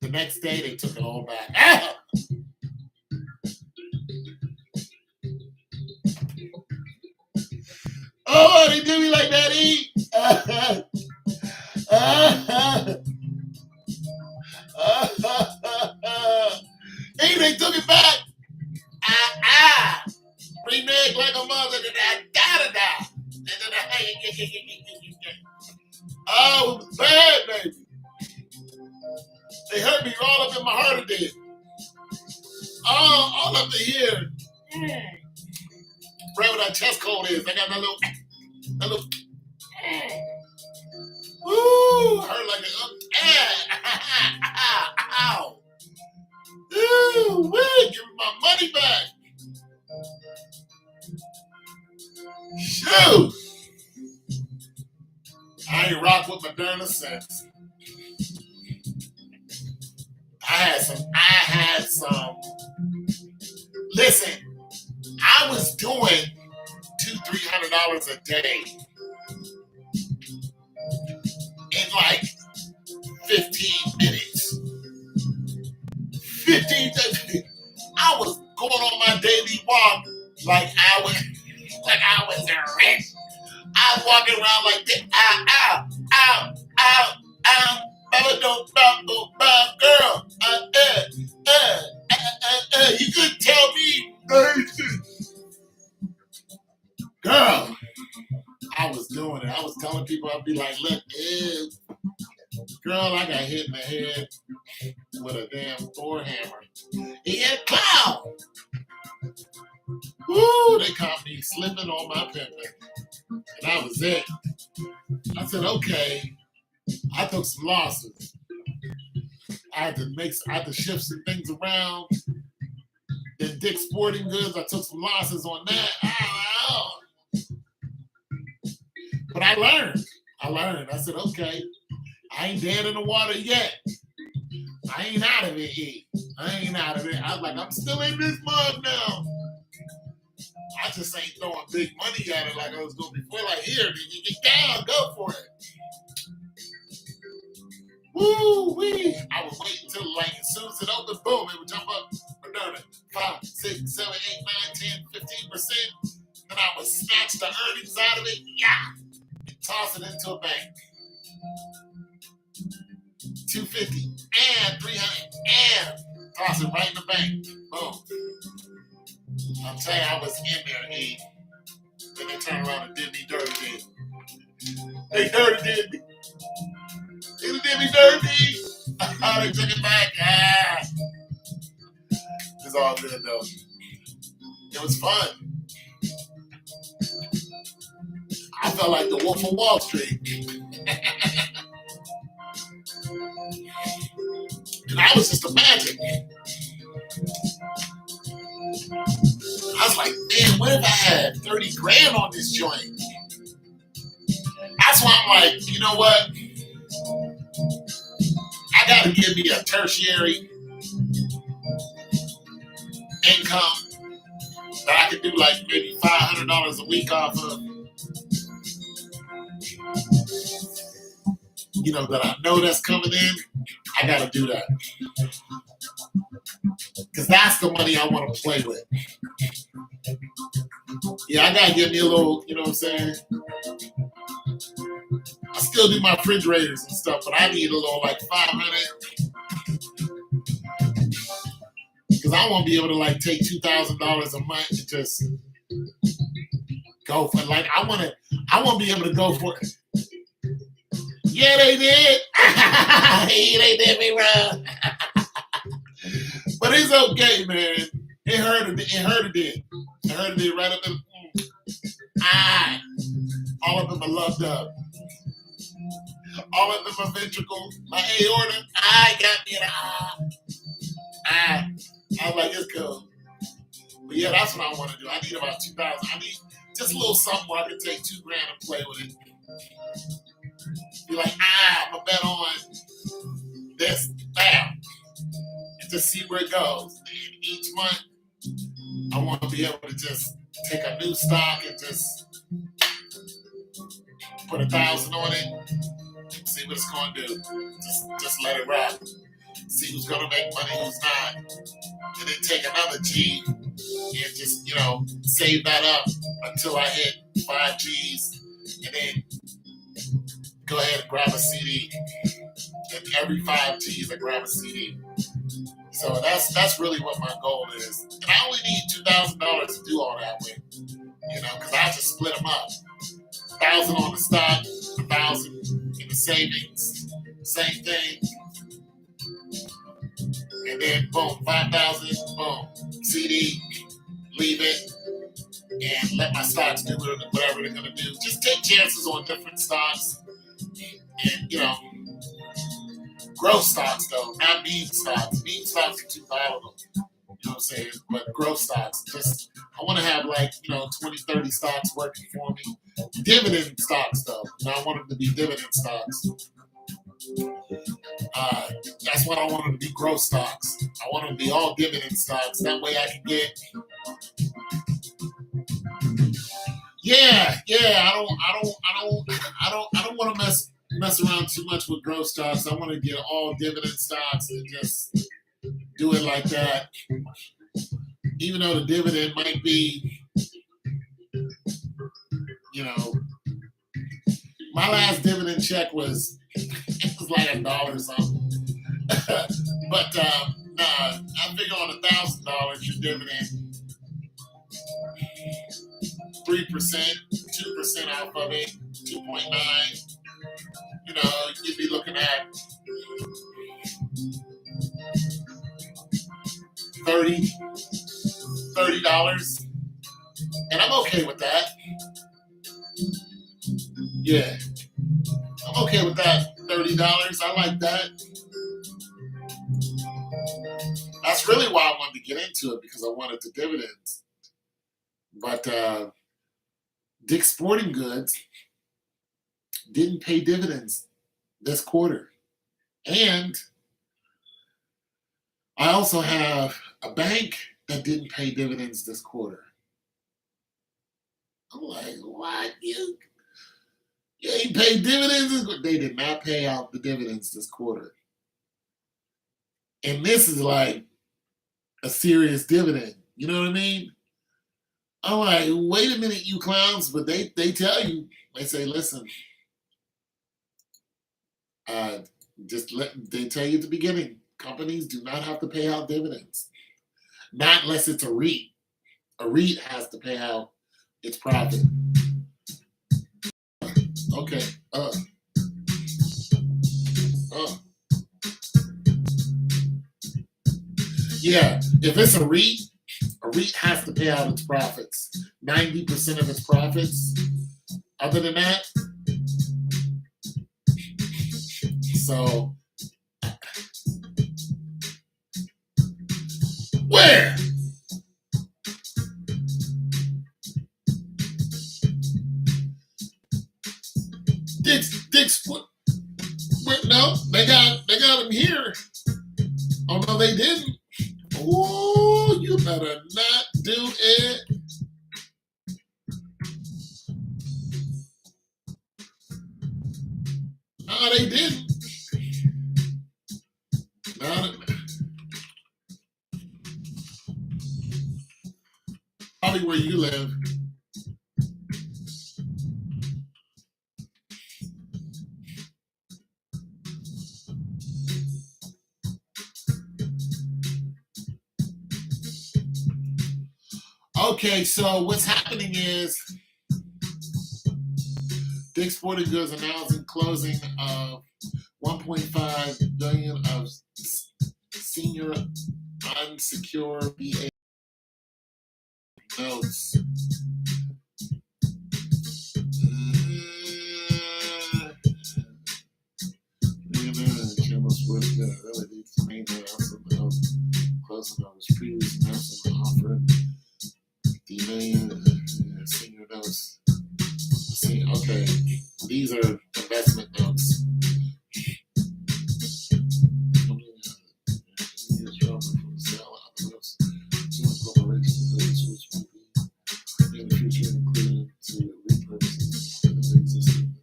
The next day they took it all back. Oh, they do me like that, they took it back. Renege like a mother, and I gotta die. Oh, it was bad, baby. They hurt me all up in my heart again. Oh, all up to here. Right where that chest cold is. I got that little. Woo! Hurt like ow! Ooh, wait! Give me my money back. Shoot! I ain't rocked with Moderna since. I had some. Listen, I was doing $200-300 a day in like 15 minutes. 15 minutes. I was going on my daily walk like I was rich. I was walking around like this. Girl. You couldn't tell me. Girl, I was doing it. I was telling people, I'd be like, look, girl, I got hit in the head with a damn Thor hammer. Yeah, pow! Woo, they caught me slipping on my pimping. And that was it. I said, okay. I took some losses. I had to shift some things around. Then Dick's Sporting Goods, I took some losses on that. But I learned. I said, okay, I ain't dead in the water yet. I ain't out of it yet. I ain't out of it. I was like, I'm still in this mug now. I just ain't throwing big money at it like I was doing before. Like, here, you get down, go for it. Woo wee! I was waiting until like as soon as it opened, boom, it would jump up. Moderna, 5, 6, 7, 8, 9, 10, 15%. Then I would snatch the earnings out of it, and toss it into a bank. 250 and 300 and toss it right in the bank. Boom. I'll tell you, I was in there, E. Then they turned around and did me dirty. They dirty did me. They did me dirty. They took it back. It's all good though. It was fun. I felt like the Wolf of Wall Street. And I was just imagining. I was like, man, what if I had 30 grand on this joint? That's why I'm like, you know what? I gotta give me a tertiary income that I could do like maybe $500 a week off of. You know, that I know that's coming in. I gotta do that. Because that's the money I want to play with. Yeah, I gotta give me a little, you know what I'm saying? I still do my refrigerators and stuff, but I need a little like 500 because I won't be able to like take $2,000 a month and just go for it. Like I won't be able to go for it. Yeah, they did. They did me wrong. But it's okay, man. It hurted. It hurted it. It hurted it right up in. All of them are loved up. All of them are ventricle. My aorta. Got me an I was like, it's cool. But yeah, that's what I want to do. I need about 2,000. I need just a little something where I can take $2,000 and play with it. Be like, I'm gonna bet on this, bam, and just see where it goes. And each month, I want to be able to just take a new stock and just put 1,000 on it, see what it's gonna do. Just let it rock. See who's gonna make money, who's not, and then take another G and just save that up until I hit 5 Gs, and then go ahead and grab a CD. And every 5 Gs, I grab a CD. So that's really what my goal is. And I only need $2,000 to do all that with, because I have to split them up. 1,000 on the stock, 1,000 in the savings, same thing. And then boom, 5,000, boom, CD, leave it, and let my stocks do whatever they're gonna do. Just take chances on different stocks. And growth stocks though, not meme stocks. Meme stocks are too volatile. You know what I'm saying? But growth stocks, I want to have 20, 30 stocks working for me. Dividend stocks though, I want them to be dividend stocks. That's what I want them to be, growth stocks. I want them to be all dividend stocks. That way I can get. Yeah. I don't want to mess around too much with growth stocks. I want to get all dividend stocks and just do it like that. Even though the dividend might be, my last dividend check was like $1 or something. But I figure on $1,000 your dividend, 3%, 2% off of it, 2.9. You'd be looking at $30. And I'm okay with that. Yeah, I'm okay with that. $30. I like that. That's really why I wanted to get into it, because I wanted the dividends. But Dick's Sporting Goods didn't pay dividends this quarter. And I also have a bank that didn't pay dividends this quarter. I'm like, what? You ain't paid dividends? They did not pay out the dividends this quarter. And this is like a serious dividend. You know what I mean? I'm like, wait a minute, you clowns. But they tell you, they say, listen, they tell you at the beginning, companies do not have to pay out dividends. Not unless it's a REIT. A REIT has to pay out its profit. Okay. Yeah, if it's a REIT has to pay out its profits. 90% of its profits. Other than that, so where? Dick's no, they got him here. Oh no, they didn't. Oh, you better not do it. No, they didn't. No, probably where you live. Okay, so what's happening is Dick's Sporting Goods announcing closing of $1.5 billion of senior unsecured VA notes. Closing of his previous announcement offered the million senior notes. See, okay, these are investment notes. In the future, including to repurpose the existing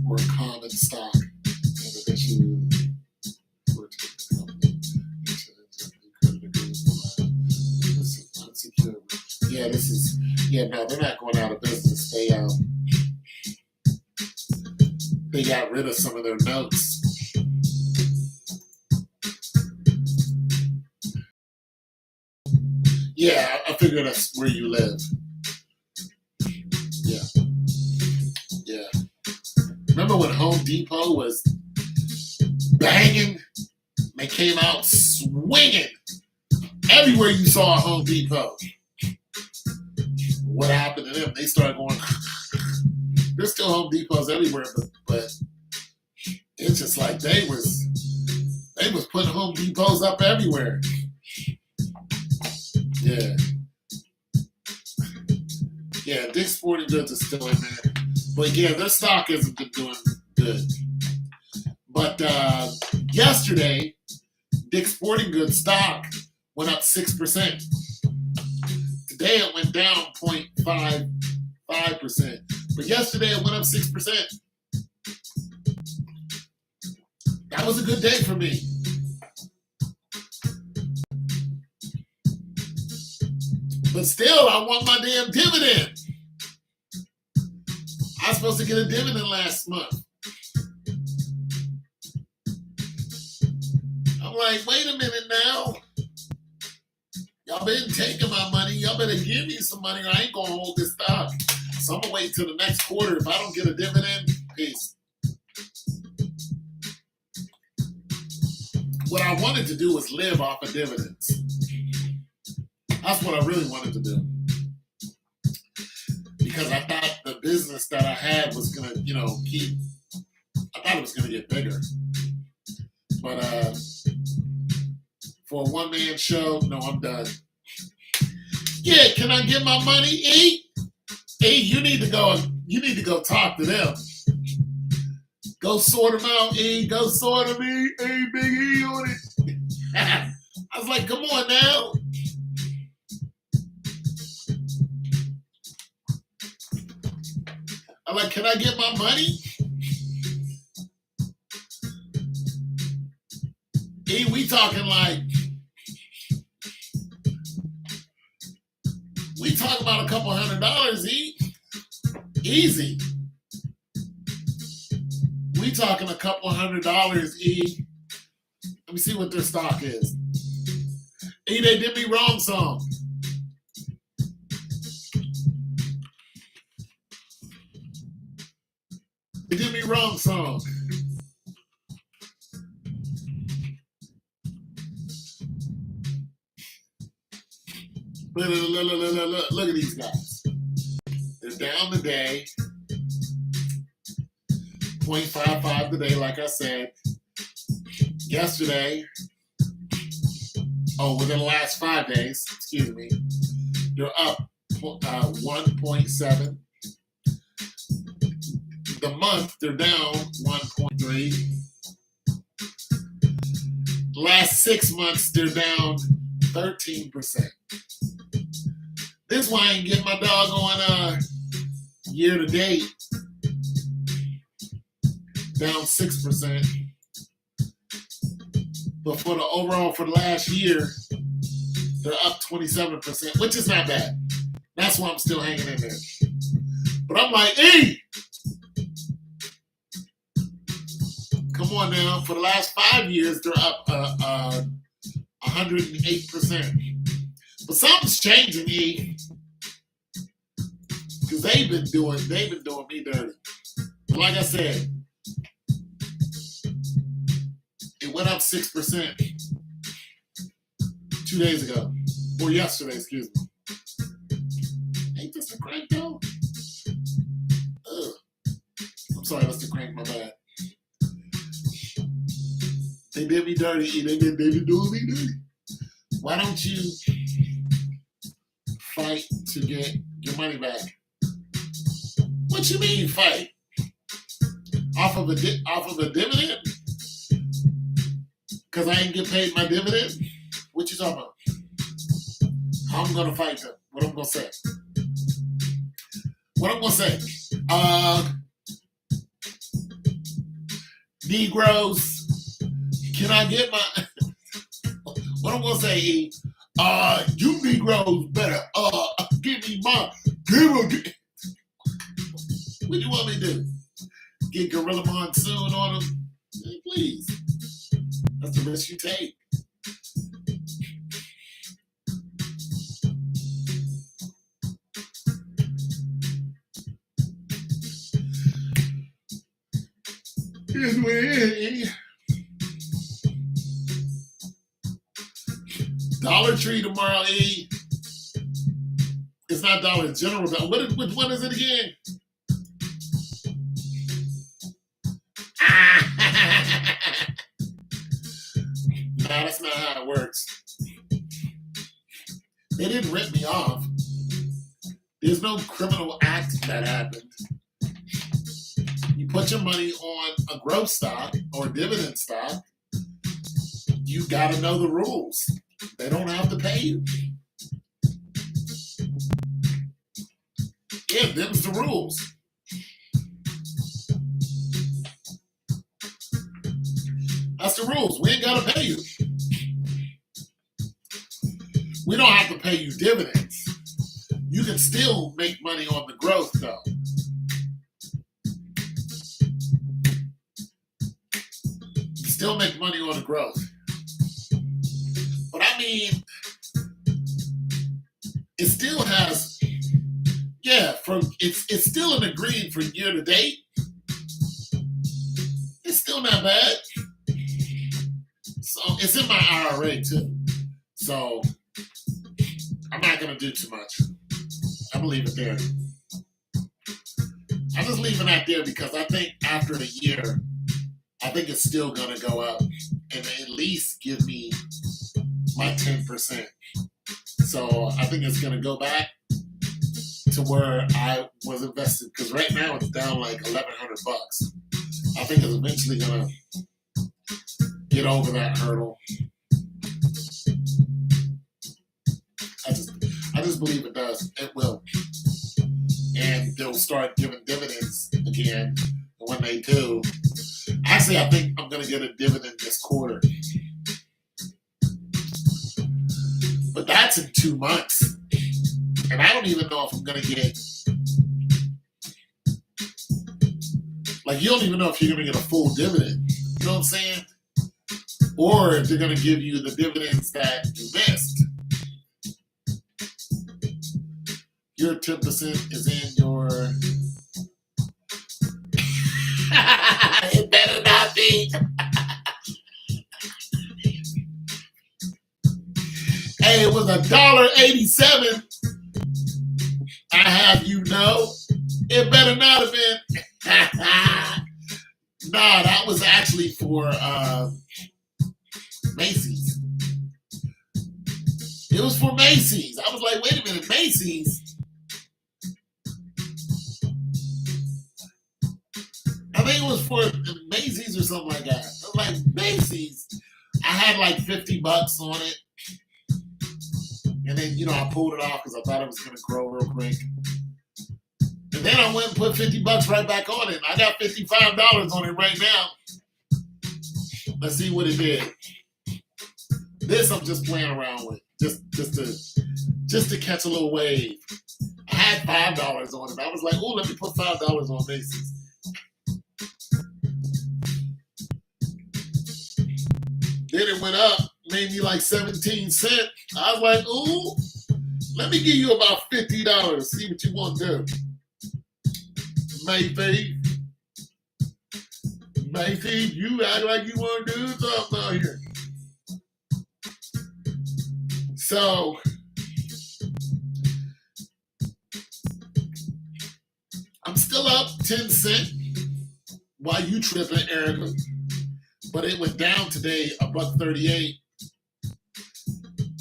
or common stock in addition for the company unsecured. Yeah, no, they're not going out of business. They got rid of some of their notes. Yeah, I figured that's where you live. Yeah. Remember when Home Depot was banging? They came out swinging. Everywhere you saw a Home Depot. What happened to them? They started going. There's still Home Depots everywhere, but it's just like they was putting Home Depots up everywhere. Yeah, Dick's Sporting Goods is still in there. But yeah, their stock hasn't been doing good. But yesterday, Dick's Sporting Goods stock went up 6%. Today it went down 0.55%. But yesterday it went up 6%. That was a good day for me. But still, I want my damn dividend. I was supposed to get a dividend last month. I'm like, wait a minute now. Y'all been taking my money. Y'all better give me some money or I ain't going to hold this stock. So I'm going to wait till the next quarter. If I don't get a dividend, peace. what I wanted to do was live off of dividends. That's what I really wanted to do. Because I thought the business that I had was gonna, I thought it was gonna get bigger. But for a one-man show, no, I'm done. Yeah, can I get my money, E? E, you need to go talk to them. Go sort them out, E. Go sort them, E. Hey, Big E on it. I was like, come on now. I'm like, can I get my money? E, we talking about a couple $100, E. Easy. We talking a couple $100, E. Let me see what their stock is. E, they did me wrong song. They did me wrong song. Look at these guys. They're down today. 0.55 today, like I said. Yesterday, within the last 5 days, excuse me, they're up 1.7. The month, they're down 1.3. Last 6 months, they're down 13%. This is why I ain't getting my doggone year to date down 6%. But for the overall for the last year, they're up 27%, which is not bad. That's why I'm still hanging in there. But I'm like, E! Come on now. For the last 5 years, they're up 108%. But something's changing, E. Because they've been doing me dirty. But like I said, it went up 6% 2 days ago. Or yesterday, excuse me. Ain't this the crank though? Ugh. I'm sorry, that's the crank, my bad. They did me dirty, E. They been doing me dirty. Why don't you fight to get your money back? What you mean fight? Off of a dividend? Because I ain't get paid my dividend? What you talking about? How I'm gonna fight them? What I'm gonna say? Negroes, can I get my what I'm gonna say, E? You Negroes better give me my what do you want me to do? Get Gorilla Monsoon on them? Please. That's the risk you take. Here's where it is. Dollar Tree tomorrow, E. It's not Dollar General. Which one is it again? No, that's not how it works. They didn't rip me off. There's no criminal act that happened. You put your money on a growth stock or dividend stock, you got to know the rules. They don't have to pay you. Yeah, them's the rules. That's the rules. We ain't got to pay you. We don't have to pay you dividends. You can still make money on the growth, though. Still make money on the growth. But I mean, it still has, it's still in the green for year to date. It's still not bad. So it's in my IRA too. So I'm not gonna do too much. I'm gonna leave it there. I'm just leaving that there because I think after a year, I think it's still gonna go up and at least give me my 10%. So I think it's gonna go back to where I was invested because right now it's down like $1,100. I think it's eventually gonna get over that hurdle. I just believe it does. It will. And they'll start giving dividends again. And when they do, actually, I think I'm going to get a dividend this quarter. But that's in 2 months. And I don't even know if I'm going to get, like, you don't even know if you're going to get a full dividend. You know what I'm saying? Or if they're going to give you the dividends that you missed. Your 10% is in your. It better not be. Hey, it was $1.87. I have you know. It better not have been. Nah, that was actually for Macy's. It was for Macy's. I was like, wait a minute, Macy's? I think it was for Macy's or something like that. I was like, Macy's. I had like $50 on it. And then, I pulled it off because I thought it was going to grow real quick. And then I went and put $50 right back on it. I got $55 on it right now. Let's see what it did. This I'm just playing around with. Just to catch a little wave. I had $5 on it. I was like, oh, let me put $5 on Macy's. Then it went up, made me like 17 cents. I was like, ooh, let me give you about $50. See what you want to do. Maybe, you act like you want to do something out here. So, I'm still up 10 cents while you tripping, Erica. But it went down today $1.38.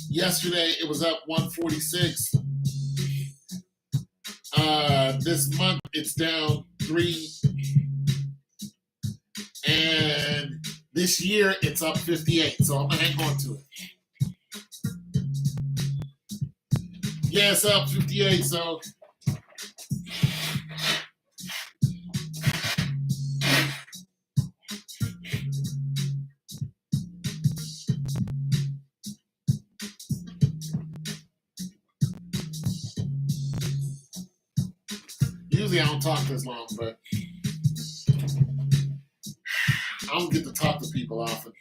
Yesterday it was up 146. This month it's down 3. And this year it's up 58. So I'm gonna hang on to it. Yeah, it's up 58, so usually I don't talk this long, but I don't get to talk to people often.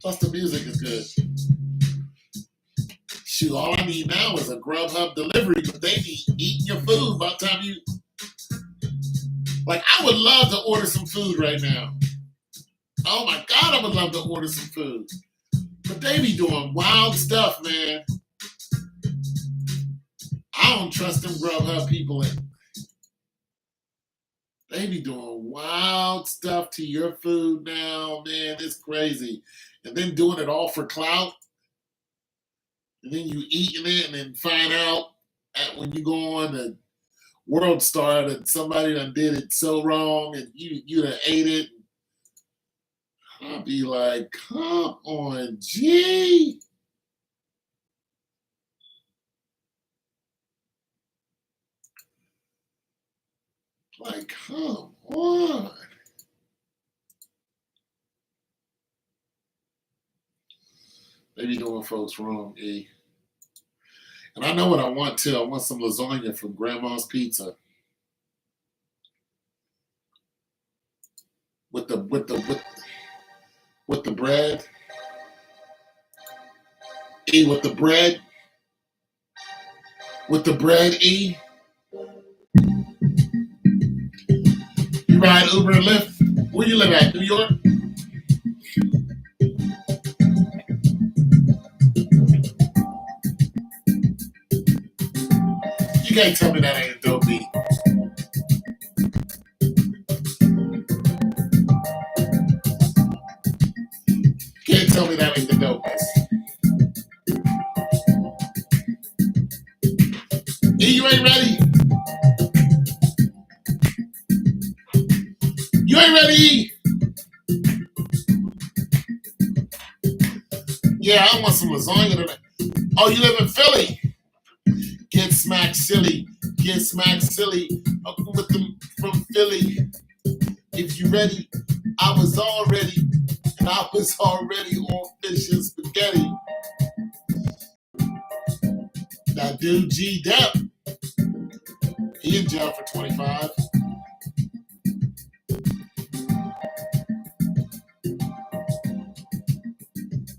Plus the music is good. Shoot, all I need now is a Grubhub delivery, but they be eating your food by the time you. Like, I would love to order some food right now. Oh my God, I would love to order some food. But they be doing wild stuff, man. I don't trust them Grubhub people. They be doing wild stuff to your food now, man. It's crazy. And then doing it all for clout. And then you eating it and then find out when you go on the World Star that somebody done did it so wrong and you done ate it. I'll be like, come on, G. Like, come on. They be doing folks wrong, E. And I know what I want too. I want some lasagna from Grandma's Pizza. With the bread. E, with the bread. With the bread, E. You ride Uber and Lyft? Where you live at? New York? You can't tell me that ain't a dope beat. Can't tell me that ain't the dopest. E, you ain't ready? You ain't ready, E? Yeah, I want some lasagna tonight. Oh, you live in Philly? Get smacked silly. Get smacked silly. Up with them from Philly. If you ready, I was all ready. And I was already on fish and spaghetti. That dude G Depp, he in jail for 25.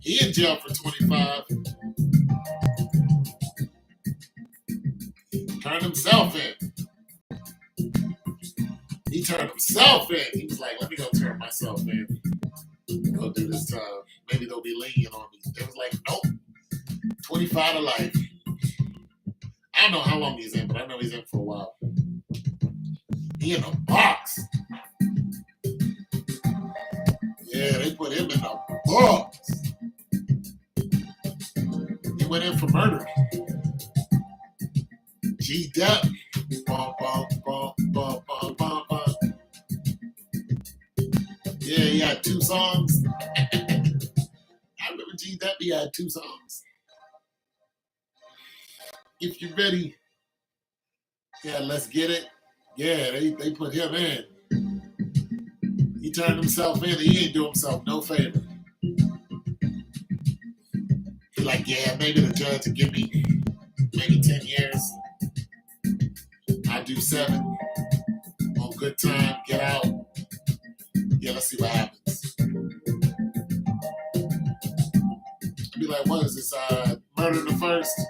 He in jail for 25. Turned himself in. He turned himself in. He was like, let me go turn myself in. Go do this time. Maybe they'll be lenient on me. They was like, nope. 25 to life. I don't know how long he's in, but I know he's in for a while. He in a box. Yeah, they put him in a box. He went in for murder. G Depp. Bum, bum, bum, bum, bum, bum, bum. Yeah, he had 2 songs. I remember G Depp, he had 2 songs. If you're ready, yeah, let's get it. Yeah, they put him in. He turned himself in. He ain't do himself no favor. He's like, yeah, maybe the judge will give me maybe 10 years. I do 7 on good time, get out. Yeah, let's see what happens. I'd be like, what is this? Murder the first?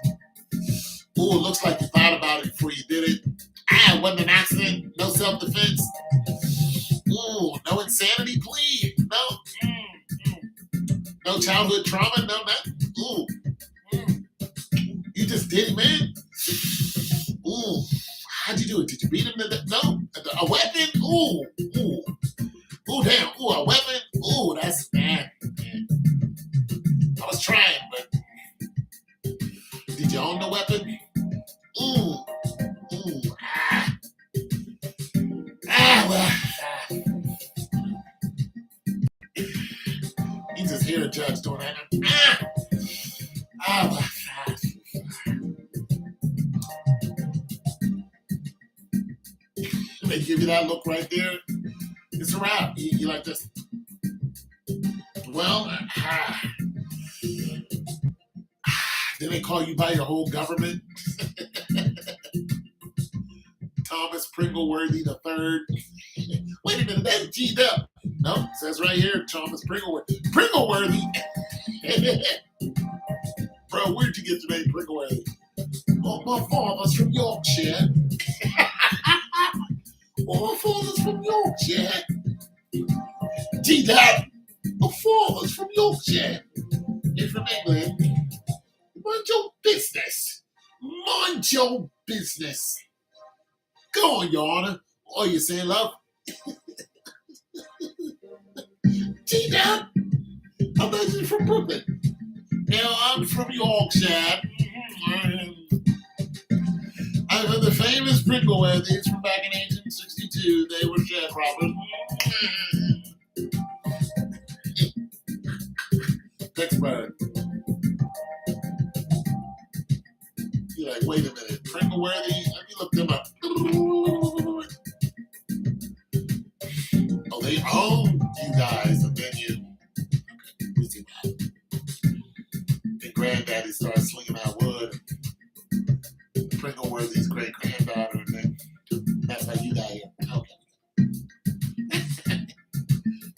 Ooh, looks like you thought about it before you did it. It wasn't an accident. No self-defense. Ooh, no insanity plea. No childhood trauma. No nothing. Ooh. You just did it, man. Ooh. How'd you do it? Did you beat him to death? No? A weapon? Ooh. Ooh, damn. Ooh, a weapon? Ooh, that's bad. Man. I was trying, but did you own the weapon? Ooh. You just hear a judge doing that. They give you that look right there. It's a wrap. You like this. Well, then they call you by your whole government. Thomas Pringleworthy III. Wait a minute, that's G Depp. No, it says right here, Thomas Pringleworthy. Pringleworthy? Bro, where'd you get your name Pringleworthy? Oh, my father's from Yorkshire. Oh, my father's from Yorkshire. G Depp. My father's from Yorkshire. You're from England. Mind your business. Mind your business. Go on, Your Honor. Oh, you saying love? G Depp. I'm actually from Brooklyn. Now, I'm from Yorkshire. I'm the famous Pringleworthys from back in 1862. They were sharecroppers. Pittsburgh. You're like, wait a minute. Pringleworthy? Let me look them up. Oh, they own you guys, and then you. Okay, we see what happened. And granddaddy started slinging out wood. Pringleworthy's great granddaughter, and then that's how you got here. Okay.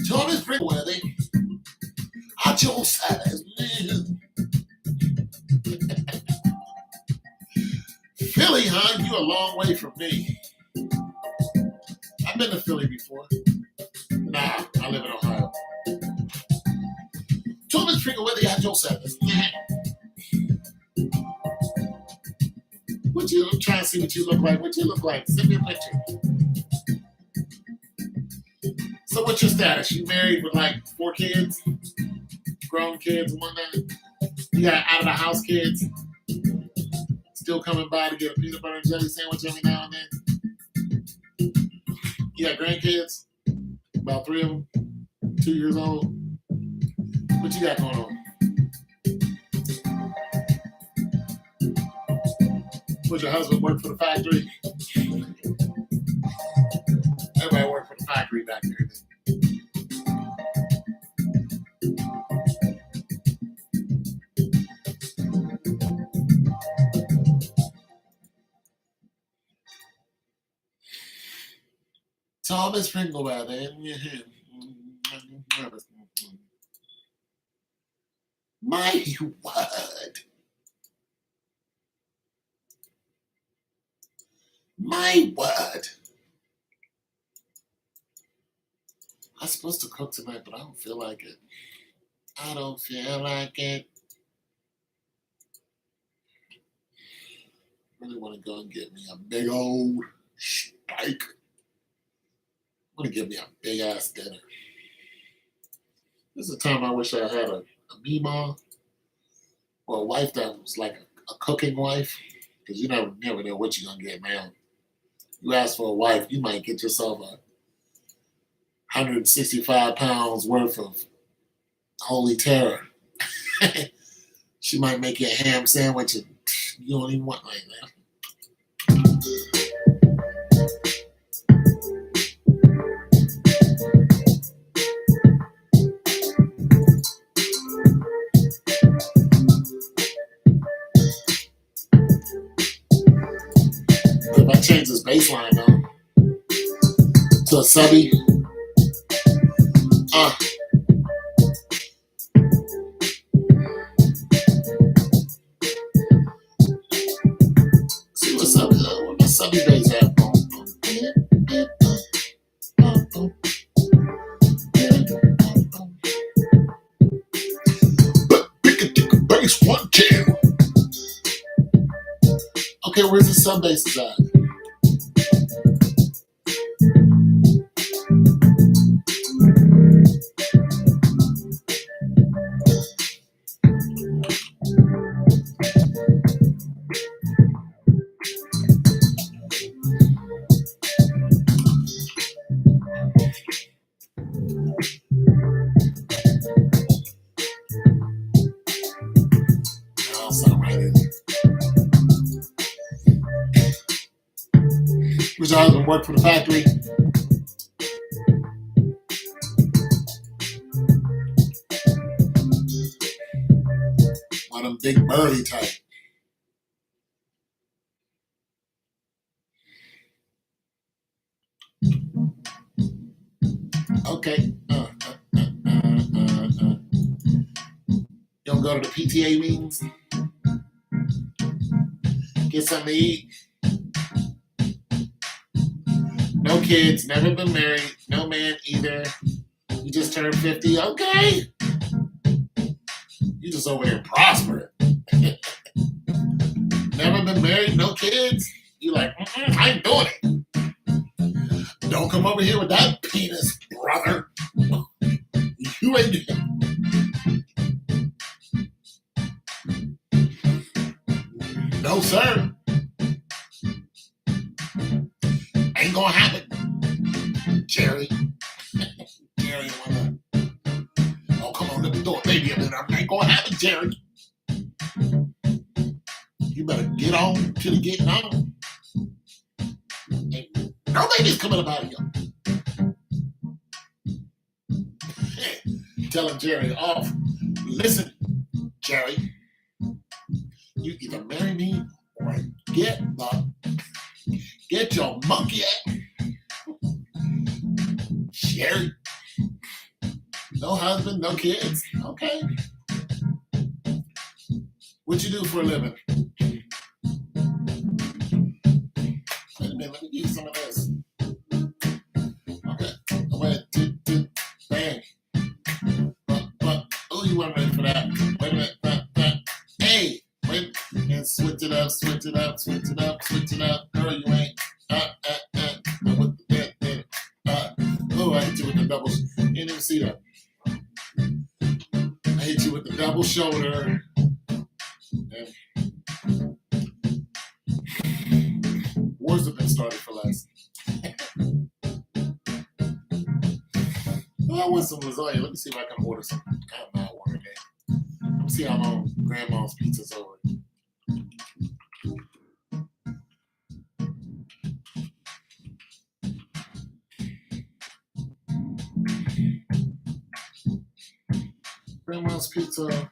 Thomas Pringleworthy. I chose that as man. Philly, huh? You a long way from me. I've been to Philly before. Nah, I live in Ohio. Tubman Sprinkle, where they at your service? I'm trying to see what you look like. What you look like? Send me a picture. So what's your status? You married with like 4 kids? Grown kids and whatnot? You got out of the house kids? Still coming by to get a peanut butter and jelly sandwich every now and then? You got grandkids? About 3 of them? 2 years old? What you got going on? Does your husband work for the factory? Everybody work for the factory back there. Thomas Pringlewell, my word. My word. I'm supposed to cook tonight, but I don't feel like it. I don't feel like it. I really want to go and get me a big old steak. I'm going to get me a big ass dinner. This is a time I wish I had a Mima or a wife that was like a cooking wife, because you never know what you're going to get now. You ask for a wife, you might get yourself 165 pounds worth of holy terror. She might make you a ham sandwich and you don't even want like that. If I change this baseline though to a subby, see what's up, what my subby bass at? Bass 110. Okay, where's the sub basses at? Which your husband work for the factory? One of them big burly type. Okay. You don't go to the PTA meetings? Get something to eat? No kids, never been married, no man either. You just turned 50, okay. You just over there prospering. Never been married, no kids. You like, I ain't doing it. Don't come over here with that penis, brother. You ain't. No, sir. Ain't gonna happen, Jerry. Jerry, oh, come on, let me throw a baby a minute. Ain't gonna happen, Jerry. You better get on till you getting on. Ain't no baby's coming up out of you. Telling Jerry off. Listen, Jerry. You either marry me or get your monkey ass. Jerry. No husband, no kids. Okay. What you do for a living? Wait a minute, let me give you some of this. weren't ready for that. Wait a minute. Hey, wait. And switch it up, switch it up, switch it up, switch it up. Girl, you ain't. With the oh, I hit you with the double. You didn't even see that. I hit you with the double shoulder. And wars have been started for less. I want some lasagna. Let me see if I can order some. I have not ordered it. Let me see how long Grandma's Pizza's over. Grandma's Pizza.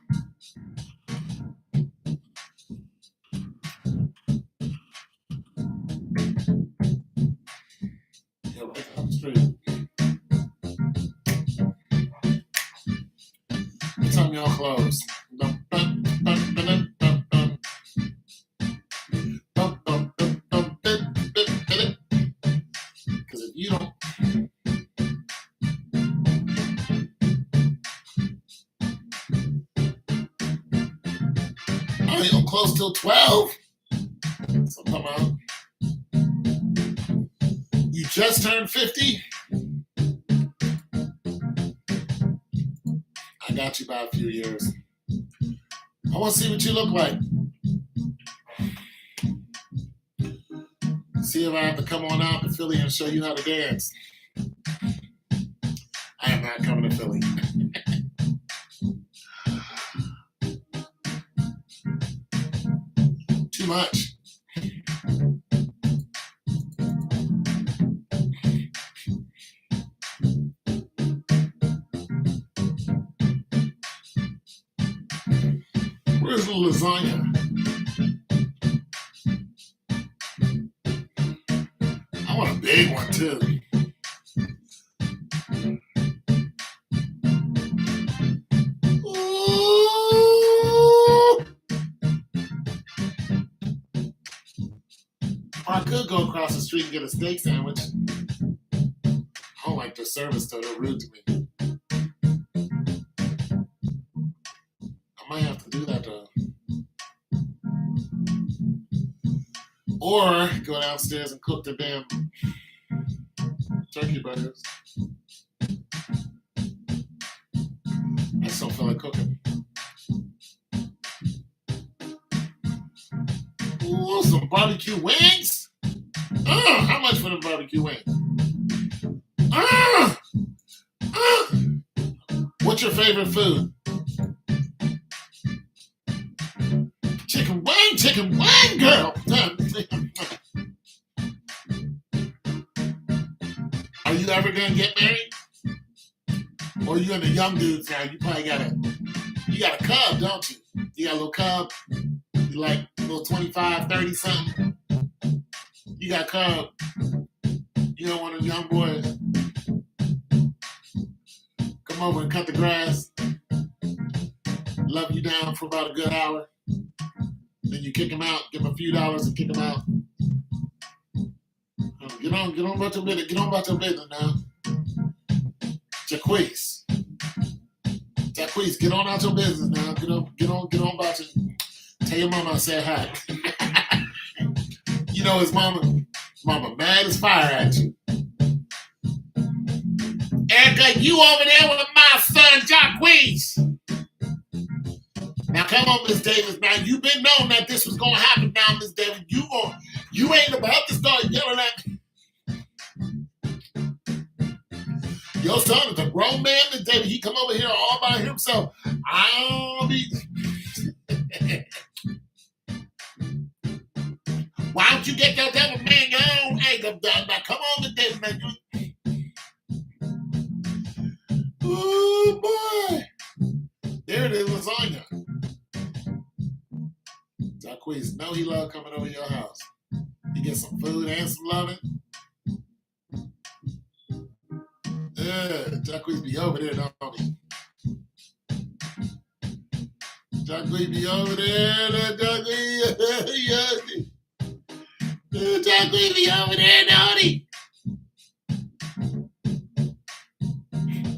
Yeah, right down the street. What time y'all close? Because if you don't, I ain't gonna close till 12. So come on. You just turned 50? I got you by a few years. I want to see what you look like. See if I have to come on out to Philly and show you how to dance. I am not coming to Philly. Too much. Where's the lasagna? I want a big one too. Ooh. Or I could go across the street and get a steak sandwich. I don't like their service though, they're rude to me. I might have to do that though. Or go downstairs and cook the damn turkey burgers. I just don't feel like cooking. Ooh, some barbecue wings? How much for the barbecue wing? What's your favorite food? Chicken wing, girl. Are you ever gonna get married? Or you in the young dudes now? You probably got a cub, don't you? You got a little cub. You like a little 25, 30 something. You got a cub. You don't want a young boy. Come over and cut the grass. Love you down for about a good hour. Then you kick him out, give him a few dollars and kick him out. Get on about your business. Get on about your business now. Jaquise, get on out your business now. Get on about your. Tell your mama I said hi. You know his mama mad as fire at you. Erica, you over there with my son Jaquise. Now come on, Miss Davis. Now you've been known that this was gonna happen. Now, Miss Davis, you ain't about to start yelling at me. Your son is a grown man, Miss Davis. He come over here all by himself. I'll be. Why don't you get your devil man your own anger done? Now come on, Miss Davis, man. Oh boy. There it is, lasagna. Jaquise, know he love coming over your house. You get some food and some loving. Yeah, Jaquise be over there, don't he? Jaquise be over there, Jaquise be over there, don't he?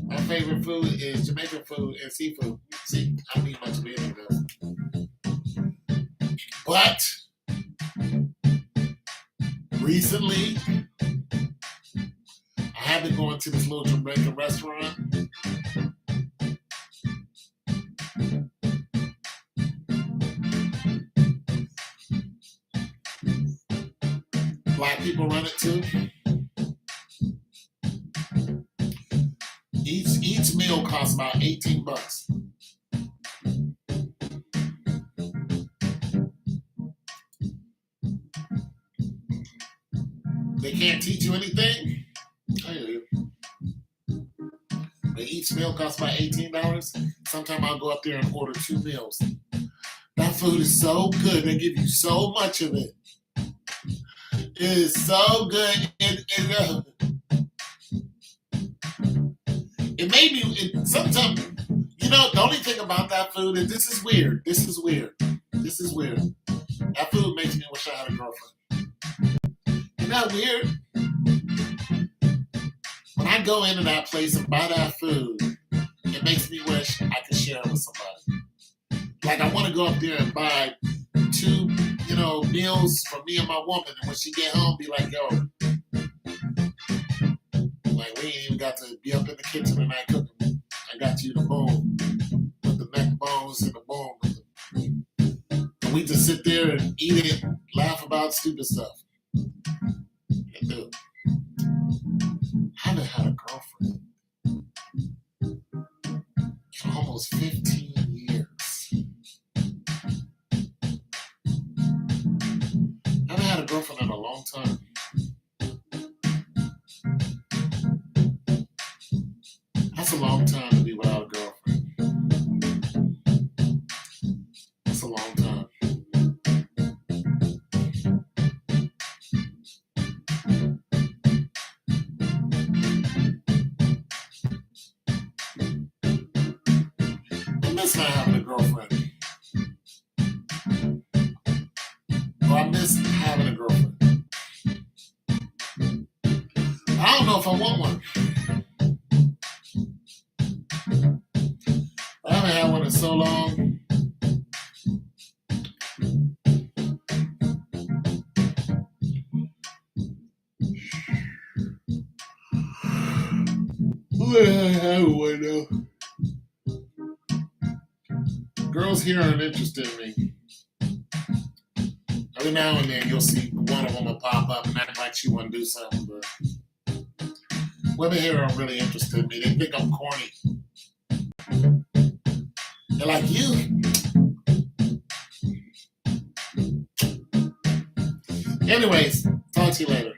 My favorite food is Jamaican food and seafood. See, I don't need much of any of this. But recently, I have been going to this little Jamaican restaurant. Black people run it too. Each meal costs about $18. They can't teach you anything. I hear you. But each meal costs about $18. Sometimes I'll go up there and order 2 meals. That food is so good. They give you so much of it. It is so good. It made me, sometimes, the only thing about that food is this is weird. That food makes me wish I had a girlfriend. Isn't that weird? When I go into that place and buy that food, it makes me wish I could share it with somebody. Like I want to go up there and buy 2, meals for me and my woman, and when she get home, be like, yo, like we ain't even got to be up in the kitchen tonight cooking. I got you the bone, with the neck bones and the bone. And we just sit there and eat it, laugh about stupid stuff. And dude, I haven't had a girlfriend in almost 15 years. I haven't had a girlfriend in a long time. That's a long time to be without a girlfriend. That's a long time. I miss not having a girlfriend. Or I miss having a girlfriend. I don't know if I want one. I haven't had one in so long. I have one though. Girls here aren't interested in me. Every now and then you'll see one of them will pop up and act like she want to do something, but women here aren't really interested in me. They think I'm corny. They're like, you. Anyways, talk to you later.